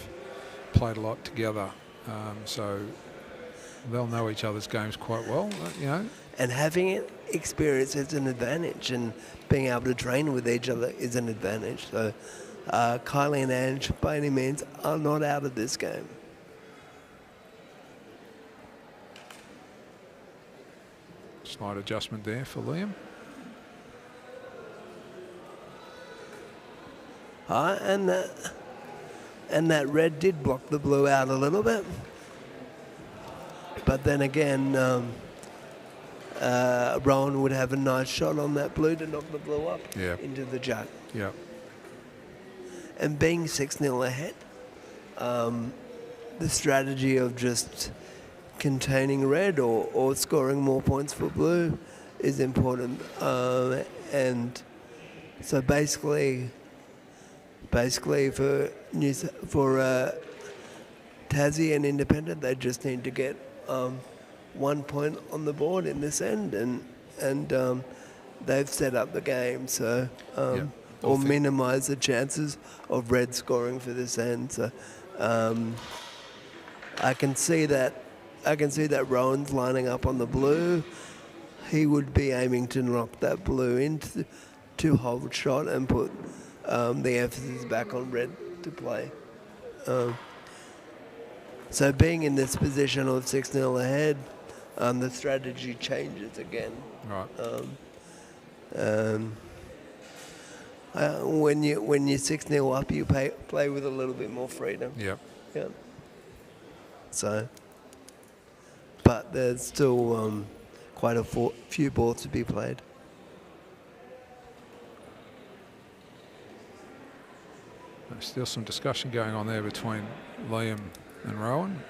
played a lot together, so they'll know each other's games quite well, you know. And having experience is an advantage, and being able to train with each other is an advantage. So Kylie and Ange, by any means, are not out of this game. Slight adjustment there for Liam. And that red did block the blue out a little bit. But then again, Rowan would have a nice shot on that blue to knock the blue up into the jack. Yeah. And being 6-0 ahead, the strategy of just containing red or scoring more points for blue is important. And so basically for Tassie and Independent, they just need to get 1 point on the board in this end, and they've set up the game, so or minimise the chances of red scoring for this end. So I can see that Rowan's lining up on the blue. He would be aiming to knock that blue into to hold shot and put the emphasis back on red to play. So being in this position of 6-0 ahead, the strategy changes again. Right. When you're 6-0 up, you play with a little bit more freedom. Yep. Yeah. So, but there's still quite a few balls to be played. There's still some discussion going on there between Liam and Rowan.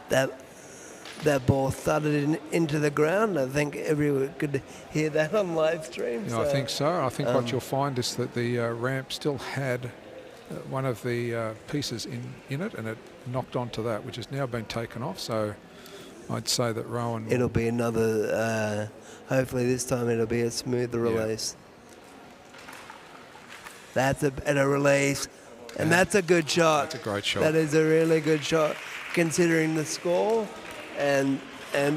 That ball thudded into the ground. I think everyone could hear that on live stream. Yeah, I think so. I think what you'll find is that the ramp still had one of the pieces in it, and it knocked onto that, which has now been taken off. So I'd say that Rowan... It'll be another... hopefully this time it'll be a smoother release. That's a better release. And that's a good shot. That's a great shot. That is a really good shot, considering the score and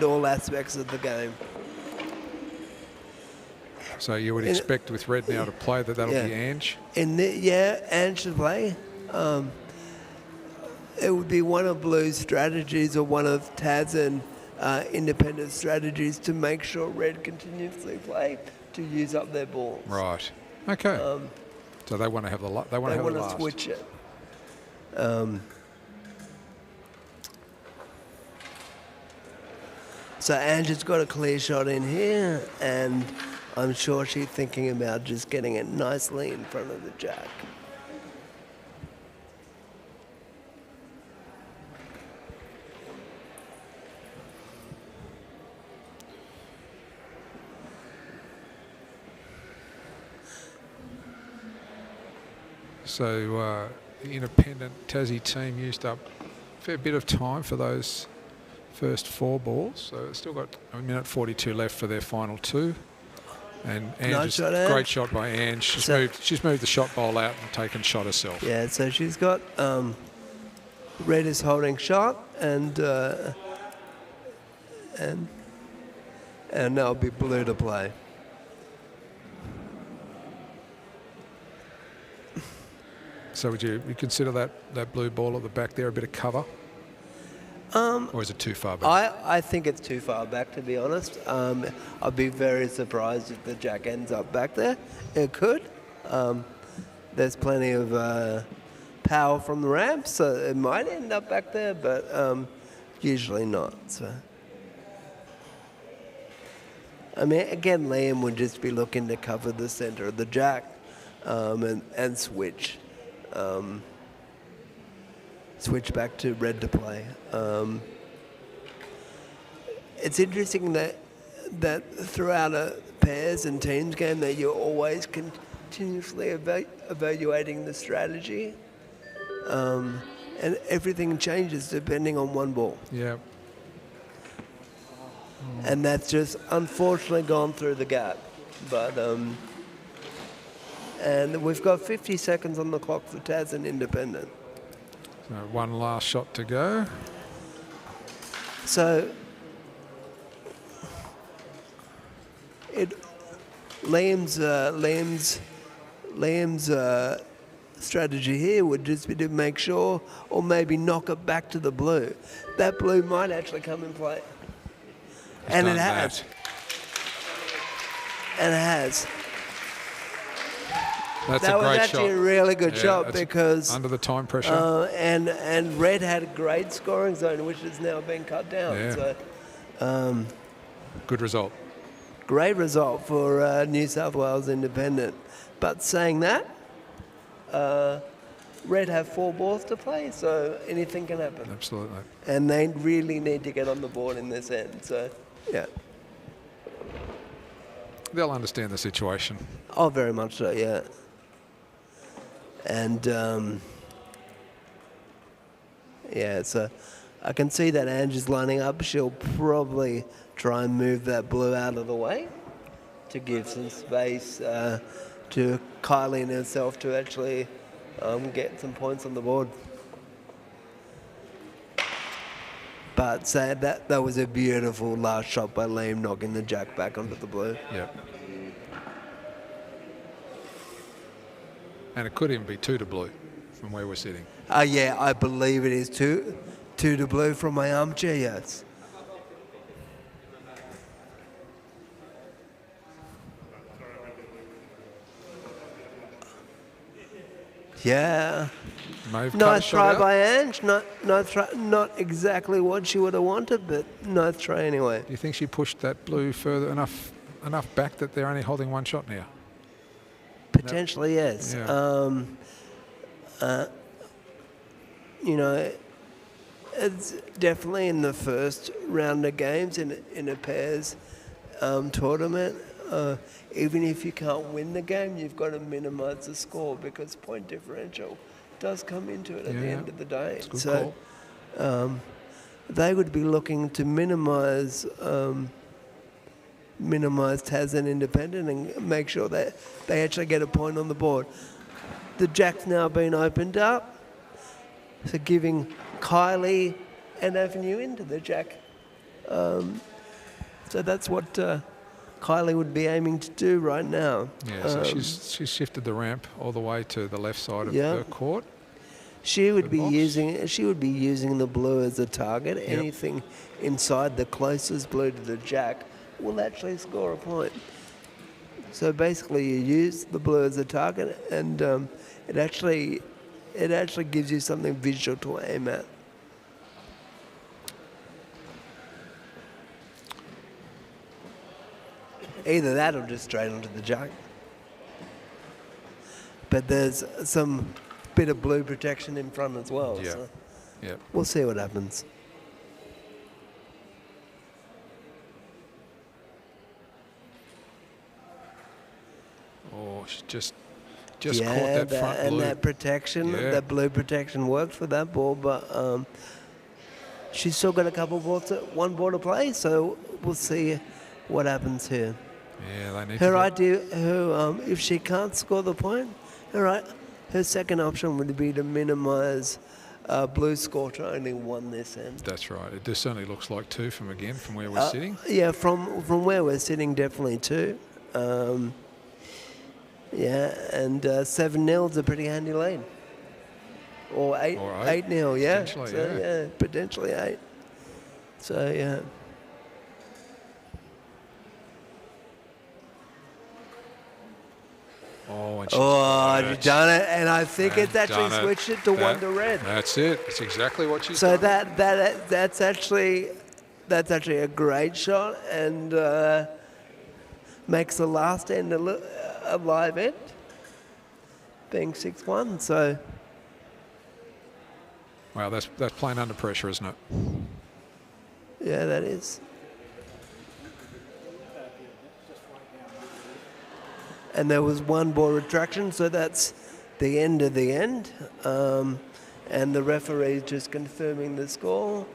all aspects of the game. So you would expect with red now to play that'll be Ange? Ange to play. It would be one of Blue's strategies or one of Taz and Independent strategies to make sure red continuously play to use up their balls. Right. Okay. So they want to have the they want to have the last. Switch it. So Ange's got a clear shot in here, and I'm sure she's thinking about just getting it nicely in front of the jack. So the independent Tassie team used up a fair bit of time for those first 4 balls. So it's still got a minute 42 left for their final 2. And Ange, great shot by Ange. She's moved the shot bowl out and taken shot herself. Yeah, so she's got red is holding shot, and that'll be blue to play. So would you consider that blue ball at the back there a bit of cover? Or is it too far back? I think it's too far back, to be honest. I'd be very surprised if the jack ends up back there. It could. There's plenty of power from the ramp, so it might end up back there, but usually not. So, I mean, again, Liam would just be looking to cover the centre of the jack and switch. Switch back to red to play. It's interesting that throughout a pairs and teams game that you're always continuously evaluating the strategy, and everything changes depending on one ball. Yeah. And that's just unfortunately gone through the gap. But and we've got 50 seconds on the clock for Tas and Independent. So one last shot to go. So Liam's strategy here would just be to make sure, or maybe knock it back to the blue. That blue might actually come in play. And it has. And it has. That's that a great was actually shot. a really good Yeah, shot that's because under the time pressure. and Red had a great scoring zone, which has now been cut down. Yeah. So, good result. great result for New South Wales Independent. But saying that, Red have 4 balls to play, so anything can happen. Absolutely. And they really need to get on the board in this end. So, yeah. They'll understand the situation. Oh, very much so, yeah. And, yeah, so I can see that Angie's lining up. She'll probably try and move that blue out of the way to give some space to Kylie and herself to actually get some points on the board. But that was a beautiful last shot by Liam, knocking the jack back onto the blue. Yep. And it could even be 2 to blue from where we're sitting. Yeah, I believe it is 2 to blue from my armchair, yes. Yeah. Nice try by Ange. Not exactly what she would have wanted, but nice try anyway. Do you think she pushed that blue further enough back that they're only holding 1 shot now? Potentially, yes. Yeah. You know, it's definitely in the first round of games in a pairs tournament. Even if you can't win the game, you've got to minimise the score because point differential does come into it at the end of the day. So they would be looking to minimise Tas and Independent and make sure that they actually get a point on the board. The jack's now been opened up, so giving Kylie an avenue into the jack. So that's what Kylie would be aiming to do right now. Yeah, so she's shifted the ramp all the way to the left side of the court. She would be using the blue as a target. Yep. Anything inside the closest blue to the jack will actually score a point. So basically, you use the blue as a target, and it actually gives you something visual to aim at. Either that or just straight onto the jack. But there's some bit of blue protection in front as well. Yeah. So Yep. we'll see what happens. Oh, she just caught that front blue. And that protection, that blue protection worked for that ball, but she's still got a couple balls, 1 ball to play, so we'll see what happens here. Yeah, they need her idea, if she can't score the point, her second option would be to minimise blue score to only 1 this end. That's right. It just certainly looks like 2 from where we're sitting. Yeah, from where we're sitting, definitely 2. And 7-0 is a pretty handy lead. Or 8-0, yeah. Potentially, so, potentially 8. So, yeah. And you've done it, and I think it's actually switched it to 1 to red. That's it. It's exactly what she's done. So that's actually a great shot, and makes the last end a live end, being 6-1. So. Wow, that's playing under pressure, isn't it? Yeah, that is. and there was one ball retraction, so that's the end of the end. And the referee is just confirming the score,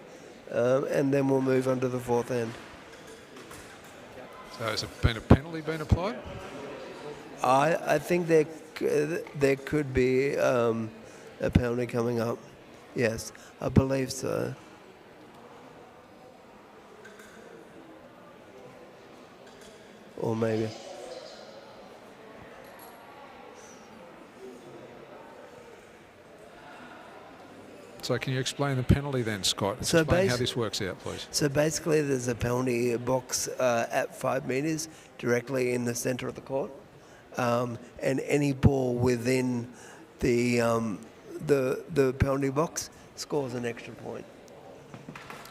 and then we'll move on to the fourth end. So has been a penalty been applied? I think there could be a penalty coming up. Yes, I believe so. Or maybe. So can you explain the penalty then, Scott? So Explain how this works out, please. So basically, there's a penalty box at 5 metres directly in the centre of the court, and any ball within the penalty box scores an extra point.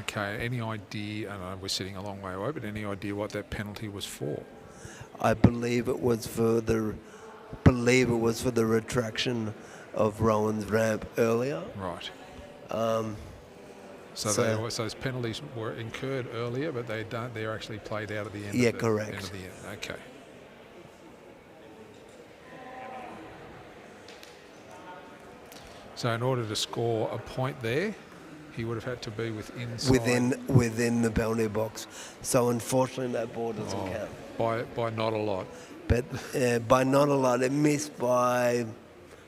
Okay, any idea, I know we're sitting a long way away, but any idea what that penalty was for? I believe it was for the retraction of Rowan's ramp earlier. Right. So those penalties were incurred earlier, but they're actually played out at the end. Yeah, of the, correct. End of the end. Okay. So in order to score a point there, he would have had to be within the penalty box. So unfortunately, that ball doesn't count. By not a lot. But by not a lot, it missed by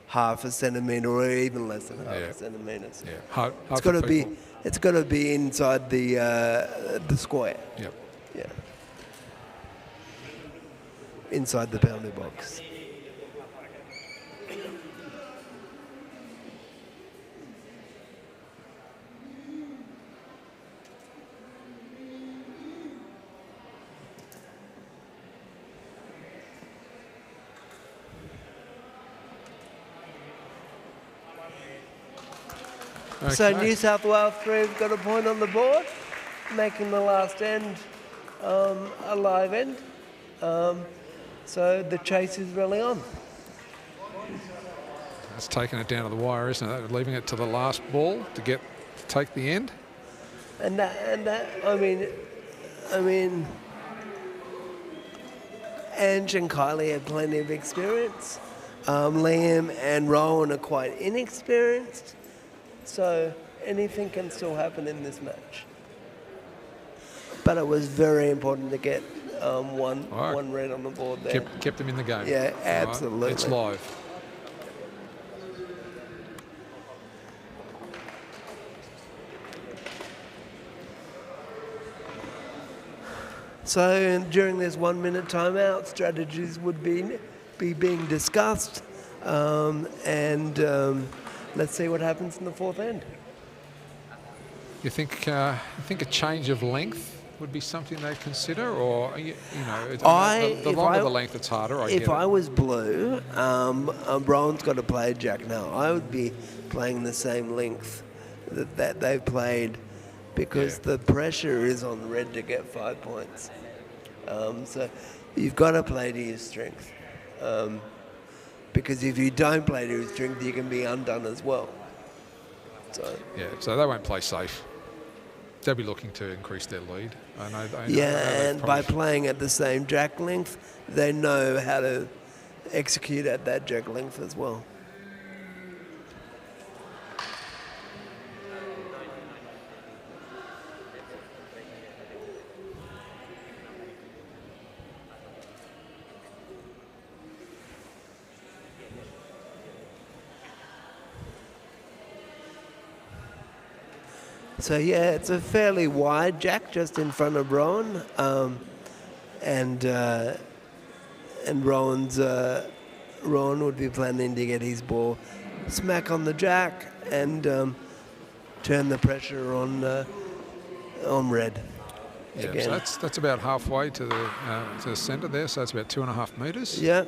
half a centimetre or even less than half a centimetre. Yeah. It's got to be inside the square. Yep. Yeah. Inside the penalty box. Okay. So New South Wales 3 have got a point on the board, making the last end a live end. So the chase is really on. That's taking it down to the wire, isn't it? Leaving it to the last ball to take the end. And that I mean, Ange and Kylie have plenty of experience. Liam and Rowan are quite inexperienced. So anything can still happen in this match. But it was very important to get one red on the board there. Kept them in the game. Yeah, absolutely. Right. It's live. So during this 1 minute timeout, strategies would be being discussed, and let's see what happens in the fourth end. You think a change of length would be something they'd consider, or the longer the length, it's harder. If I was blue, Rowan's got to play Jack now. I would be playing the same length that they've played, because the pressure is on red to get 5 points. So you've got to play to your strength. Because if you don't play to your strength, you can be undone as well. So they won't play safe. They'll be looking to increase their lead. And by playing at the same jack length, they know how to execute at that jack length as well. So it's a fairly wide jack just in front of Rowan, and Rowan would be planning to get his ball smack on the jack and turn the pressure on red. Yeah, again. so that's about halfway to the centre there. So that's about 2.5 metres. Yeah.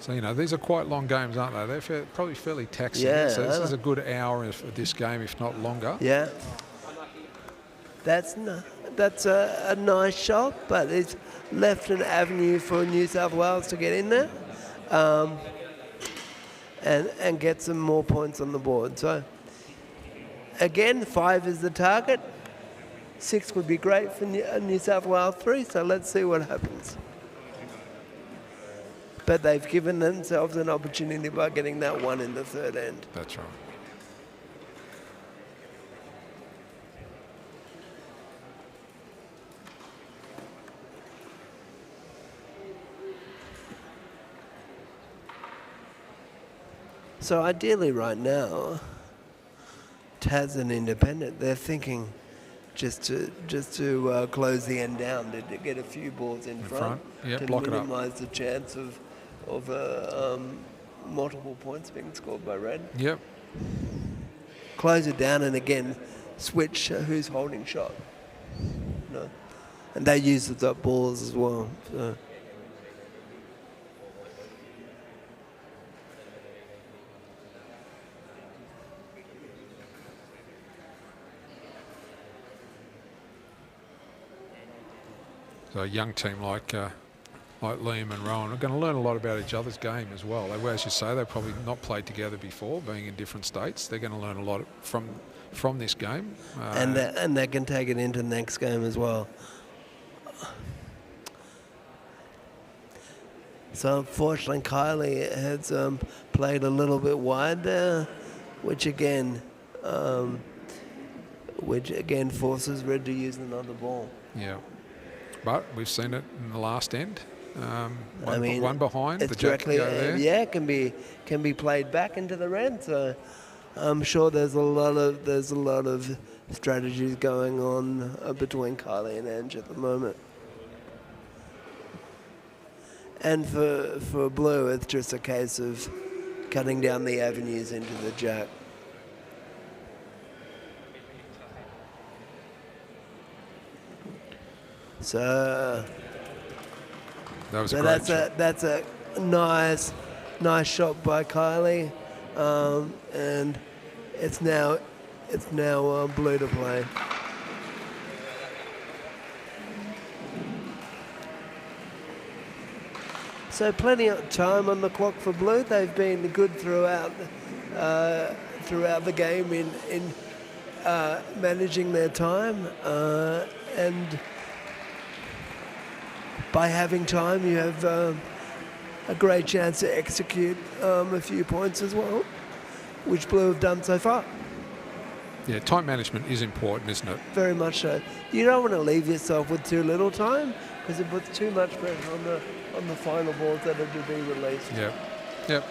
So, these are quite long games, aren't they? They're probably fairly taxing. Yeah. So this is a good hour of this game, if not longer. Yeah. That's a nice shot, but it's left an avenue for New South Wales to get in there and get some more points on the board. So, again, 5 is the target. 6 would be great for New South Wales 3, so let's see what happens. But they've given themselves an opportunity by getting that 1 in the third end. That's right. So ideally right now, Taz and Independent, they're thinking just to close the end down, to get a few balls in front Yep, to block it up. minimise the chance of multiple points being scored by Red. Yep. Close it down and again switch who's holding shot. No. And they use the top balls as well. So a young team like Liam and Rowan are going to learn a lot about each other's game as well. As you say, they've probably not played together before, being in different states. They're going to learn a lot from this game. And they can take it into the next game as well. So unfortunately, Kylie has played a little bit wide there, which again forces Red to use another ball. Yeah. But we've seen it in the last end. One behind. It's the Jack directly, go there. yeah, can be played back into the Red. So I'm sure there's a lot of strategies going on between Kylie and Ange at the moment. And for Blue, it's just a case of cutting down the avenues into the Jack. So that was a great shot. That's a nice shot by Kylie, and it's now Blue to play. So plenty of time on the clock for Blue. They've been good throughout the game in managing their time, and by having time, you have a great chance to execute a few points as well, which Blue have done so far. Yeah, time management is important, isn't it? Very much so. You don't want to leave yourself with too little time because it puts too much pressure on the final balls that are to be released. Yep. Yep.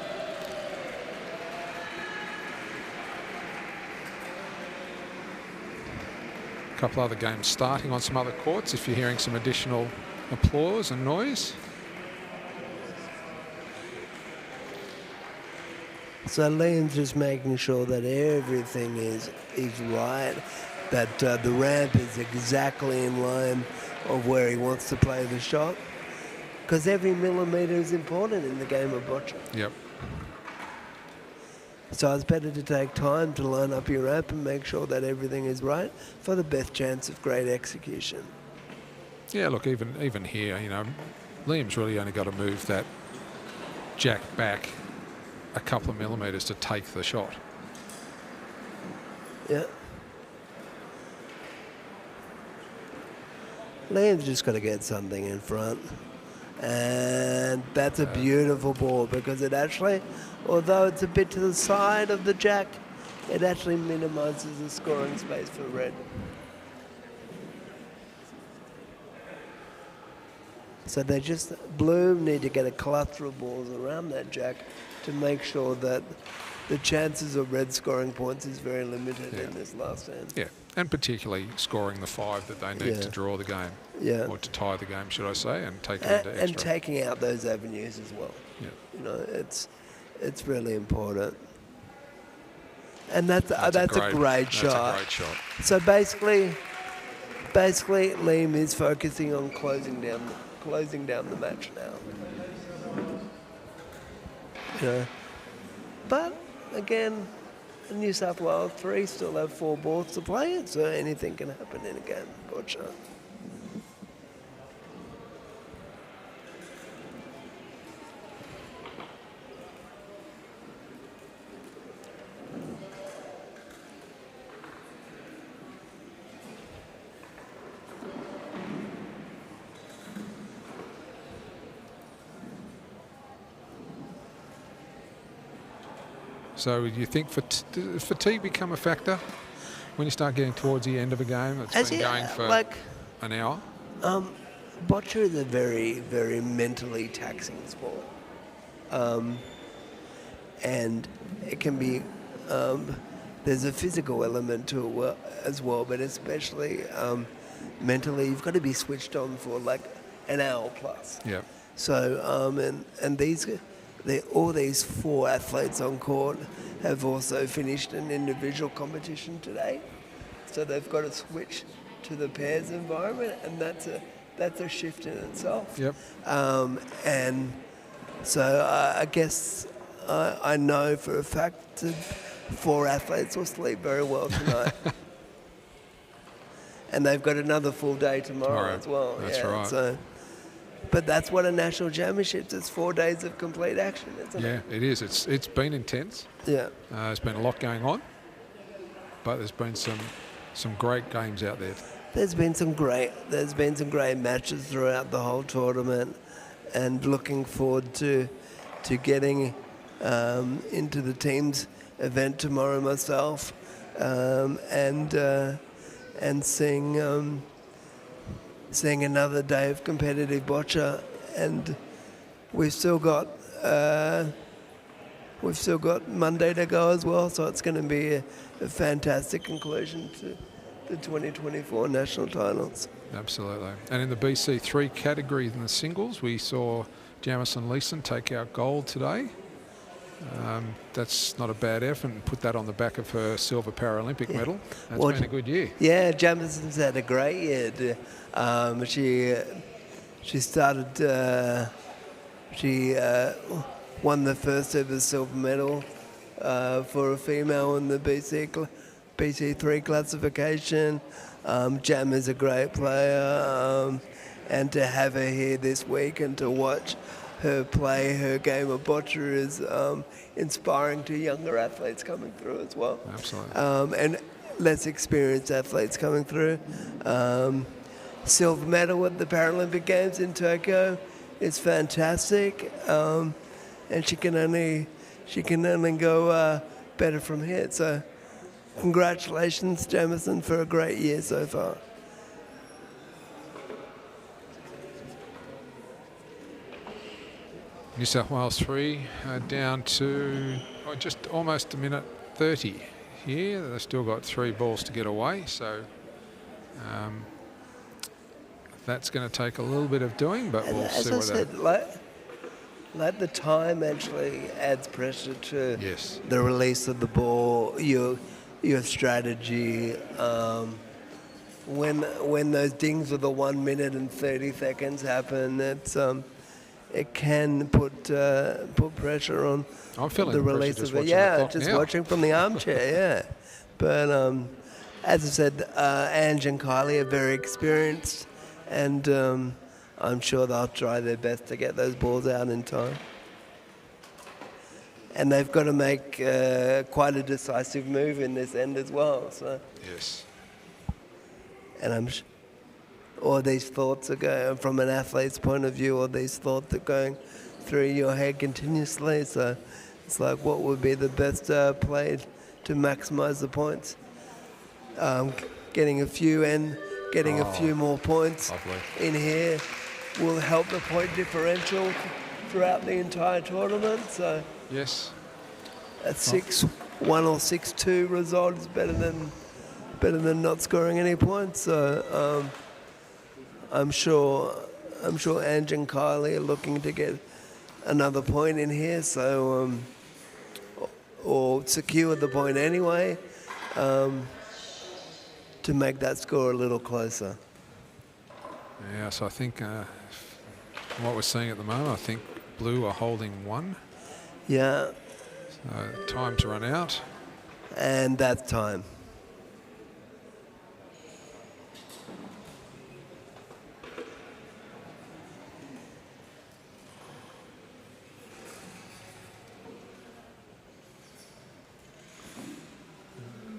A couple other games starting on some other courts if you're hearing some additional applause and noise. So Liam's just making sure that everything is right, that the ramp is exactly in line of where he wants to play the shot, because every millimetre is important in the game of boccia. Yep. So it's better to take time to line up your ramp and make sure that everything is right for the best chance of great execution. Yeah, look, even here, you know, Liam's really only got to move that jack back a couple of millimetres to take the shot. Yeah. Liam's just got to get something in front. And that's a beautiful ball because it actually, although it's a bit to the side of the jack, it actually minimises the scoring space for Red. So they just, Blue need to get a cluster of balls around that jack to make sure that the chances of Red scoring points is very limited in this last end. Yeah, and particularly scoring the 5 that they need to draw the game. Yeah. Or to tie the game, should I say, and take it into extra. And taking out those avenues as well. Yeah. You know, it's really important. And that's a great shot. That's a great shot. So basically Liam is focusing on closing down the match now. You know, but again, New South Wales 3 still have 4 balls to play, so anything can happen in a game of boccia. So you think does fatigue become a factor when you start getting towards the end of a game that's been going for an hour? Boccia is a very, very mentally taxing sport. And it can be, there's a physical element to it as well, but especially mentally, you've got to be switched on for like an hour plus. Yeah. So, and all these 4 athletes on court have also finished an individual competition today. So they've got to switch to the pairs environment, and that's a shift in itself. Yep. And so I guess I know for a fact that 4 athletes will sleep very well tonight. And they've got another full day tomorrow as well. That's right. So, but that's what a national championship is. 4 days of complete action, isn't it? Yeah, it is. It's been intense. Yeah. There's been a lot going on, but there's been some great games out there. There's been some great matches throughout the whole tournament, and looking forward to getting into the team's event tomorrow myself, and seeing another day of competitive boccia, and we've still got Monday to go as well, so it's going to be a fantastic conclusion to the 2024 national titles. Absolutely. And in the BC3 category in the singles, we saw Jamison Leeson take out gold today. That's not a bad effort, and put that on the back of her silver Paralympic medal. That's been a good year. Yeah, Jamison's had a great year. She started. She won the first ever silver medal for a female in the BC3 classification. Jam is a great player, and to have her here this week and to watch her play her game of boccia is inspiring to younger athletes coming through as well. Absolutely. And less experienced athletes coming through. Silver medal at the Paralympic Games in Tokyo is fantastic, and she can only go better from here. So, congratulations, Jamison, for a great year so far. New South Wales 3 down to just almost a minute 30 here. They've still got 3 balls to get away, so that's going to take a little bit of doing, but we'll see what that... Like the time actually adds pressure to Yes. the release of the ball, your strategy. When those dings of the 1 minute and 30 seconds happen, it can put pressure on I'm feeling the release of it. Yeah, just watching from the armchair. Yeah, but as I said, Ange and Kylie are very experienced, and I'm sure they'll try their best to get those balls out in time. And they've got to make quite a decisive move in this end as well. So. Yes. And all these thoughts are going, from an athlete's point of view, all these thoughts are going through your head continuously. So it's like, what would be the best play to maximise the points? Getting a few more points in here will help the point differential throughout the entire tournament. So yes, a 6-1 or 6-2 result is better than not scoring any points. So I'm sure Ange and Kylie are looking to get another point in here. So or secure the point anyway, to make that score a little closer. Yeah, so I think what we're seeing at the moment, I think Blue are holding 1. Yeah. So time to run out. And that's time.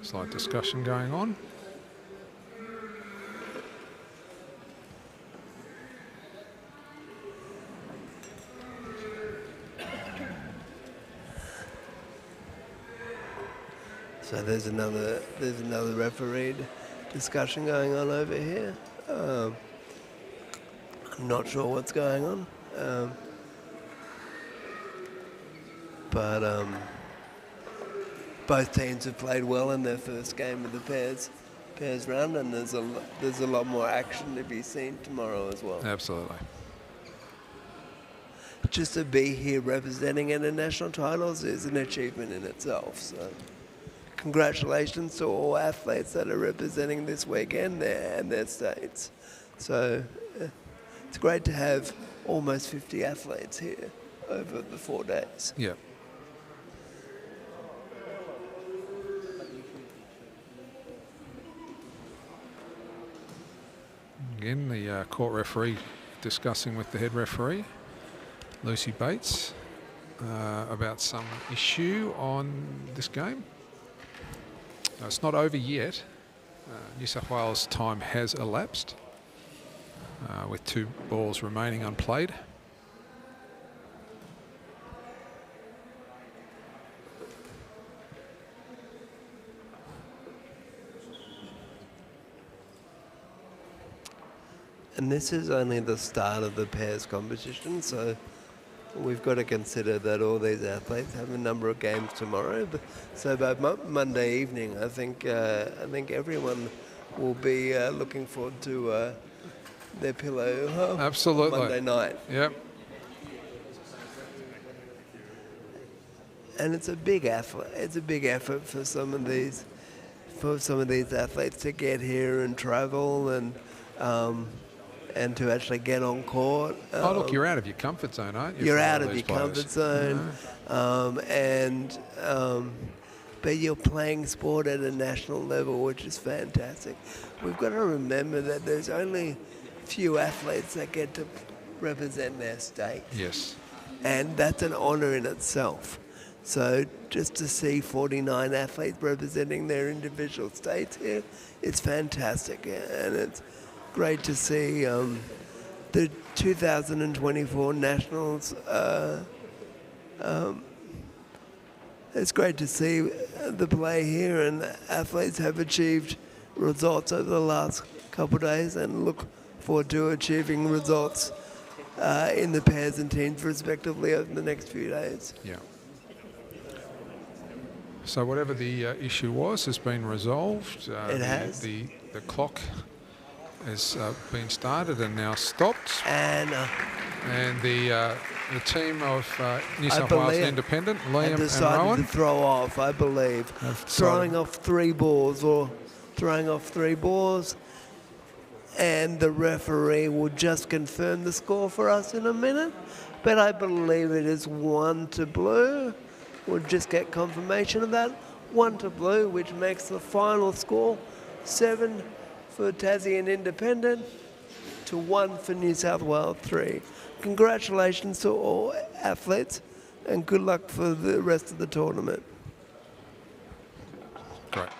Slight discussion going on. So there's another refereed discussion going on over here. I'm not sure what's going on, but both teams have played well in their first game of the pairs round, and there's a lot more action to be seen tomorrow as well. Absolutely. Just to be here representing international titles is an achievement in itself. So congratulations to all athletes that are representing this weekend and their states. So it's great to have almost 50 athletes here over the 4 days. Yeah. Again, the court referee discussing with the head referee, Lucy Bates, about some issue on this game. It's not over yet. New South Wales time has elapsed with 2 balls remaining unplayed. And this is only the start of the pairs competition, so we've got to consider that all these athletes have a number of games tomorrow. So by Monday evening, I think everyone will be looking forward to their pillow. Absolutely. Monday night. Yep. And it's a big effort. It's a big effort for some of these athletes to get here and travel and to actually get on court. Oh, look, you're out of your comfort zone, aren't you? You're out of your comfort zone. But you're playing sport at a national level, which is fantastic. We've got to remember that there's only few athletes that get to represent their state. Yes. And that's an honour in itself. So just to see 49 athletes representing their individual states here, it's fantastic. And it's great to see the 2024 Nationals. It's great to see the play here, and athletes have achieved results over the last couple of days, and look forward to achieving results in the pairs and teams respectively over the next few days. Yeah. So whatever the issue was has been resolved. It has. The clock has been started and now stopped. And the team of New South Wales Independent, Liam and decided Rowan, to throw off, I believe, throwing off 3 balls, and the referee will just confirm the score for us in a minute. But I believe it is 1 to blue. We'll just get confirmation of that. 1 to blue, which makes the final score 7 for Tassie Independent to 1 for New South Wales 3. Congratulations to all athletes and good luck for the rest of the tournament. Great.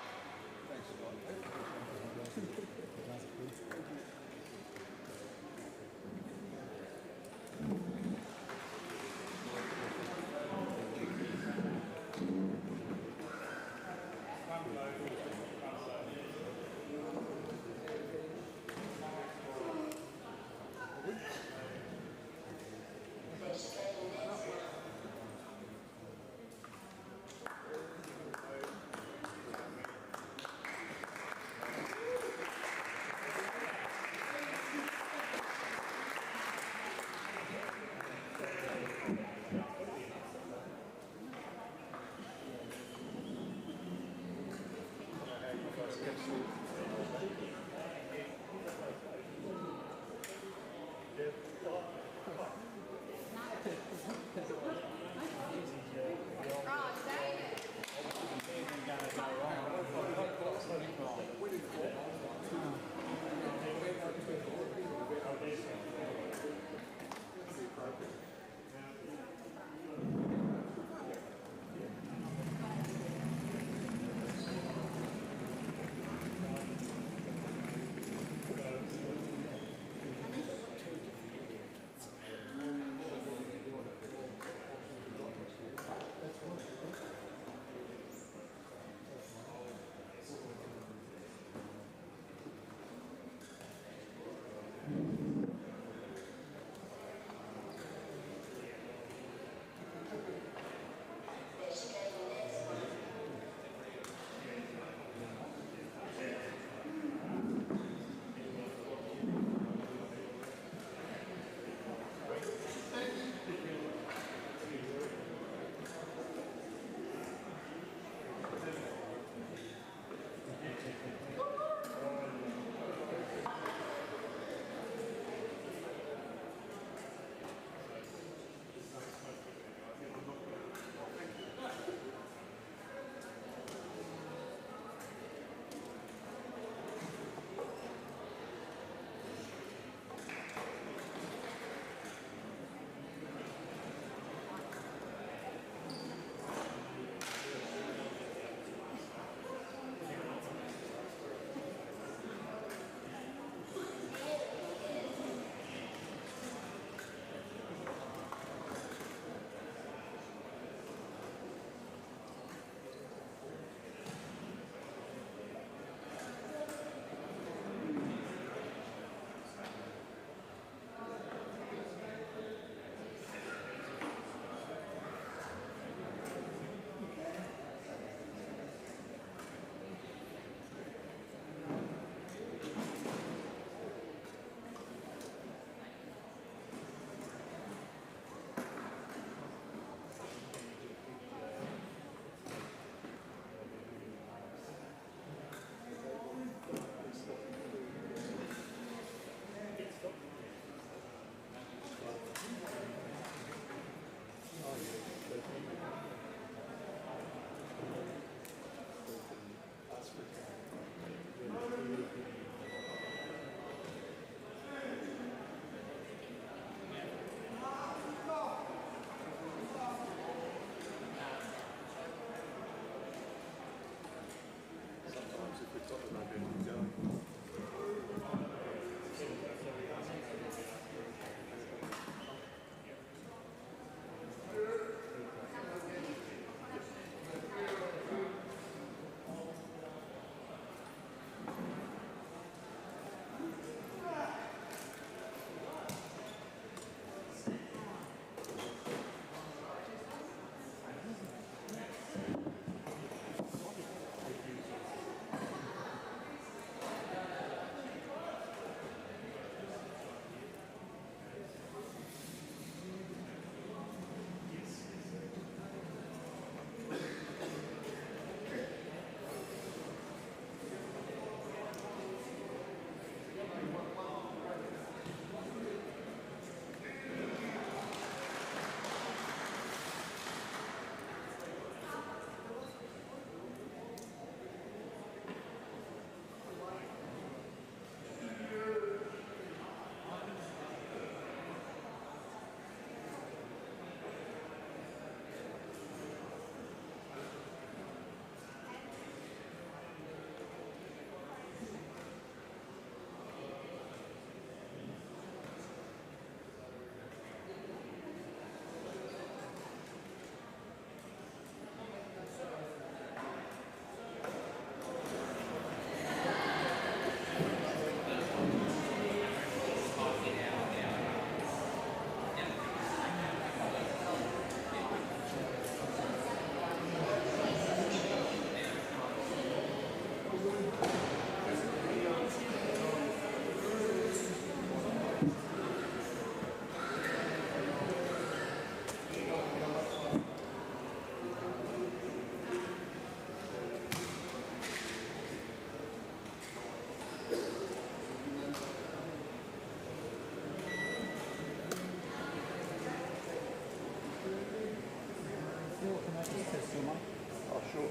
Oh, sure.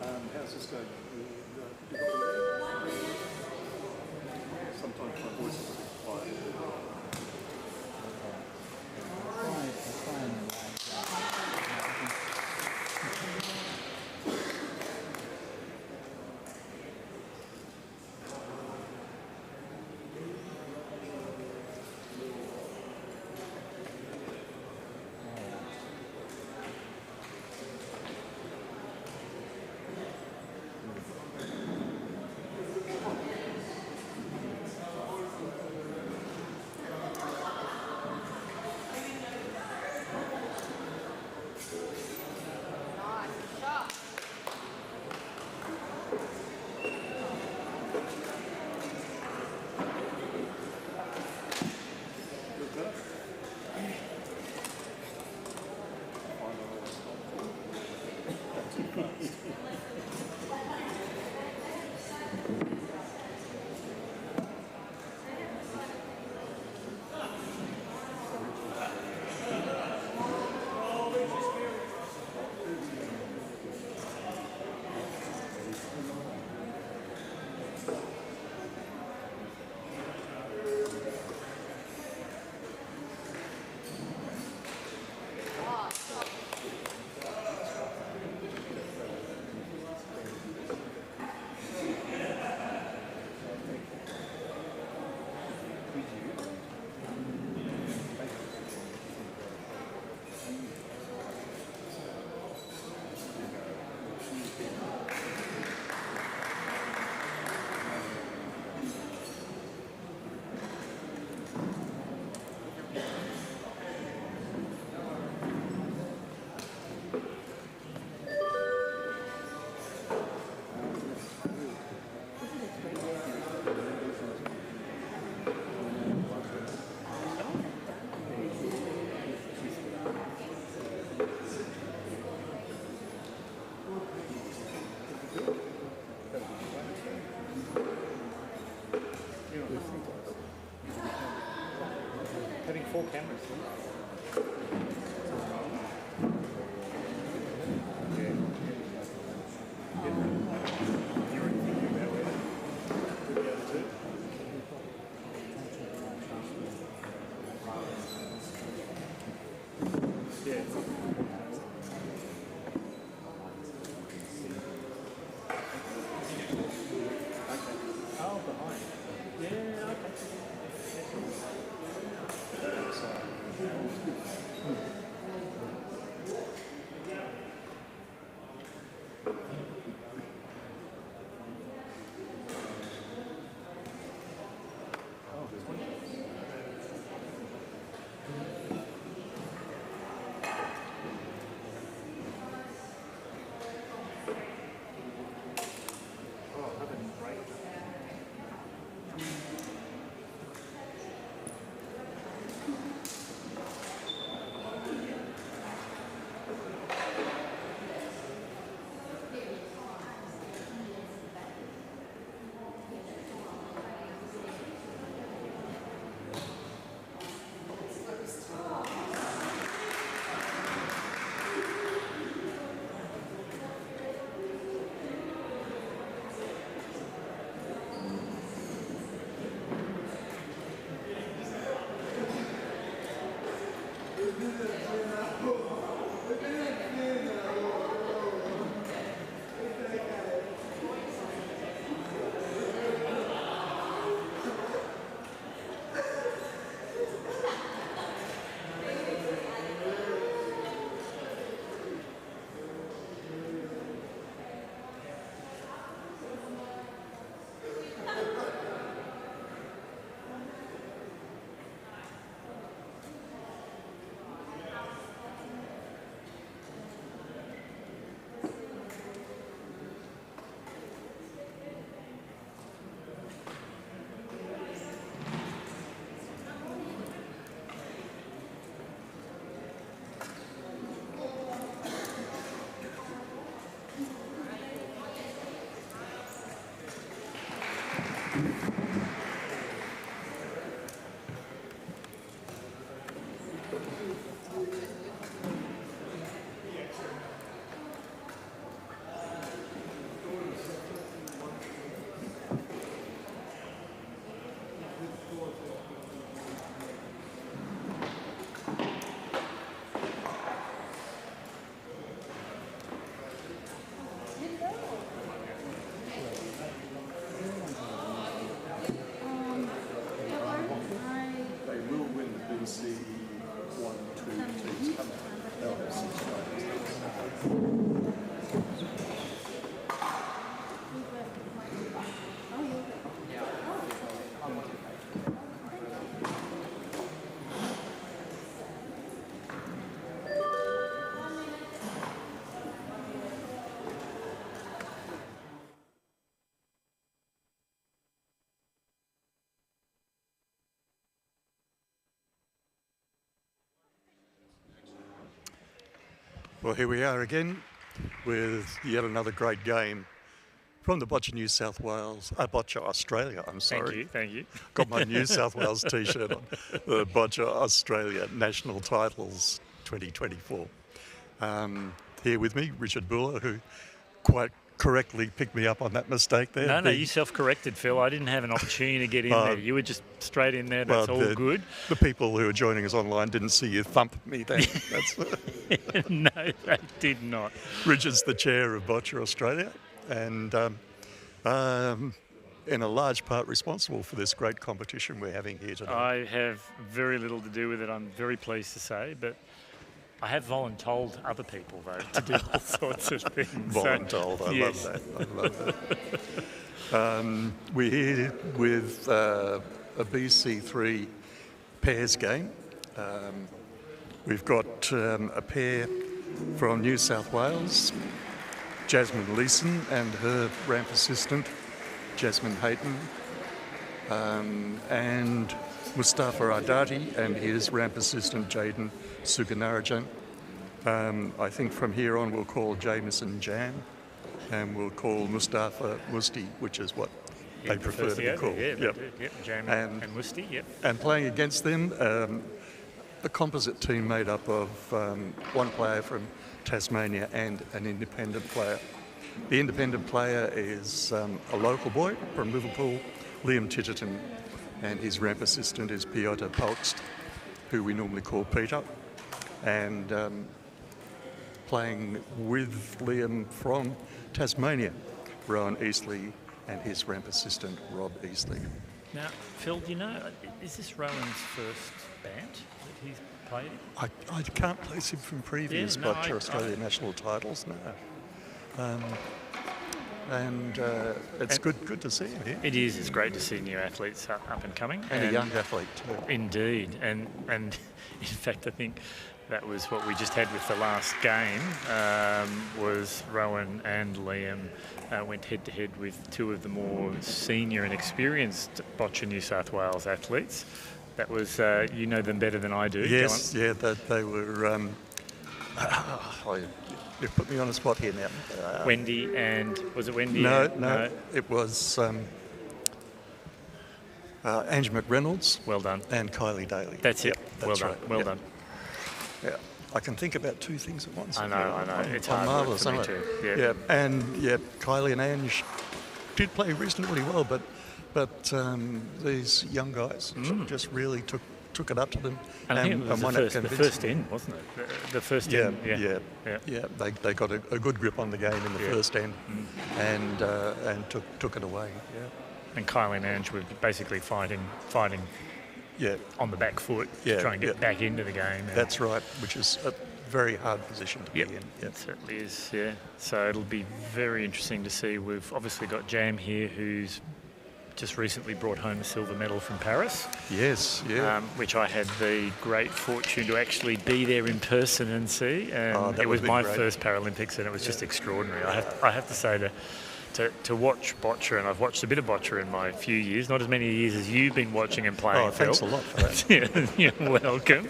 How's this going? Sometimes my voice is a bit quiet. Having 4 cameras. Oh, behind. Yeah, okay. Well, here we are again with yet another great game from the Boccia Boccia Australia, I'm sorry. Thank you. Got my New South Wales t-shirt on. The Boccia Australia National Titles 2024. Here with me, Richard Buller, who quite correctly picked me up on that mistake there. No, you self-corrected, Phil. I didn't have an opportunity to get in there. You were just straight in there. That's all good. The people who are joining us online didn't see you thump me then. No, they did not. Richard's the chair of Boccia Australia and in a large part responsible for this great competition we're having here today. I have very little to do with it, I'm very pleased to say, but I have voluntold other people, though, to do all sorts of things. Voluntold, I love that. We're here with a BC3 pairs game. We've got a pair from New South Wales, Jasmine Leeson and her ramp assistant, Jasmine Hayton, and Mustafa Ardati and his ramp assistant, Jaden Suganarajan. I think from here on we'll call Jameson Jan and we'll call Mustafa Musti, which is what they prefer to be called. Yeah, Jamie and Musti, yep. And playing against them, a composite team made up of one player from Tasmania and an independent player. The independent player is a local boy from Liverpool, Liam Titterton, and his ramp assistant is Piotr Palkst, who we normally call Peter. And playing with Liam from Tasmania, Rowan Eastley, and his ramp assistant, Rob Eastley. Now, Phil, do you know, is this Rowan's first band that he's played in? I can't place him from previous Boccia Australia National Titles, no. It's good to see him here. It is. It's great to see new athletes up and coming. And a young athlete too. Indeed. And in fact, I think that was what we just had with the last game, was Rowan and Liam went head-to-head with two of the more senior and experienced Boccia New South Wales athletes. That was, you know them better than I do. Yes, yeah, they were... You've put me on the spot here now. Wendy and... Was it Wendy? No. It was Angie McReynolds. Well done. And Kylie Daly. That's it. That's well right. Well done. Yeah. I can think about two things at once. I know. It's hard marvellous, for me isn't too. it? Yeah. And Kylie and Ange did play reasonably well, but these young guys just really took it up to them. And I think it was the first end, wasn't it? The first end. Yeah. They got a good grip on the game in the first end, and took it away. Yeah. And Kylie and Ange were basically fighting on the back foot to try and get back into the game. That's right, which is a very hard position to be in. It certainly is, yeah. So it'll be very interesting to see. We've obviously got Jam here, who's just recently brought home a silver medal from Paris. Yes, yeah. Which I had the great fortune to actually be there in person and see. And it was my first Paralympics, and it was just extraordinary. I have to say to watch Boccia, and I've watched a bit of Boccia in my few years, not as many years as you've been watching and playing, Phil. Thanks a lot for that. You're welcome.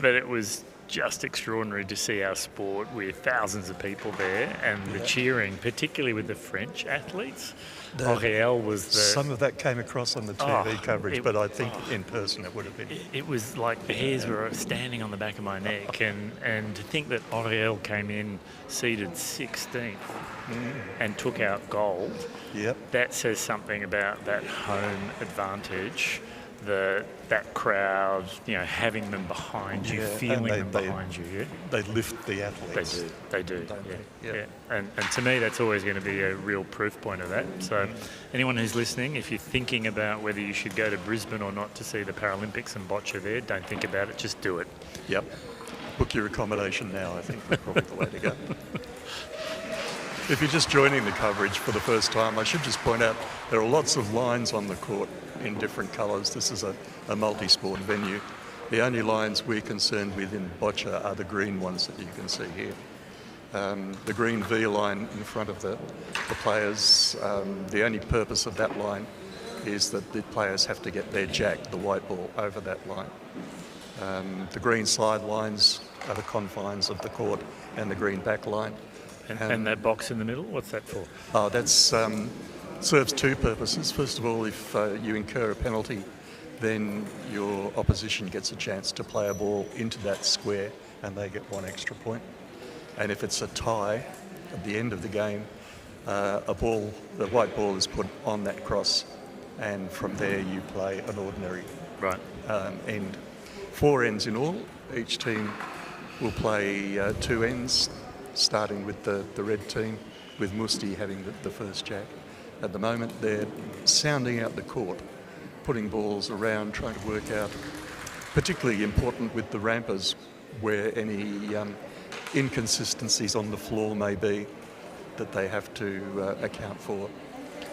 But it was just extraordinary to see our sport with thousands of people there and the cheering, particularly with the French athletes. Oriel was the... Some of that came across on the TV coverage, but I think in person it would have been... It was like the hairs were standing on the back of my neck, and to think that Oriel came in seeded 16th and took out gold, that says something about that home advantage. That crowd, having them behind you, feeling them behind you. They lift the athletes. They do. Yeah. And to me, that's always going to be a real proof point of that. So anyone who's listening, if you're thinking about whether you should go to Brisbane or not to see the Paralympics and Boccia there, don't think about it, just do it. Yep. Book your accommodation now, I think that's probably the way to go. If you're just joining the coverage for the first time, I should just point out there are lots of lines on the court in different colours. This is a multi-sport venue. The only lines we're concerned with in Boccia are the green ones that you can see here. The green V line in front of the players, the only purpose of that line is that the players have to get their jack, the white ball, over that line. The green slide lines are the confines of the court and the green back line. And that box in the middle, what's that for? Oh, that's serves two purposes. First of all, if you incur a penalty, then your opposition gets a chance to play a ball into that square and they get 1 extra point. And if it's a tie at the end of the game, the white ball is put on that cross, and from there you play an ordinary end. 4 ends in all. Each team will play 2 ends, starting with the red team, with Musti having the first jack. At the moment, they're sounding out the court, putting balls around, trying to work out, particularly important with the rampers, where any inconsistencies on the floor may be that they have to account for.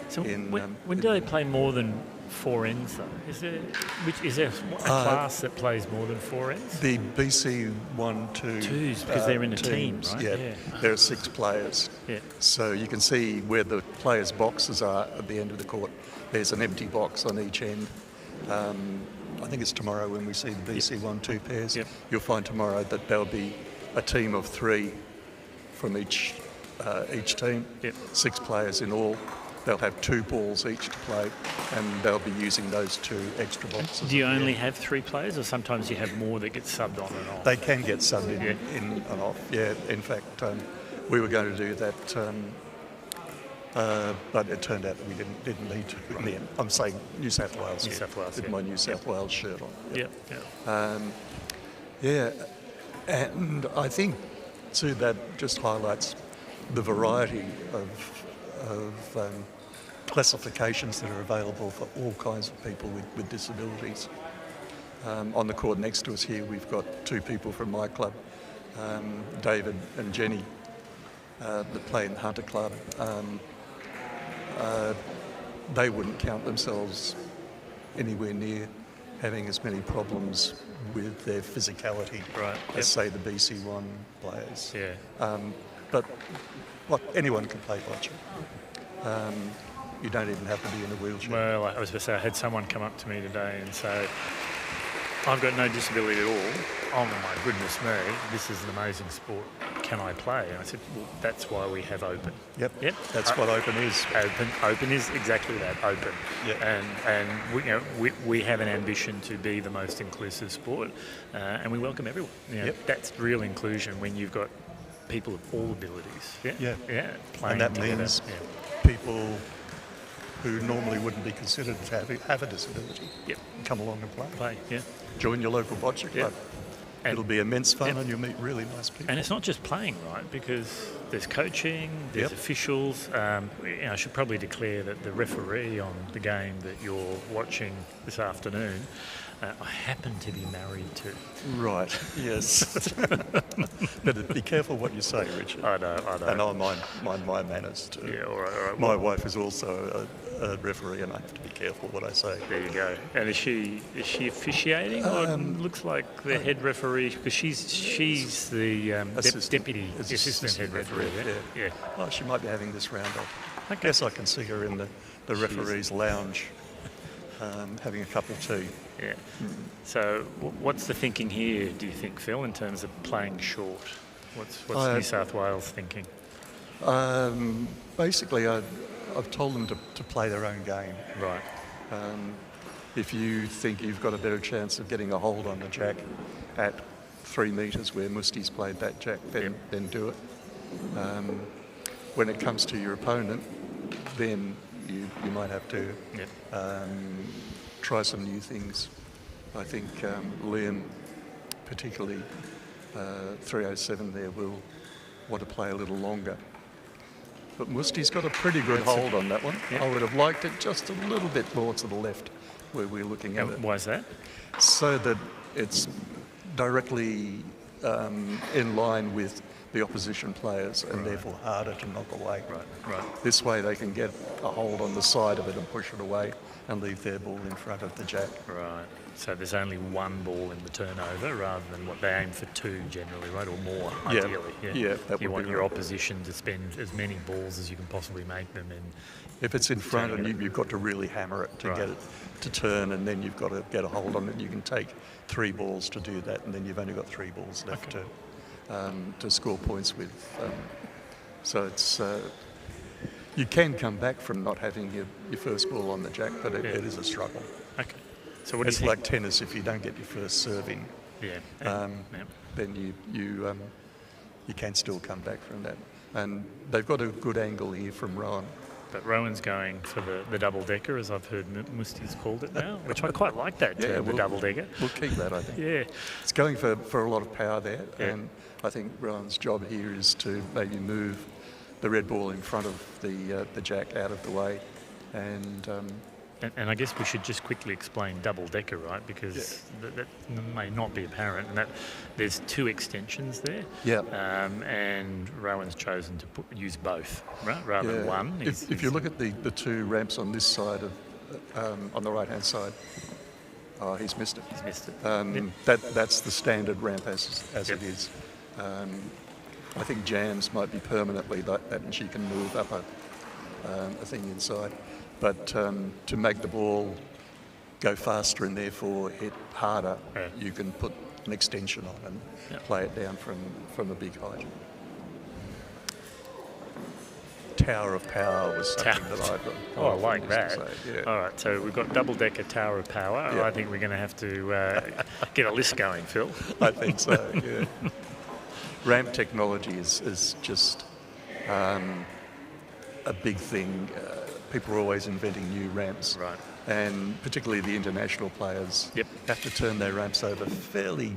So when do they play more than 4 ends though? Is there a class that plays more than 4 ends? The BC 1, 2 twos, because they're in a teams, team, right? Yeah. There are 6 players. Yeah. So you can see where the players' boxes are at the end of the court. There's an empty box on each end. I think it's tomorrow when we see the BC 1, 2 pairs. Yep. You'll find tomorrow that there'll be a team of 3 from each team. Yep. 6 players in all. They'll have 2 balls each to play, and they'll be using those 2 extra boxes. Do you only have 3 players, or sometimes you have more that get subbed on and off? They can get subbed in and off. Yeah, in fact, we were going to do that, but it turned out that we didn't need to in the end. I'm saying New South Wales. New South Wales, with my New South Wales shirt on. Yeah. And I think too that just highlights the variety of classifications that are available for all kinds of people with disabilities. On the court next to us here, we've got 2 people from my club, David and Jenny, that play in the Hunter Club. They wouldn't count themselves anywhere near having as many problems with their physicality as, say, the BC1 players. Yeah. But anyone can play boccia. You don't even have to be in a wheelchair. Well, I was going to say, I had someone come up to me today and say, I've got no disability at all. Oh my goodness me, this is an amazing sport. Can I play? And I said, well, that's why we have open. Yep. That's what open is. Open is exactly that, open. Yep. And we have an ambition to be the most inclusive sport, and we welcome everyone. That's real inclusion when you've got people of all abilities. Yeah. And that together. means people who normally wouldn't be considered to have a disability come along and play. Join your local boccia club. It'll be immense fun, and you'll meet really nice people. And it's not just playing, right? Because there's coaching, there's officials. I should probably declare that the referee on the game that you're watching this afternoon, I happen to be married to. Right, yes. But be careful what you say, Richard. I know. And I mind my manners too. Yeah, all right. My wife is also a referee, and I have to be careful what I say. There you go. And is she officiating? Or it looks like the head referee, because she's the deputy assistant head referee. Yeah. Oh, she might be having this round off. I guess I can see her in the referee's lounge, having a cup of tea. Yeah. So what's the thinking here, do you think, Phil, in terms of playing short? What's New South Wales thinking? Basically, I've told them to play their own game. Right. If you think you've got a better chance of getting a hold on the jack at 3 metres where Musti's played that jack, then do it. When it comes to your opponent, then you might have to try some new things. I think Liam, particularly 307 there, will want to play a little longer. But Musti's got a pretty good hold on that one. I would have liked it just a little bit more to the left where we're looking at it. Why is that? So that it's directly in line with the opposition players and therefore harder to knock away. Right. This way they can get a hold on the side of it and push it away and leave their ball in front of the jack. Right. So there's only one ball in the turnover rather than what they aim for two generally, right? Or more, Yeah. ideally. Yeah, that you would want be your right. opposition to spend as many balls as you can possibly make them in. If it's in front and turning it. you've got to really hammer it to Right. get it to turn, and then you've got to get a hold on it. You can take 3 balls to do that, and then you've only got 3 balls left to score points with. So it's you can come back from not having your first ball on the jack, but it is a struggle. Okay. So what do you It's think? like tennis. If you don't get your first serve in, Yeah. then you can still come back from that. And they've got a good angle here from Rowan. But Rowan's going for the double-decker, as I've heard Musti's called it now, which I quite like that term, the double-decker. We'll keep that, I think. Yeah. It's going for a lot of power there, Yeah. and I think Rowan's job here is to maybe move the red ball in front of the jack out of the way, and And I guess we should just quickly explain double-decker, right? Because that may not be apparent, and that there's 2 extensions there. Yeah. And Rowan's chosen to use both, right? Rather than one. If you look at the 2 ramps on this side of on the right-hand side, he's missed it. He's missed it. That's the standard ramp as it is. I think Jams might be permanently like that, and she can move up a thing inside. But to make the ball go faster and therefore hit harder, you can put an extension on and play it down from a big height. Tower of Power was something that I've got. Oh, I like that. Yeah. All right, so we've got double-decker Tower of Power. Yeah. I think we're going to have to get a list going, Phil. I think so, yeah. Ramp technology is just a big thing. People are always inventing new ramps. Right. And particularly the international players have to turn their ramps over fairly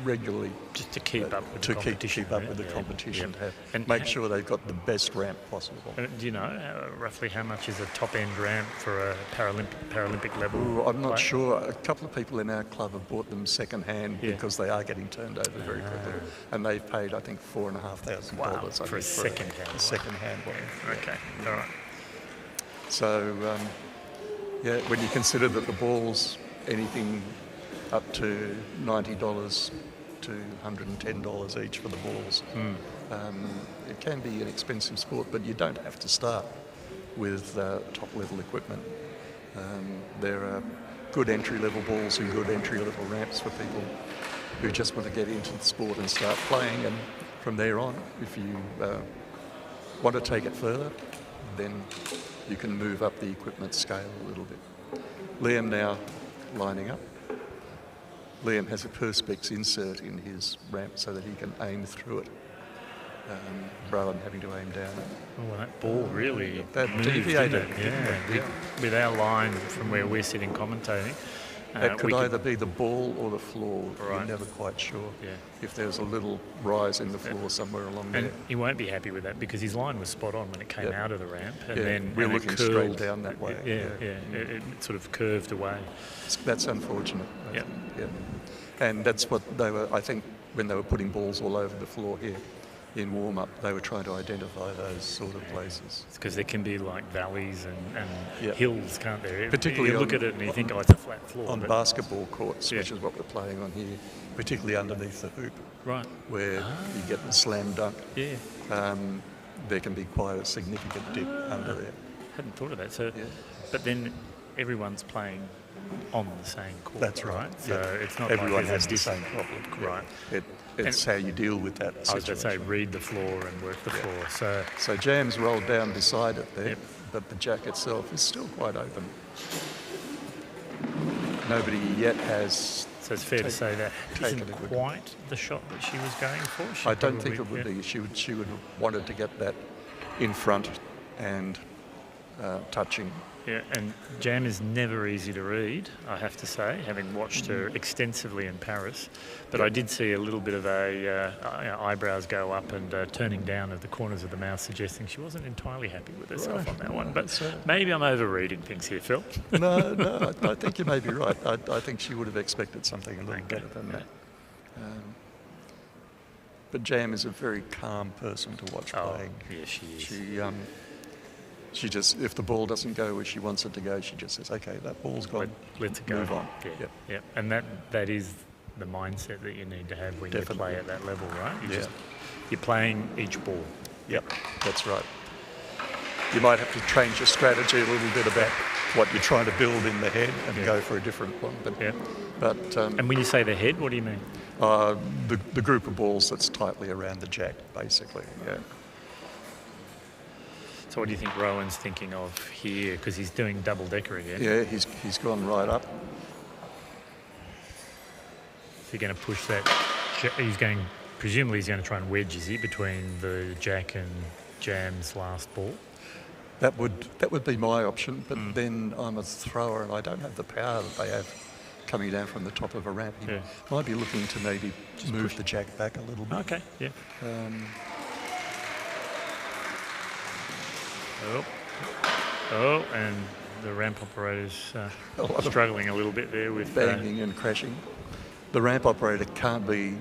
regularly. Just to keep up with the to competition. keep up with the competition. Yeah. And make sure they've got the best ramp possible. Do you know roughly how much is a top-end ramp for a Paralympic level? Ooh, I'm not player? sure. A couple of people in our club have bought them second-hand because they are getting turned over very quickly. And they've paid, I think, $4,500. Wow, for a second-hand one. A second-hand one. Okay, all right. So, when you consider that the ball's anything up to $90 to $110 each for the balls, it can be an expensive sport, but you don't have to start with top-level equipment. There are good entry-level balls and good entry-level ramps for people who just want to get into the sport and start playing, and from there on, if you want to take it further, then you can move up the equipment scale a little bit. Liam now lining up. Liam has a Perspex insert in his ramp so that he can aim through it rather than having to aim down it. Oh, well, that ball really that moved, deviated. didn't it? Yeah. With our line from where we're sitting commentating. That could either be the ball or the floor. Right. You're never quite sure. Yeah. If there's a little rise in the floor somewhere along And there. he won't be happy with that because his line was spot on when it came out of the ramp. And then we're and it looking curled, straight down that way. It sort of curved away. That's unfortunate. Yeah. And that's what they were, I think, when they were putting balls all over the floor here in warm-up, they were trying to identify those sort of places. Because there can be like valleys and hills, can't there? Particularly you look at it and you think, oh, it's a flat floor. On but basketball courts, which is what we're playing on here, particularly underneath the hoop, right, where you get the slam dunk. Yeah. There can be quite a significant dip under there. Hadn't thought of that. So, but then everyone's playing on the same court. That's right. So it's not everyone like has the same problem. Right. It's how you deal with that situation. I was going to say, read the floor and work the floor. So Jam's rolled down beside it there, but the jack itself is still quite open. Nobody yet has. So it's fair to say that isn't quite the shot that she was going for. I don't think it would be. She would have wanted to get that in front and touching. Yeah, and Jam is never easy to read, I have to say, having watched her extensively in Paris. But I did see a little bit of eyebrows go up and turning down at the corners of the mouth, suggesting she wasn't entirely happy with herself on that one. But maybe I'm overreading things here, Phil. No, I think you may be right. I think she would have expected something a little better than that. But Jam is a very calm person to watch playing. Yeah, she is. She just, if the ball doesn't go where she wants it to go, she just says, okay, that ball's gone. Let's go. Move on. Yeah, Yep. yeah. And that is the mindset that you need to have when Definitely. you play at that level, right? Yeah. You're playing each ball. Yep, that's right. You might have to change your strategy a little bit about what you're trying to build in the head and go for a different one. But and when you say the head, what do you mean? the group of balls that's tightly around the jack, basically. Yeah. So what do you think Rowan's thinking of here? Because he's doing double decker again. Yeah, he's gone right up. Is he going to push that? Presumably he's going to try and wedge, is he, between the jack and Jam's last ball? That would be my option, but then I'm a thrower and I don't have the power that they have coming down from the top of a ramp. He might be looking to maybe just move the jack back a little bit. Okay, yeah. And the ramp operator's struggling a little bit there with banging and crashing. The ramp operator can't be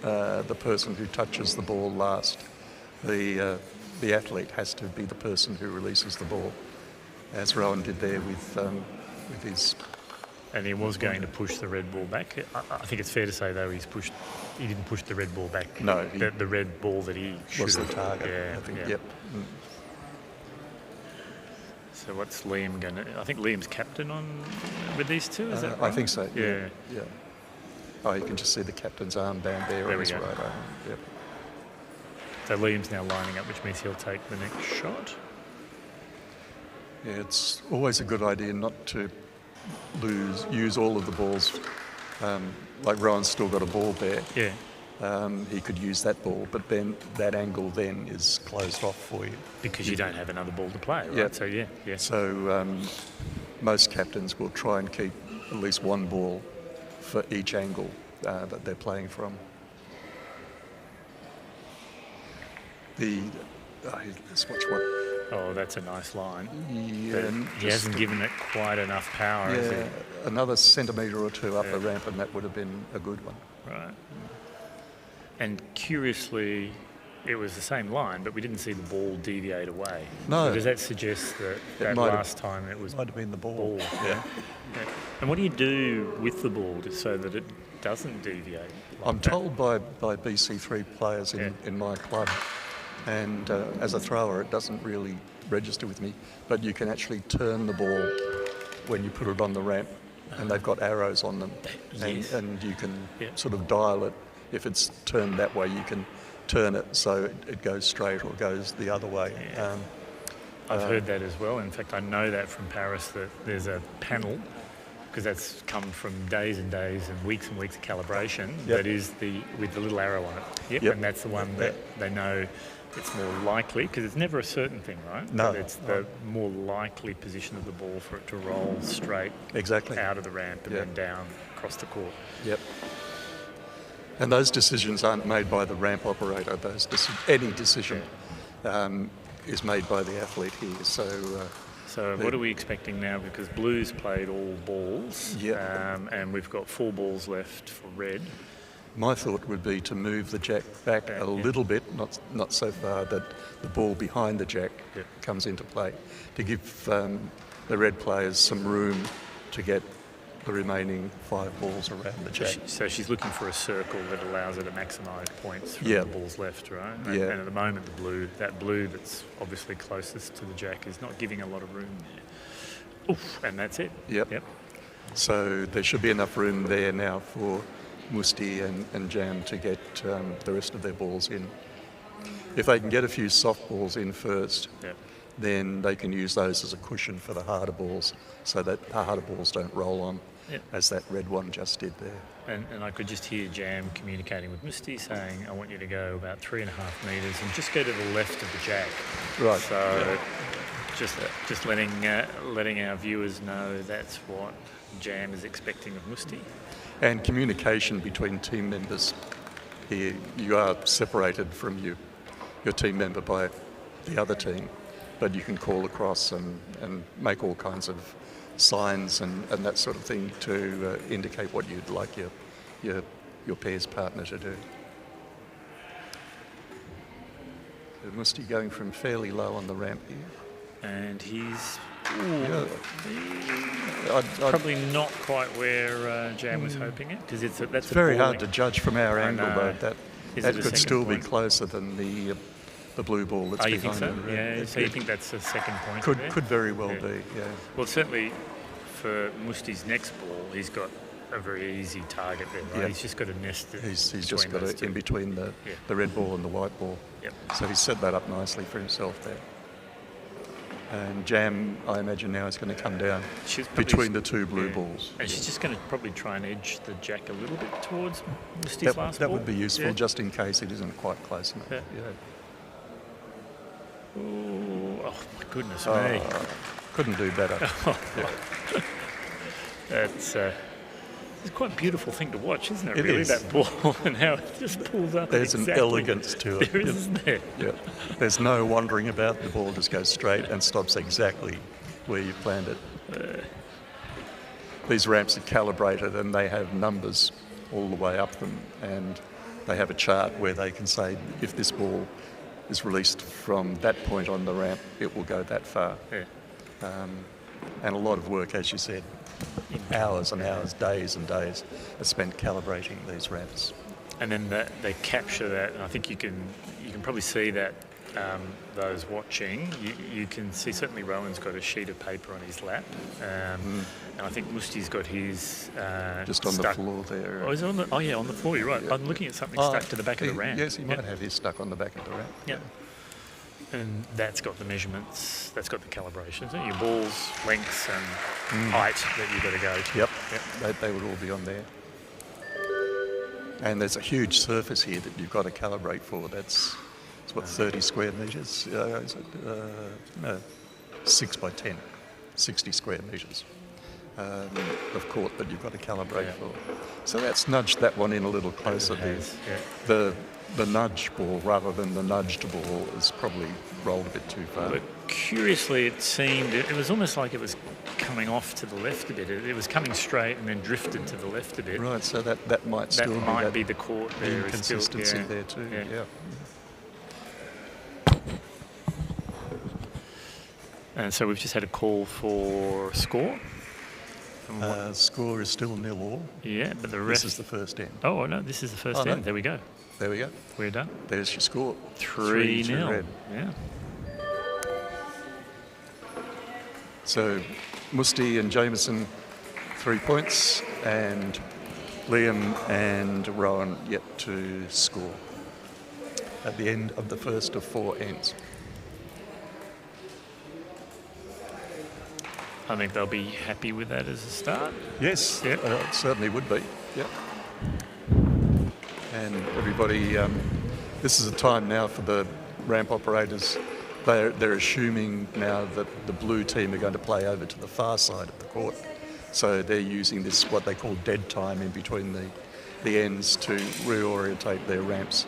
the person who touches the ball last. The athlete has to be the person who releases the ball, as Rowan did there with his. And he was going to push the red ball back. I think it's fair to say, though, he didn't push the red ball back. No, the red ball that he should was the have. target. Yeah, I think. yeah. Yep. So what's Liam going to? I think Liam's captain with these two. Is that right? I think so. Yeah. Yeah. Oh, you can just see the captain's armband there on his right arm. Yep. So Liam's now lining up, which means he'll take the next shot. Yeah, it's always a good idea not to use all of the balls. Like Rowan's still got a ball there. Yeah. He could use that ball, but then that angle then is closed off for you. Because you don't have another ball to play, right? Yeah. So, yeah. So most captains will try and keep at least one ball for each angle that they're playing from. Let's watch what. Oh, that's a nice line. Yeah, he hasn't given it quite enough power, has he? Another centimetre or two up the ramp, and that would have been a good one. Right. And curiously, it was the same line, but we didn't see the ball deviate away. No. So does that suggest that last time it was might have been the ball? Yeah. And what do you do with the ball so that it doesn't deviate? I'm told by BC3 players in my club, and as a thrower it doesn't really register with me, but you can actually turn the ball when you put it on the ramp, and they've got arrows on them, and you can sort of dial it. If it's turned that way, you can turn it so it goes straight or goes the other way. I've heard that as well. In fact, I know that from Paris, that there's a panel, because that's come from days and days and weeks of calibration, that is with the little arrow on it. And that's the one that they know it's more likely, because it's never a certain thing, right? No. But it's the more likely position of the ball for it to roll straight out of the ramp and then down across the court. Yep. And those decisions aren't made by the ramp operator. Any decision is made by the athlete here. So what are we expecting now? Because Blue's played all balls, and we've got 4 balls left for Red. My thought would be to move the jack back a little bit, not so far that the ball behind the jack comes into play, to give the Red players some room to get the remaining 5 balls around the jack. So she's looking for a circle that allows her to maximise points from the balls left, right? And at the moment, that blue that's obviously closest to the jack is not giving a lot of room there. Oof, and that's it. Yep. So there should be enough room there now for Musti and Jam to get the rest of their balls in. If they can get a few soft balls in first, then they can use those as a cushion for the harder balls, so that the harder balls don't roll on, as that red one just did there. And I could just hear Jam communicating with Musti, saying, I want you to go about 3.5 metres and just go to the left of the jack. Right. So just letting our viewers know that's what Jam is expecting of Musti. And communication between team members here. You are separated from your team member by the other team, but you can call across and make all kinds of signs and that sort of thing to indicate what you'd like your pair's partner to do. So Musti going from fairly low on the ramp here. And he's I'd probably not quite where Jam was hoping it, because that's It's very hard to judge from our I angle, know. though. Is That it a could second still be point? closer than the blue ball that's Oh, you behind think so? the red. Yeah, so you think that's a second point? Could there? could very well Yeah. be, yeah. Well, certainly for Musti's next ball, he's got a very easy target there, right? Yeah. He's just got to nest it. He's just between got those it two. in between the red ball and the white ball. Yep. So he's set that up nicely for himself there. And Jam, I imagine now, is going to come down She's probably between the two blue yeah. balls. And she's just going to probably try and edge the jack a little bit towards Musti's last That ball. would be useful, Yeah. just in case it isn't quite close enough. Yeah. Yeah. Ooh, oh my goodness me. Couldn't do better. Yeah. It's quite a beautiful thing to watch, isn't it? It really, is. that ball and how it just pulls up. There's exactly. an elegance to it. There is, isn't there? Yeah. There's no wandering about. The ball just goes straight and stops exactly where you planned it. These ramps are calibrated and they have numbers all the way up them, and they have a chart where they can say if this ball is released from that point on the ramp, it will go that far. Yeah. And a lot of work, as you said, hours and hours, days and days are spent calibrating these ramps. And then they capture that, and I think you can probably see that. Those watching, you can see certainly Rowan's got a sheet of paper on his lap, and I think Musti's got his Just on stuck. the floor there. Oh, is it on the? Oh, yeah, on the floor. You're right. Yeah. I'm looking at something stuck to the back of the ramp. Yes, he might Yep. have his stuck on the back of the ramp. Yeah. And that's got the measurements. That's got the calibrations. Your balls, lengths, and height that you've got to go to. Yep. Yep. They would all be on there. And there's a huge surface here that you've got to calibrate for. It's what, 30 square metres? Is it, no, 6 by 10, 60 square metres of court that you've got to calibrate for. So that's nudged that one in a little closer. The nudge ball rather than the nudged ball is probably rolled a bit too far. But curiously, it seemed it was almost like it was coming off to the left a bit. It was coming straight and then drifted to the left a bit. Right, so that might still That be might that be the court there. It's still, inconsistency there too. Yeah. And so we've just had a call for score. Score is still 0-0. Yeah, but the This rest is the first end. Oh no, this is the first no. end. There we go. There we go. We're done. There's your score. 3-0. red. Yeah. So Musti and Jameson 3 points, and Liam and Rowan yet to score at the end of the first of 4 ends. I think they'll be happy with that as a start. Yes, Yep. it certainly would be. Yep. And everybody, this is a time now for the ramp operators. They're assuming now that the blue team are going to play over to the far side of the court. So they're using this, what they call dead time in between the ends to reorientate their ramps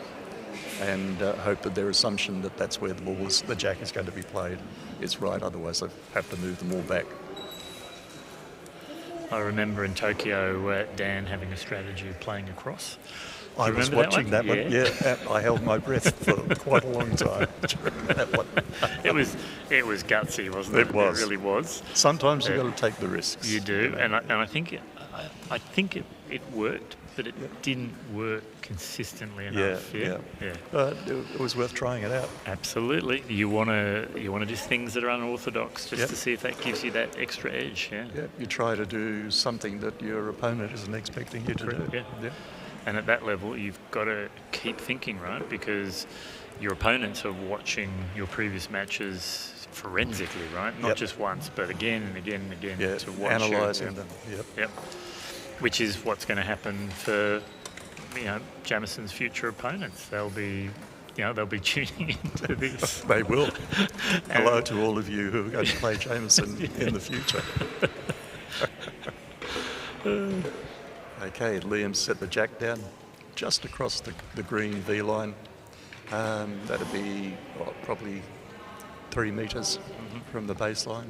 and hope that their assumption that that's where the jack is going to be played is right. Otherwise they have to move them all back. I remember in Tokyo, Dan having a strategy of playing across. Do I you was remember watching that one. Yeah, I held my breath for quite a long time during that one. It was gutsy, wasn't it? It was. It really was. Sometimes you've got to take the risks. You do, and I think it worked, but it didn't work consistently enough. Yeah. It was worth trying it out. Absolutely. You want to do things that are unorthodox just to see if that gives you that extra edge. Yeah. Yeah, you try to do something that your opponent isn't expecting you to do. Yeah. And at that level, you've got to keep thinking, right? Because your opponents are watching your previous matches forensically, right? Not just once, but again and again and again to watch analysing them. Yep. Which is what's going to happen for Jamison's future opponents. They'll be tuning into this. They will. Hello to all of you who are going to play Jamison in the future. Okay, Liam set the jack down just across the green V line. That'd be probably 3 metres from the baseline.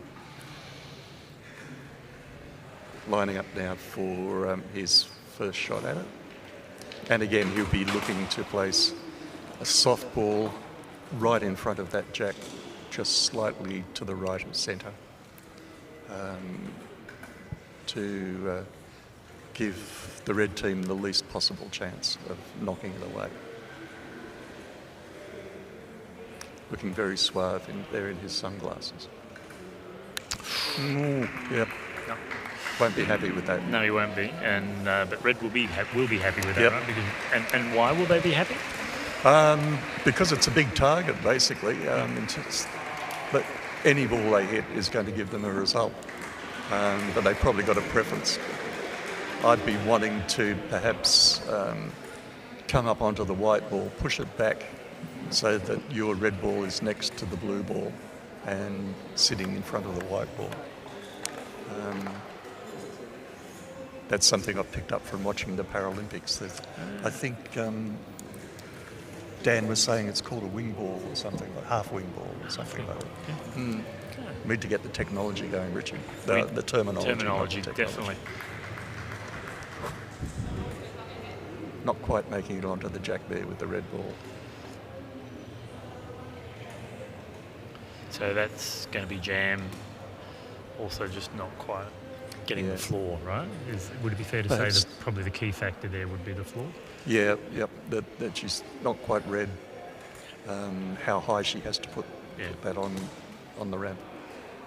Lining up now for his first shot at it. And again, he'll be looking to place a soft ball right in front of that jack just slightly to the right of centre to give the red team the least possible chance of knocking it away. Looking very suave there in his sunglasses. Yep. No. Won't be happy with that. No, he won't be, and but Red will be happy with that, Yep. right? Because, and why will they be happy? Because it's a big target, basically. But any ball they hit is going to give them a result. But they've probably got a preference. I'd be wanting to perhaps come up onto the white ball, push it back so that your red ball is next to the blue ball and sitting in front of the white ball. That's something I've picked up from watching the Paralympics. I think Dan was saying it's called a wing ball or something, like half wing ball or something like that. Need to get the technology going, Richard. The terminology. Terminology, definitely. Not quite making it onto the jack there with the red ball. So that's going to be jam. Also, just not quite getting the floor, right? Would it be fair to say that probably the key factor there would be the floor? Yeah, yep. That she's not quite red. How high she has to put that on the ramp.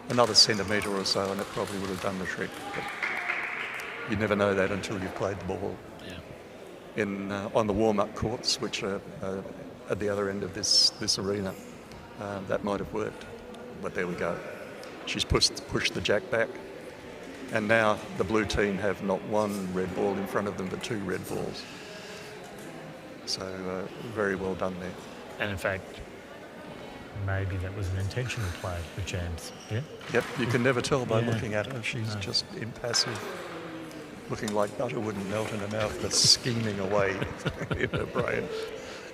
Another centimetre or so, and it probably would have done the trick. But you never know that until you've played the ball. Yeah. On the warm-up courts, which are at the other end of this arena, that might have worked. But there we go. She's pushed the jack back. And now the blue team have not one red ball in front of them, but two red balls. So very well done there. And in fact, maybe that was an intentional play with Jams. Yeah. Yep. You can never tell by looking at her. She's just impassive, looking like butter wouldn't melt in her mouth, but scheming away in her brain.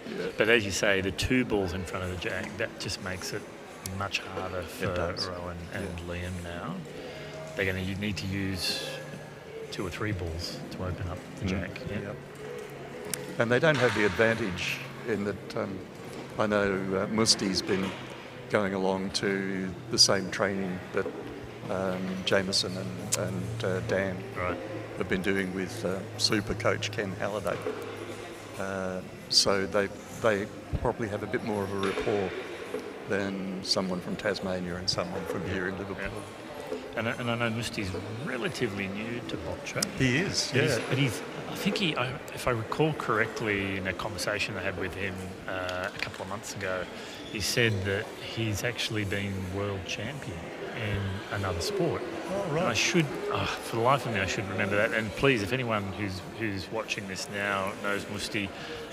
Yeah. But as you say, the two balls in front of the jack, that just makes it much harder for Rowan and Liam now. They're going to need to use 2 or 3 balls to open up the jack. Yeah. Yep. And they don't have the advantage in that I know Musti's been going along to the same training that Jameson and Dan have been doing with super coach Ken Halliday. So they probably have a bit more of a rapport than someone from Tasmania and someone from here in Liverpool. Yeah. And I know Musti's relatively new to Boccia. He is, But I think if I recall correctly in a conversation I had with him a couple of months ago, he said that he's actually been world champion in another sport. Oh, right. And I should, for the life of me, I should remember that. And please, if anyone who's watching this now knows Musti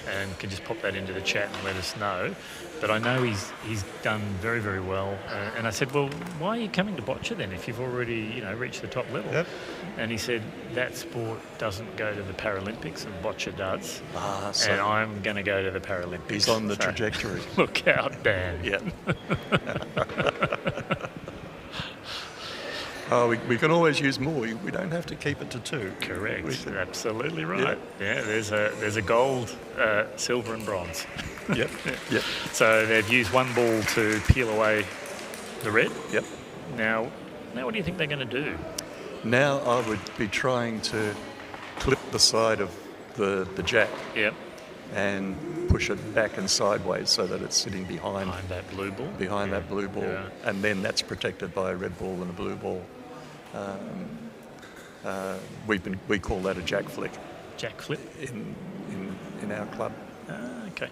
and can just pop that into the chat and let us know. But I know he's done very, very well. And I said, well, why are you coming to Boccia then if you've already reached the top level? Yep. And he said that sport doesn't go to the Paralympics and Boccia does. So and I'm going to go to the Paralympics. he's on the trajectory. Look out, Dan. Yeah. We can always use more. We don't have to keep it to 2. Correct. Absolutely right. Yeah, there's a gold, silver and bronze. Yep. Yep. So they've used 1 ball to peel away the red. Yep. Now what do you think they're going to do? Now I would be trying to clip the side of the jack. Yep. And push it back and sideways so that it's sitting behind that blue ball. Behind that blue ball, and then that's protected by a red ball and a blue ball. We call that a jack flick. Jack flip in our club. Okay.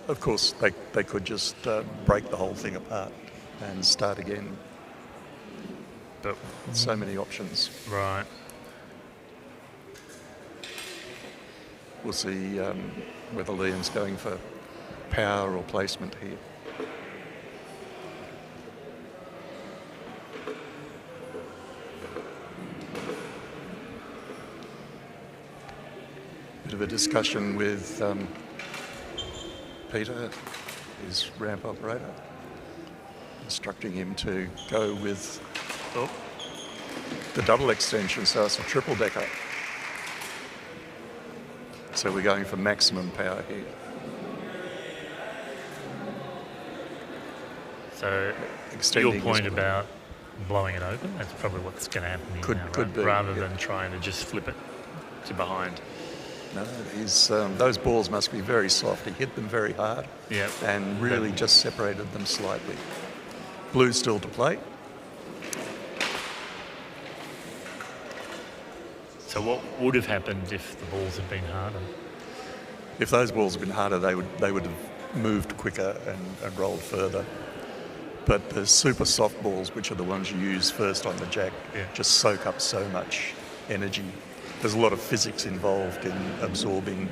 Of course, they could just break the whole thing apart and start again. But so many options. Right. We'll see whether Liam's going for power or placement here. Bit of a discussion with Peter, his ramp operator, instructing him to go with the double extension, so it's a triple decker. So we're going for maximum power here. So Extending your point his- about blowing it open, that's probably what's going to happen here now, Could right? be, Rather yeah. than trying to just flip it to behind. No, those balls must be very soft. He hit them very hard Yeah. and really just separated them slightly. Blue still to play. So what would have happened if the balls had been harder? If those balls had been harder, they would have moved quicker and rolled further. But the super soft balls, which are the ones you use first on the jack, just soak up so much energy. There's a lot of physics involved in absorbing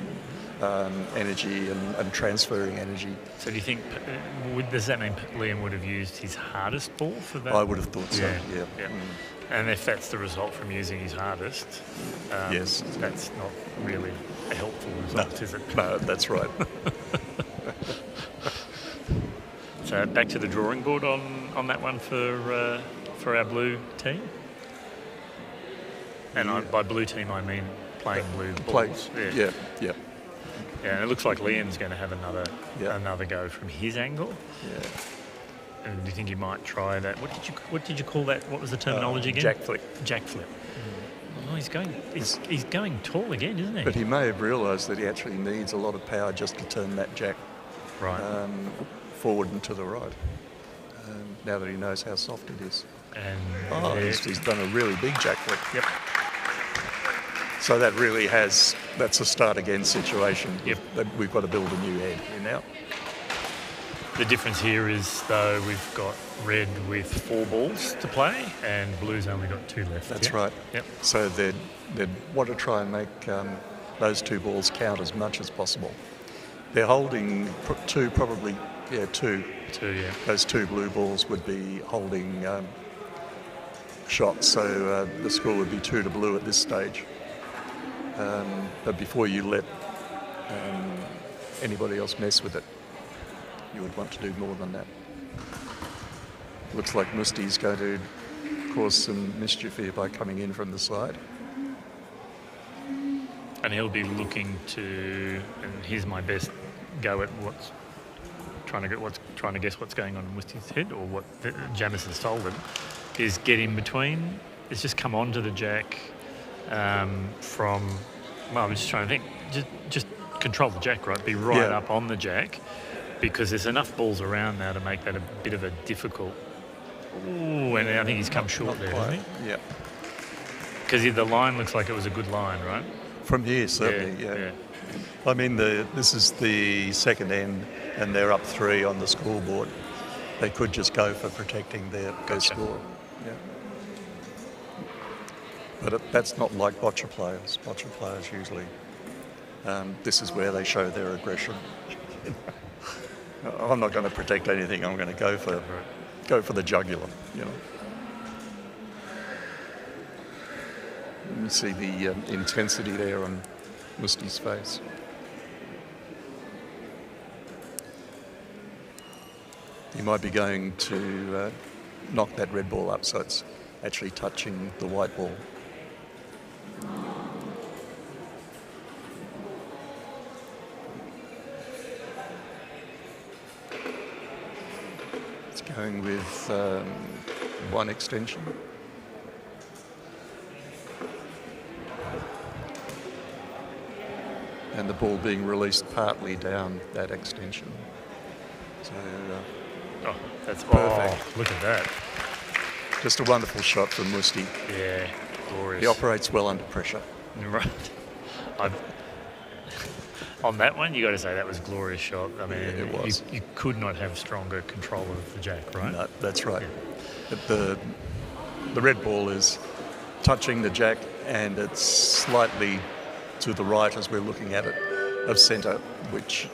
energy and transferring energy. So do you think, does that mean Liam would have used his hardest ball for that? I would have thought so, yeah. And if that's the result from using his hardest, yes, that's not really a helpful result, is it? No, that's right. So back to the drawing board on that one for our blue team. And by blue team I mean playing blue balls. Yeah. Yeah, and it looks like Liam's going to have another go from his angle. Yeah. And do you think you might try that? What did you call that? What was the terminology again? Jack flip. Jack flip. Oh, he's going tall again, isn't he? But he may have realised that he actually needs a lot of power just to turn that jack forward and to the right. Now that he knows how soft it is. And he's done a really big jack flip. Yep. So that's a start again situation. Yep. We've got to build a new head here now. The difference here is, though, we've got red with 4 balls to play and blue's only got 2 left. That's right. Yep. So they'd want to try and make those 2 balls count as much as possible. They're holding 2, probably, 2. 2, yeah. Those 2 blue balls would be holding shots, so the score would be 2 to blue at this stage. But before you let anybody else mess with it, you would want to do more than that. Looks like Musti's going to cause some mischief here by coming in from the side. And he'll be looking to, and here's my best go at trying to guess what's going on in Musti's head, or what Jamison's told him, is get in between. It's just come onto the jack I'm just trying to think. Just control the jack, right? Be right up on the jack, because there's enough balls around now to make that a bit of a difficult. Ooh, and I think he's come short there, hasn't he? Yeah. Because the line looks like it was a good line, right? From here, certainly, yeah. I mean, this is the second end, and they're up 3 on the scoreboard. They could just go for protecting their score. Yeah. But that's not like boccia players. Boccia players usually, this is where they show their aggression. I'm not going to protect anything. I'm going to go for the jugular. You know. You see the intensity there on Musti's face. He might be going to knock that red ball up so it's actually touching the white ball. It's going with 1 extension. And the ball being released partly down that extension. So, that's perfect. Oh, look at that. Just a wonderful shot from Musti. Yeah, glorious. He operates well under pressure. Right. On that one, you got to say that was a glorious shot. I mean, it was. You could not have stronger control of the jack, right? No, that's right. But the red ball is touching the jack, and it's slightly to the right as we're looking at it of centre, which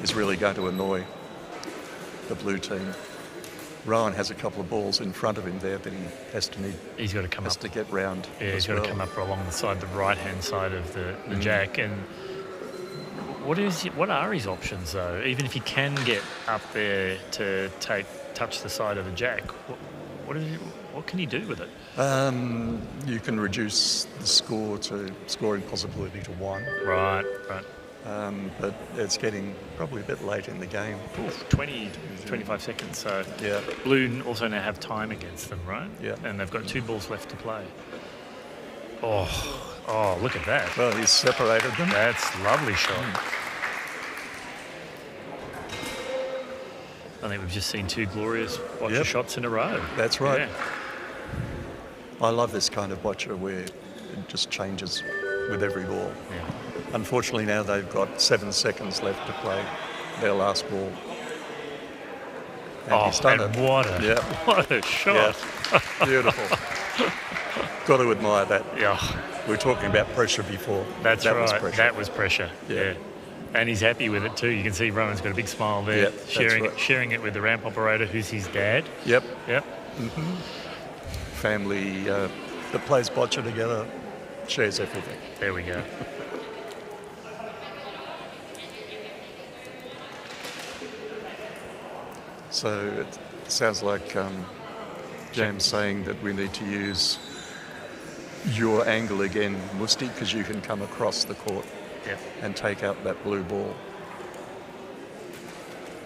is really going to annoy the blue team. Rowan has a couple of balls in front of him there that he's got to come up to get round. Yeah, he's got to come up along the right-hand side of the jack. And what are his options though? Even if he can get up there to touch the side of the jack, what can he do with it? You can reduce the scoring possibility to 1. Right. but it's getting probably a bit late in the game. 25 seconds. So Yeah. Blue also now have time against them, right? Yeah. And they've got 2 balls left to play. Oh, look at that. Well, he's separated them. That's a lovely shot. I think we've just seen 2 glorious boccia shots in a row. That's right. Yeah. I love this kind of boccia where it just changes with every ball. Yeah. Unfortunately, now they've got 7 seconds left to play their last ball. And he's done and it. what a shot. Yeah. Beautiful. Got to admire that. Yeah. We were talking about pressure before. That's that right. Was pressure. That was pressure. Yeah. And he's happy with it too. You can see Rowan's got a big smile there, Yeah, that's right. sharing it with the ramp operator, who's his dad. Yep. Yep. Family that plays boccia together shares everything. There we go. So it sounds like Jam's saying that we need to use your angle again, Musti, because you can come across the court and take out that blue ball.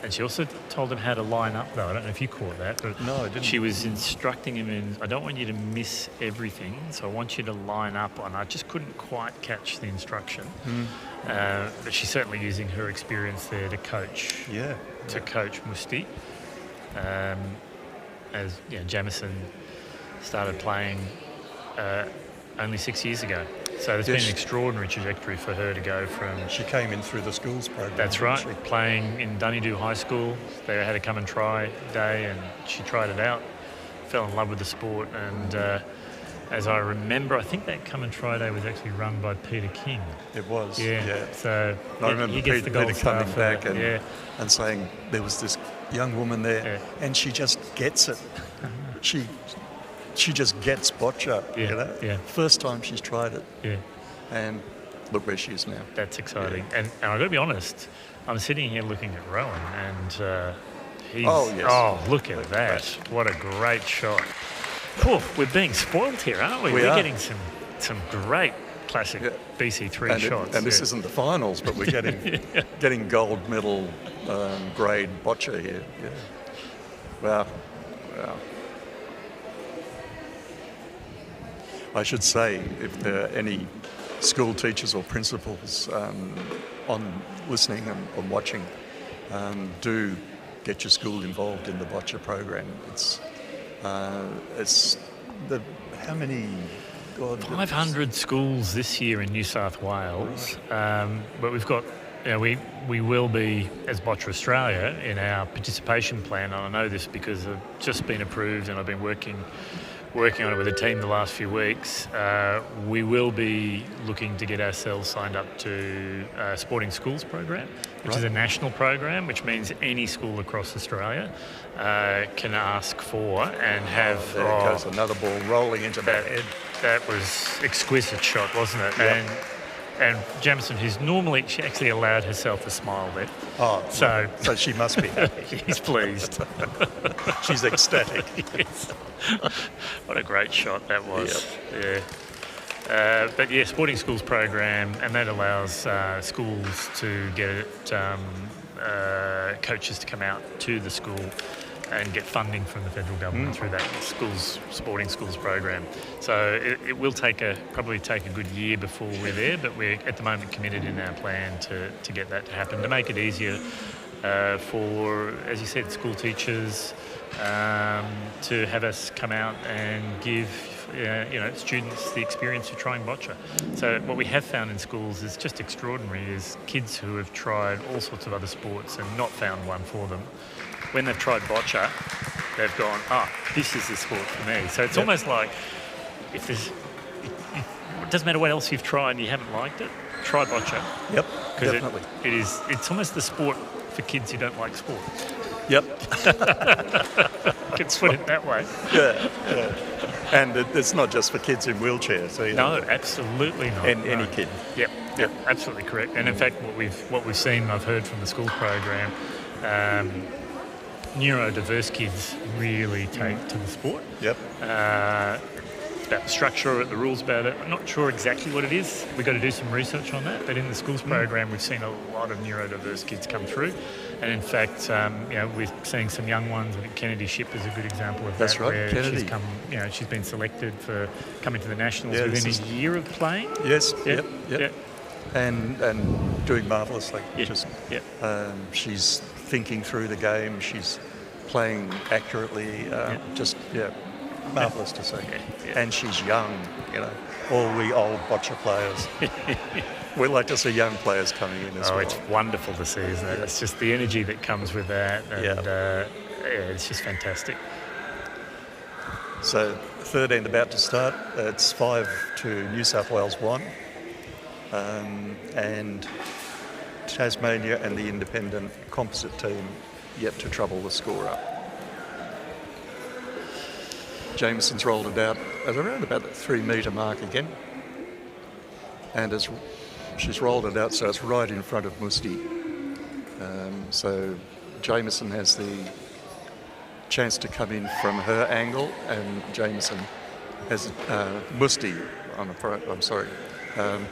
And she also told him how to line up, though. I don't know if you caught that, but No, I didn't. she was instructing him in, I don't want you to miss everything, so I want you to line up on. I just couldn't quite catch the instruction. But she's certainly using her experience there to coach. Coach Musti. As Jamison started playing only 6 years ago. So there's been an extraordinary trajectory for her to go from... She came in through the schools program. That's right, playing in Dunedoo High School. They had a come and try day and she tried it out, fell in love with the sport, and as I remember, I think that come and try day was actually run by Peter King. It was, Yeah. So I remember he gets the Peter gold star coming for back that. and saying there was this young woman there and she just gets it. She just gets boccia, you know? Yeah. First time she's tried it. Yeah. And look where she is now. That's exciting. And I've got to be honest, I'm sitting here looking at Rowan and he's... Oh, look at that. What a great shot. We're being spoiled here, aren't we? We're getting some great classic BC3 shots. And this isn't the finals, but we're getting gold medal grade boccia here. Yeah. Wow. I should say, if there are any school teachers or principals on listening and watching, do get your school involved in the boccia program. It's the how many? God, 500 schools this year in New South Wales, but we've got. We will be, as Boccia Australia, in our participation plan, and I know this because I've just been approved and I've been working on it with the team the last few weeks. We will be looking to get ourselves signed up to a Sporting Schools program, which is a national program, which means any school across Australia can ask for and have... There goes another ball rolling into that head. That was exquisite shot, wasn't it? Yep. And Jamison, who's normally, she actually allowed herself a smile there. So she must be happy. She's pleased. She's ecstatic. Yes. What a great shot that was. Yep. Yeah. But Sporting Schools program, and that allows schools to get coaches to come out to the school and get funding from the federal government through that Sporting Schools program. So it will probably take a good year before we're there, but we're at the moment committed in our plan to get that to happen, to make it easier for, as you said, school teachers to have us come out and give students the experience of trying boccia. So what we have found in schools is just extraordinary, is kids who have tried all sorts of other sports and not found one for them. When they've tried boccia, they've gone, this is the sport for me. So it's almost like, it doesn't matter what else you've tried and you haven't liked it, try boccia. Yep, definitely. It's almost the sport for kids who don't like sport. Yep. Can put it that way. Yeah. And it's not just for kids in wheelchairs either. No, absolutely not. Any kid. Yep, absolutely correct. And in fact, what we've seen, and I've heard from the school program, neurodiverse kids really take to the sport. Yep. about the structure, the rules about it. I'm not sure exactly what it is. We've got to do some research on that. But in the schools program, we've seen a lot of neurodiverse kids come through. And in fact, we're seeing some young ones. I think Kennedy Ship is a good example of That's that. right, Where Kennedy. she's come, she's been selected for coming to the Nationals Yeah, within this a year of playing. Yes, Yeah, yep. yeah. And doing marvellously. Yeah. She's thinking through the game. She's playing accurately. Marvellous to see. Yeah. And she's young, all we old boccia players. We like to see young players coming in as well. It's wonderful to see, isn't it? It's just the energy that comes with that. And, it's just fantastic. So, third end about to start. It's 5-2 New South Wales 1. And Tasmania and the independent composite team yet to trouble the score up. Jameson's rolled it out at around about the 3 metre mark again. And she's rolled it out so it's right in front of Musti. So Jameson has the chance to come in from her angle, and Jameson has Musti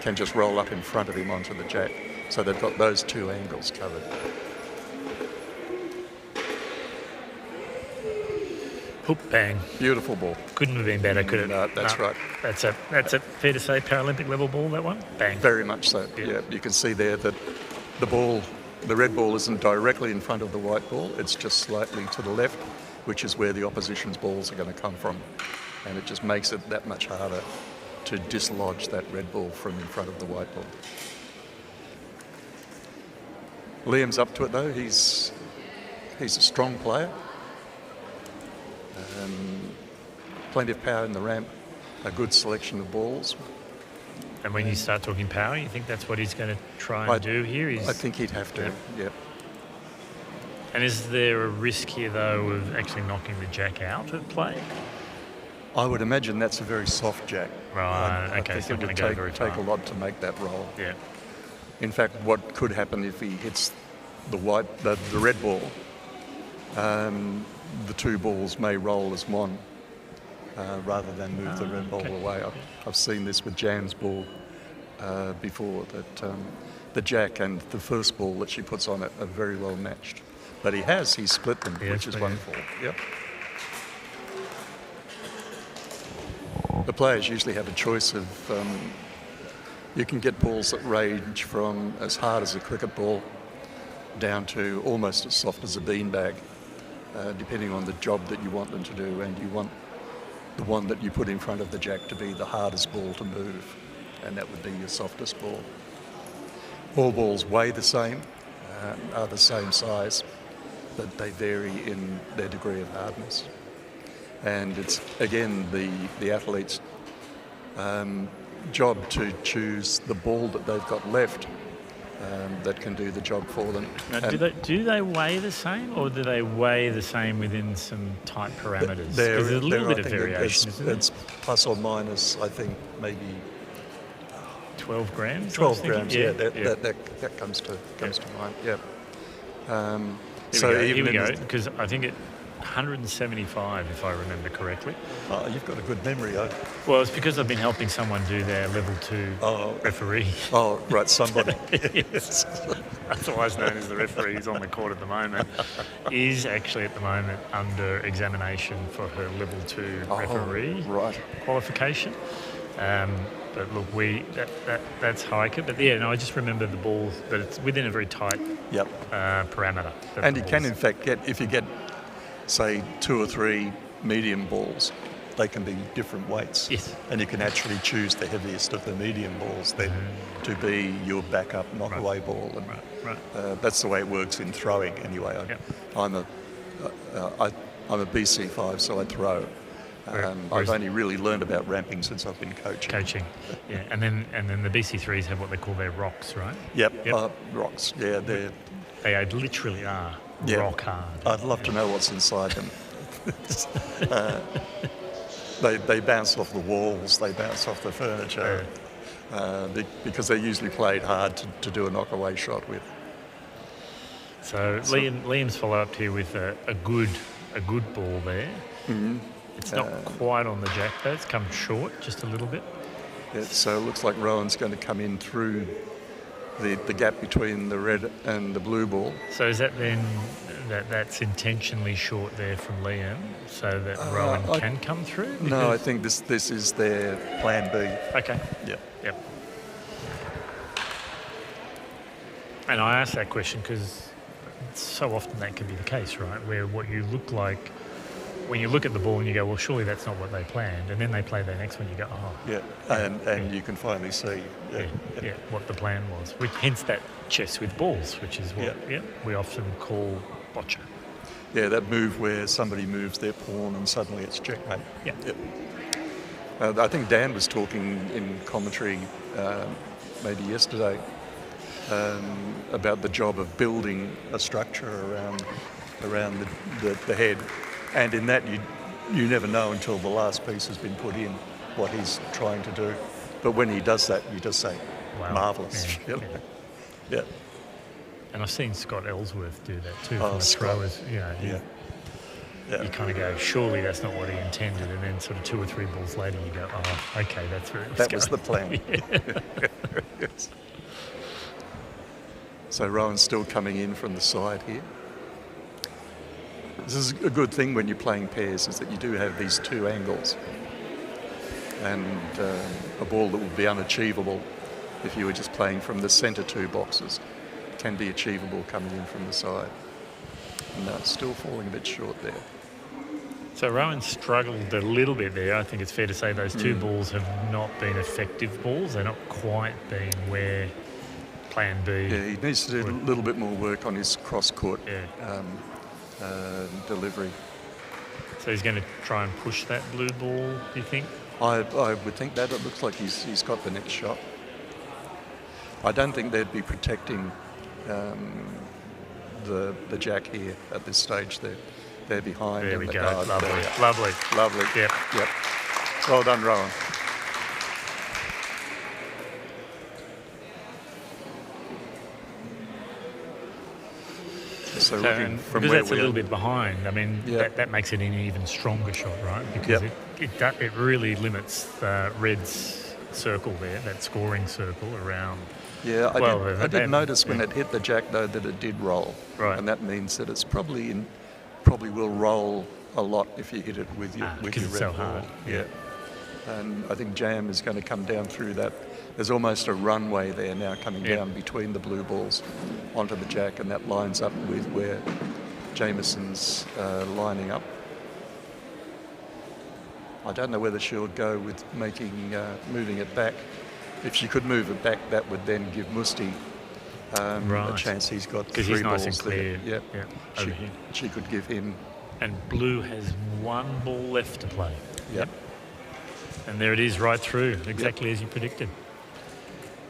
can just roll up in front of him onto the jack. So they've got those two angles covered. Hoop, bang. Beautiful ball. Couldn't have been better, could it? No, that's right. That's a fair to say Paralympic level ball, that one? Bang. Very much so. Yeah, you can see there that the red ball isn't directly in front of the white ball, it's just slightly to the left, which is where the opposition's balls are going to come from. And it just makes it that much harder to dislodge that red ball from in front of the white ball. Liam's up to it though. He's a strong player. Plenty of power in the ramp, a good selection of balls. And when you start talking power, you think that's what he's going to try and do here? I think he'd have to, yeah. And is there a risk here, though, of actually knocking the jack out at play? I would imagine that's a very soft jack. Right, I okay, think so it would take a lot to make that roll. Yeah. In fact, what could happen if he hits the red ball, the two balls may roll as one rather than move the red ball away. I've seen this with Jan's ball before, that the jack and the first ball that she puts on it are very well matched. But he's split them, which is wonderful. Yep. The players usually have a choice of, you can get balls that range from as hard as a cricket ball down to almost as soft as a beanbag, depending on the job that you want them to do, and you want the one that you put in front of the jack to be the hardest ball to move, and that would be your softest ball. All balls weigh the same, are the same size, but they vary in their degree of hardness. And it's, again, the athlete's job to choose the ball that they've got left that can do the job for them. Now, do they weigh the same, or do they weigh the same within some tight parameters? There's a little bit of variation, isn't it? It's plus or minus, I think, maybe 12 grams? 12 grams, yeah. That comes to mind, yeah. Here we go, because I think it 175, if I remember correctly. Oh, you've got a good memory, eh? Well, it's because I've been helping someone do their level 2 referee. Oh, right, somebody. Yes. Otherwise known as the referee, who's on the court at the moment, is actually at the moment under examination for her level 2 referee qualification. But look, that's hiker. But yeah, no, I just remember the ball, that it's within a very tight parameter. And you can, in fact, if you get, say, 2 or 3 medium balls, they can be different weights. Yes. And you can actually choose the heaviest of the medium balls then to be your backup knock-away ball. And that's the way it works in throwing anyway. I'm a BC5, so I throw. I've only really learned about ramping since I've been coaching. Yeah. And then the BC3s have what they call their rocks, right? Yep. Rocks, yeah. They literally are rock hard. I'd love to know what's inside them. They bounce off the walls, they bounce off the furniture, because they're usually played hard to do a knock-away shot with. So Liam's follow-up here with a good ball there. Mm-hmm. It's not quite on the jack though. It's come short just a little bit. So it looks like Rowan's going to come in through the gap between the red and the blue ball. So is that then that's intentionally short there from Liam so that Rowan can come through? No, I think this is their plan B. Okay. Yep. Yep. And I ask that question because so often that can be the case, right? Where what you look like, when you look at the ball and you go, well, surely that's not what they planned, and then they play the next one, you go, oh. Yeah, and you can finally see what the plan was. Hence that chess with balls, which is what we often call boccia. Yeah, that move where somebody moves their pawn and suddenly it's checkmate. Yeah. Yep. I think Dan was talking in commentary maybe yesterday about the job of building a structure around the head, and in that you never know until the last piece has been put in what he's trying to do. But when he does that, you just say, wow. Marvellous. Yeah. Yeah. And I've seen Scott Ellsworth do that too. Oh, from the Scott. throwers, you kind of go, surely that's not what he intended, and then sort of 2 or 3 balls later you go, oh, okay, that's where it was That going. was the plan. Yes. So Rowan's still coming in from the side here. This is a good thing when you're playing pairs, is that you do have these 2 angles, and a ball that would be unachievable if you were just playing from the centre 2 boxes can be achievable coming in from the side. No, it's still falling a bit short there. So Rowan struggled a little bit there. I think it's fair to say those 2 balls have not been effective balls. They're not quite been where plan B. Yeah, he needs to do a little bit more work on his cross-court delivery. So he's going to try and push that blue ball, do you think? I would think that. It looks like he's got the next shot. I don't think they'd be protecting the jack here at this stage. They're behind. There we go. Guard. Lovely. Lovely. Yep. Well done, Rowan. So looking from because where that's a little bit behind, I mean, that makes it an even stronger shot, right? Because it really limits Red's circle there, that scoring circle around. Yeah, I did notice when it hit the jack, though, that it did roll. Right. And that means that it's probably will roll a lot if you hit it with your red it's so ball. hard. Yeah. And I think Jam is going to come down through that. There's almost a runway there now coming down between the blue balls onto the jack, and that lines up with where Jamieson's lining up. I don't know whether she'll go with moving it back. If she could move it back, that would then give Musti a chance. He's got 3 he's balls nice and clear. there. Over here. She could give him. And blue has 1 ball left to play. Yep. And there it is, right through, exactly as you predicted.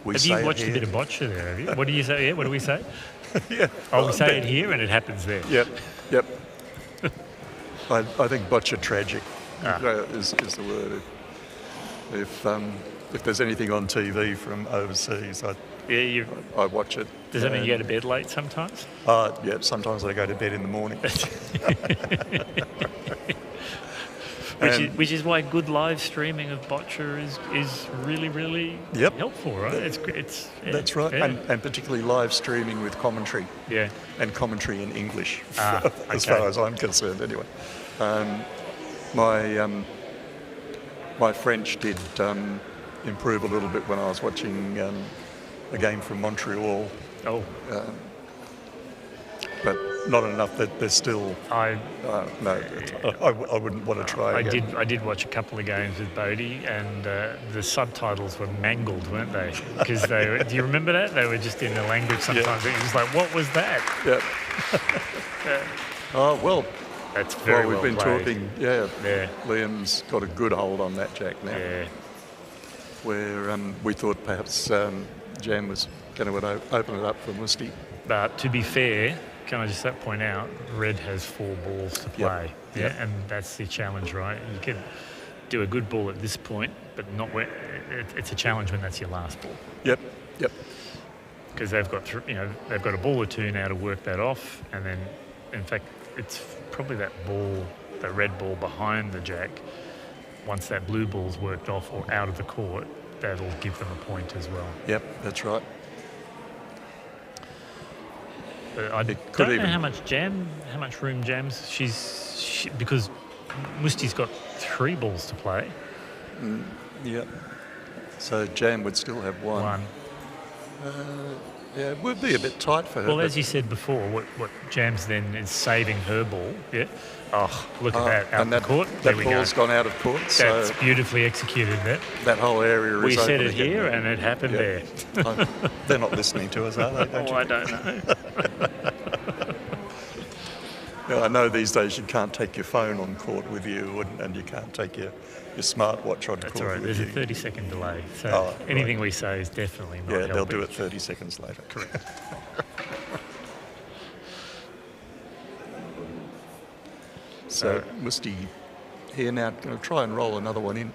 Have you watched a bit of boccia there, have you? What do you say? Yeah, what do we say? Yeah. We say it here and it happens there. Yep. I think boccia tragic is the word. If there's anything on TV from overseas, I watch it. Does that mean you go to bed late sometimes? Yeah, sometimes I go to bed in the morning. Which is why good live streaming of boccia is really, really helpful, right? It's That's right, yeah. and particularly live streaming with commentary. Yeah. And commentary in English, as okay. far as I'm concerned, anyway. My French did improve a little bit when I was watching a game from Montreal. But not enough that they're still. I wouldn't want to try again. I did watch a couple of games with Bodie, and the subtitles were mangled, weren't they? Because do you remember that? They were just in the language sometimes. It was like, what was that? Yeah. Oh well. That's very we've been played. talking. Yeah. Liam's got a good hold on that jack now. Yeah. Where we thought perhaps Jam was going to open it up for Musti. But to be fair, can I just point out, Red has 4 balls to play. Yep. And that's the challenge, right? You can do a good ball at this point, but not when it's a challenge when that's your last ball. Yep. Because they've got they've got a ball or 2 now to work that off, and then in fact it's probably that ball the red ball behind the jack, once that blue ball's worked off or out of the court, that'll give them a point as well. Yep, that's right. But I don't know how much room Jam's because Musti's got 3 balls to play. Yep. So Jam would still have one. Yeah, it would be a bit tight for her. Well, as you said before, what Jam's then is saving her ball. Yeah. Oh, look at that, out and the court. That ball's gone out of court. That's beautifully executed, that whole area we is open said it again. here, and it happened there. They're not listening to us, are they? Don't you I think? don't know. Yeah, I know these days you can't take your phone on court with you, and you can't take your smartwatch on That's court all right. with There's you. a 30-second delay, so anything we say is definitely not Yeah, they'll helping. do it 30 seconds later. Correct. So Musti here now going to try and roll another one in.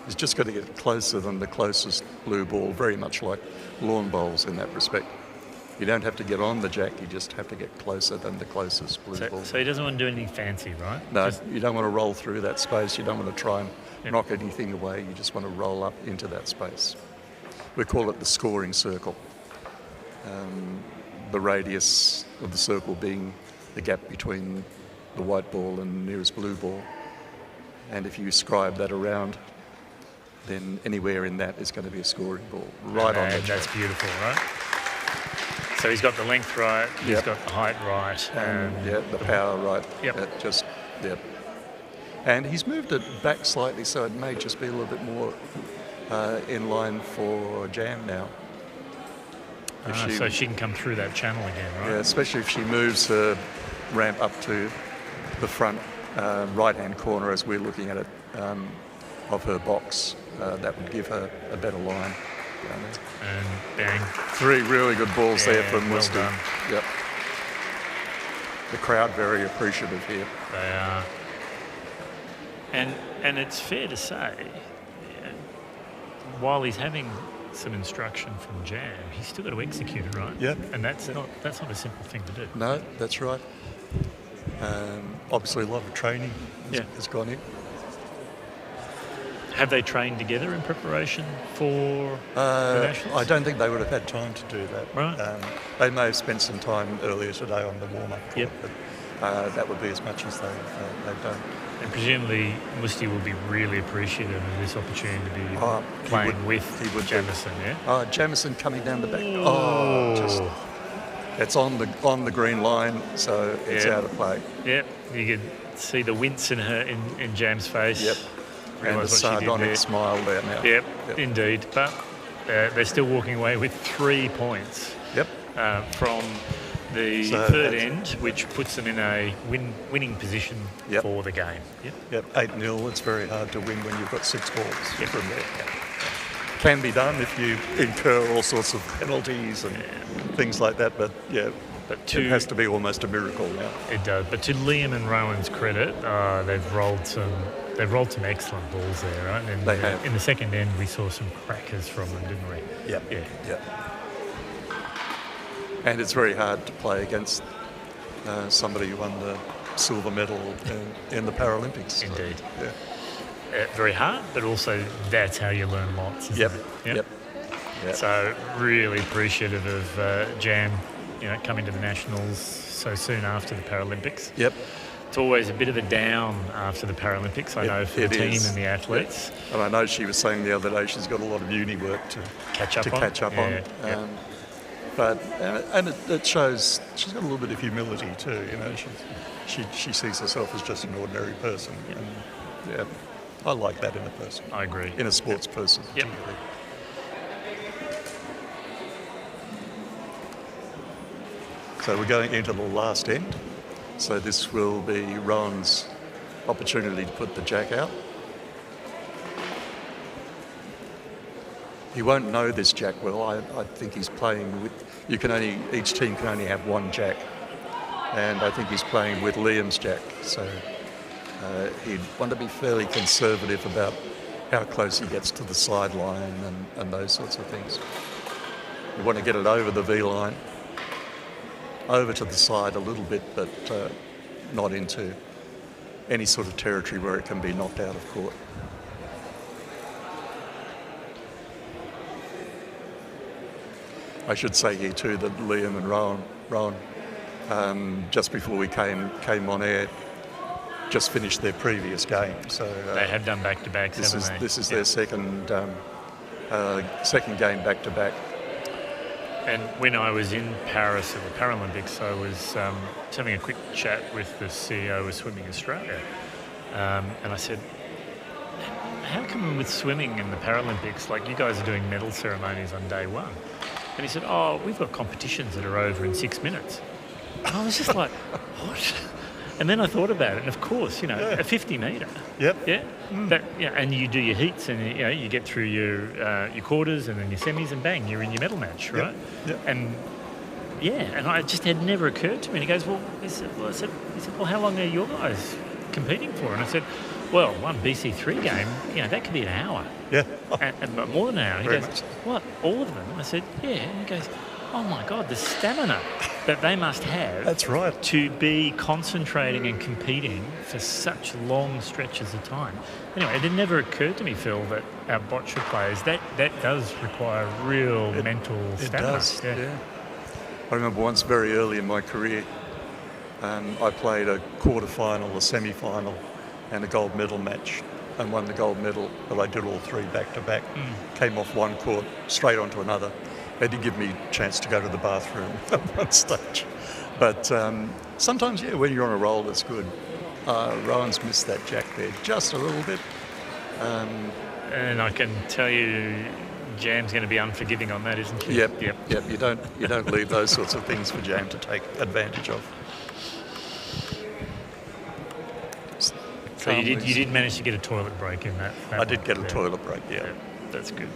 He's just got to get closer than the closest blue ball, very much like lawn bowls in that respect. You don't have to get on the jack, you just have to get closer than the closest blue ball. So he doesn't want to do anything fancy, right? No, you don't want to roll through that space, you don't want to try and knock anything away, you just want to roll up into that space. We call it the scoring circle. The radius of the circle being the gap between the white ball and nearest blue ball. And if you scribe that around, then anywhere in that is going to be a scoring ball, right on the jack. That's beautiful, right? So he's got the length right, he's got the height right. The power right. Yep. And he's moved it back slightly, so it may just be a little bit more in line for Jam now. So she can come through that channel again, right? Yeah, especially if she moves her ramp up to the front right-hand corner as we're looking at it of her box. That would give her a better line. And bang. 3 really good balls there from well Musti. done. Yep. The crowd very appreciative here. They are. And it's fair to say, while he's having some instruction from Jam, he's still got to execute it, right? Yep. And that's not a simple thing to do. No, that's right. Obviously a lot of training has gone in. Have they trained together in preparation for the Nationals? I don't think they would have had time to do that. Right. They may have spent some time earlier today on the warm-up court, Yep. but that would be as much as they've done. And presumably Musti will be really appreciative of this opportunity to be playing with Jamison, yeah? Jamison coming down the back. It's on the green line, so it's out of play. Yep, you can see the wince in Jam's face. Yep. And the sardonic smile there now. Yep, indeed. But they're still walking away with 3 points. Yep. From the third end, which puts them in a winning position for the game. Yep. 8-0. It's very hard to win when you've got 6 balls from there. Can be done if you incur all sorts of penalties and things like that, but it has to be almost a miracle now. It does. But to Liam and Rowan's credit, they've rolled some excellent balls there, right? And they have. In the second end, we saw some crackers from them, didn't we? Yep. And it's very hard to play against somebody who won the silver medal in the Paralympics. Indeed. Very hard, but also that's how you learn lots, isn't it? Yep. So really appreciative of Jam, coming to the Nationals so soon after the Paralympics. Yep. It's always a bit of a down after the Paralympics, I know, for the team and the athletes. And I know she was saying the other day she's got a lot of uni work to catch up on. But it shows she's got a little bit of humility too. She sees herself as just an ordinary person. And I like that in a person. I agree. In a sports person. Yep. So we're going into the last end. So this will be Rowan's opportunity to put the jack out. He won't know this jack well. I think he's playing with... Each team can only have 1 jack. And I think he's playing with Liam's jack. So he'd want to be fairly conservative about how close he gets to the sideline and those sorts of things. You want to get it over the V line, over to the side a little bit, but not into any sort of territory where it can be knocked out of court. I should say here too that Liam and Rowan, just before we came on air, just finished their previous game. So they have done back-to-backs. This is their second game back-to-back. And when I was in Paris at the Paralympics, I was having a quick chat with the CEO of Swimming Australia, and I said, "How come with swimming in the Paralympics, like you guys are doing medal ceremonies on day one?" And he said, "Oh, we've got competitions that are over in 6 minutes." And I was just like, "What?" And then I thought about it, and of course, a 50 metre. Yep. Yeah. And you do your heats, and you get through your quarters, and then your semis, and bang, you're in your medal match, right? Yep. And it just had never occurred to me. And he goes, he said, "Well, how long are your guys competing for?" And I said, "Well, one BC3 game, that could be an hour." Yeah. And more than an hour. He Very goes, much so. "What? All of them?" I said, "Yeah." And he goes, "Oh my God, the stamina that they must have." That's right. To be concentrating and competing for such long stretches of time. Anyway, it had never occurred to me, Phil, that our boccia players, that does require real mental stamina. It does, yeah. I remember once very early in my career, I played a quarter-final, a semi-final and a gold medal match and won the gold medal, but I did all three back-to-back. Came off one court, straight onto another. They did give me a chance to go to the bathroom at one stage. But sometimes, when you're on a roll, it's good. Rowan's missed that jack there just a little bit. And I can tell you, Jam's going to be unforgiving on that, isn't he? Yep. You don't leave those sorts of things for Jam to take advantage of. So you did manage to get a toilet break in that I did get a toilet break, yeah. That's good.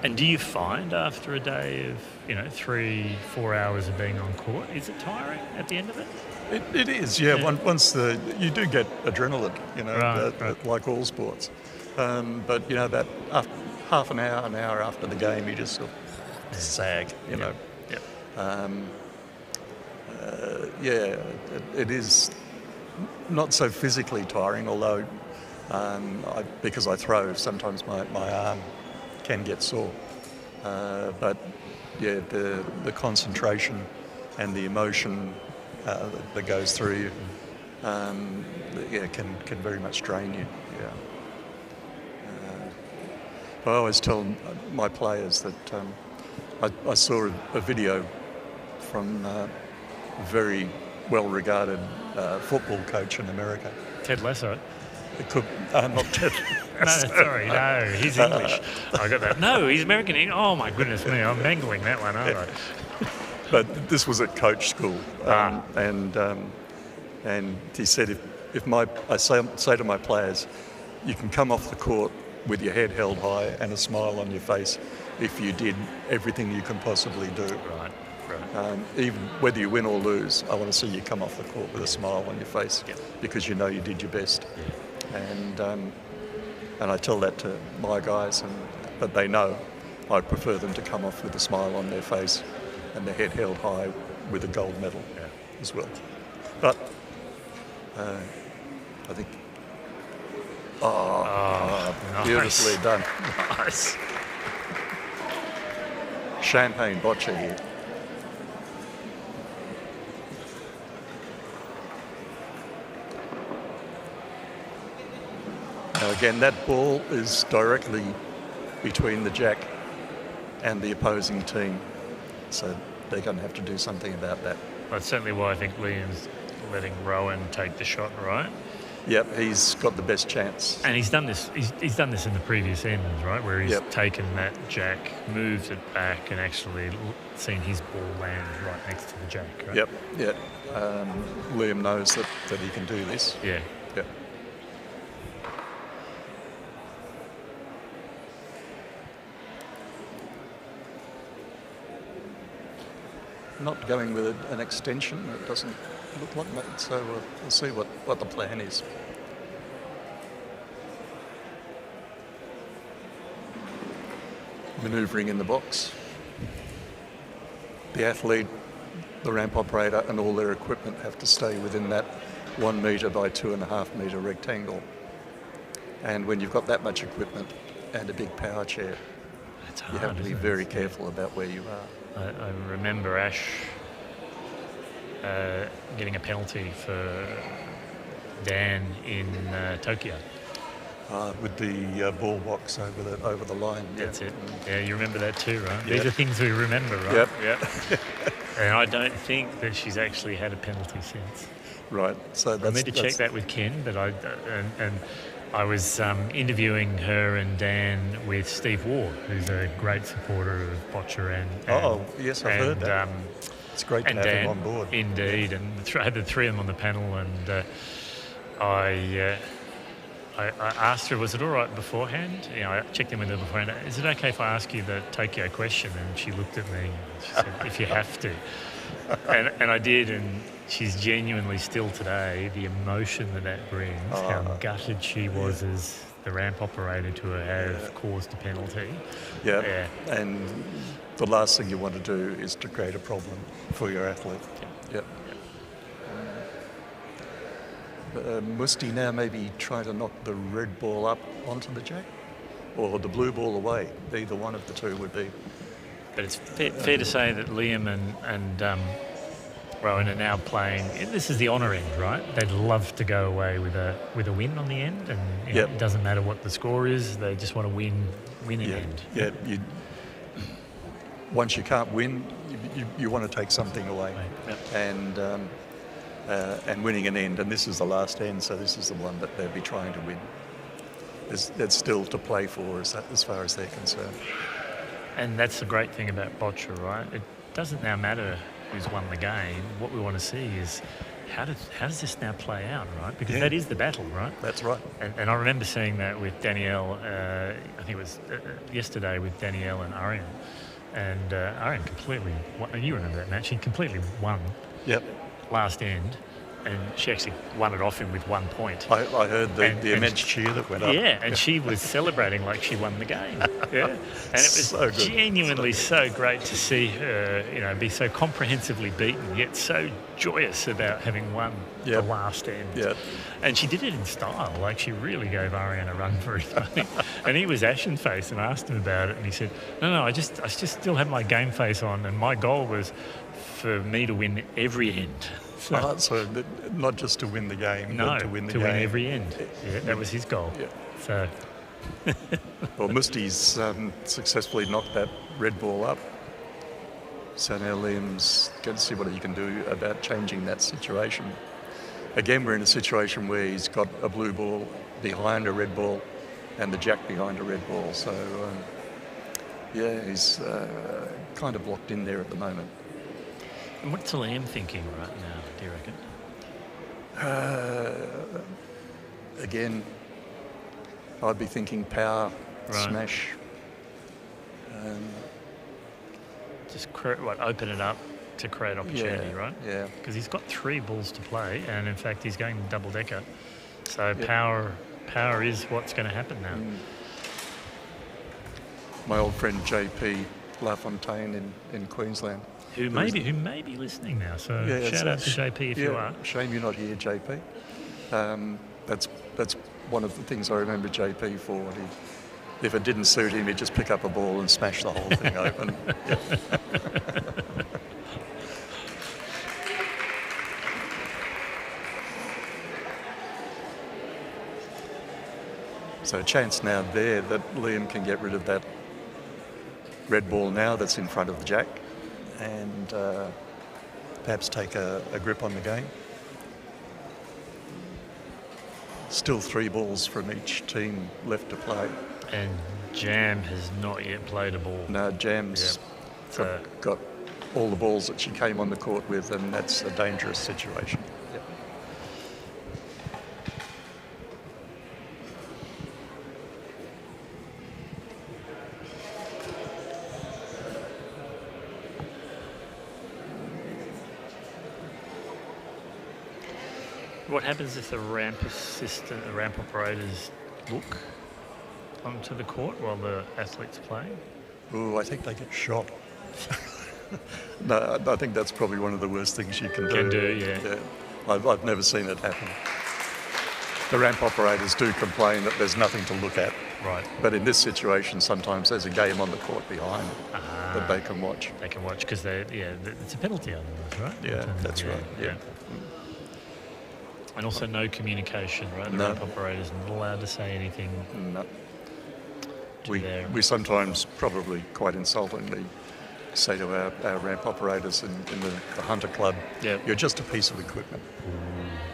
And do you find after a day of 3-4 hours of being on court, is it tiring at the end of it? It is, yeah. Once you do get adrenaline, Right. like all sports. But that half an hour after the game, you just sort of sag, It is not so physically tiring, although because I throw, sometimes my arm can get sore. But the concentration and the emotion that goes through you, can very much drain you. Yeah. I always tell my players that I saw a video from a very well-regarded football coach in America. Ted Lasso. It could not Ted. No, he's English. I got that. No, he's American. Oh my goodness me, I'm mangling that one, aren't I? But this was at coach school, and he said I say to my players, you can come off the court with your head held high and a smile on your face if you did everything you can possibly do. Right. Even whether you win or lose, I want to see you come off the court with a smile on your face because you know you did your best. And I tell that to my guys, but they know I prefer them to come off with a smile on their face and their head held high with a gold medal as well. But I think, nice. Beautifully done. Nice. Champagne boccia here. Now again, that ball is directly between the jack and the opposing team, so they're going to have to do something about that. That's certainly why I think Liam's letting Rowan take the shot, right? Yep, he's got the best chance. And he's done this. He's done this in the previous ends, right, where he's taken that jack, moved it back, and actually seen his ball land right next to the jack. Right? Yep. Liam knows that he can do this. Yeah. Yep. Not going with an extension. It doesn't look like that. So we'll see what the plan is. Manoeuvring in the box. The athlete the ramp operator and all their equipment have to stay within that 1 metre by 2.5 metre rectangle. And when you've got that much equipment and a big power chair, It's you have to be very careful about where you are. I remember Ash getting a penalty for Dan in Tokyo. With the ball box over the line. That's it. Yeah, you remember that too, right? Yeah. These are things we remember, right? Yep. And I don't think that she's actually had a penalty since. Right. So I need to check that with Ken, but I was interviewing her and Dan with Steve Ward, who's a great supporter of Boccia and yes, I've heard that. It's great to have Dan, him on board. Indeed, and I had the three of them on the panel, and I asked her, was it all right beforehand? You know, I checked in with her beforehand. Is it okay if I ask you the Tokyo question? And she looked at me and she said, if you have to. And I did, and she's genuinely still today, the emotion that brings, how gutted she was as the ramp operator to have caused a penalty. Yeah, and the last thing you want to do is to create a problem for your athlete. Yep. Musti now maybe try to knock the red ball up onto the jack or the blue ball away. Either one of the two would be. But it's fair to say that Liam and Rowan are now playing. This is the honour end, right? They'd love to go away with a win on the end, and you know, it doesn't matter what the score is. They just want to win an end. Yeah. Once you can't win, you want to take something away, and winning an end. And this is the last end, so this is the one that they'll be trying to win. There's still to play for as far as they're concerned. And that's the great thing about Boccia, right? It doesn't now matter who's won the game. What we want to see is how does this now play out, right? Because that is the battle, right? That's right. And I remember seeing that with Danielle, I think it was yesterday with Danielle and Ariane. And Ariane completely, you remember that match, he completely won last end. And she actually won it off him with 1 point. I heard the immense cheer that went up. Yeah, and she was celebrating like she won the game. Yeah, and it was so genuinely so great to see her, you know, be so comprehensively beaten, yet so joyous about having won the last end. Yeah. And she did it in style. Like, she really gave Ariane a run for his money. And he was ashen-faced and asked him about it, and he said, no, I just still have my game face on, and my goal was for me to win every end. So not just to win the game, but to win the game. win every end. Yeah, that was his goal. Yeah. So. Well, Musti's successfully knocked that red ball up. So now Liam's going to see what he can do about changing that situation. Again, we're in a situation where he's got a blue ball behind a red ball and the jack behind a red ball. So, he's kind of locked in there at the moment. And what's Liam thinking right now, do you reckon? Again, I'd be thinking power, smash. Just open it up to create opportunity, right? Yeah. Because he's got 3 balls to play, and in fact he's going double-decker. So power is what's going to happen now. My old friend JP LaFontaine in Queensland. Who may be listening now, so shout out to JP if you are. Shame you're not here, JP. That's one of the things I remember JP for. If it didn't suit him, he'd just pick up a ball and smash the whole thing open. So a chance now there that Liam can get rid of that red ball now that's in front of the jack, and perhaps take a grip on the game. Still 3 balls from each team left to play. And Jam has not yet played a ball. No, Jam's got all the balls that she came on the court with, and that's a dangerous situation. Yep. What happens if the ramp operators look onto the court while the athlete's playing? Ooh, I think they get shot. No, I think that's probably one of the worst things you can do. Yeah. I've never seen it happen. The ramp operators do complain that there's nothing to look at. Right. But in this situation, sometimes there's a game on the court behind that they can watch. They can watch because it's a penalty otherwise, right? Yeah, that's right. Yeah. And also no communication, right? The No. ramp operator's not allowed to say anything. No. their... We sometimes probably quite insultingly say to our ramp operators in the Hunter Club, you're just a piece of equipment.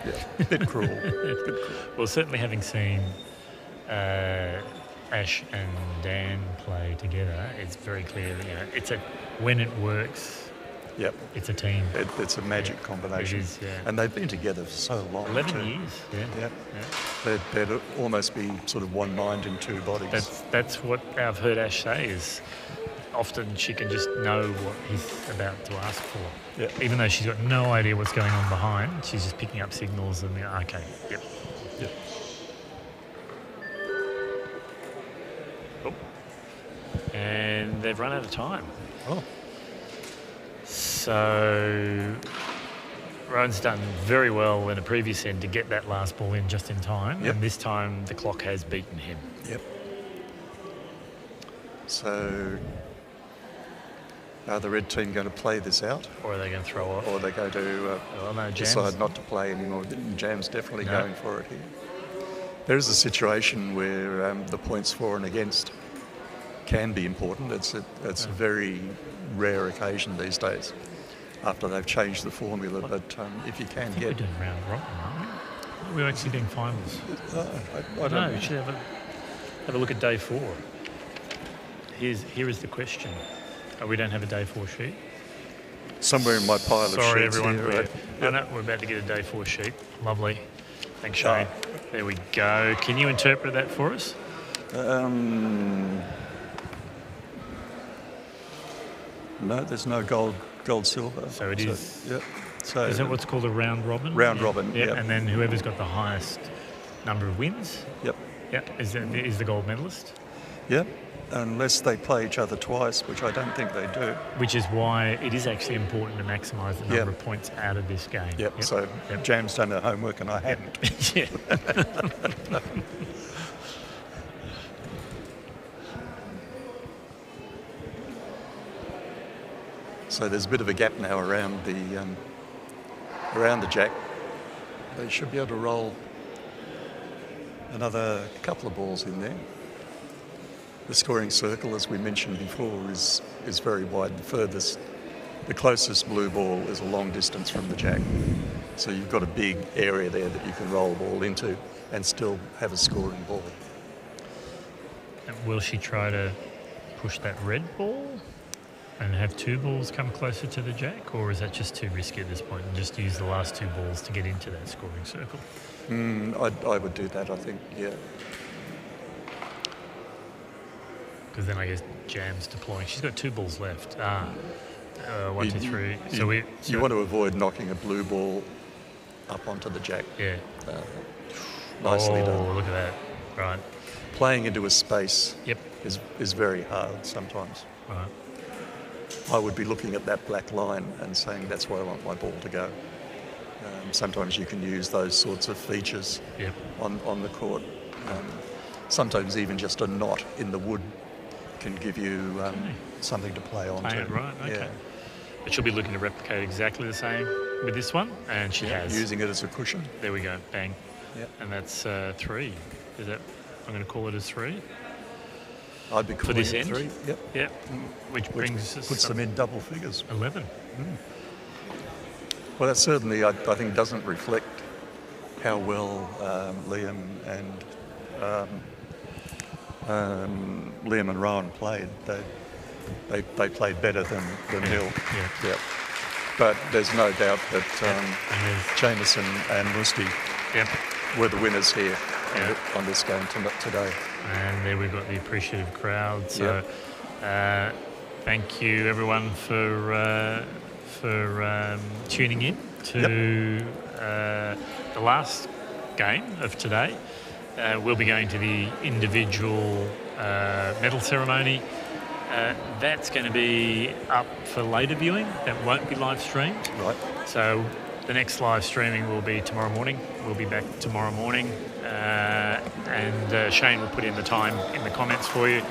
Yeah, bit cruel. Bit cruel. Well, certainly having seen Ash and Dan play together, it's very clear that when it works, it's a team. It's a magic combination. It is, yeah. And they've been together for so long. 11 years, yeah. They'd almost be sort of one mind in two bodies. That's what I've heard Ash say is often she can just know what he's about to ask for. Yeah. Even though she's got no idea what's going on behind, she's just picking up signals and okay, yep. Oh. And they've run out of time. Oh. So Rowan's done very well in a previous end to get that last ball in just in time, and this time the clock has beaten him. Yep. So are the red team going to play this out? Or are they going to throw off? Or are they going to decide not to play anymore? Jam's definitely going for it here. There is a situation where the points for and against can be important. It's a very rare occasion these days after they've changed the formula, but if you can we're doing round robin, aren't we? We're actually doing finals. I don't know. We should have a look at day 4. Here is the question. We don't have a day 4 sheet. Somewhere in my pile of sheets. Sorry, everyone. Here, right? No, we're about to get a day 4 sheet. Lovely. Thanks, Shane. There we go. Can you interpret that for us? No, there's no gold, silver. So it is. Yep. So is that what's called a round robin? Round robin. Yeah. Yep. And then whoever's got the highest number of wins. Yep. Yep. Is the gold medalist. Yep. Unless they play each other twice, which I don't think they do. Which is why it is actually important to maximise the number of points out of this game. Yep. So Jam's done her homework and I hadn't. Yeah. So there's a bit of a gap now around the jack. They should be able to roll another couple of balls in there. The scoring circle, as we mentioned before, is very wide. The closest blue ball is a long distance from the jack. So you've got a big area there that you can roll a ball into and still have a scoring ball. And will she try to push that red ball and have 2 balls come closer to the jack, or is that just too risky at this point and just use the last 2 balls to get into that scoring circle? I would do that, I think, yeah. Because then I guess Jam's deploying. She's got 2 balls left. 1, 2, 3. You want to avoid knocking a blue ball up onto the jack. Yeah. Nicely done. Look at that. Right. Playing into a space Yep. is very hard sometimes. Right. I would be looking at that black line and saying that's where I want my ball to go. Sometimes you can use those sorts of features on the court. Sometimes even just a knot in the wood can give you something to play on to. Right, okay. Yeah. But she'll be looking to replicate exactly the same with this one, and she has. Using it as a cushion. There we go, bang. Yep. And that's 3. Is that? I'm going to call it as 3. I'd be calling for this it end. 3. Yep. Yep. Which brings us puts them in double figures. 11. Well, that certainly I think doesn't reflect how well Liam and Rowan played. They played better than Neil. Yeah. But there's no doubt that Jamieson and Musti were the winners here on this game today. And there we've got the appreciative crowd. So thank you everyone for tuning in to the last game of today. We'll be going to the individual medal ceremony That's going to be up for later viewing. That won't be live streamed. Right. So the next live streaming will be tomorrow morning. We'll be back tomorrow morning. And Shane will put in the time in the comments for you,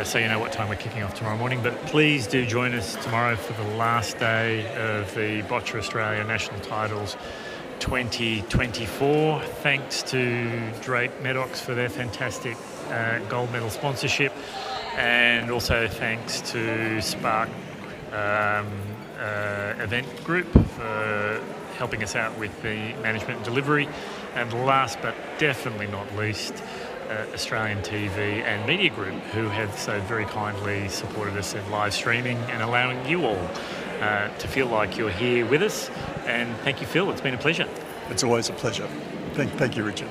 so you know what time we're kicking off tomorrow morning. But please do join us tomorrow for the last day of the Boccia Australia National Titles 2024. Thanks to Drake Medox for their fantastic gold medal sponsorship, and also thanks to Spark Event Group for helping us out with the management and delivery. And last but definitely not least, Australian TV and Media Group, who have so very kindly supported us in live streaming and allowing you all to feel like you're here with us. And thank you, Phil. It's been a pleasure. It's always a pleasure. Thank you, Richard.